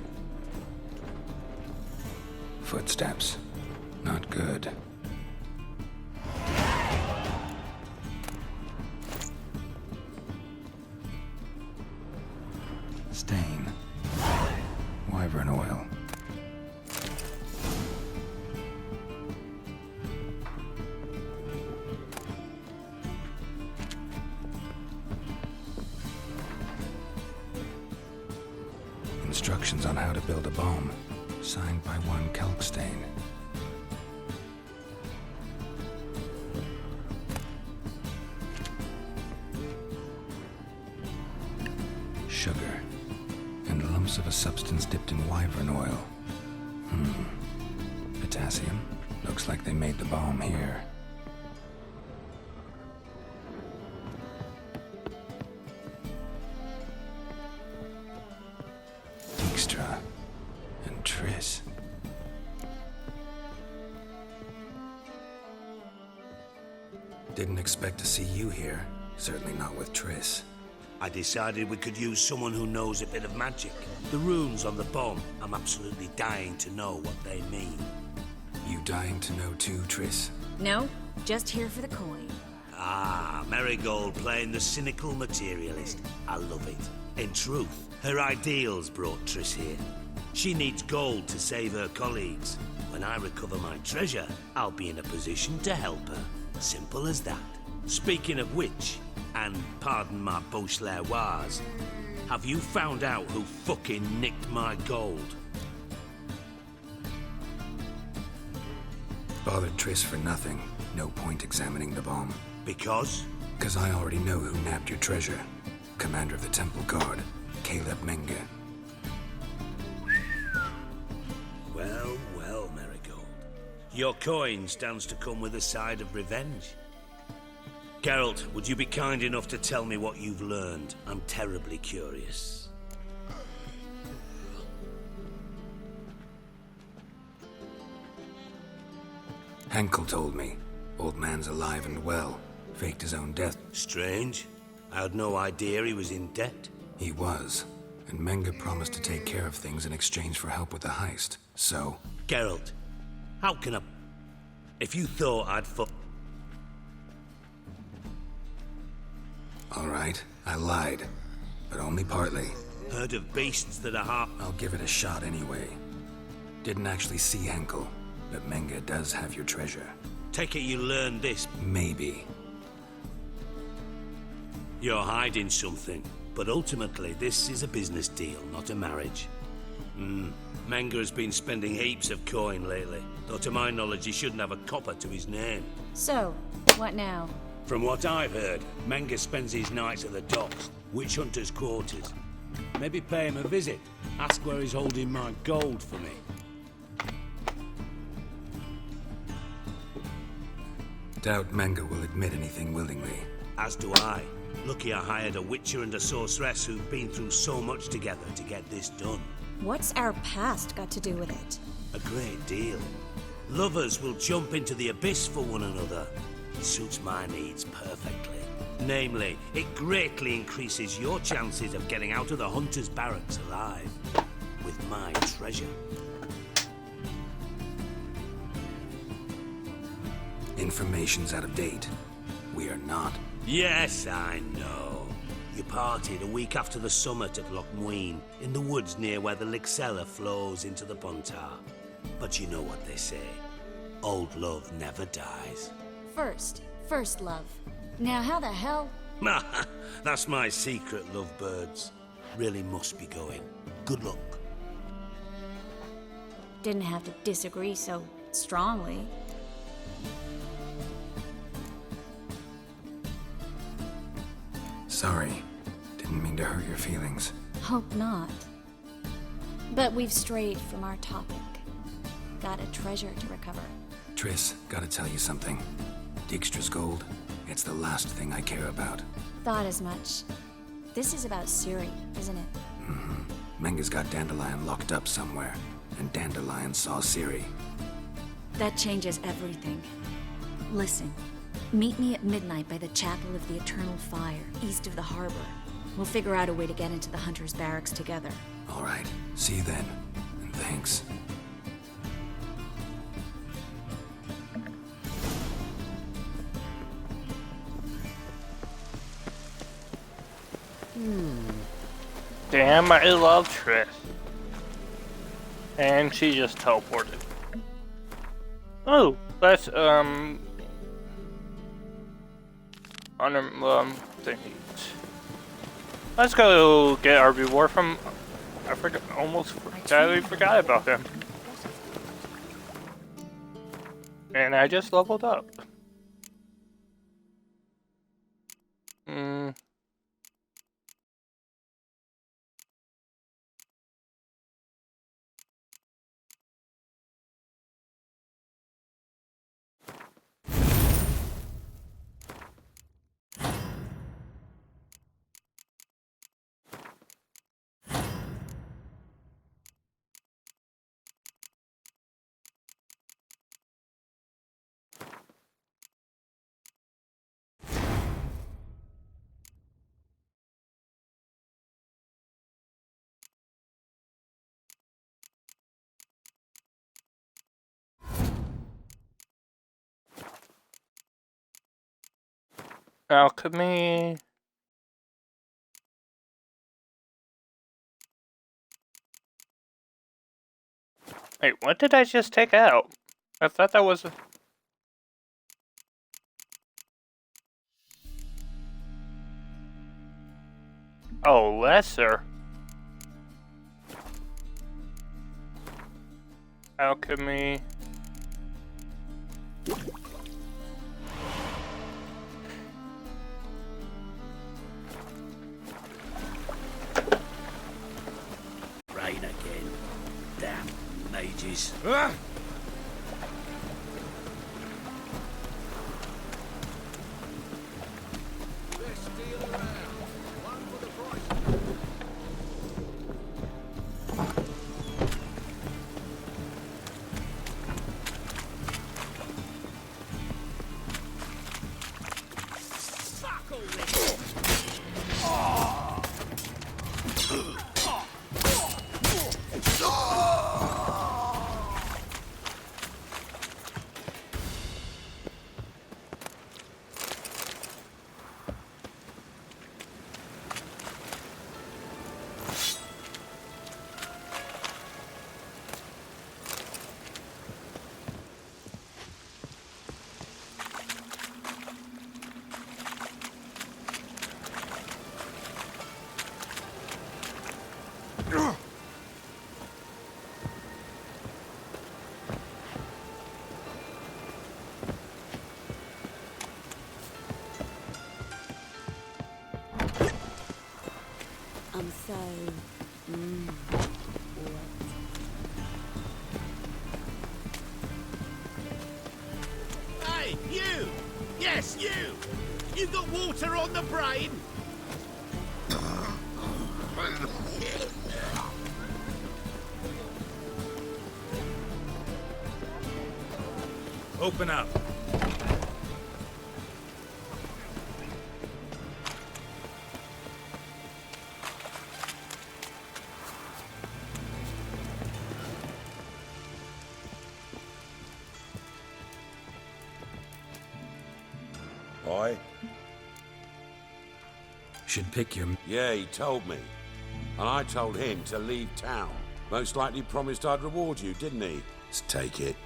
Footsteps. Not good. Stain. Wyvern oil. Instructions on how to build a bomb, signed by one Kalkstain. Sugar, and lumps of a substance dipped in wyvern oil. Potassium. Looks like they made the bomb here. And Triss. Didn't expect to see you here. Certainly not with Triss. I decided we could use someone who knows a bit of magic. The runes on the bomb, I'm absolutely dying to know what they mean. You dying to know too, Triss? No, just here for the coin. Ah, Marigold playing the cynical materialist. I love it. In truth, her ideals brought Triss here. She needs gold to save her colleagues. When I recover my treasure, I'll be in a position to help her. Simple as that. Speaking of which, and pardon my Beauclervoise, have you found out who fucking nicked my gold? Bothered Triss for nothing. No point examining the bomb. Because? Because I already know who nabbed your treasure. Commander of the Temple Guard, Caleb Menge. Well, well, Marigold. Your coin stands to come with a side of revenge. Geralt, would you be kind enough to tell me what you've learned? I'm terribly curious. Henkel told me. Old man's alive and well. Faked his own death. Strange. I had no idea he was in debt. He was. And Menge promised to take care of things in exchange for help with the heist. So... Geralt, how can I... If you thought I'd Alright, I lied. But only partly. Heard of beasts that are half... I'll give it a shot anyway. Didn't actually see Henkel, but Menge does have your treasure. Take it you learned this. Maybe. You're hiding something, but ultimately this is a business deal, not a marriage. Menge has been spending heaps of coin lately, though to my knowledge he shouldn't have a copper to his name. So, what now? From what I've heard, Menge spends his nights at the docks, witch hunters' quarters. Maybe pay him a visit, ask where he's holding my gold for me. Doubt Menge will admit anything willingly. As do I. Lucky I hired a witcher and a sorceress who've been through so much together to get this done. What's our past got to do with it? A great deal. Lovers will jump into the abyss for one another. It suits my needs perfectly. Namely, it greatly increases your chances of getting out of the hunter's barracks alive. With my treasure. Information's out of date. We are not. Yes, I know. You partied a week after the summit at Loch Muin, in the woods near where the Lixella flows into the Pontar. But you know what they say. Old love never dies. First love. Now how the hell? That's my secret, lovebirds. Really must be going. Good luck. Didn't have to disagree so strongly. Sorry. Didn't mean to hurt your feelings. Hope not. But we've strayed from our topic. Got a treasure to recover. Triss, gotta tell you something. Dijkstra's gold, it's the last thing I care about. Thought as much. This is about Ciri, isn't it? Menge's got Dandelion locked up somewhere, and Dandelion saw Ciri. That changes everything. Listen, meet me at midnight by the Chapel of the Eternal Fire, east of the harbor. We'll figure out a way to get into the Hunter's Barracks together. All right, see you then, and thanks. Damn, I love Triss. And she just teleported. Oh, that's, thingies. Let's go get our reward from, I totally forgot about him. And I just leveled up. Alchemy. Wait, what did I just take out? I thought that was... Oh, lesser. Alchemy. Rain again. Damn mages. I'm so... Hey, you! Yes, you! You got water on the brain? Open up. Aye? Should pick your... Yeah, he told me. And I told him to leave town. Most likely promised I'd reward you, didn't he? Let's take it.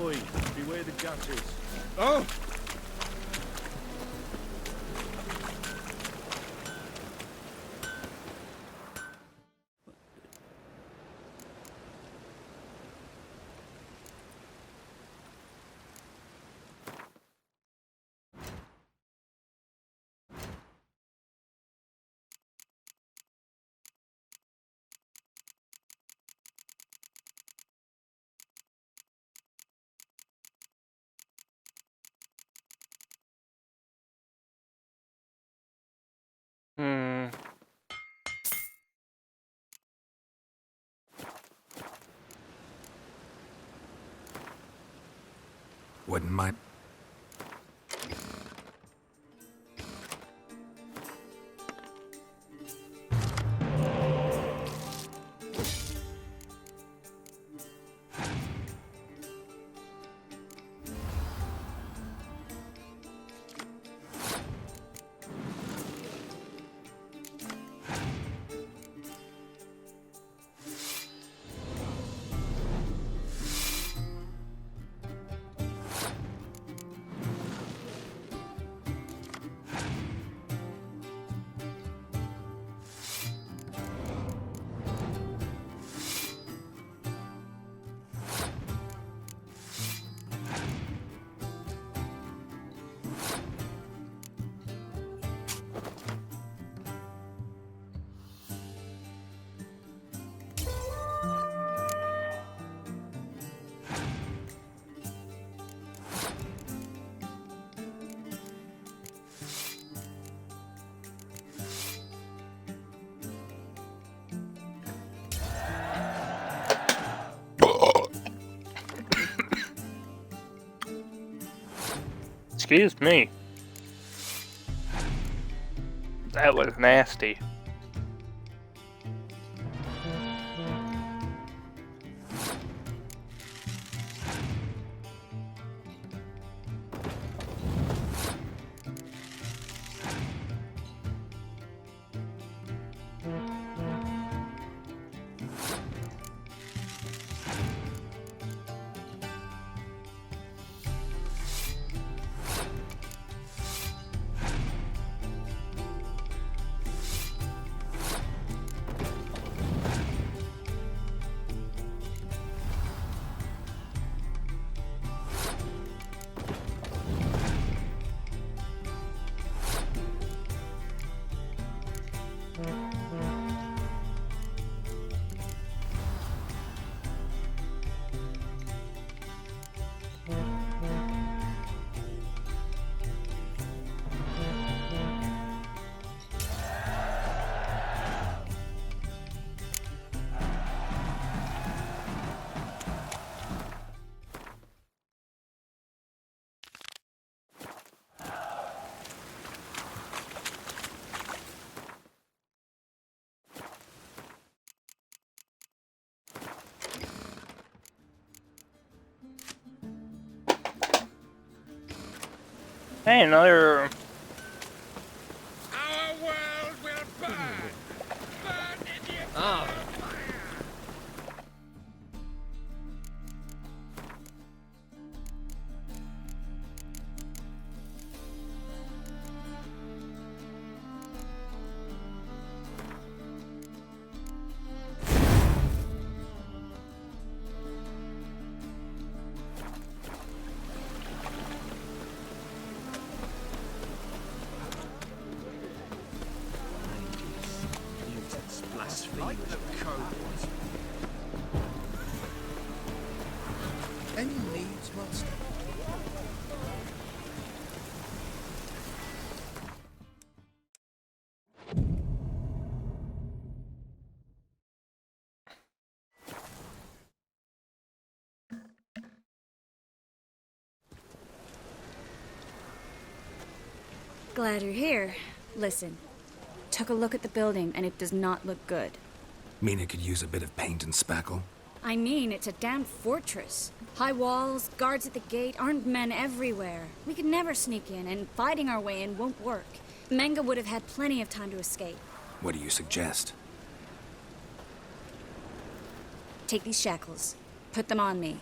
Oi, beware the gutters. Oh! Wouldn't mind. Excuse me. That was nasty. Hey, another. Our world will burn! Burn in the fire! Like the codes. Any needs, master? Glad you're here. Listen, took a look at the building and it does not look good. Mean it could use a bit of paint and spackle? I mean, it's a damn fortress. High walls, guards at the gate, armed men everywhere. We could never sneak in, and fighting our way in won't work. Menga would have had plenty of time to escape. What do you suggest? Take these shackles. Put them on me.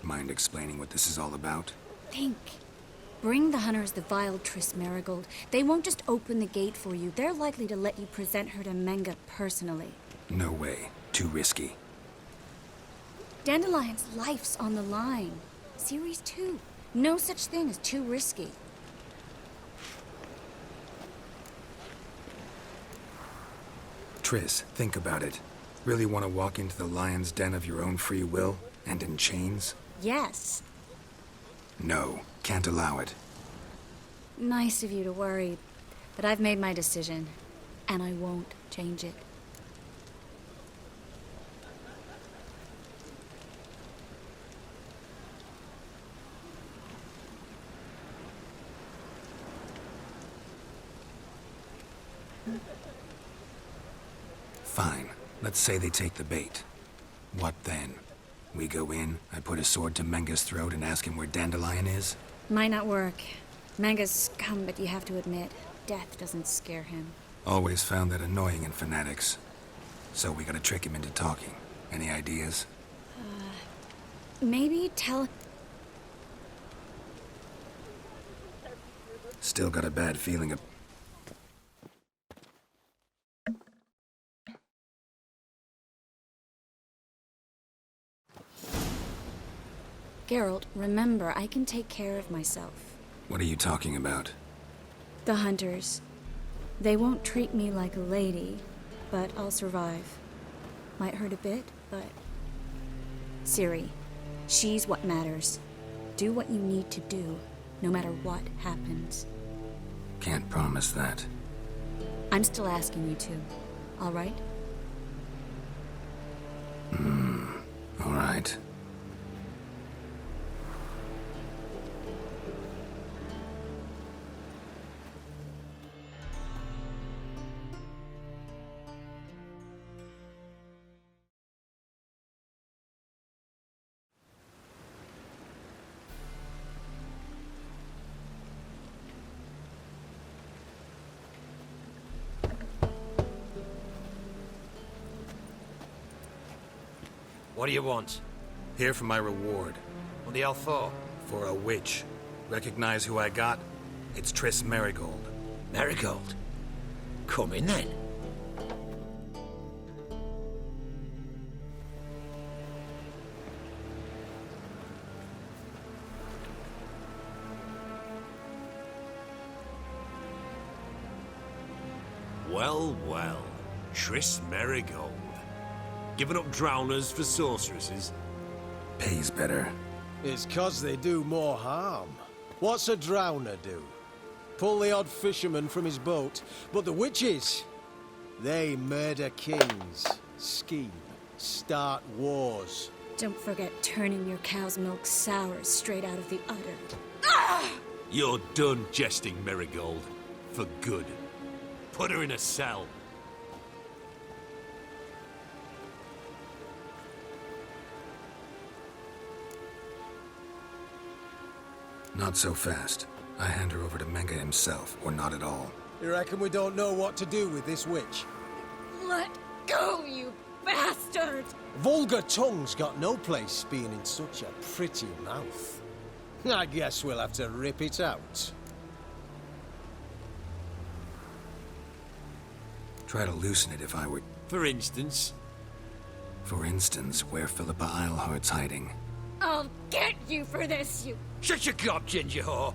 Mind explaining what this is all about? Think. Bring the hunters the vile Triss Marigold. They won't just open the gate for you. They're likely to let you present her to Menga personally. No way. Too risky. Dandelion's life's on the line. Series 2. No such thing as too risky. Triss, think about it. Really want to walk into the lion's den of your own free will, and in chains? Yes. No, can't allow it. Nice of you to worry, but I've made my decision, and I won't change it. Fine. Let's say they take the bait. What then? We go in, I put a sword to Menga's throat and ask him where Dandelion is? Might not work. Manga's scum, but you have to admit, death doesn't scare him. Always found that annoying in fanatics. So we gotta trick him into talking. Any ideas? Maybe tell... Still got a bad feeling of... Geralt, remember, I can take care of myself. What are you talking about? The hunters. They won't treat me like a lady, but I'll survive. Might hurt a bit, but... Ciri, she's what matters. Do what you need to do, no matter what happens. Can't promise that. I'm still asking you to, all right? All right. What do you want? Here for my reward. What the hell for? For a witch. Recognize who I got? It's Triss Merigold. Marigold? Come in then. Well, well. Triss Merigold. Giving up drowners for sorceresses? Pays better. It's 'cause they do more harm. What's a drowner do? Pull the odd fisherman from his boat. But the witches, they murder kings, scheme, start wars. Don't forget turning your cow's milk sour straight out of the udder. You're done jesting, Merigold. For good. Put her in a cell. Not so fast. I hand her over to Menga himself, or not at all. You reckon we don't know what to do with this witch? Let go, you bastard! Vulgar tongue's got no place being in such a pretty mouth. I guess we'll have to rip it out. Try to loosen it if I were... For instance? For instance, where Philippa Eilhart's hiding. I'll get you for this, you... Shut your gob, ginger whore!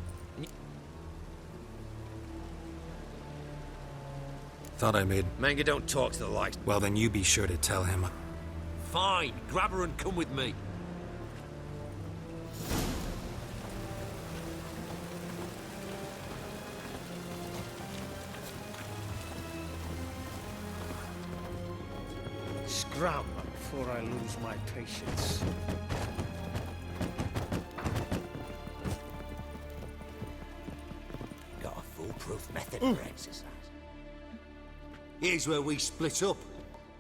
Thought I made... Manga don't talk to the likes. Well, then you be sure to tell him... Fine, grab her and come with me. Scram before I lose my patience. Got a foolproof method for exercise. Here's where we split up.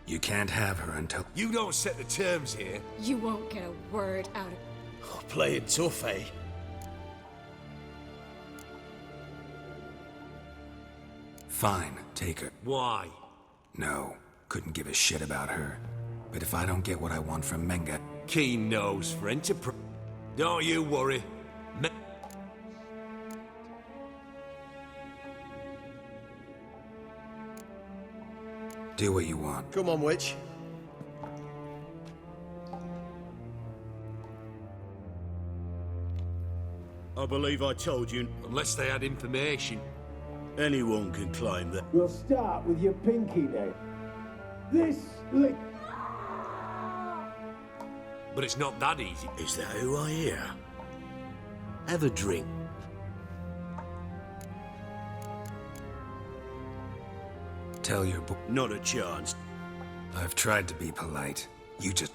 You can't have her until... You don't set the terms here. You won't get a word out of... Oh, playing tough, eh? Fine, take her. Why? No, couldn't give a shit about her. But if I don't get what I want from Menga... Keen nose for enterprise. Don't you worry. Do what you want. Come on, witch. I believe I told you. Unless they had information. Anyone can climb that. We'll start with your pinky then. this lick. But it's not that easy. Is that who I hear? Have a drink. Tell your boy. Not a chance. I've tried to be polite. You just.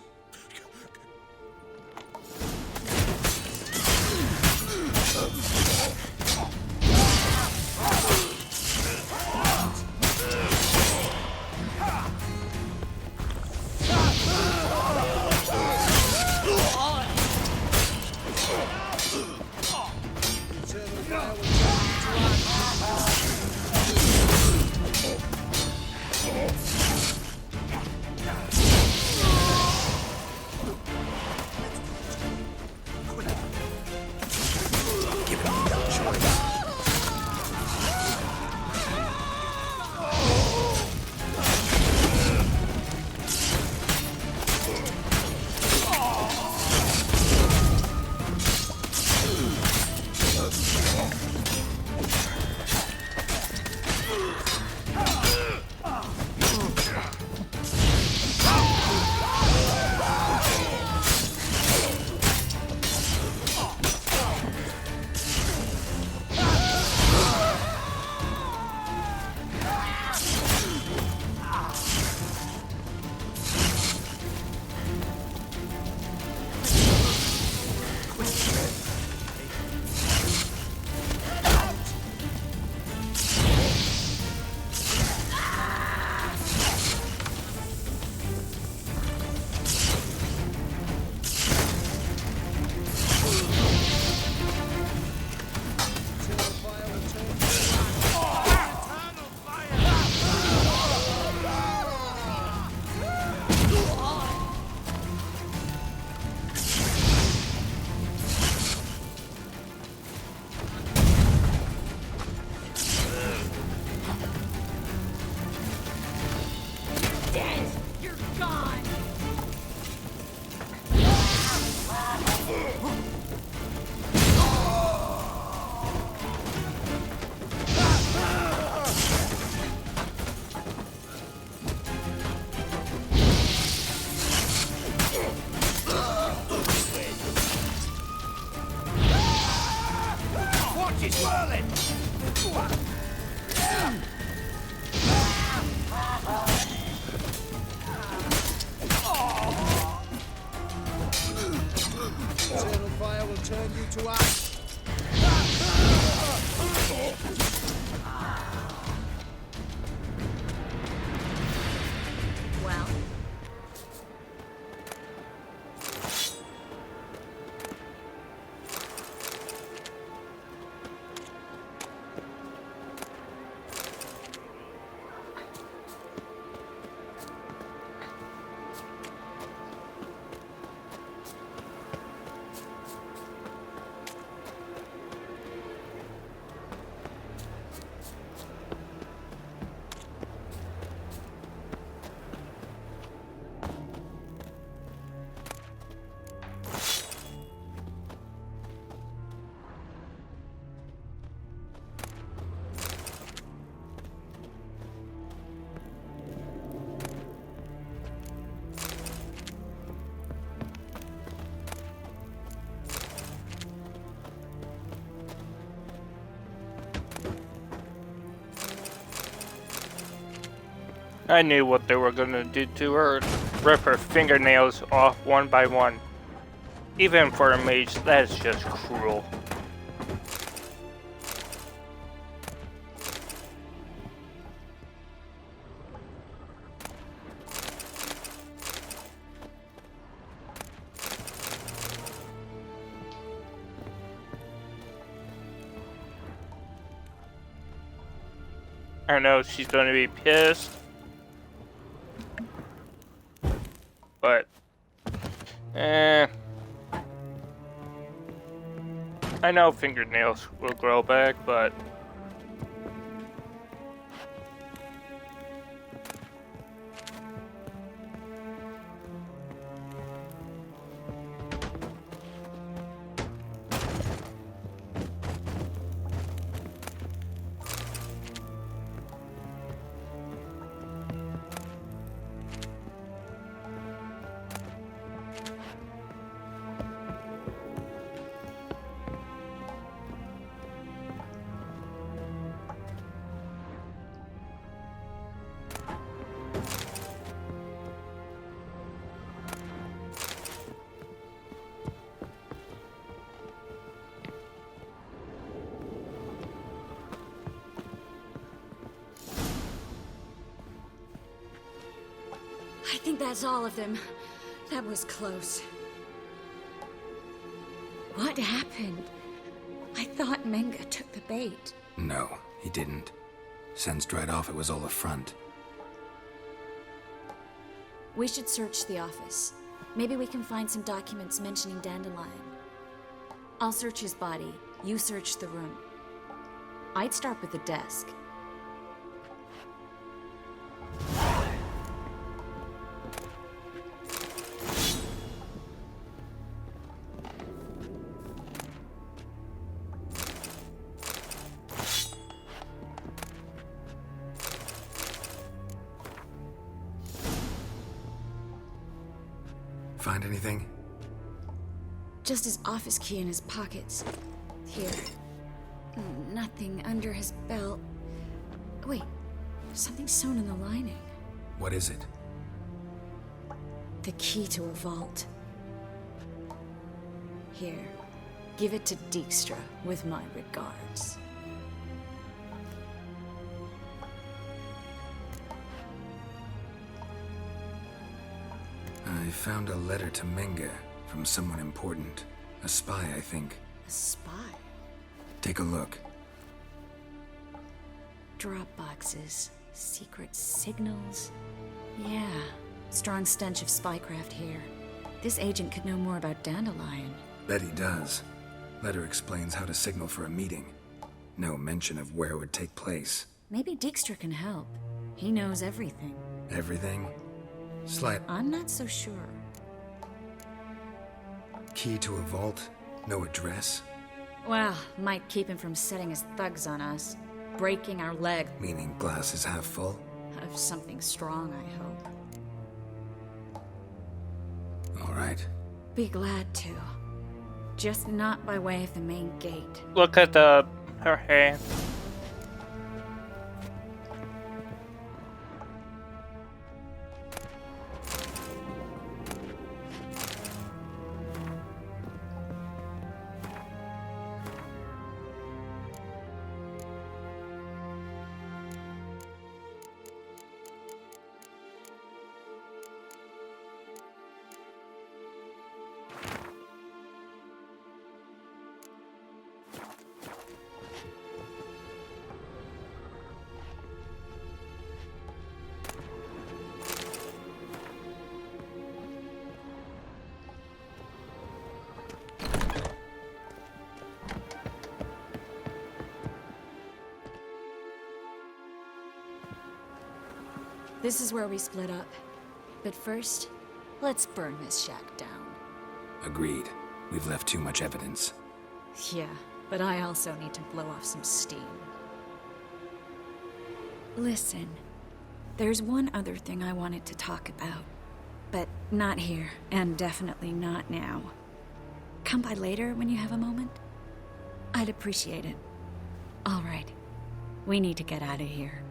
Eternal fire will turn you to ice. Well, I knew what they were gonna do to her. Rip her fingernails off one by one. Even for a mage, that's just cruel. I know she's gonna be pissed. But, I know fingernails will grow back, but think that's all of them. That was close. What happened? I thought Menga took the bait. No, he didn't. Sensed right off it was all a front. We should search the office. Maybe we can find some documents mentioning Dandelion. I'll search his body. You search the room. I'd start with the desk. Find anything? Just his office key in his pockets. Here. Nothing under his belt. Wait, something sewn in the lining. What is it? The key to a vault. Here, give it to Dijkstra with my regards. I found a letter to Menga from someone important. A spy, I think. A spy? Take a look. Drop boxes, secret signals. Yeah, strong stench of spycraft here. This agent could know more about Dandelion. Bet he does. Letter explains how to signal for a meeting. No mention of where it would take place. Maybe Dijkstra can help. He knows everything. Everything? Slight. I'm not so sure. Key to a vault? No address? Well, might keep him from setting his thugs on us. Breaking our leg. Meaning glass is half full? Of something strong, I hope. All right. Be glad to. Just not by way of the main gate. Look at her hair. This is where we split up. But first, let's burn this shack down. Agreed. We've left too much evidence. Yeah, but I also need to blow off some steam. Listen, there's one other thing I wanted to talk about. But not here, and definitely not now. Come by later when you have a moment? I'd appreciate it. All right. We need to get out of here.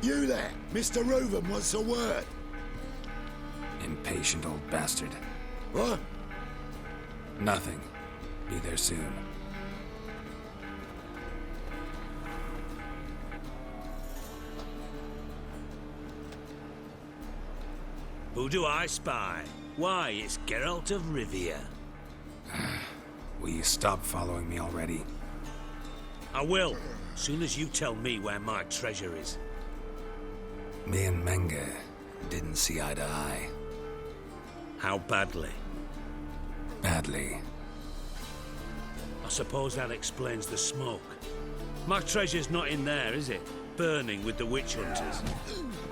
You there, Mr. Reuven wants a word. Impatient old bastard. What? Nothing. Be there soon. Who do I spy? Why, it's Geralt of Rivia. Will you stop following me already? I will, soon as you tell me where my treasure is. Me and Menge didn't see eye to eye. How badly? Badly. I suppose that explains the smoke. My treasure's not in there, is it? Burning with the witch hunters.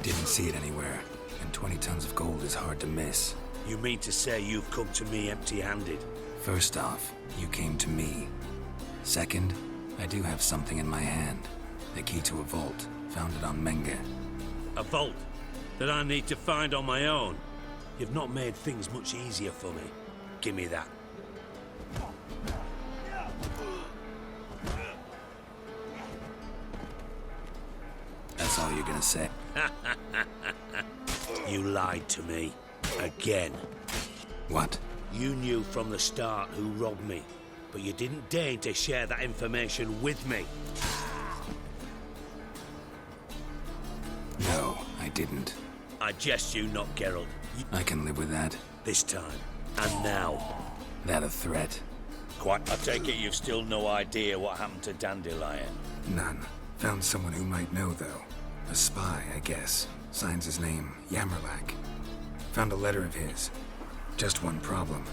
Didn't see it anywhere, and 20 tons of gold is hard to miss. You mean to say you've come to me empty-handed? First off, you came to me. Second, I do have something in my hand. The key to a vault, found it on Menge. A vault that I need to find on my own? You've not made things much easier for me. Give me that. That's all you're gonna say? You lied to me. Again. What? You knew from the start who robbed me, but you didn't deign to share that information with me. No, I didn't. I jest you not, Geralt. I can live with that. This time. And now. That a threat? Quite. I take it you've still no idea what happened to Dandelion. None. Found someone who might know, though. A spy, I guess. Signs his name, Yammerlack. Found a letter of his. Just one problem.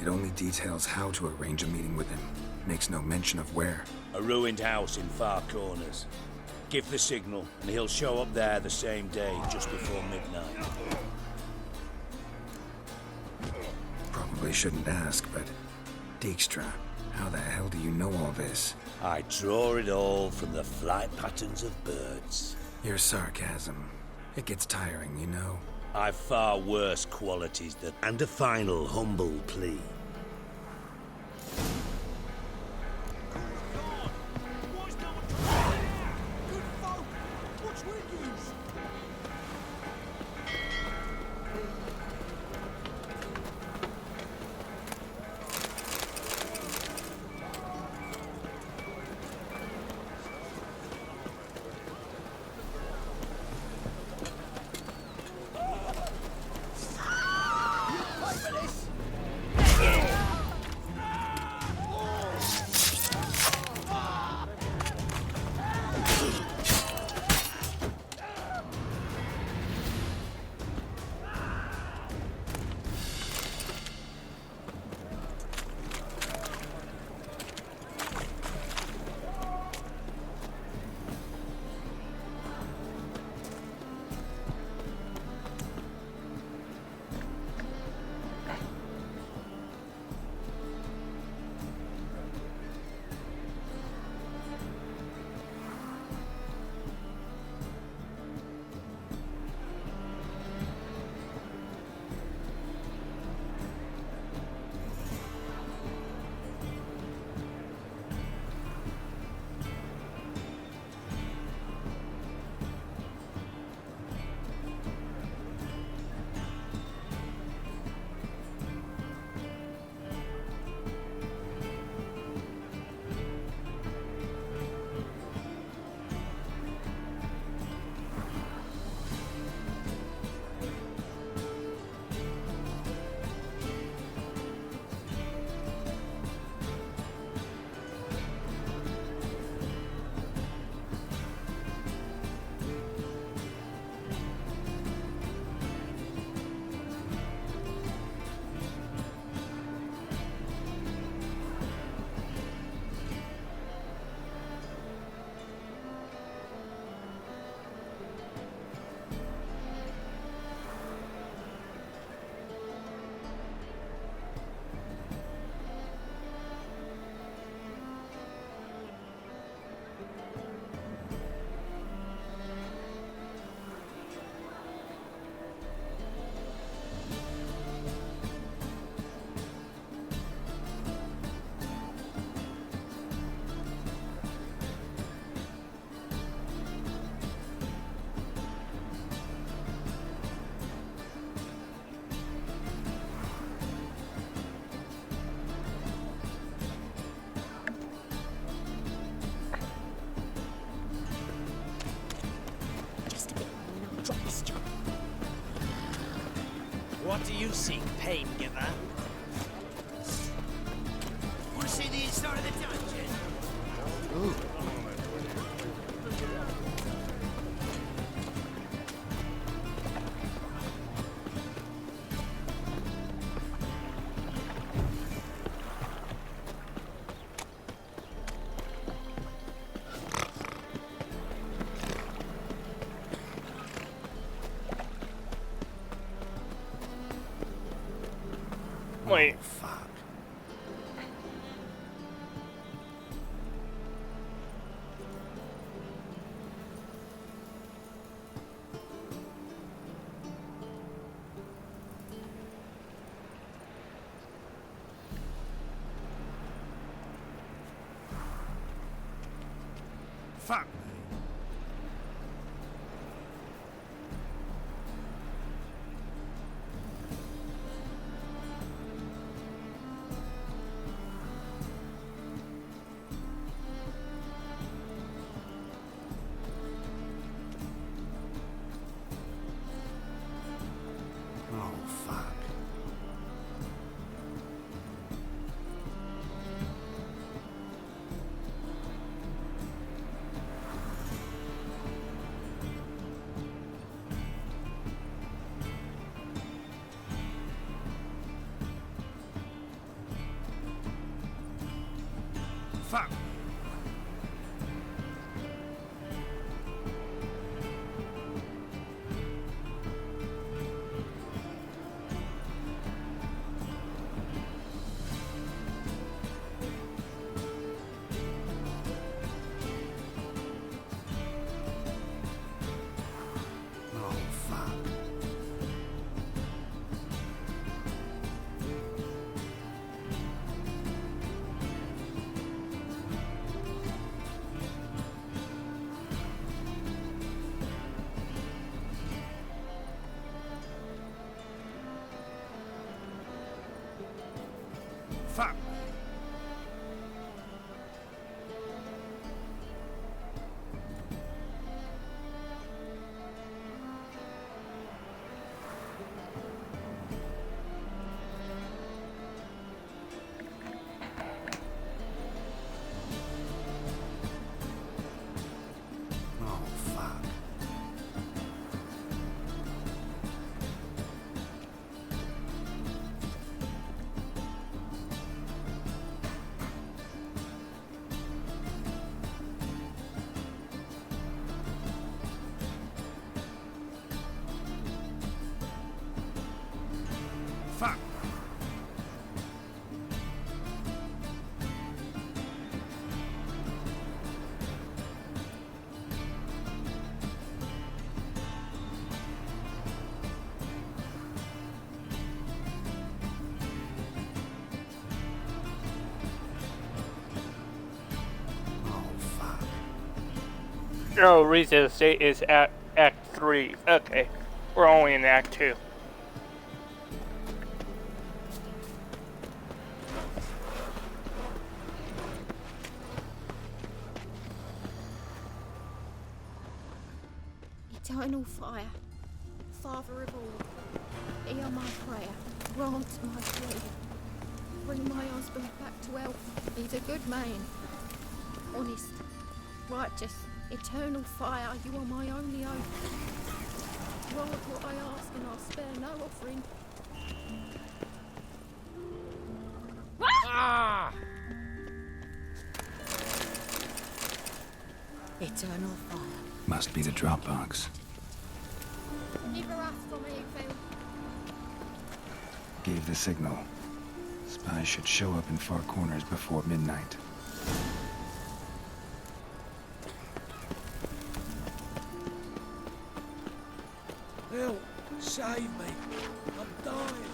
It only details how to arrange a meeting with him. Makes no mention of where. A ruined house in Far Corners. Give the signal, and he'll show up there the same day, just before midnight. Probably shouldn't ask, but... Dijkstra, how the hell do you know all this? I draw it all from the flight patterns of birds. Your sarcasm. It gets tiring, you know. I've far worse qualities than... And a final humble plea. do you seek, pain giver? Want to see the inside of the dungeon? Ooh. Wait. Oh, fuck. Fuck me. Oh, fuck. Fuck. Oh, fuck. Fuck. Oh, fuck. Fuck. Oh, fuck. No, Reason Estate is at Act 3. Okay. We're only in Act 2. Eternal fire, Father of all, hear my prayer, grant my plea. Bring my husband back to health. He's a good man, honest, righteous, eternal fire. You are my only hope. Grant what I ask, and I'll spare no offering. Ah! Eternal fire. Must be the Dropbox. Never asked for me, Phil. Gave the signal. Spies should show up in far corners before midnight. Help! Save me! I'm dying!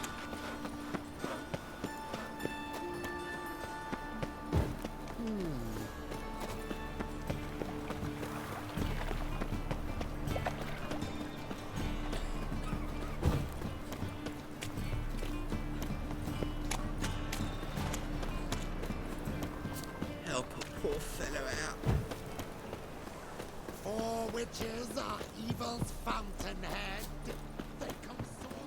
Help a poor fellow out. Four witches are evil's fountainhead. They consort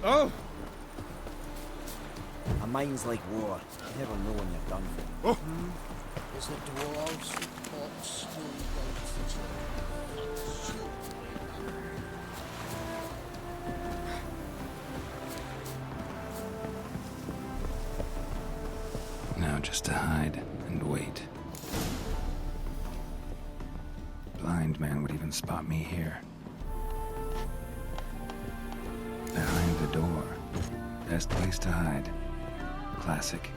Oh! A mine's like war. You never know when you're done for. Oh! Is the dwarves report still Now just to hide and wait. Blind man would even spot me here. Behind the door. Best place to hide. Classic.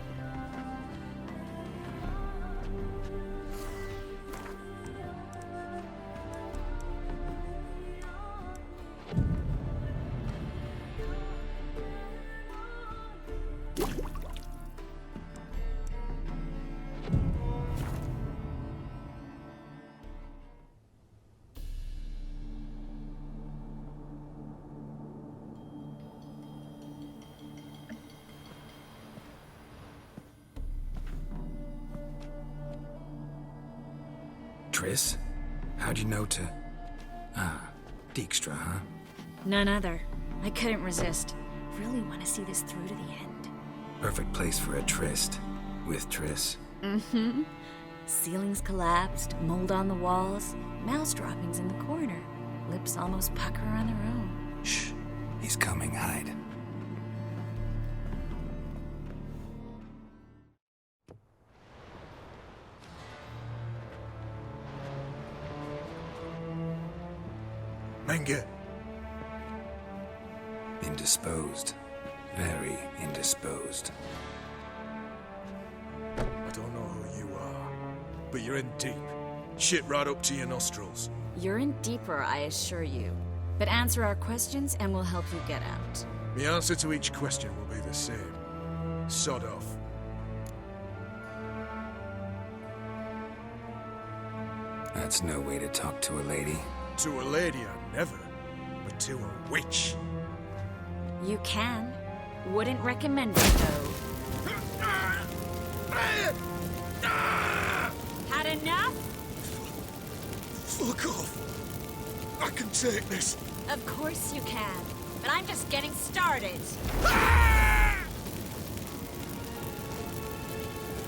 Triss? How'd you know to... Ah, Dijkstra, huh? None other. I couldn't resist. Really want to see this through to the end. Perfect place for a tryst. With Triss. Mm-hmm. Ceilings collapsed, mold on the walls, mouse droppings in the corner. Lips almost pucker on their own. Shh. He's coming, hide. Menge. Indisposed. Very indisposed. I don't know who you are, but you're in deep. Shit right up to your nostrils. You're in deeper, I assure you. But answer our questions and we'll help you get out. The answer to each question will be the same. Sod off. That's no way to talk to a lady. To a lady, I never. But to a witch. You can. Wouldn't recommend it, though. Had enough? Fuck off. I can take this. Of course you can. But I'm just getting started.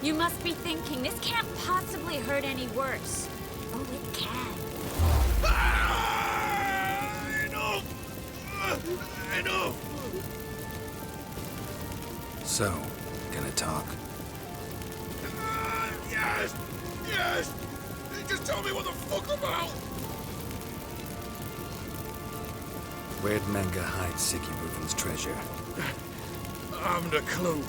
You must be thinking, this can't possibly hurt any worse. Oh, it can. Enough! Enough! So, gonna talk? Yes! Yes! Just tell me what the fuck about! Where'd Menge hide Sigurð's treasure? I haven't a clue.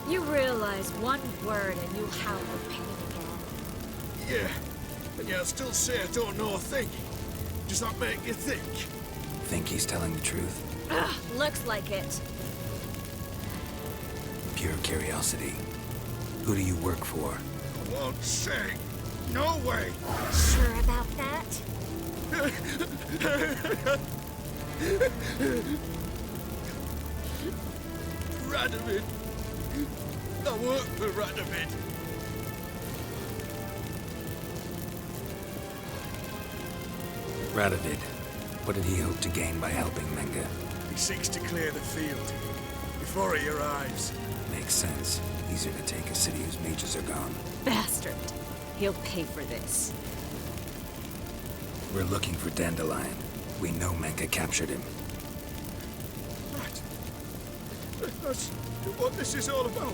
You realize one word and you'll howl with pain again. Yeah, and yet I still say I don't know a thing. Does that make you think? Think he's telling the truth? Ugh, looks like it. Pure curiosity. Who do you work for? I won't say. No way! Sure about that? Radovid. I work for Radovid. Radovid. What did he hope to gain by helping Menge? He seeks to clear the field before he arrives. Makes sense. Easier to take a city whose mages are gone. Bastard. He'll pay for this. We're looking for Dandelion. We know Menge captured him. Right. That's what this is all about.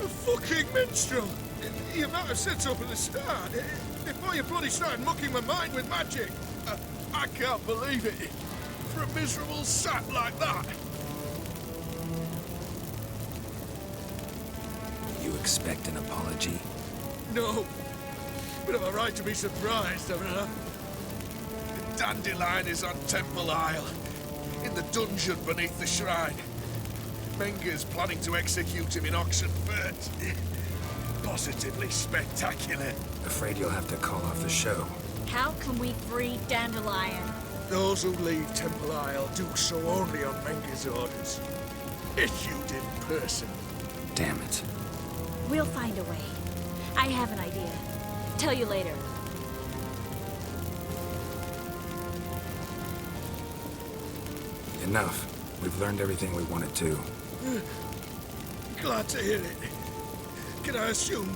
A fucking minstrel! You might have said so from the start. Before you bloody started mucking my mind with magic. I can't believe it. For a miserable sap like that. You expect an apology? No. But I've a right to be surprised, haven't I? The Dandelion is on Temple Isle, in the dungeon beneath the shrine. Menge's planning to execute him in Oxenfurt. Positively spectacular. Afraid you'll have to call off the show. How can we free Dandelion? Those who leave Temple Isle do so only on Menge's orders. Issued in person. Damn it. We'll find a way. I have an idea. Tell you later. Enough. We've learned everything we wanted to. Glad to hear it. Can I assume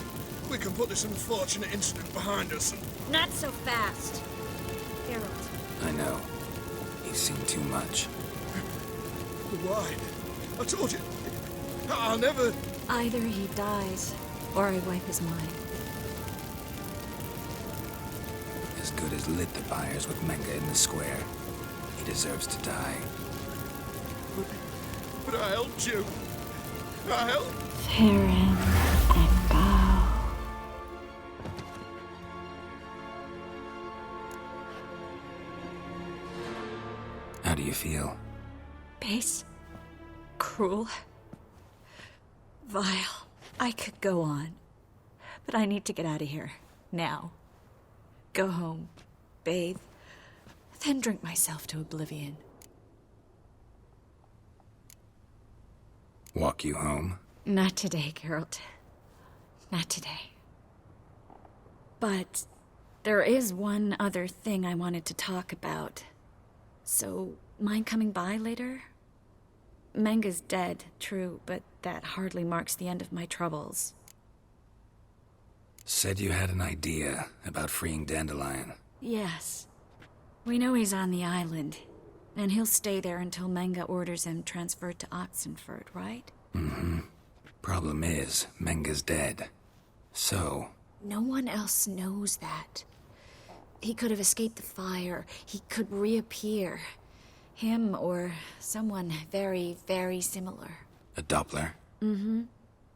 we can put this unfortunate incident behind us and... Not so fast. Harold. I know. He's seen too much. Why? I told you. I'll never... Either he dies, or I wipe his mind. As good as lit the fires with Menga in the square. He deserves to die. But I helped you. I helped. Farron and go. How do you feel? Base. Cruel. Vile. I could go on. But I need to get out of here. Now. Go home. Bathe. Then drink myself to oblivion. Walk you home? Not today, Geralt. Not today. But there is one other thing I wanted to talk about. So, mind coming by later? Menga's dead, true, but that hardly marks the end of my troubles. Said you had an idea about freeing Dandelion. Yes. We know he's on the island, and he'll stay there until Menga orders him transferred to Oxenford, right? Mm-hmm. Problem is, Menga's dead. So... No one else knows that. He could have escaped the fire. He could reappear. Him or someone very, very similar. A Doppler? Mm-hmm.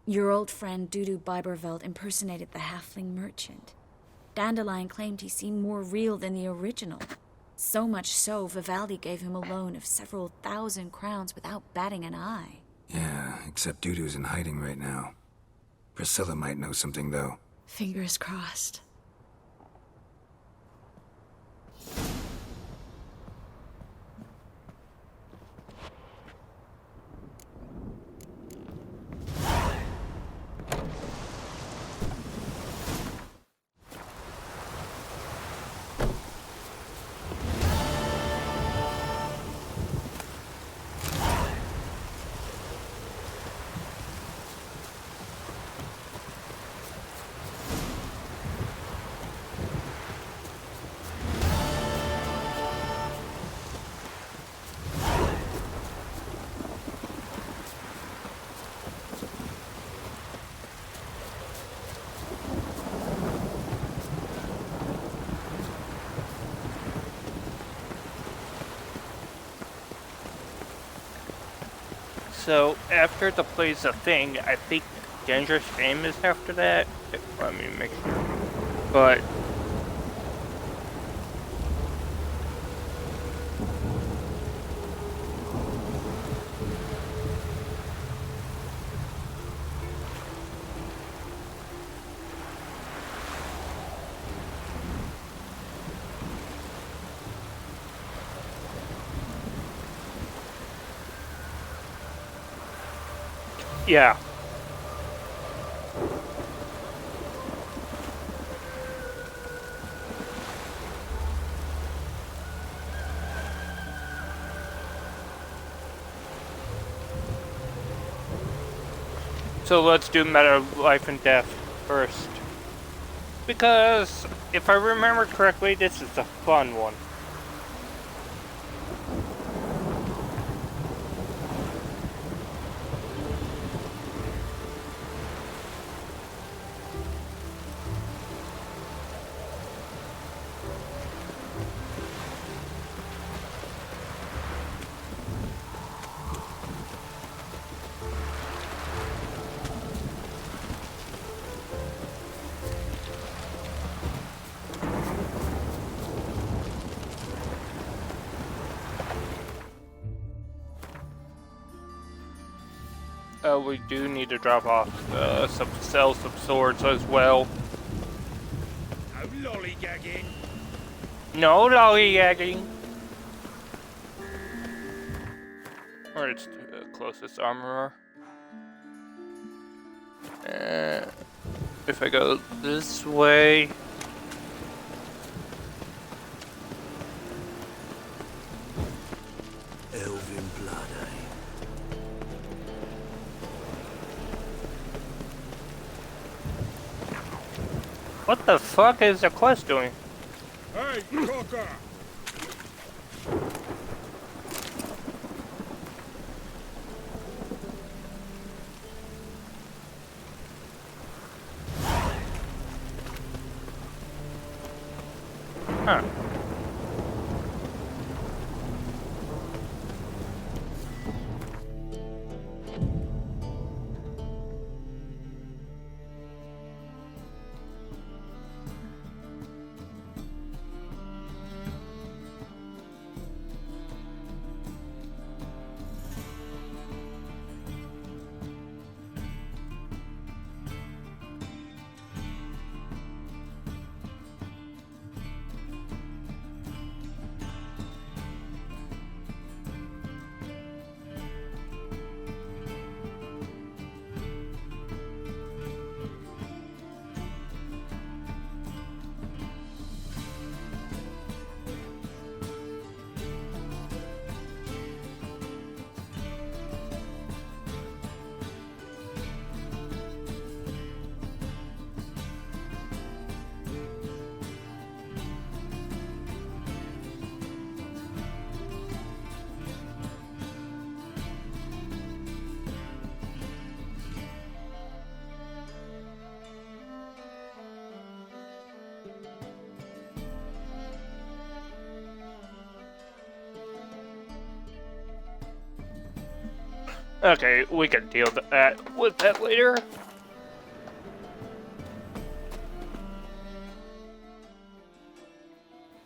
Your old friend Dudu Biberveld impersonated the halfling merchant. Dandelion claimed he seemed more real than the original. So much so, Vivaldi gave him a loan of several thousand crowns without batting an eye. Yeah, except Dudu's in hiding right now. Priscilla might know something, though. Fingers crossed. So, after the plays a thing, I think Dangerous Game is after that. Let me make sure. But... yeah. So let's do Matter of Life and Death first. Because, if I remember correctly, this is a fun one. We do need to drop off sell some swords as well. No lollygagging. No lollygagging. Or it's the closest armorer. If I go this way. Elven blood, eh? What the fuck is the quest doing? Hey, Cocker! Huh. Okay, we can deal with that later.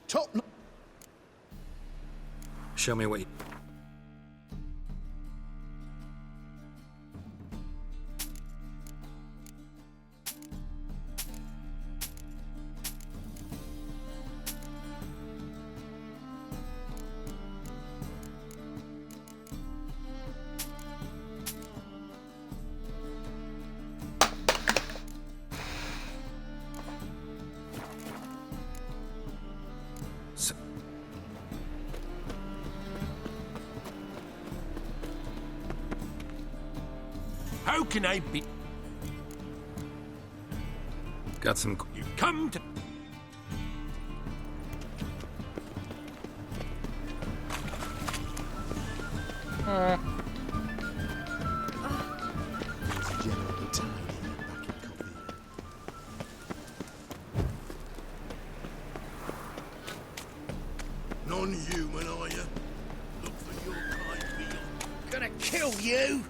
Top. Show me what you... How can I be? Got some... You come to... Non-human, are you? Look for your kind, Wheel. Gonna kill you!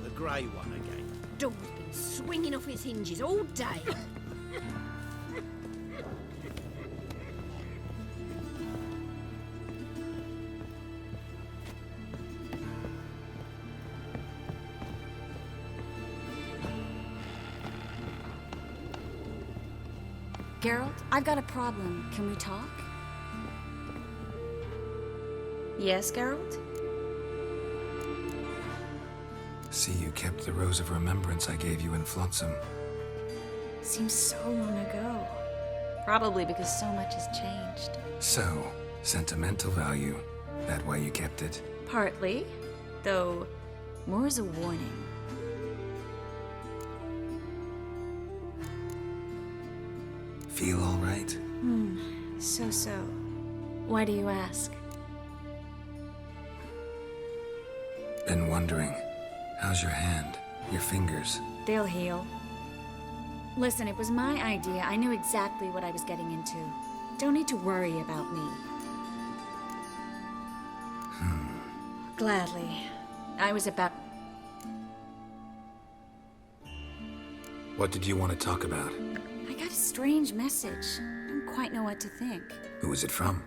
The grey one again. Door's been swinging off its hinges all day. Geralt, I've got a problem. Can we talk? Yes, Geralt? See, you kept the Rose of Remembrance I gave you in Flotsam. Seems so long ago. Probably because so much has changed. So, sentimental value. That why you kept it? Partly, though more as a warning. Feel all right? So. Why do you ask? Been wondering. How's your hand? Your fingers? They'll heal. Listen, it was my idea. I knew exactly what I was getting into. Don't need to worry about me. Gladly. I was about... What did you want to talk about? I got a strange message. Don't quite know what to think. Who was it from?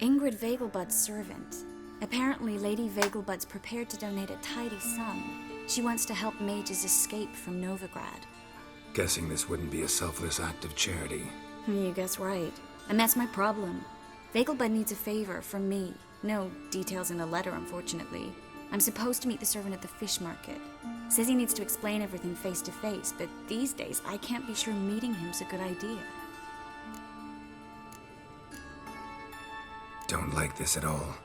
Ingrid Vegelbud's servant. Apparently, Lady Vegelbud's prepared to donate a tidy sum. She wants to help mages escape from Novigrad. Guessing this wouldn't be a selfless act of charity. You guess right. And that's my problem. Vegelbud needs a favor from me. No details in the letter, unfortunately. I'm supposed to meet the servant at the fish market. Says he needs to explain everything face to face, but these days I can't be sure meeting him's a good idea. Don't like this at all,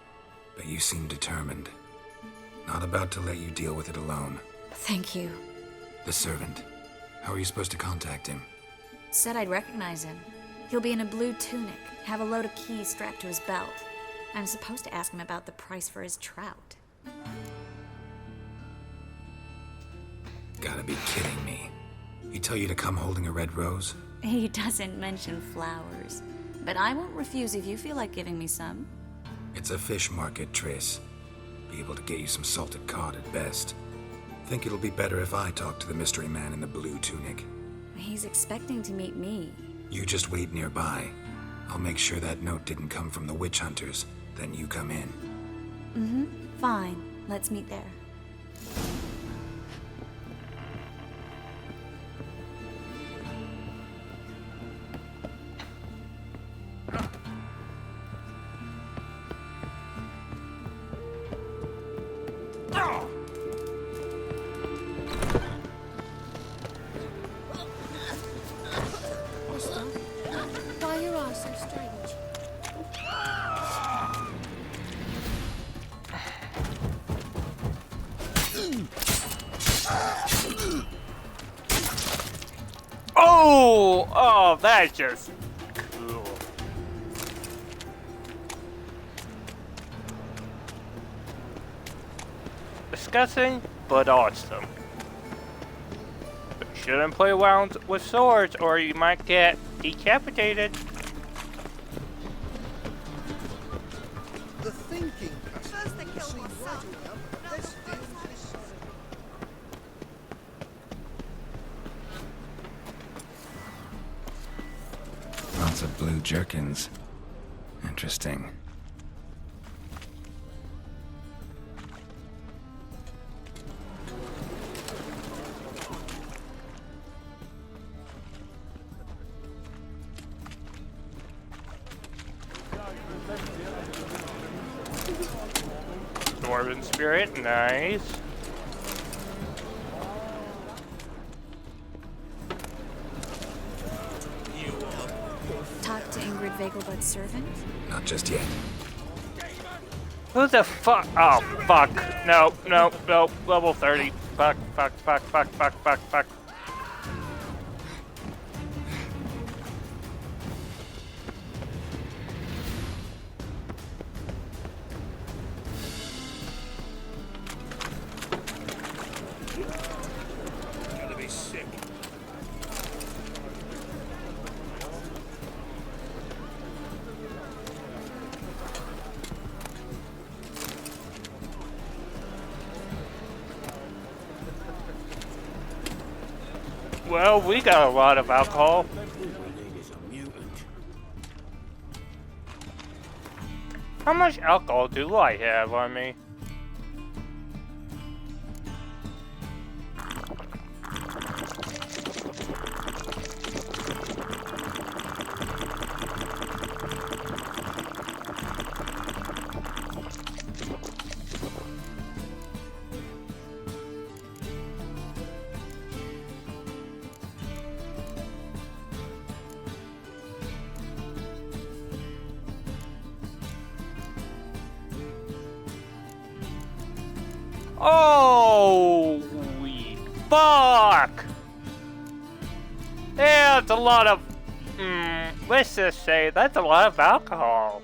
but you seem determined. Not about to let you deal with it alone. Thank you. The servant. How are you supposed to contact him? Said I'd recognize him. He'll be in a blue tunic, have a load of keys strapped to his belt. I'm supposed to ask him about the price for his trout. Gotta be kidding me. He tell you to come holding a red rose? He doesn't mention flowers, but I won't refuse if you feel like giving me some. It's a fish market, Triss. Be able to get you some salted cod at best. Think it'll be better if I talk to the mystery man in the blue tunic. He's expecting to meet me. You just wait nearby. I'll make sure that note didn't come from the witch hunters. Then you come in. Mm-hmm. Fine. Let's meet there. Why are your eyes so strange? Oh, that's just cool. Disgusting, but awesome. But you shouldn't play around with swords or you might get decapitated. The thinking capacity seems right enough. Let's deal with this side. Lots of blue jerkins. Interesting. Dwarven spirit, nice. Talk to Ingrid Vegelbud's servant? Not just yet. Who the fuck? Oh, fuck. No, no, no. Level 30. Fuck, fuck, fuck, fuck, fuck, fuck, fuck. Gonna be sick. Well, we got a lot of alcohol. How much alcohol do I have on me? Holy fuck! Yeah, that's a lot of... let's just say that's a lot of alcohol.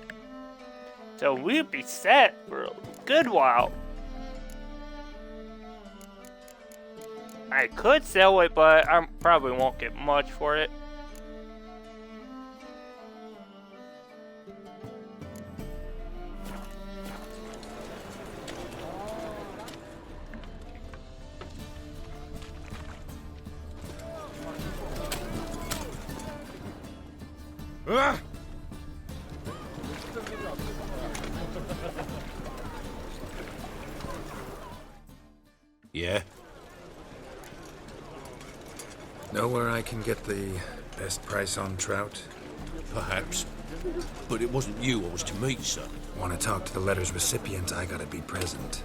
So we'd be set for a good while. I could sell it, but I probably won't get much for it. Ah! Yeah? Know where I can get the best price on trout? Perhaps. But it wasn't you I was to meet, sir. Want to talk to the letter's recipient, I gotta be present.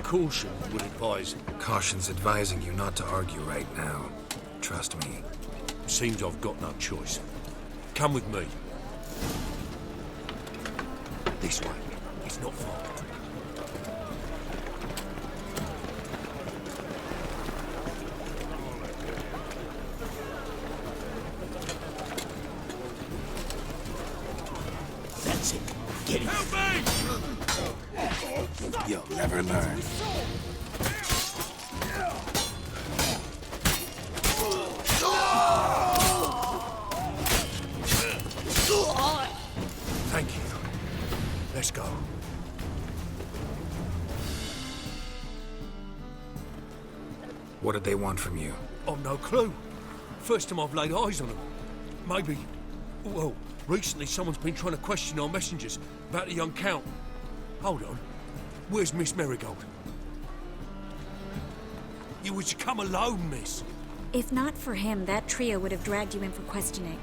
Caution would advise. Caution's advising you not to argue right now. Trust me. Seems I've got no choice. Come with me. This way. It's not far. That's it. Get it. You'll never learn. Thank you. Let's go. What did they want from you? I've no clue. First time I've laid eyes on them. Maybe... Well, recently someone's been trying to question our messengers about the young Count. Hold on. Where's Miss Marigold? You was to come alone, miss. If not for him, that trio would have dragged you in for questioning.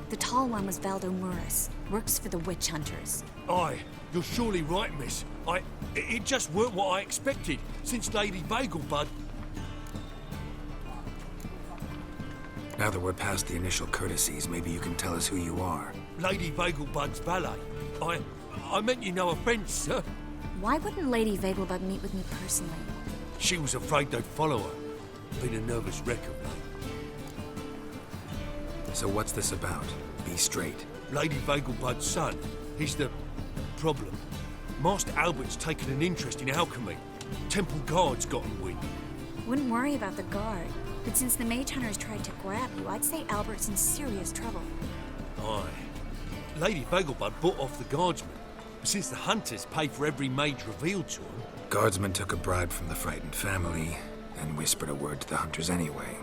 The tall one was Valdo Muris, works for the witch hunters. Aye, you're surely right, miss. It just weren't what I expected, since Lady Bagelbud... Now that we're past the initial courtesies, maybe you can tell us who you are. Lady Bagelbud's valet. I meant you no offence, sir. Why wouldn't Lady Bagelbud meet with me personally? She was afraid they'd follow her. Been a nervous wreck of late. So what's this about? Be straight. Lady Bagelbud's son. He's the... problem. Master Albert's taken an interest in alchemy. Temple guards got him wind. Wouldn't worry about the guard. But since the mage hunters tried to grab you, I'd say Albert's in serious trouble. Aye. Lady Bagelbud bought off the guardsmen. Since the hunters pay for every mage revealed to them... Guardsmen took a bribe from the frightened family and whispered a word to the hunters anyway.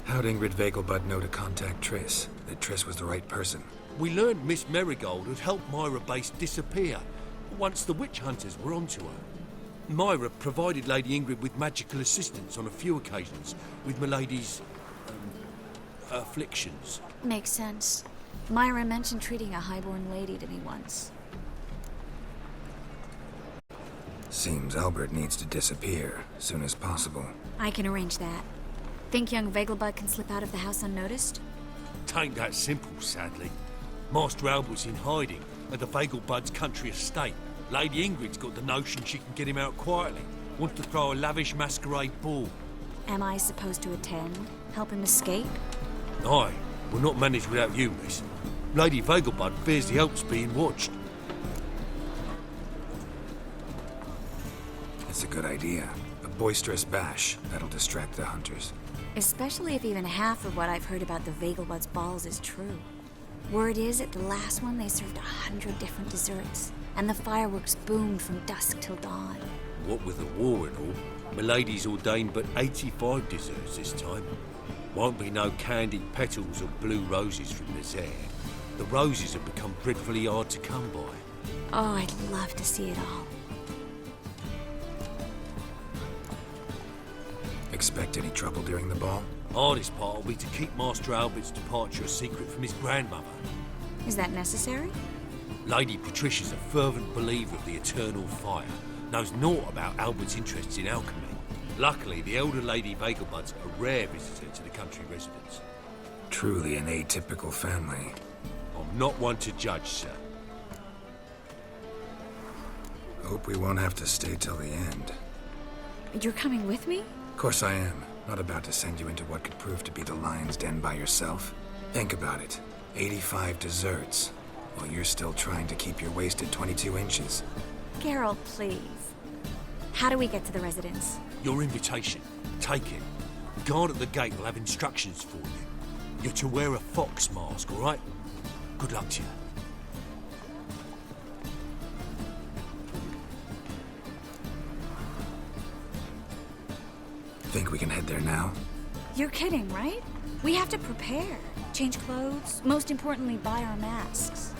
How'd Ingrid Vegelbud know to contact Triss? That Triss was the right person? We learned Miss Marigold had helped Myra Base disappear once the witch hunters were onto her. Myra provided Lady Ingrid with magical assistance on a few occasions with Milady's... afflictions. Makes sense. Myra mentioned treating a highborn lady to me once. Seems Albert needs to disappear soon as possible. I can arrange that. Think young Vegelbud can slip out of the house unnoticed? Tain't that simple, sadly. Master Albert's in hiding at the Vegelbud's country estate. Lady Ingrid's got the notion she can get him out quietly. Wants to throw a lavish masquerade ball. Am I supposed to attend? Help him escape? Aye. We'll not manage without you, miss. Lady Vegelbud fears the Alps being watched. It's a good idea. A boisterous bash. That'll distract the hunters. Especially if even half of what I've heard about the Vegelbud's balls is true. Word is, at the last one they served 100 different desserts, and the fireworks boomed from dusk till dawn. What with the war and all, Milady's ordained but 85 desserts this time. Won't be no candied petals or blue roses from this air. The roses have become dreadfully hard to come by. Oh, I'd love to see it all. Expect any trouble during the ball? Hardest part will be to keep Master Albert's departure a secret from his grandmother. Is that necessary? Lady Patricia's a fervent believer of the eternal fire. knows naught about Albert's interests in alchemy. Luckily, the elder Lady Bagelbud's a rare visitor to the country residence. Truly an atypical family. I'm not one to judge, sir. Hope we won't have to stay till the end. You're coming with me? Of course I am. Not about to send you into what could prove to be the lion's den by yourself. Think about it. 85 desserts, while you're still trying to keep your waist at 22 inches. Geralt, please. How do we get to the residence? Your invitation. Take it. Guard at the gate will have instructions for you. You're to wear a fox mask, all right? Good luck to you. Think we can head there now? You're kidding, right? We have to prepare. Change clothes. Most importantly, buy our masks.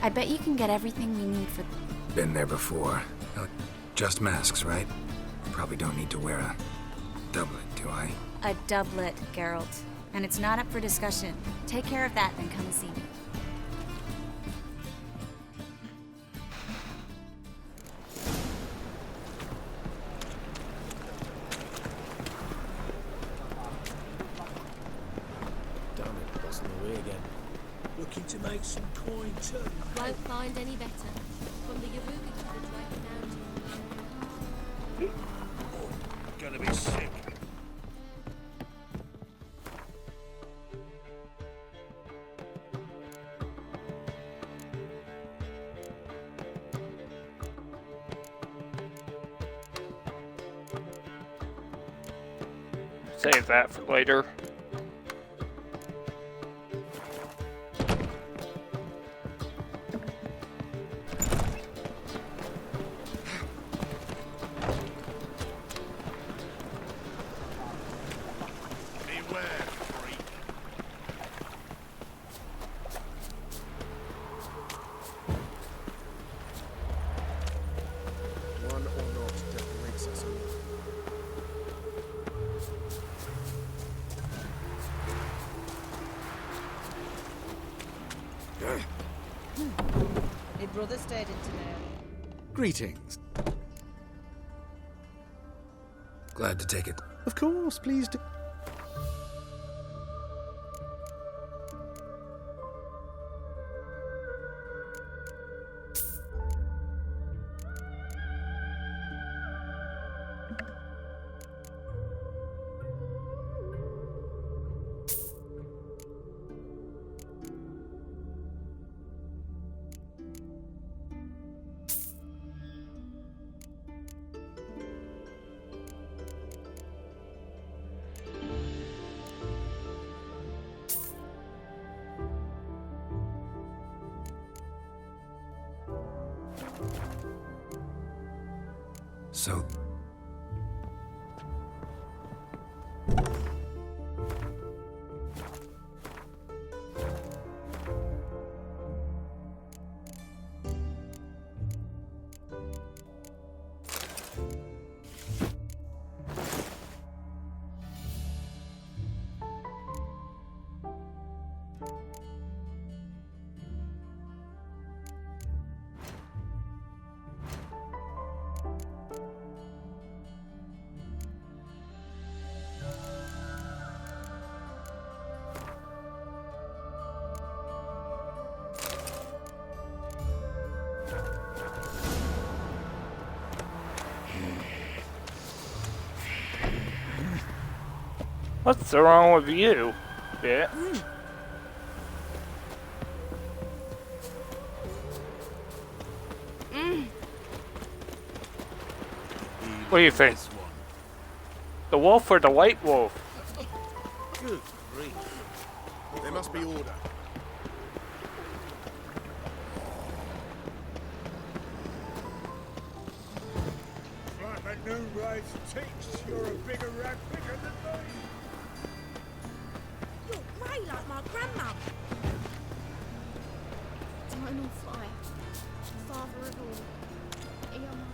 I bet you can get everything we need for... Been there before. Just masks, right? Probably don't need to wear a doublet, do I? A doublet, Geralt. And it's not up for discussion. Take care of that, then come and see me. Damn it, lost my way again. Looking to make some coin too. Won't find any better. From the Yaruga to the Dragon Mountain. Gonna be sick. Save that for later. One or not, death awaits us all. My brother stayed in today. Greetings. Glad to take it. Of course, please do. So... What's wrong with you, bitch? What do you think? The wolf or the white wolf? Good grief. There must be order. Like a new race teach, you're a bigger rat picker than me. You're grey like my grandmum. Eternal fire, father of all. Hear my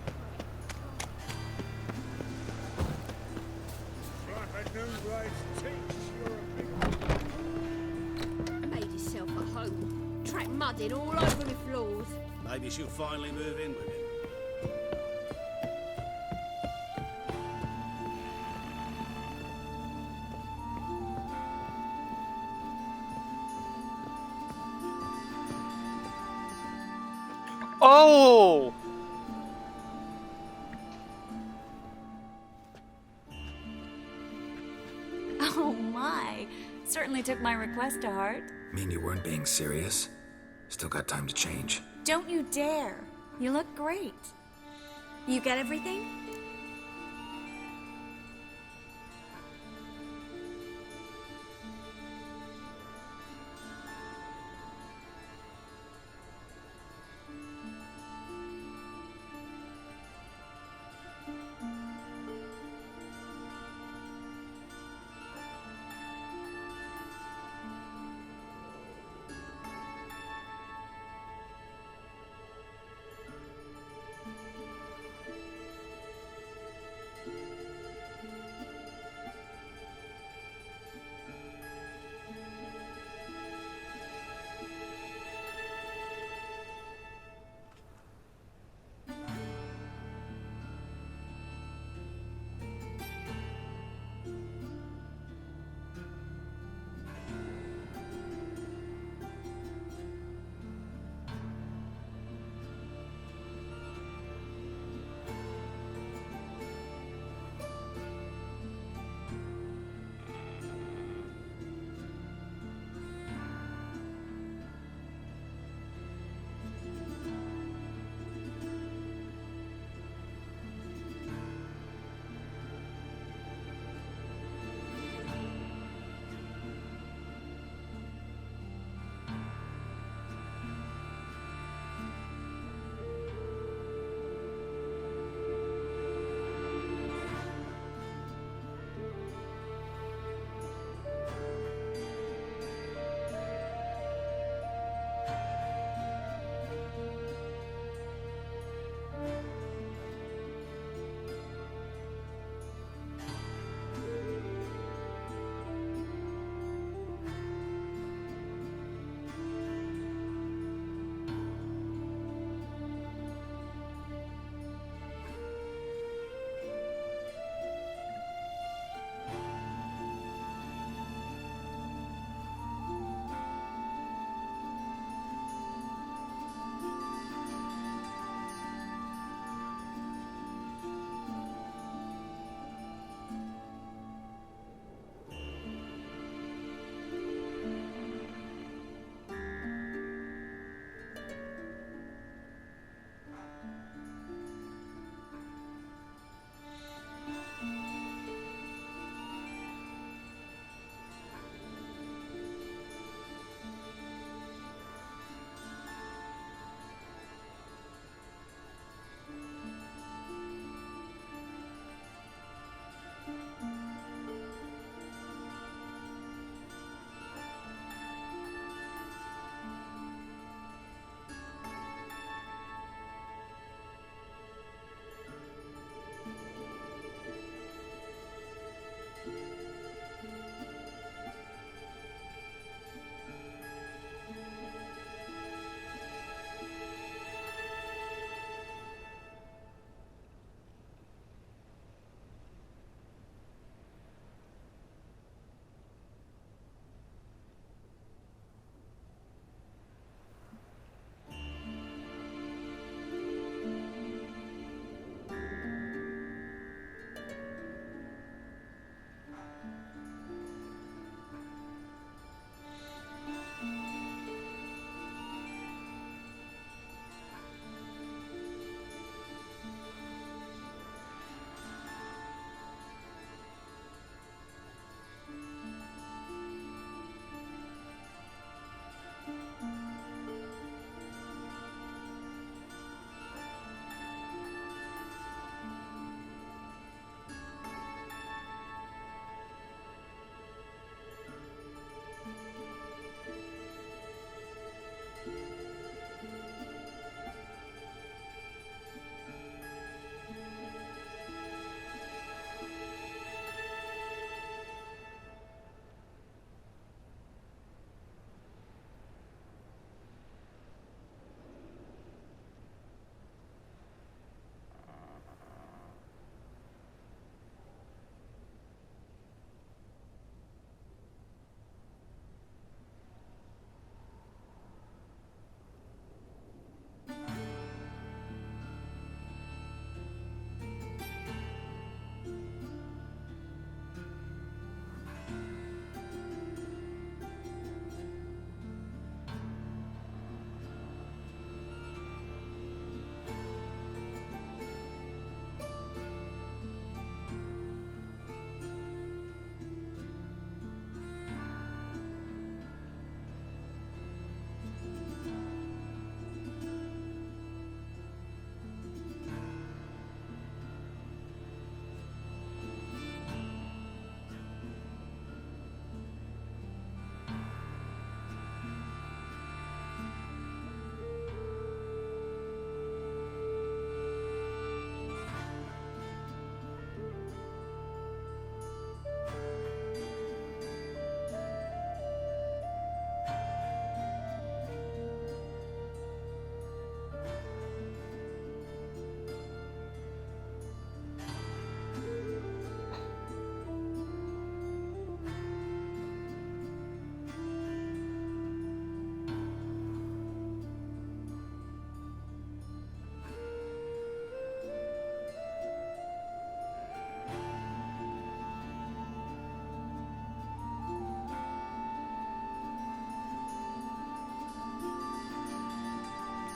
prayer. Like a new race teach, you're a bigger... Made yourself a home. Track mud in all over my floors. Maybe she'll finally move in with him. Oh! Oh my. Certainly took my request to heart. Mean you weren't being serious? Still got time to change. Don't you dare. You look great. You get everything?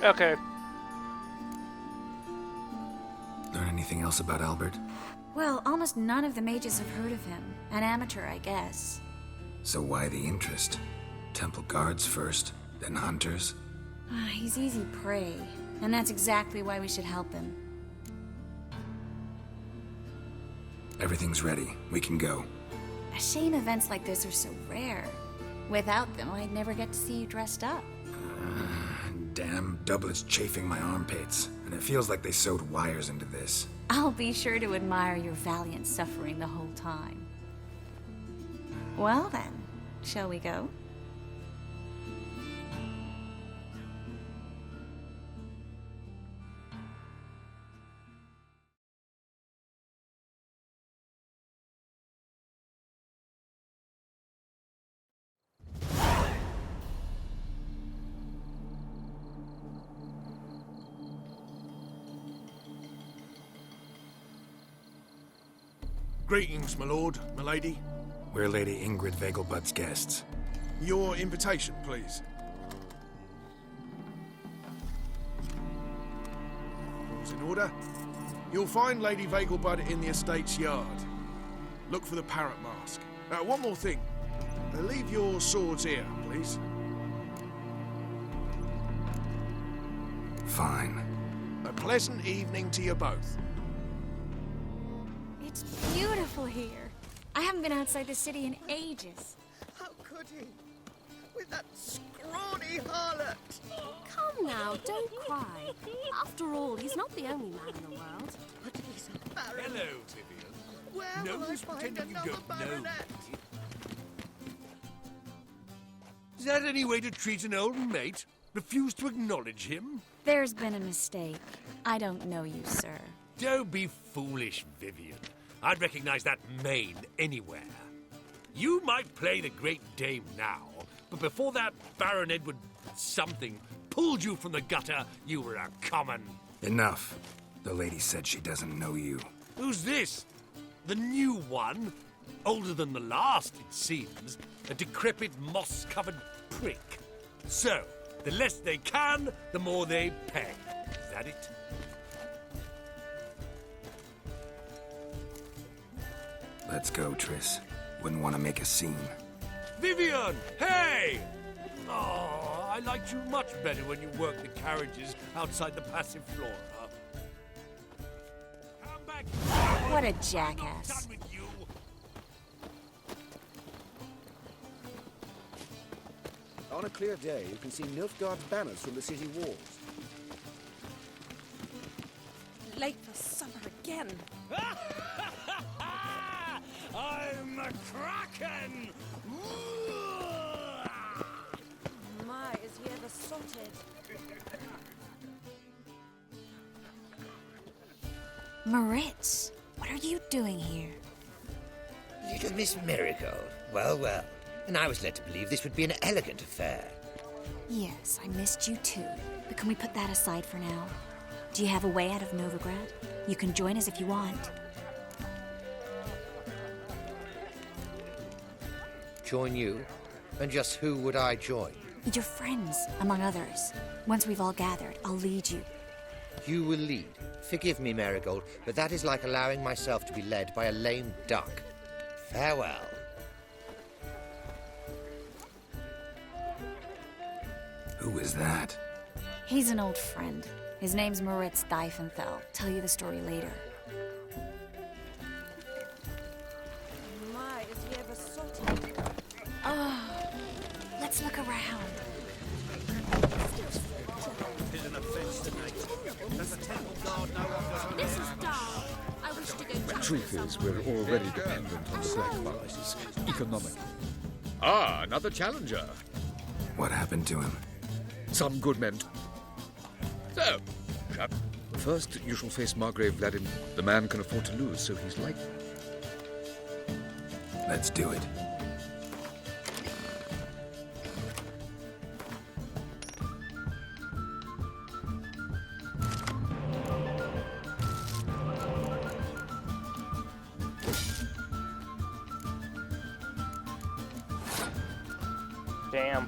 Okay. Learn anything else about Albert? Well, almost none of the mages have heard of him. An amateur, I guess. So why the interest? Temple guards first, then hunters? He's easy prey, and that's exactly why we should help him. Everything's ready. We can go. A shame events like this are so rare. Without them, I'd never get to see you dressed up. Damn doublet's chafing my armpits, and it feels like they sewed wires into this. I'll be sure to admire your valiant suffering the whole time. Well then, shall we go? Greetings, my lord, my lady. We're Lady Ingrid Vegelbud's guests. Your invitation, please. All's in order. You'll find Lady Vegelbud in the estate's yard. Look for the parrot mask. One more thing. Leave your swords here, please. Fine. A pleasant evening to you both. It's beautiful here. I haven't been outside the city in ages. How could he? With that scrawny harlot! Come now, don't cry. After all, he's not the only man in the world. But he's a baron. Hello, Vivian. Where No will I use find pretending you another don't know. baronet? Is that any way to treat an old mate? Refuse to acknowledge him? There's been a mistake. I don't know you, sir. Don't be foolish, Vivian. I'd recognize that mane anywhere. You might play the Great Dame now, but before that Baron Edward something pulled you from the gutter, you were a common... Enough. The lady said she doesn't know you. Who's this? The new one? Older than the last, it seems. A decrepit, moss-covered prick. So, the less they can, the more they pay. Is that it? Let's go, Triss. Wouldn't want to make a scene. Vivian! Hey! Oh, I liked you much better when you worked the carriages outside the passive flora. Come back! What a jackass. On a clear day, you can see Nilfgaard's banners from the city walls. Late for supper again. I'm a kraken! My, is he ever sorted? Moritz, what are you doing here? Little Miss Marigold. Well, well. And I was led to believe this would be an elegant affair. Yes, I missed you too. But can we put that aside for now? Do you have a way out of Novigrad? You can join us if you want. Join you? And just who would I join? Your friends, among others. Once we've all gathered, I'll lead you. You will lead. Forgive me, Marigold, but that is like allowing myself to be led by a lame duck. Farewell. Who is that? He's an old friend. His name's Moritz Diefenthal. Tell you the story later. My, is he ever sorted? Oh, let's look around. Is an offence to nature. Does the temple guard know of This is Dar. I wish to go The to truth is, we're already dependent on the black markets, economically. Ah, another challenger. What happened to him? Some good men. So, chap, first you shall face Margrave Vladimir. The man can afford to lose, so he's like... Let's do it. Damn.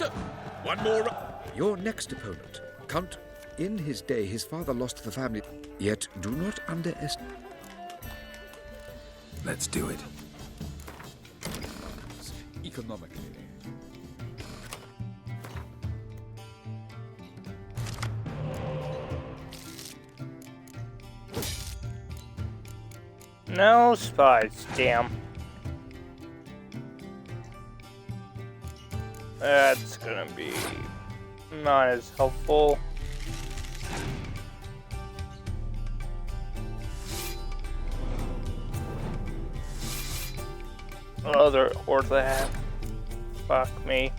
So, one more. Your next opponent, Count. In his day, his father lost the family. Yet, do not underestimate. Let's do it. Economically. No spies, damn. That's gonna be not as helpful. Other or that. Fuck me.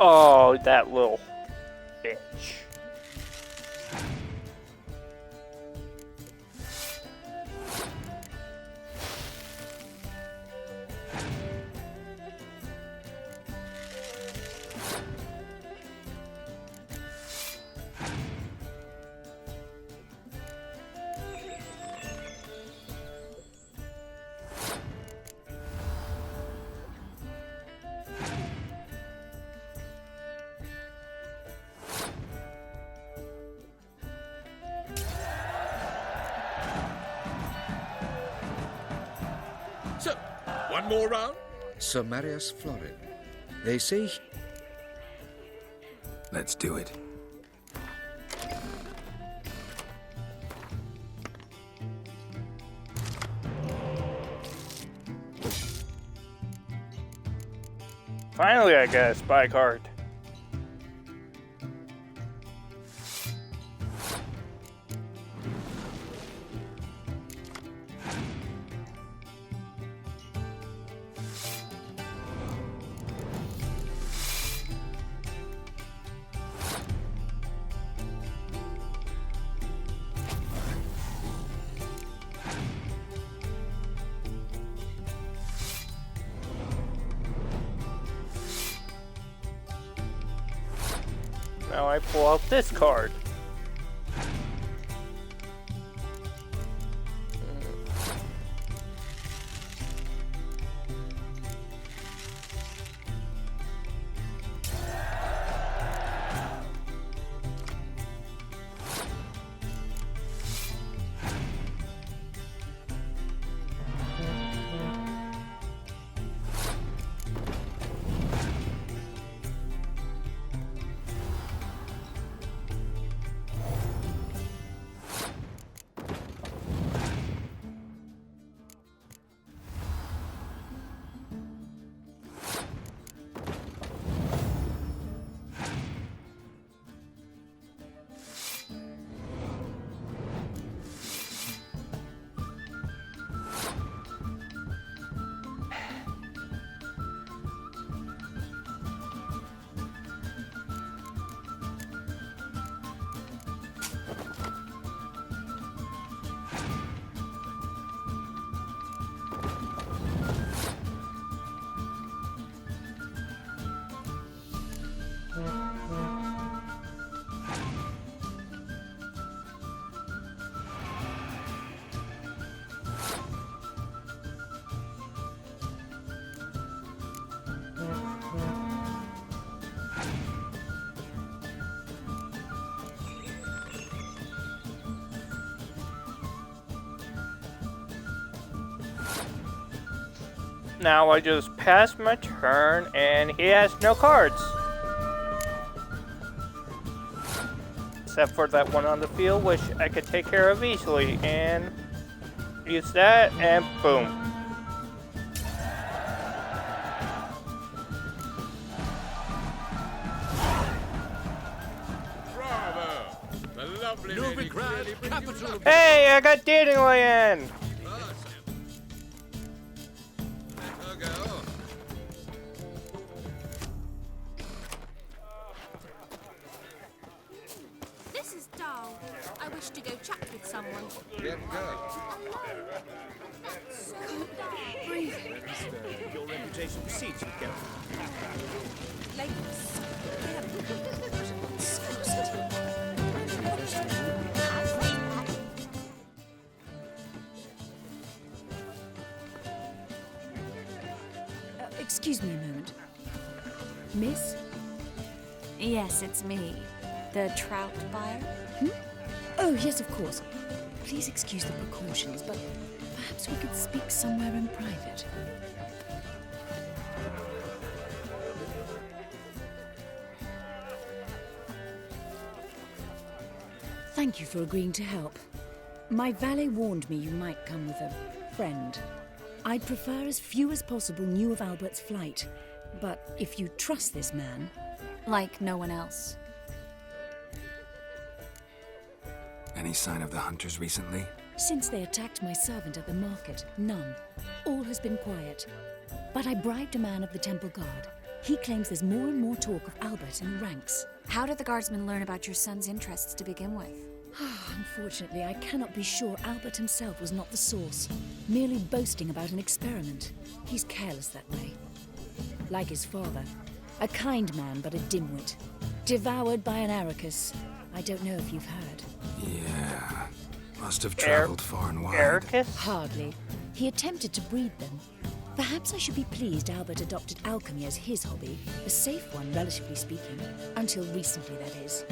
Oh, that little bitch. So, one more round. Sir Marius Florin. They say. Let's do it. Finally, I got a spy card. Now I pull out this card. now I just passed my turn and he has no cards. Except for that one on the field, which I could take care of easily. And use that, and boom. Hey, I got Dandelion! This is dull. I wish to go chat with someone. Breathe. Your reputation precedes you, Geralt. Ladies. Excuse me a moment. Miss? Yes, it's me. The trout buyer? Oh, yes, of course. Please excuse the precautions, but perhaps we could speak somewhere in private. Thank you for agreeing to help. My valet warned me you might come with a friend. I'd prefer as few as possible knew of Albert's flight, but if you trust this man... Like no one else. Any sign of the hunters recently? Since they attacked my servant at the market, none. All has been quiet. But I bribed a man of the Temple Guard. He claims there's more and more talk of Albert in the ranks. How did the guardsmen learn about your son's interests to begin with? Unfortunately, I cannot be sure Albert himself was not the source, merely boasting about an experiment. He's careless that way. Like his father, a kind man but a dimwit. Devoured by an Arrakis. I don't know if you've heard. Yeah, must have traveled far and wide. Arrakis? Hardly. He attempted to breed them. Perhaps I should be pleased Albert adopted alchemy as his hobby, a safe one, relatively speaking. Until recently, that is.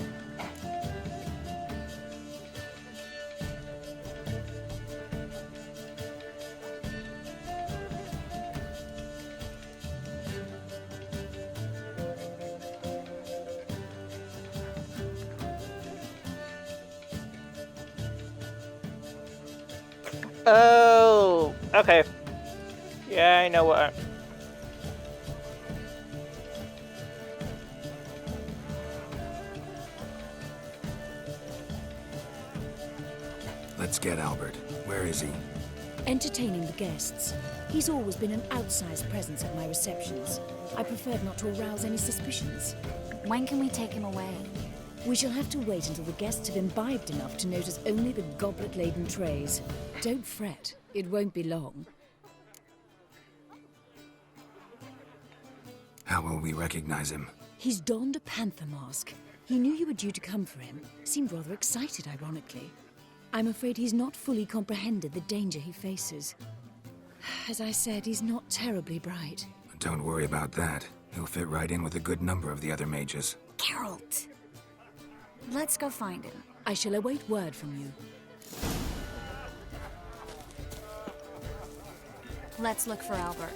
Oh, okay. Yeah, I know what. Let's get Albert. Where is he? Entertaining the guests. He's always been an outsized presence at my receptions. I preferred not to arouse any suspicions. When can we take him away? We shall have to wait until the guests have imbibed enough to notice only the goblet-laden trays. Don't fret, it won't be long. How will we recognize him? He's donned a panther mask. He knew you were due to come for him. Seemed rather excited, ironically. I'm afraid he's not fully comprehended the danger he faces. As I said, he's not terribly bright. Don't worry about that. He'll fit right in with a good number of the other mages. Geralt! Let's go find him. I shall await word from you. Let's look for Albert.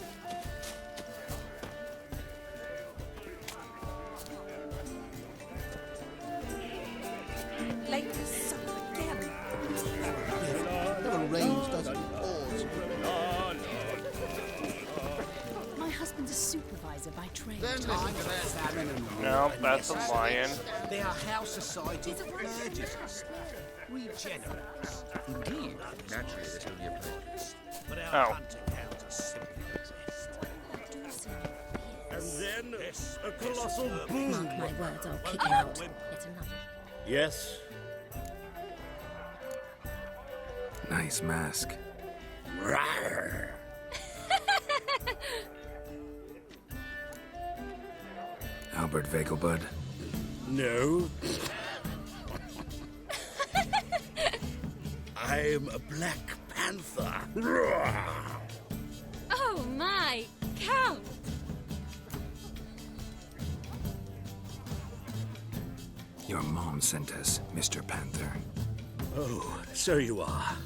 Latest again. Never rains, does it? Pours. My husband's a supervisor by trade. No, that's a lion. They are house societies of burgesses. Regenerates. Indeed. Naturally, there's only a place. But our Oh. hunting hounds are simply possessed. And then a colossal boom. Mark my words, I'll kick him out. Yet another. Yes. Nice mask. Rawr. Albert Vegelbud. No. I'm a Black Panther. Rawr. Oh my, Count! Your mom sent us, Mr. Panther. Oh, so you are.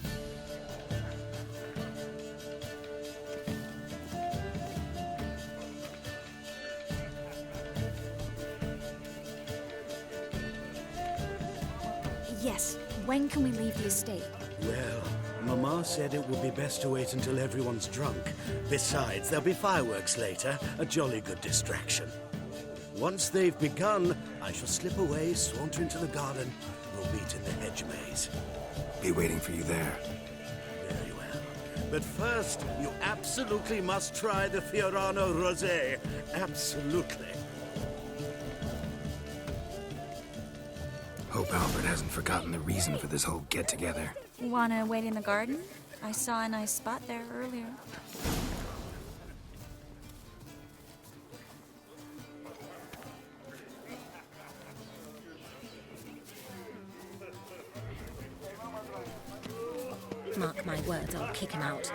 Yes, when can we leave the estate? Well, Mama said it would be best to wait until everyone's drunk. Besides, there'll be fireworks later, a jolly good distraction. Once they've begun, I shall slip away, saunter into the garden. We'll meet in the hedge maze. Be waiting for you there. Very well. But first, you absolutely must try the Fiorano Rosé. Absolutely. Hope Albert hasn't forgotten the reason for this whole get-together. Wanna wait in the garden? I saw a nice spot there earlier. Mark my words, I'll kick him out.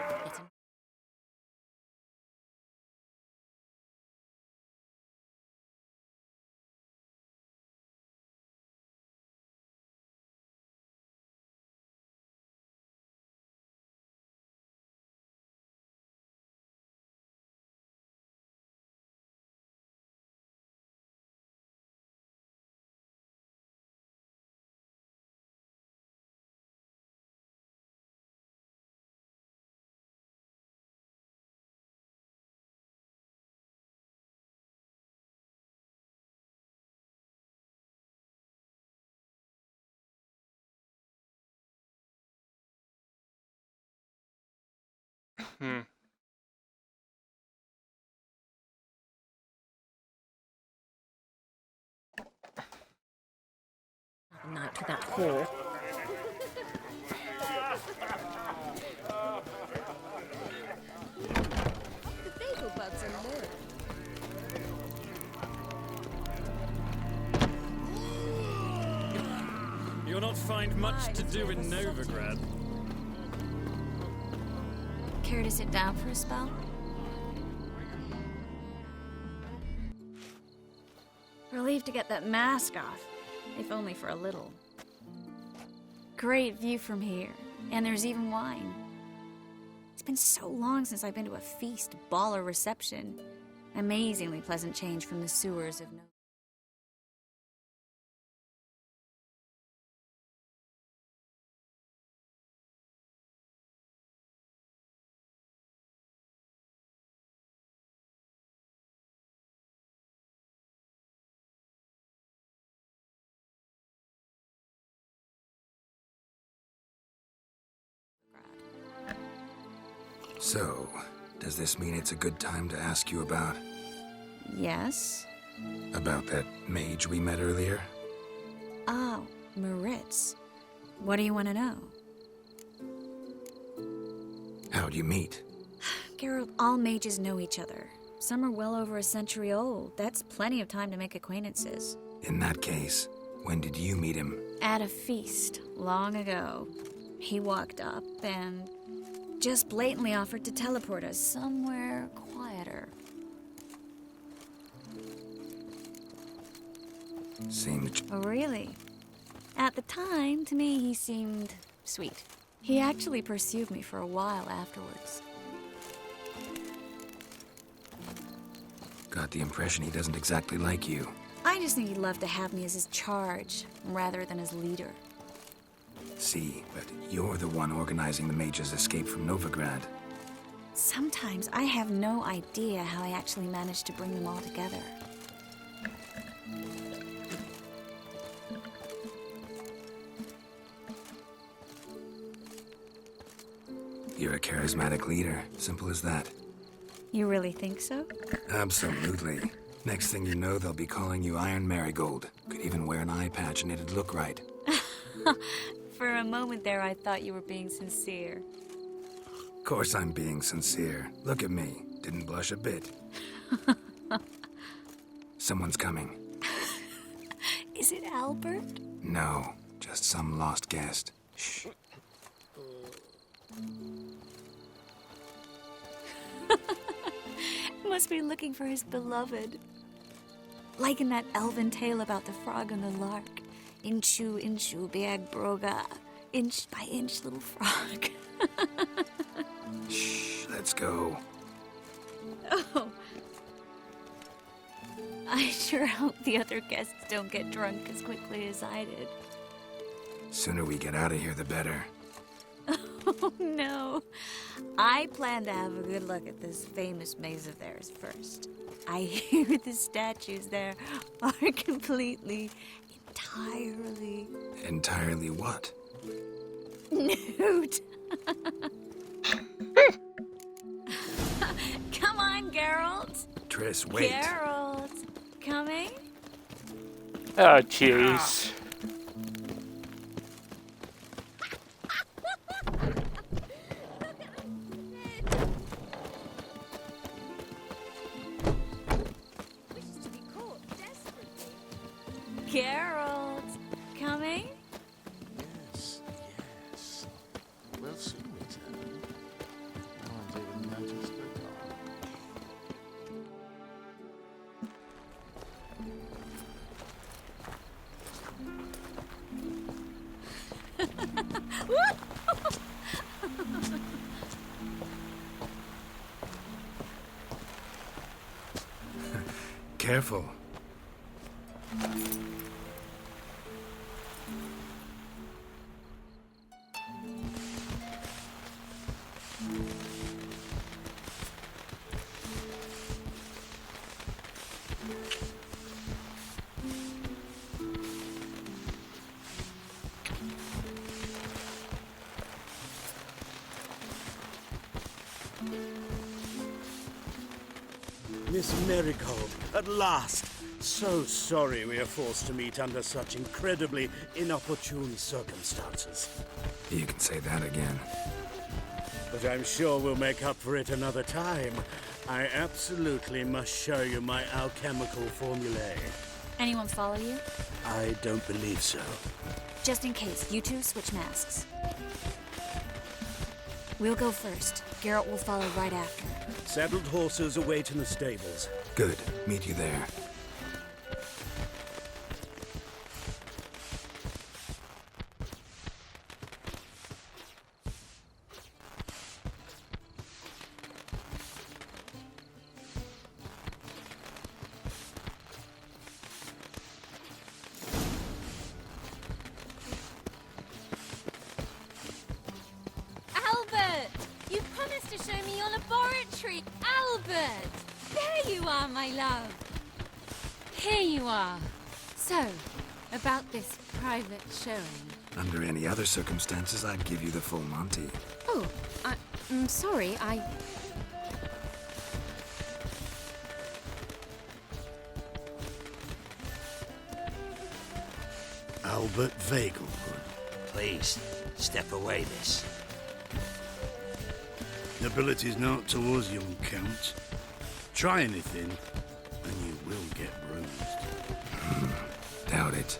Hmm. A night with that whore. The bagel bugs are low. You'll not find much to do in Novigrad. Care to sit down for a spell? Relieved to get that mask off, if only for a little. Great view from here, and there's even wine. It's been so long since I've been to a feast, ball, or reception. Amazingly pleasant change from the sewers of no. So, does this mean it's a good time to ask you about... Yes? About that mage we met earlier? Oh, Maritz. What do you want to know? How'd you meet? Geralt, all mages know each other. Some are well over a century old. That's plenty of time to make acquaintances. In that case, when did you meet him? At a feast, long ago. He walked up and just blatantly offered to teleport us somewhere quieter. Seemed... Oh, really? At the time, to me, he seemed sweet. He actually pursued me for a while afterwards. Got the impression he doesn't exactly like you. I just think he'd love to have me as his charge, rather than his leader. See, but you're the one organizing the mage's escape from Novigrad. Sometimes I have no idea how I actually managed to bring them all together. You're a charismatic leader. Simple as that. You really think so? Absolutely. Next thing you know, they'll be calling you Iron Marigold. Could even wear an eye patch and it'd look right. For a moment there, I thought you were being sincere. Of course I'm being sincere. Look at me. Didn't blush a bit. Someone's coming. Is it Albert? No, just some lost guest. Shh. Must be looking for his beloved. Like in that elven tale about the frog and the lark. Inchu, inchu, beag broga. Inch by inch, little frog. Shh, let's go. Oh. I sure hope the other guests don't get drunk as quickly as I did. Sooner we get out of here, the better. Oh, no. I plan to have a good look at this famous maze of theirs first. I hear the statues there are completely, entirely... Entirely what? nude. Come on, Geralt. Triss, wait. Geralt, coming? Oh, jeez. Geralt, coming? Yes, yes. We'll soon return. No one's even noticed we're gone. Careful. Miss Marigold, at last! So sorry we are forced to meet under such incredibly inopportune circumstances. You can say that again. But I'm sure we'll make up for it another time. I absolutely must show you my alchemical formulae. Anyone follow you? I don't believe so. Just in case, you two switch masks. We'll go first. Geralt will follow right after. Saddled horses await in the stables. Good. Meet you there. Albert! You promised to show me your laboratory! Albert! There you are, my love! Here you are. So, about this private showing. Under any other circumstances, I'd give you the full Monty. Oh, I'm sorry, Albert Vagelwood. Please, step away, miss. Nobility's not towards young Count. Try anything, and you will get bruised. Doubt it.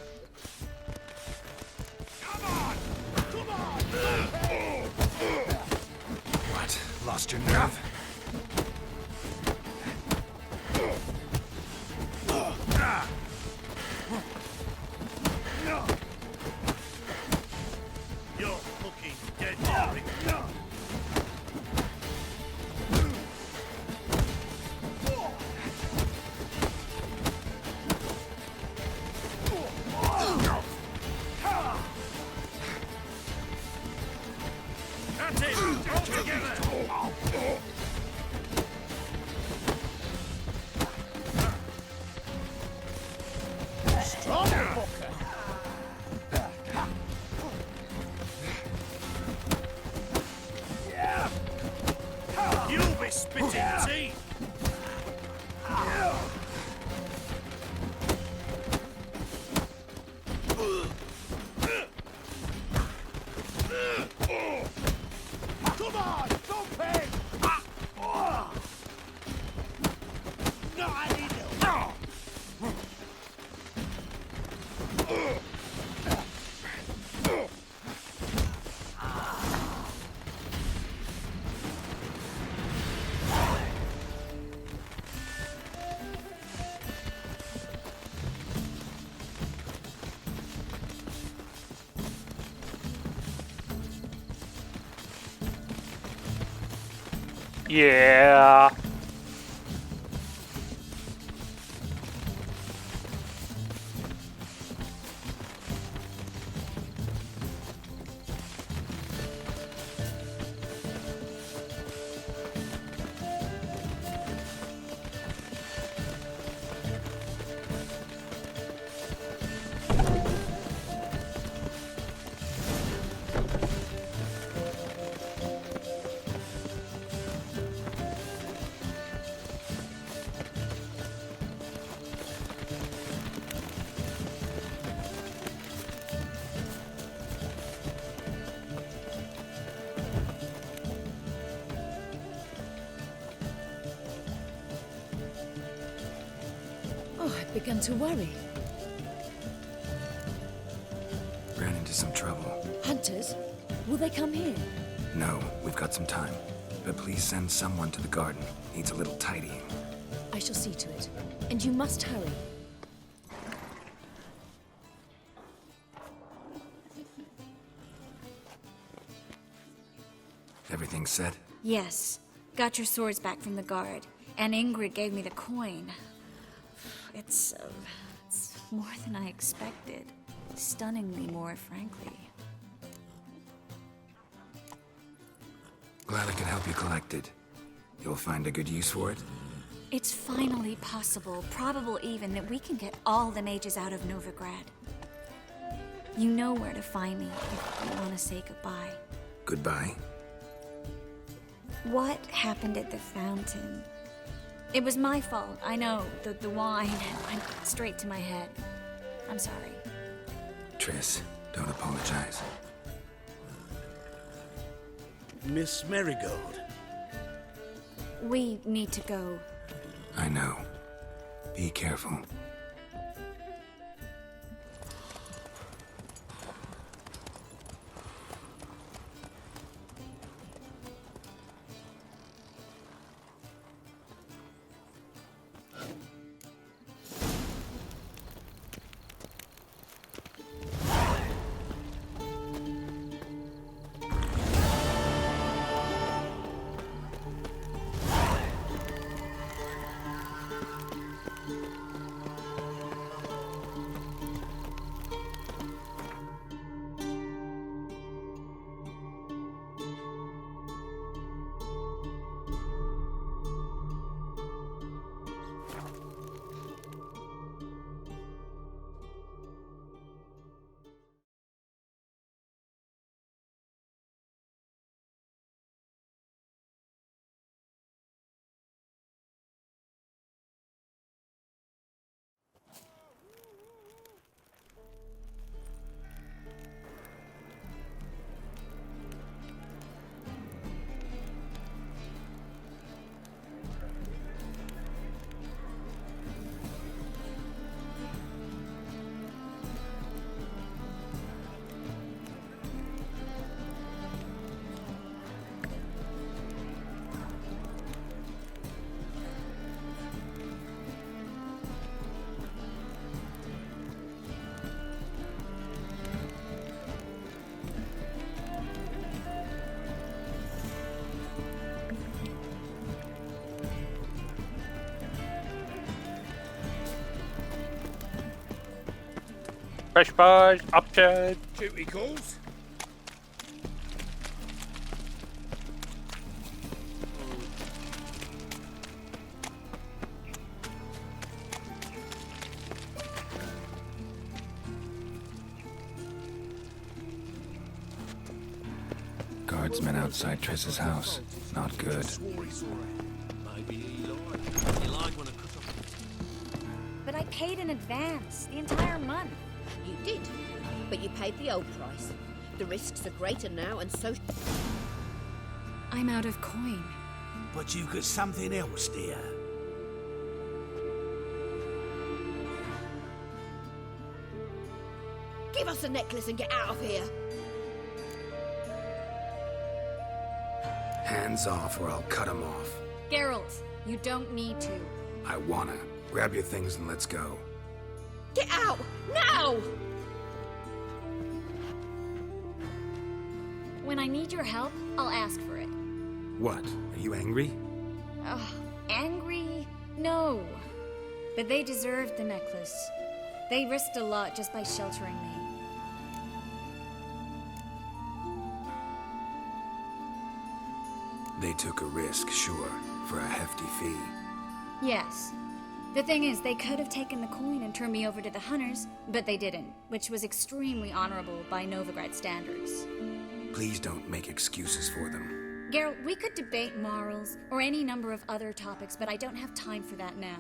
What? Lost your nerve? You're fucking dead, Derek. That's it! All together! Strong fucker! You'll be spitting teeth! Come on, don't pay! Not enough! Yeah. begun to worry. Ran into some trouble. Hunters? Will they come here? No, we've got some time. But please send someone to the garden. Needs a little tidying. I shall see to it. And you must hurry. Everything set? Yes. Got your swords back from the guard. And Ingrid gave me the coin. It's more than I expected. Stunningly more, frankly. Glad I could help you collect it. You'll find a good use for it? It's finally possible, probable even, that we can get all the mages out of Novigrad. You know where to find me if you want to say goodbye. Goodbye? What happened at the fountain? It was my fault, I know. The wine went straight to my head. I'm sorry. Triss, don't apologize. Miss Marigold. We need to go. I know. Be careful. Fresh pies, upside. Duty calls. Guardsmen outside Triss's house. Not good. But I paid in advance, the entire month. You did, but you paid the old price. The risks are greater now, and so... I'm out of coin. But you've got something else, dear. Give us the necklace and get out of here. Hands off or I'll cut them off. Geralt, you don't need to. I wanna. Grab your things and let's go. Get out! Now! When I need your help, I'll ask for it. What? Are you angry? Angry? No. But they deserved the necklace. They risked a lot just by sheltering me. They took a risk, sure, for a hefty fee. Yes. The thing is, they could have taken the coin and turned me over to the hunters, but they didn't, which was extremely honorable by Novigrad standards. Please don't make excuses for them. Geralt, we could debate morals, or any number of other topics, but I don't have time for that now.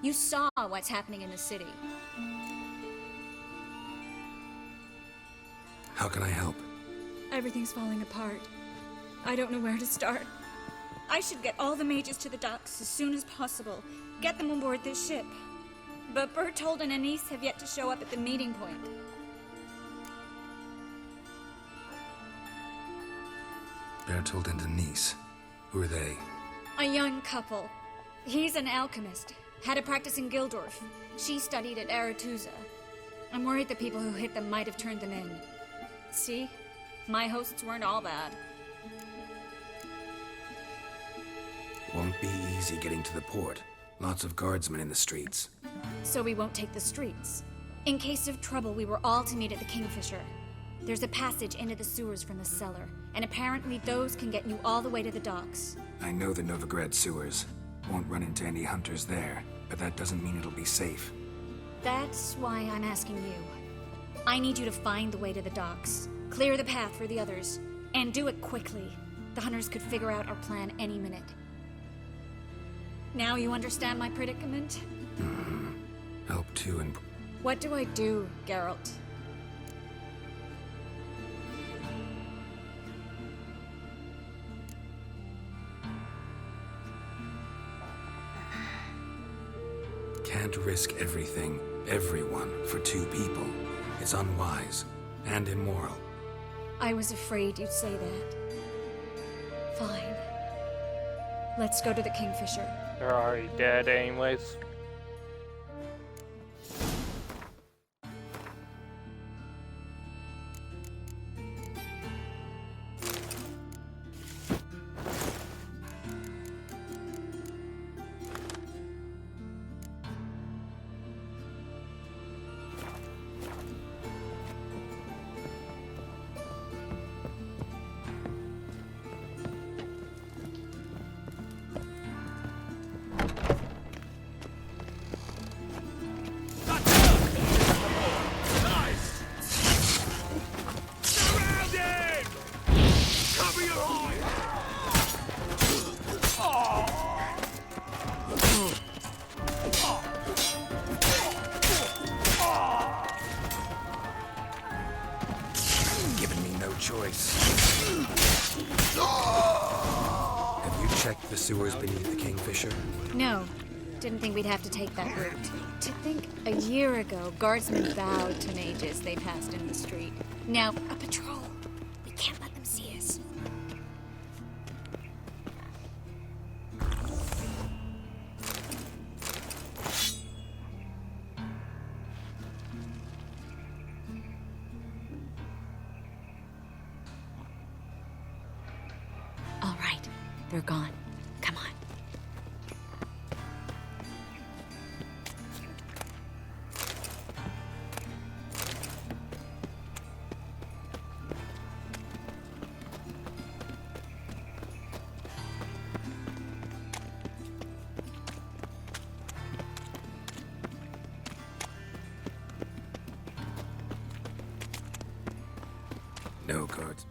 You saw what's happening in the city. How can I help? Everything's falling apart. I don't know where to start. I should get all the mages to the docks as soon as possible. Get them on board this ship. But Bertold and Anise have yet to show up at the meeting point. Bertold and Denise. Who are they? A young couple. He's an alchemist. Had a practice in Gildorf. She studied at Aretusa. I'm worried the people who hit them might have turned them in. See? My hosts weren't all bad. Won't be easy getting to the port. Lots of guardsmen in the streets. So we won't take the streets. In case of trouble, we were all to meet at the Kingfisher. There's a passage into the sewers from the cellar, and apparently those can get you all the way to the docks. I know the Novigrad sewers. Won't run into any hunters there, but that doesn't mean it'll be safe. That's why I'm asking you. I need you to find the way to the docks, clear the path for the others, and do it quickly. The hunters could figure out our plan any minute. Now you understand my predicament? Help too and... What do I do, Geralt? Can't risk everything, everyone, for two people. It's unwise and immoral. I was afraid you'd say that. Fine. Let's go to the Kingfisher. They're already dead anyways. Given me no choice. Have you checked the sewers beneath the Kingfisher? No. Didn't think we'd have to take that route. To think a year ago, guardsmen vowed to mages they passed in the street. Now, a patrol. We can't let them see us. All right. They're gone. Come on. No guards.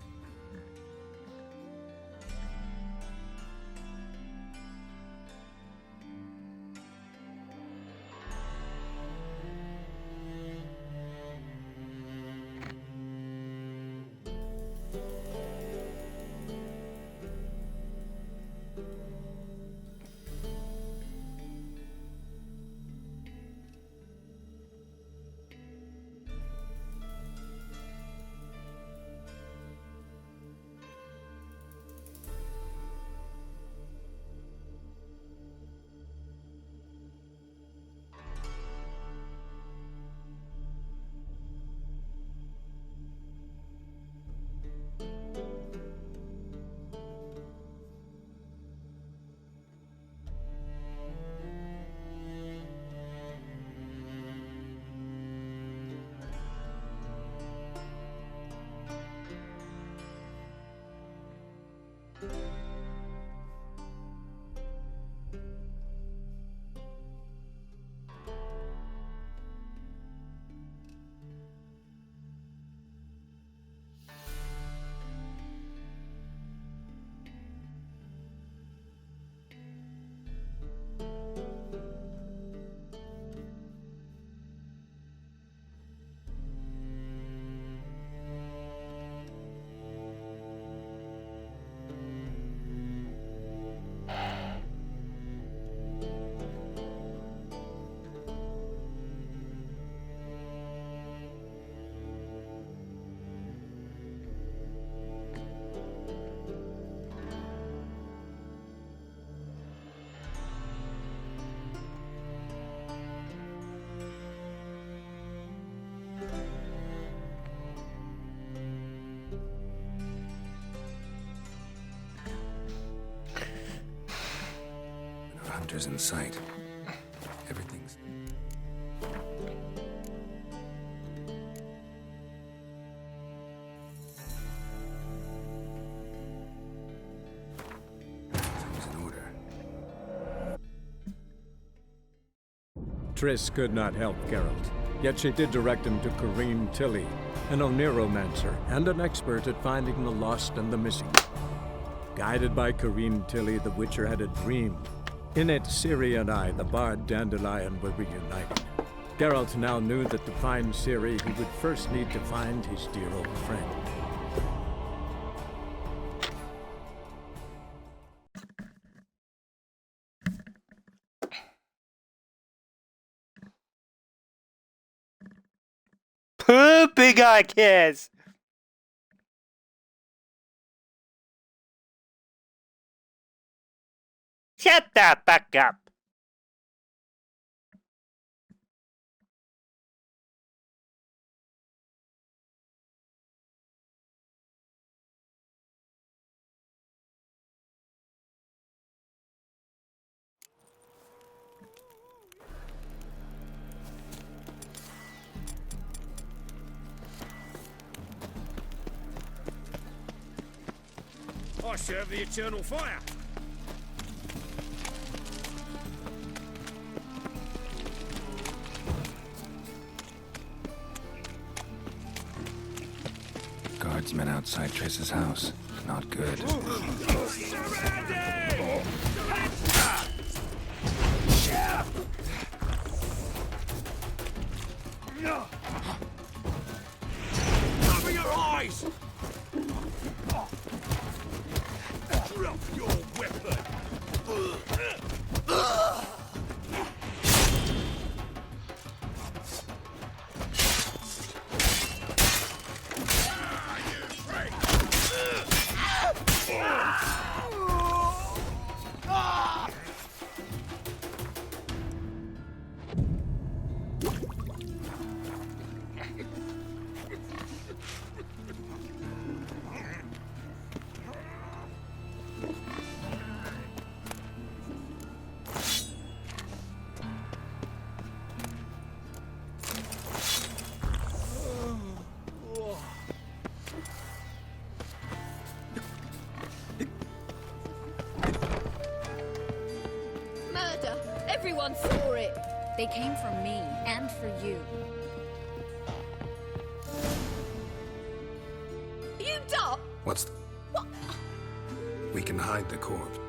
hunters in sight. Everything's... Everything's in order. Triss could not help Geralt, yet she did direct him to Corrine Tilly, an Oniromancer and an expert at finding the lost and the missing. Guided by Corrine Tilly, the Witcher had a dream. In it, Ciri and I, the bard Dandelion, were reunited. Geralt now knew that to find Ciri, he would first need to find his dear old friend. Big eye kiss. Shut the fuck up. I serve the eternal fire. Guardsmen outside Triss's house. Not good. Cover your eyes! Drop your weapon! Murder! Everyone saw it! They came for me and for you. You dumb! What's the... What? We can hide the corpse.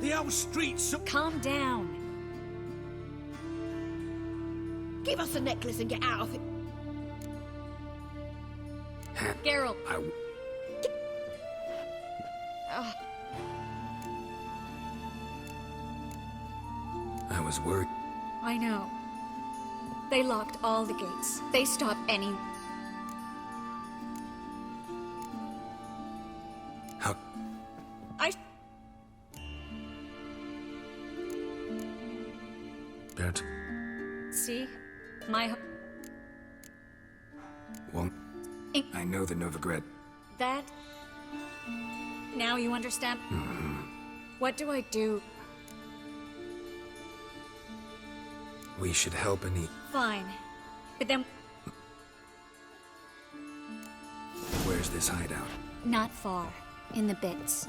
The whole street's... Calm down. Give us a necklace and get out of it. Geralt. I was worried. I know. They locked all the gates. They stopped any... How... Bert. See? My... Well... I know the Novigrad. That... Now you understand? What do I do? We should help Annie. Fine. But then... Where's this hideout? Not far. In the bits.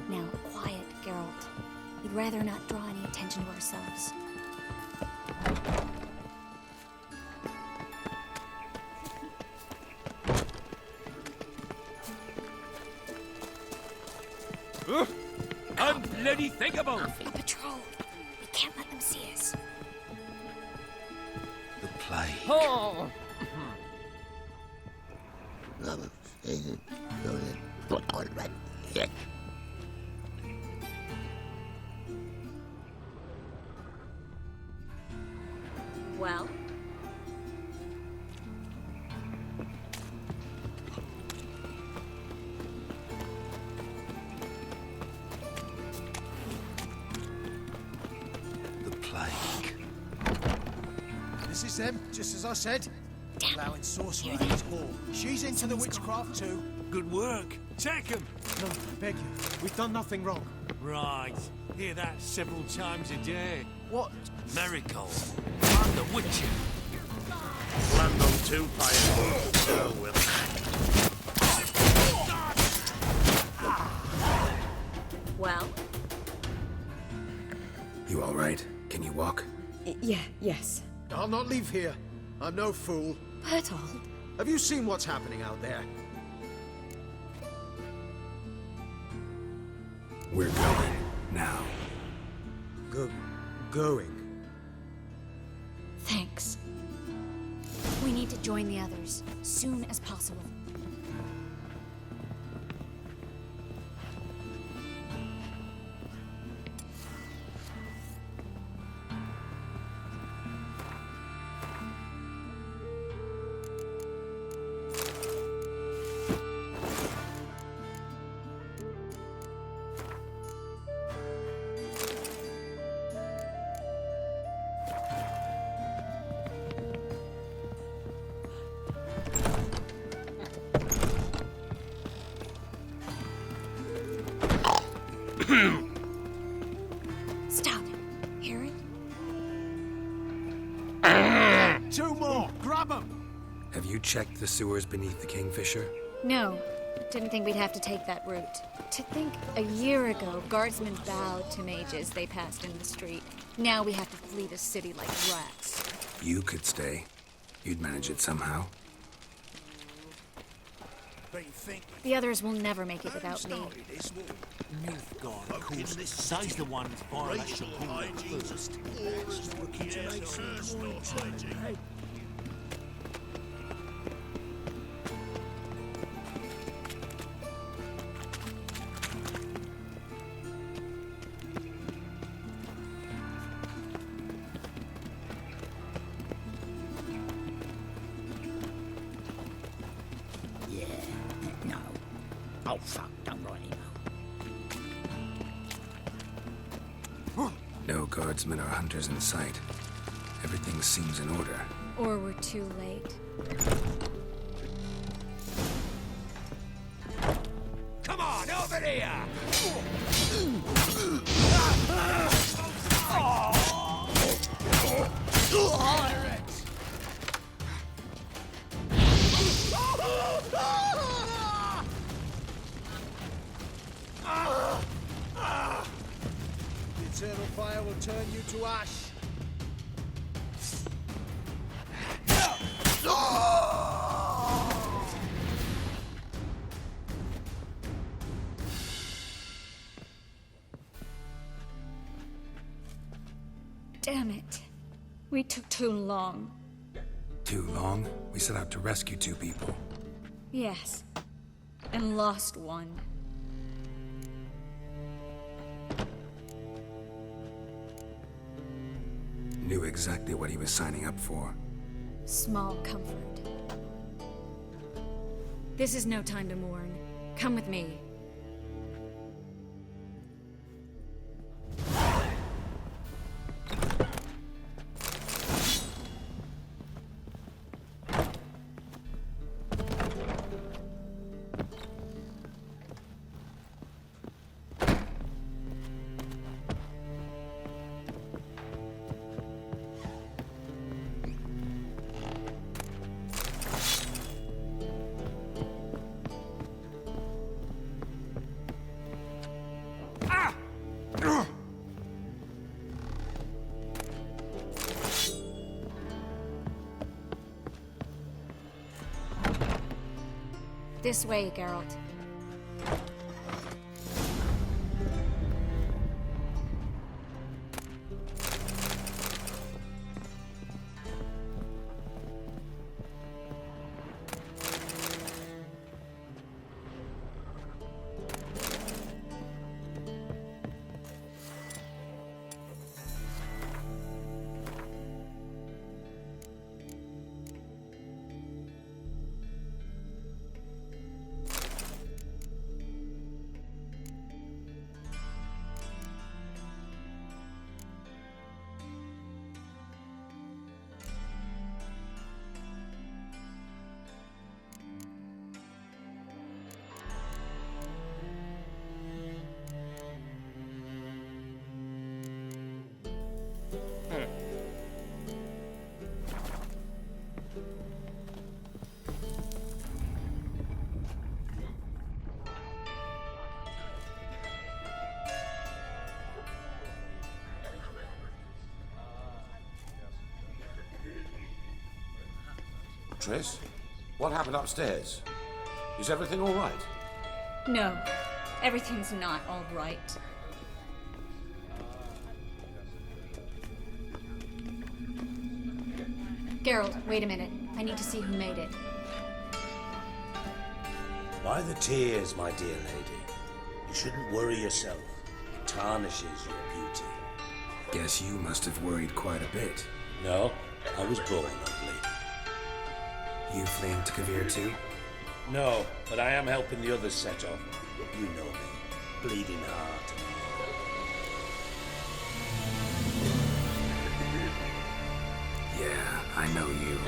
Now, quiet, Geralt. We'd rather not draw any attention to ourselves. Unbloody thinkable! A patrol. We can't let them see us. The plague. Oh! Well? The plague. This is them, just as I said. Allowing sorcerer in his hall. She's into the witchcraft too. Good work. Take him. No, I beg you. We've done nothing wrong. Right. Hear that several times a day. What? Miracle. I'm the Witcher. Land on two players. So will. Well? You all right? Can you walk? Yes. I'll not leave here. I'm no fool. Bertold. Have you seen what's happening out there? We're going now. Going? Thanks. We need to join the others, soon as possible. Stop. Hear it? Two more! Grab them! Have you checked the sewers beneath the Kingfisher? No. Didn't think we'd have to take that route. To think a year ago, guardsmen bowed to mages they passed in the street. Now we have to flee the city like rats. You could stay. You'd manage it somehow. The others will never make it without me. Nilfgaard, of course. They's the ones violation first. Yeah. No. Oh, fuck. Don't write anymore. No guardsmen or hunters in sight. Everything seems in order. Or we're too late. Come on, over here! Pirates! The eternal fire will turn you to ash. Damn it. We took too long. Too long? We set out to rescue two people. Yes. And lost one. Knew exactly what he was signing up for. Small comfort. This is no time to mourn. Come with me. This way, Geralt. Triss, what happened upstairs? Is everything all right? No, everything's not all right. Geralt, wait a minute. I need to see who made it. By the tears, my dear lady. You shouldn't worry yourself. It tarnishes your beauty. Guess you must have worried quite a bit. No, I was born ugly. You fleeing to Kavir too? No, but I am helping the others set off. You know me. Bleeding heart. Yeah, I know you.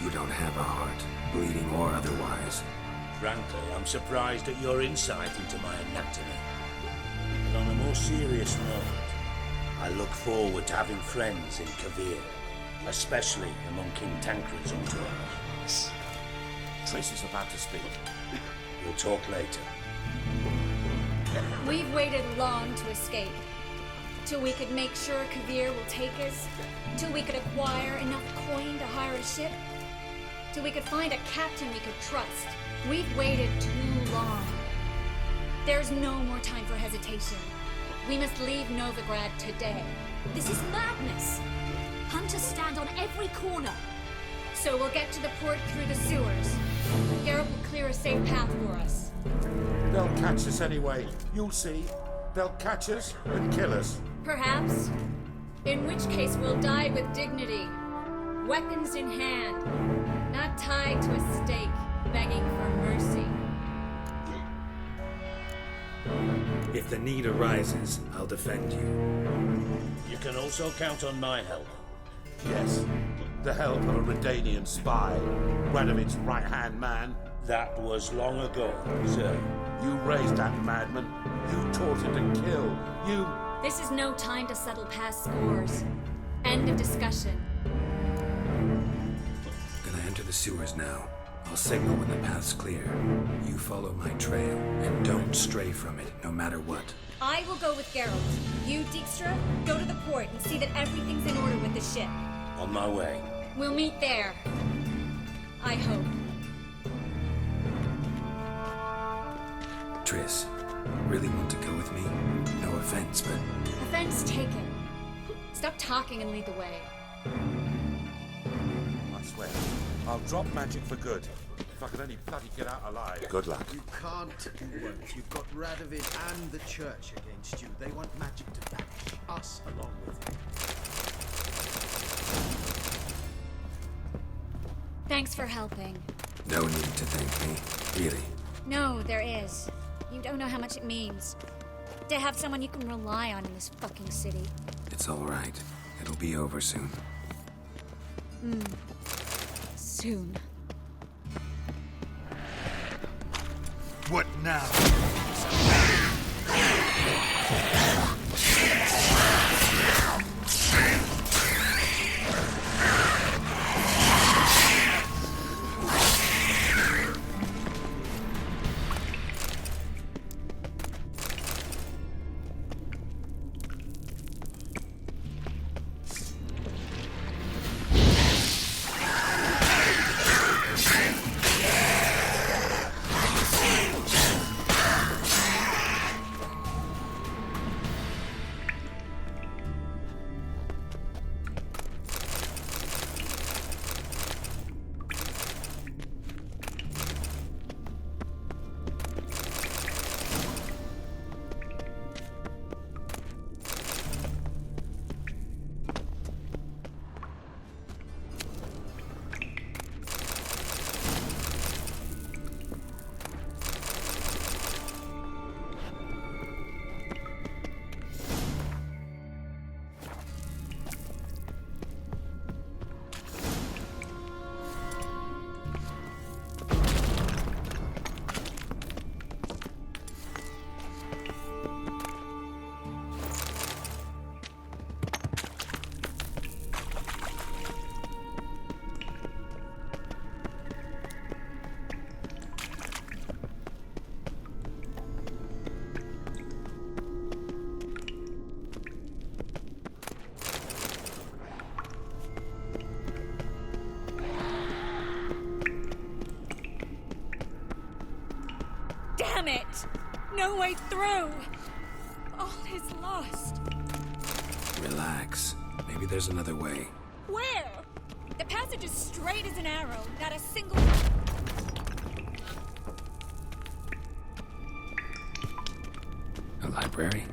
You don't have a heart, bleeding or otherwise. Frankly, I'm surprised at your insight into my anatomy. But on a more serious note, I look forward to having friends in Kavir, especially among King Tancred's entourage. Triss is about to speak. We'll talk later. We've waited long to escape. Till we could make sure Kavir will take us. Till we could acquire enough coin to hire a ship. Till we could find a captain we could trust. We've waited too long. There's no more time for hesitation. We must leave Novigrad today. This is madness. Hunters stand on every corner. So we'll get to the port through the sewers. Geralt will clear a safe path for us. They'll catch us anyway. You'll see. They'll catch us and kill us. Perhaps. In which case we'll die with dignity. Weapons in hand. Not tied to a stake, begging for mercy. If the need arises, I'll defend you. You can also count on my help. Yes. The help of a Redanian spy. Radovid's right-hand man. That was long ago, sir. You raised that madman. You taught him to kill. You... This is no time to settle past scores. End of discussion. Gonna enter the sewers now. I'll signal when the path's clear. You follow my trail, and don't stray from it, no matter what. I will go with Geralt. You, Dijkstra, go to the port and see that everything's in order with the ship. On my way. We'll meet there. I hope. Triss, really want to go with me? No offense, but... Offense taken. Stop talking and lead the way. I swear, I'll drop magic for good. If I could only bloody get out alive. Good luck. You can't do both. You've got Radovid and the church against you. They want magic to banish us along with it. Thanks for helping. No need to thank me, really. No, there is. You don't know how much it means. To have someone you can rely on in this fucking city. It's all right. It'll be over soon. Soon. What now? Damn it! No way through! All is lost. Relax. Maybe there's another way. Where? The passage is straight as an arrow, not a single... A library?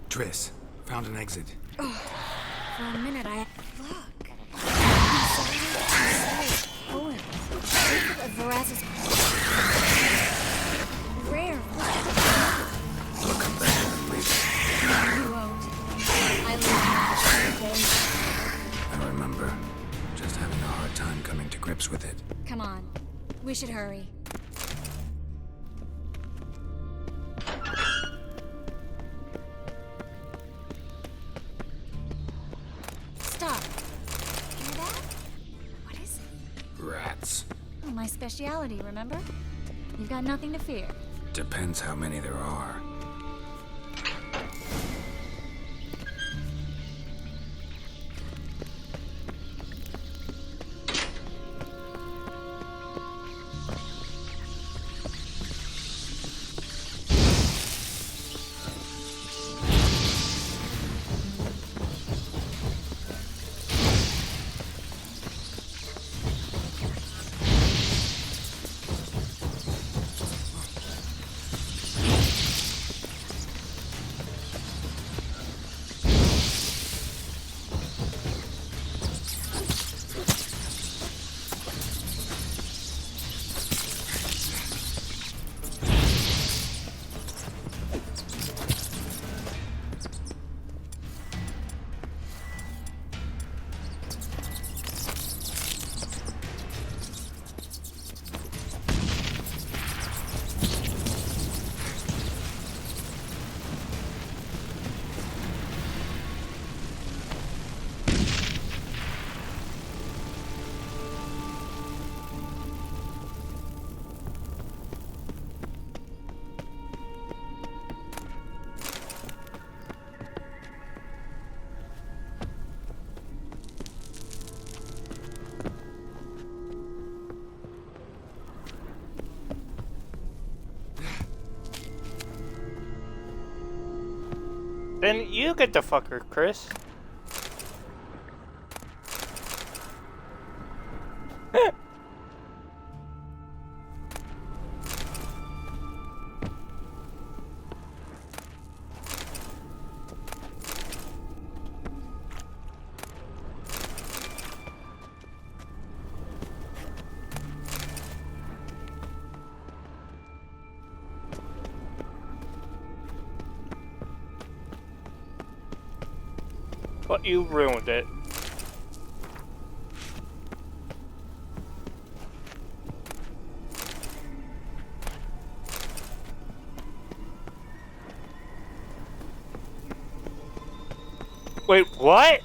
Triss, found an exit. Oh, for a minute I... Look. Poem. Look at Veraz's... Rare. Look up there, please. You won't. I live. I remember just having a hard time coming to grips with it. Come on. We should hurry. Stop. Hear that? What is it? Rats. Oh, my speciality, remember? You've got nothing to fear. Depends how many there are. Then you get the fucker, Chris. But you ruined it. Wait, what?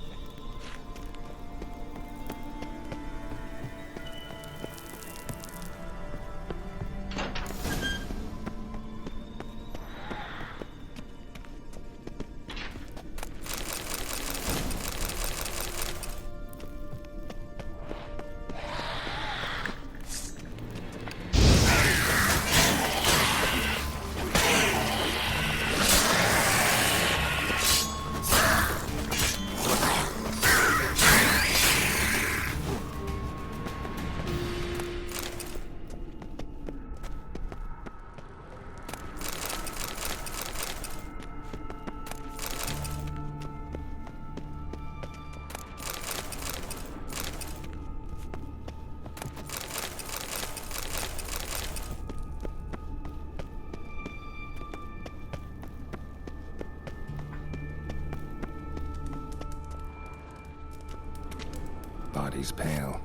She's pale,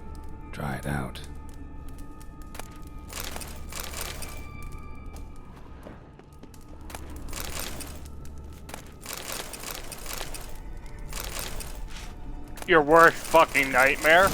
dried out. Your worst fucking nightmare?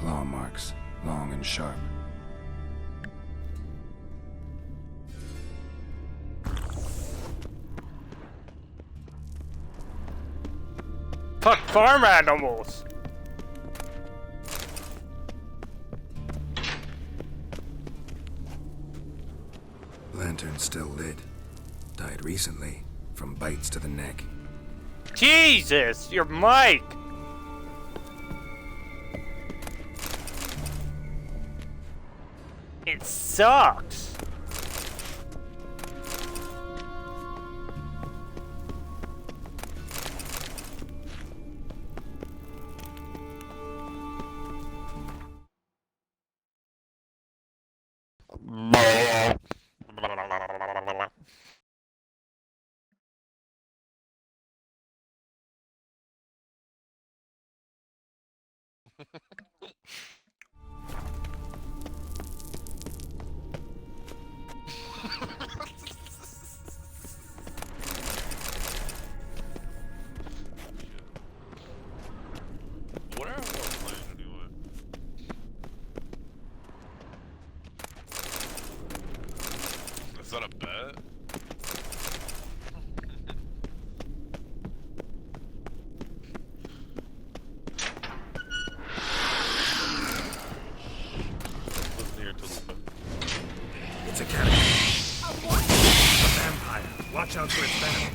Claw marks, long and sharp. Fuck farm animals! Lantern still lit. Died recently, from bites to the neck. Jesus, your mic! It sucks. What are we playing anyway? Is that a bet? It's a cannibal. A vampire. Watch out for its venom.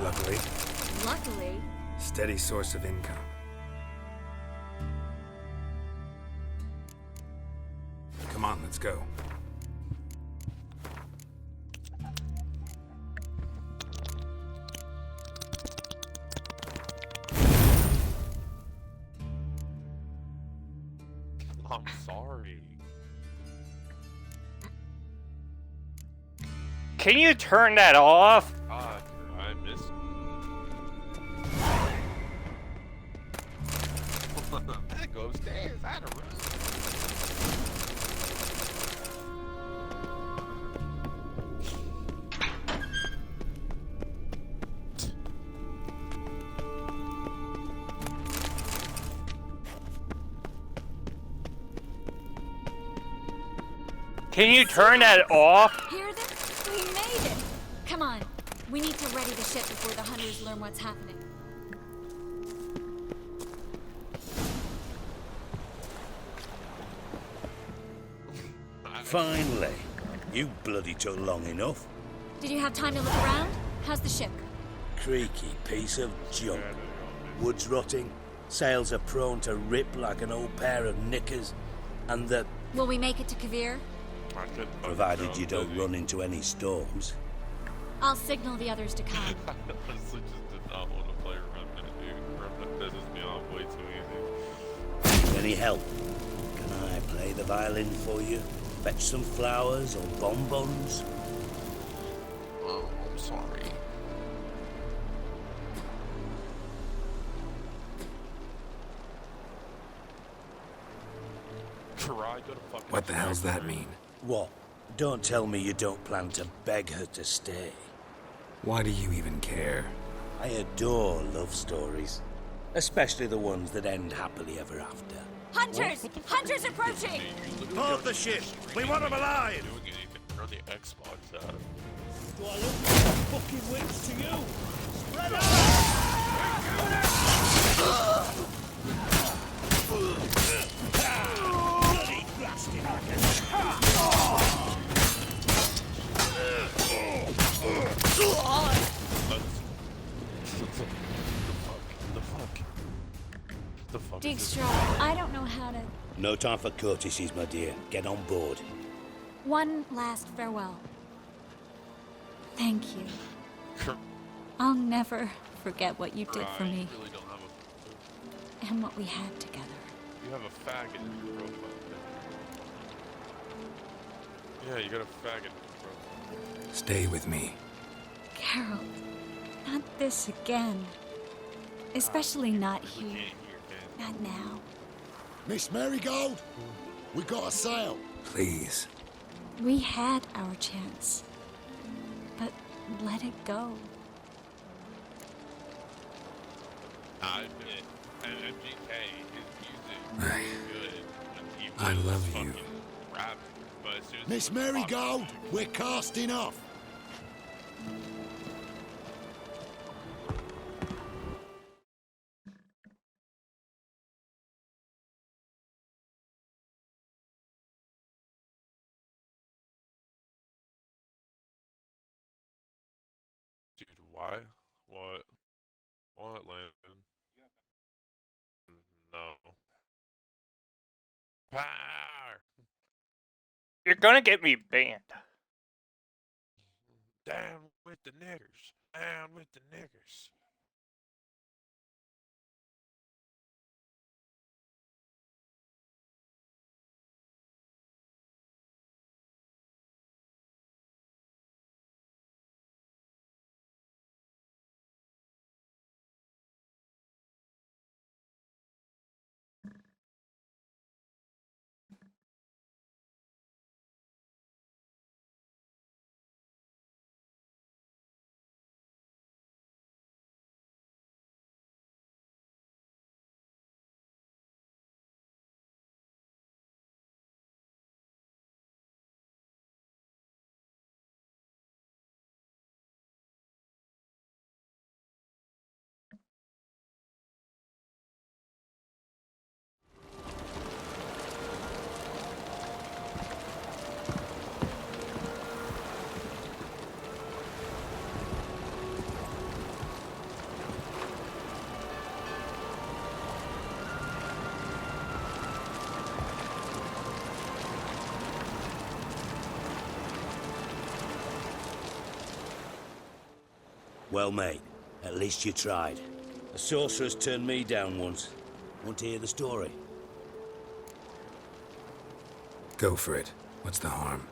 Luckily, Luckily, steady source of income. Come on, let's go. I'm sorry. Can you turn that off? God, I miss I go upstairs. I had to run. Can you turn that off? hear this? We made it! Come on. We need to ready the ship before the hunters learn what's happening. Finally. You bloody took long enough. Did you have time to look around? How's the ship? Creaky piece of junk. Wood's rotting, sails are prone to rip like an old pair of knickers, and the... Will we make it to Kavir? Provided you don't run into any storms. I'll signal the others to come. I honestly just did not want to play Remnant, dude. Remnant pisses me off way too easy. Any help? Can I play the violin for you? Fetch some flowers or bonbons? Oh, I'm sorry. What the hell's that mean? What? Don't tell me you don't plan to beg her to stay. Why do you even care? I adore love stories. Especially the ones that end happily ever after. Hunters! Hunters approaching! Board the ship! We want them alive! Turn the Xbox out. Do I look like a fucking witch to you? Spread out! Bloody blasted The fuck? Dijkstra, I don't know how to... No time for courtesies, my dear. Get on board. One last farewell. Thank you. Sure. I'll never forget what you did for Right, me you really don't have a... and what we had together. You have a faggot in your profile. Yeah, you got a faggot in your profile. Stay with me. Geralt, not this again. Especially not here. Not now. Miss Marigold, we got a sail. Please. We had our chance. But let it go. I admit, and MGK, his music is good. And he I was love you. fucking rapping, but as soon as Miss he was Marigold, talking, we're casting off. dude, why? What? What, Landon? No. Power! You're gonna get me banned. Down with the niggers. Down with the niggers. Well, mate, at least you tried. A sorcerer's turned me down once. Want to hear the story? Go for it. What's the harm?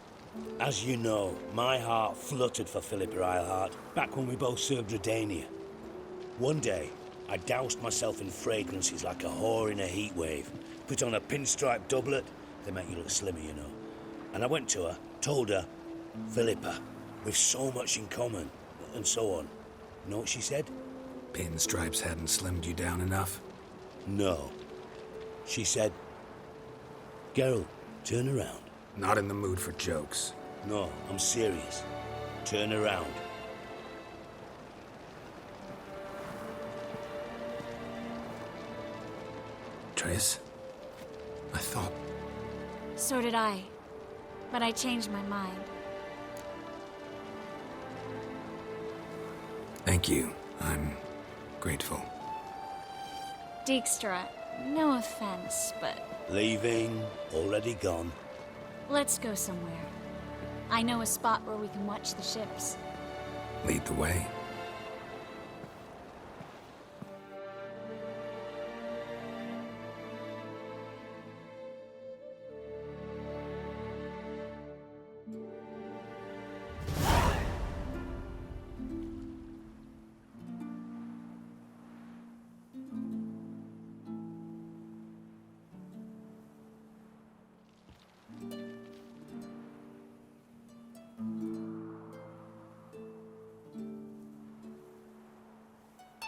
As you know, my heart fluttered for Philippa Eilhart back when we both served Redania. One day, I doused myself in fragrances like a whore in a heat wave. Put on a pinstripe doublet, they make you look slimmer, you know. And I went to her, told her, Philippa, we've so much in common, and so on. You know what she said? Pinstripes hadn't slimmed you down enough? No. She said, Geralt, turn around. Not in the mood for jokes. No, I'm serious. Turn around. Triss? I thought... So did I. But I changed my mind. Thank you. I'm grateful. Dijkstra, no offense, but Leaving, already gone. let's go somewhere. I know a spot where we can watch the ships. Lead the way.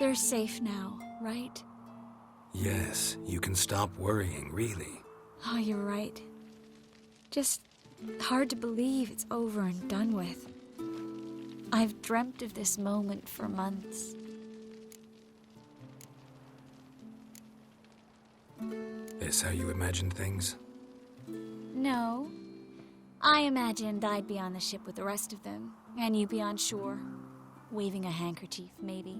They're safe now, right? Yes, you can stop worrying, really. Oh, you're right. Just hard to believe it's over and done with. I've dreamt of this moment for months. This how you imagined things? No. I imagined I'd be on the ship with the rest of them, and you be on shore. Waving a handkerchief, maybe.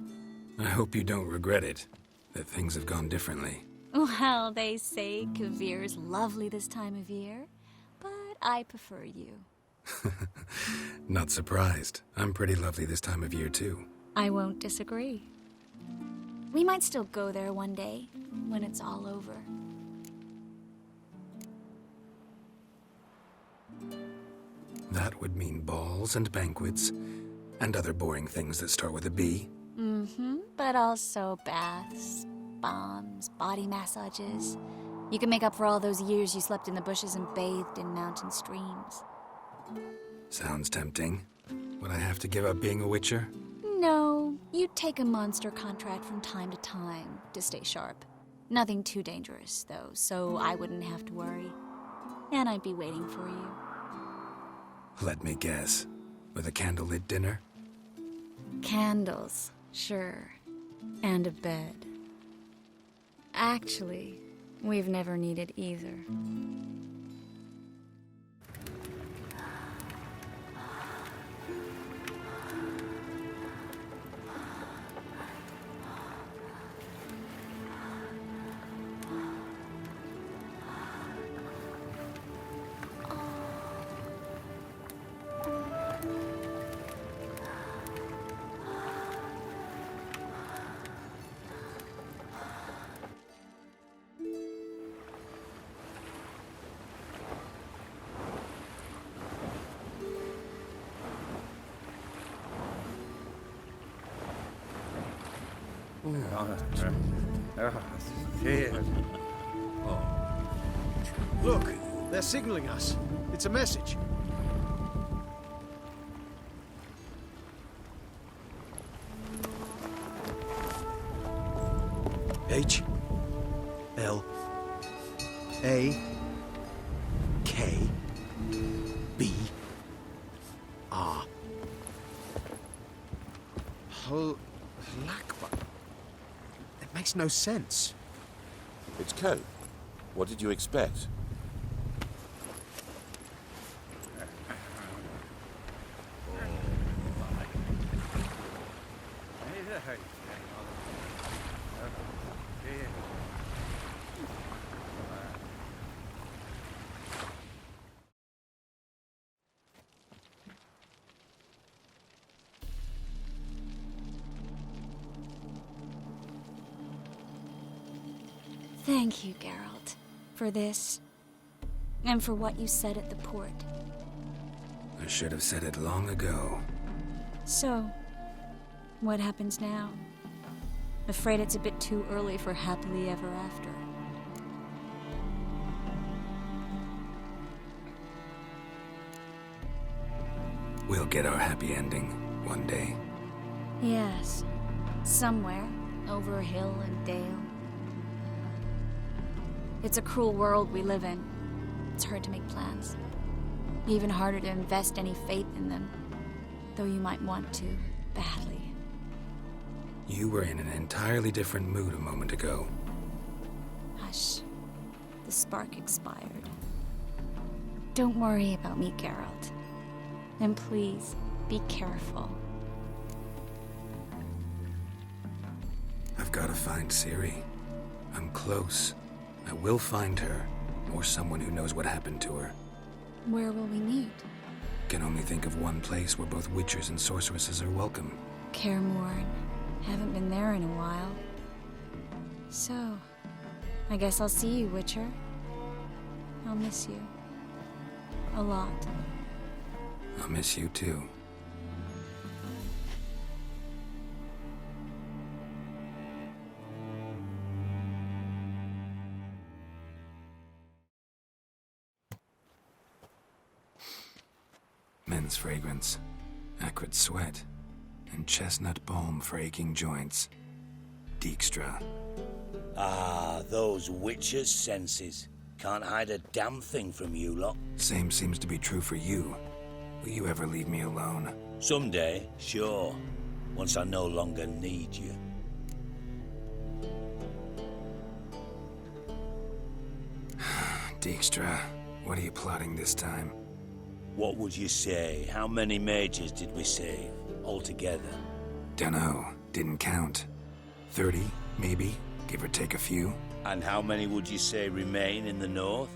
I hope you don't regret it, that things have gone differently. Well, they say Kavir's lovely this time of year, but I prefer you. Not surprised. I'm pretty lovely this time of year, too. I won't disagree. We might still go there one day, when it's all over. That would mean balls and banquets, and other boring things that start with a B. Mm-hmm, but also baths, bombs, body massages. You can make up for all those years you slept in the bushes and bathed in mountain streams. Sounds tempting. Would I have to give up being a witcher? No, you'd take a monster contract from time to time to stay sharp. Nothing too dangerous, though, so I wouldn't have to worry. And I'd be waiting for you. Let me guess. With a candlelit dinner? Candles, sure. And a bed. Actually, we've never needed either. Look, they're signaling us. It's a message. H L A K B R. Lakba. It makes no sense. It's code. What did you expect? Thank you, Geralt, for this, and for what you said at the port. I should have said it long ago. So, what happens now? Afraid it's a bit too early for happily ever after. We'll get our happy ending one day. Yes, somewhere, over hill and dale. It's a cruel world we live in. It's hard to make plans. Even harder to invest any faith in them. Though you might want to, badly. You were in an entirely different mood a moment ago. Hush. The spark expired. Don't worry about me, Geralt. And please, be careful. I've got to find Ciri. I'm close. I will find her, or someone who knows what happened to her. Where will we meet? Can only think of one place where both witchers and sorceresses are welcome. Kaer Morhen. Haven't been there in a while. So, I guess I'll see you, Witcher. I'll miss you. A lot. I'll miss you too. Men's fragrance, acrid sweat, and chestnut balm for aching joints. Dijkstra. Ah, those witches' senses. Can't hide a damn thing from you lot. Same seems to be true for you. Will you ever leave me alone? Someday, sure. Once I no longer need you. Dijkstra, what are you plotting this time? What would you say? How many mages did we save, altogether? Dunno, didn't count. 30, maybe, give or take a few. And how many would you say remain in the north?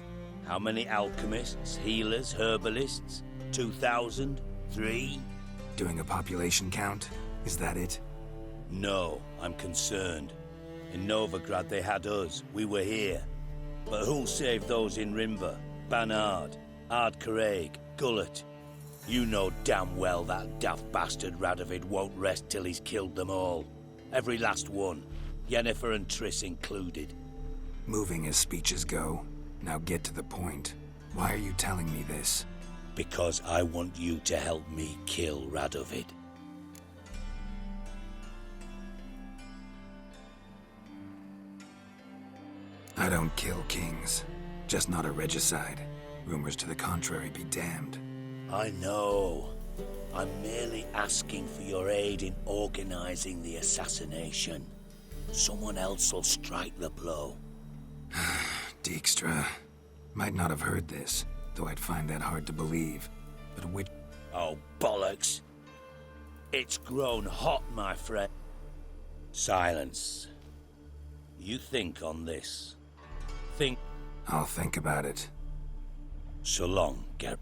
How many alchemists, healers, herbalists? 2,000? 3? Doing a population count? Is that it? No, I'm concerned. In Novigrad they had us, we were here. But who'll save those in Rimba? Banard, Ardcaraig, Gullet? You know damn well that daft bastard Radovid won't rest till he's killed them all. Every last one. Yennefer and Triss included. Moving as speeches go. Now get to the point. Why are you telling me this? Because I want you to help me kill Radovid. I don't kill kings. Just not a regicide. Rumors to the contrary be damned. I know. I'm merely asking for your aid in organizing the assassination. Someone else will strike the blow. Dijkstra. Might not have heard this, though I'd find that hard to believe. But which... Oh, bollocks. It's grown hot, my friend. Silence. You think on this. Think... I'll think about it. So long, Geralt.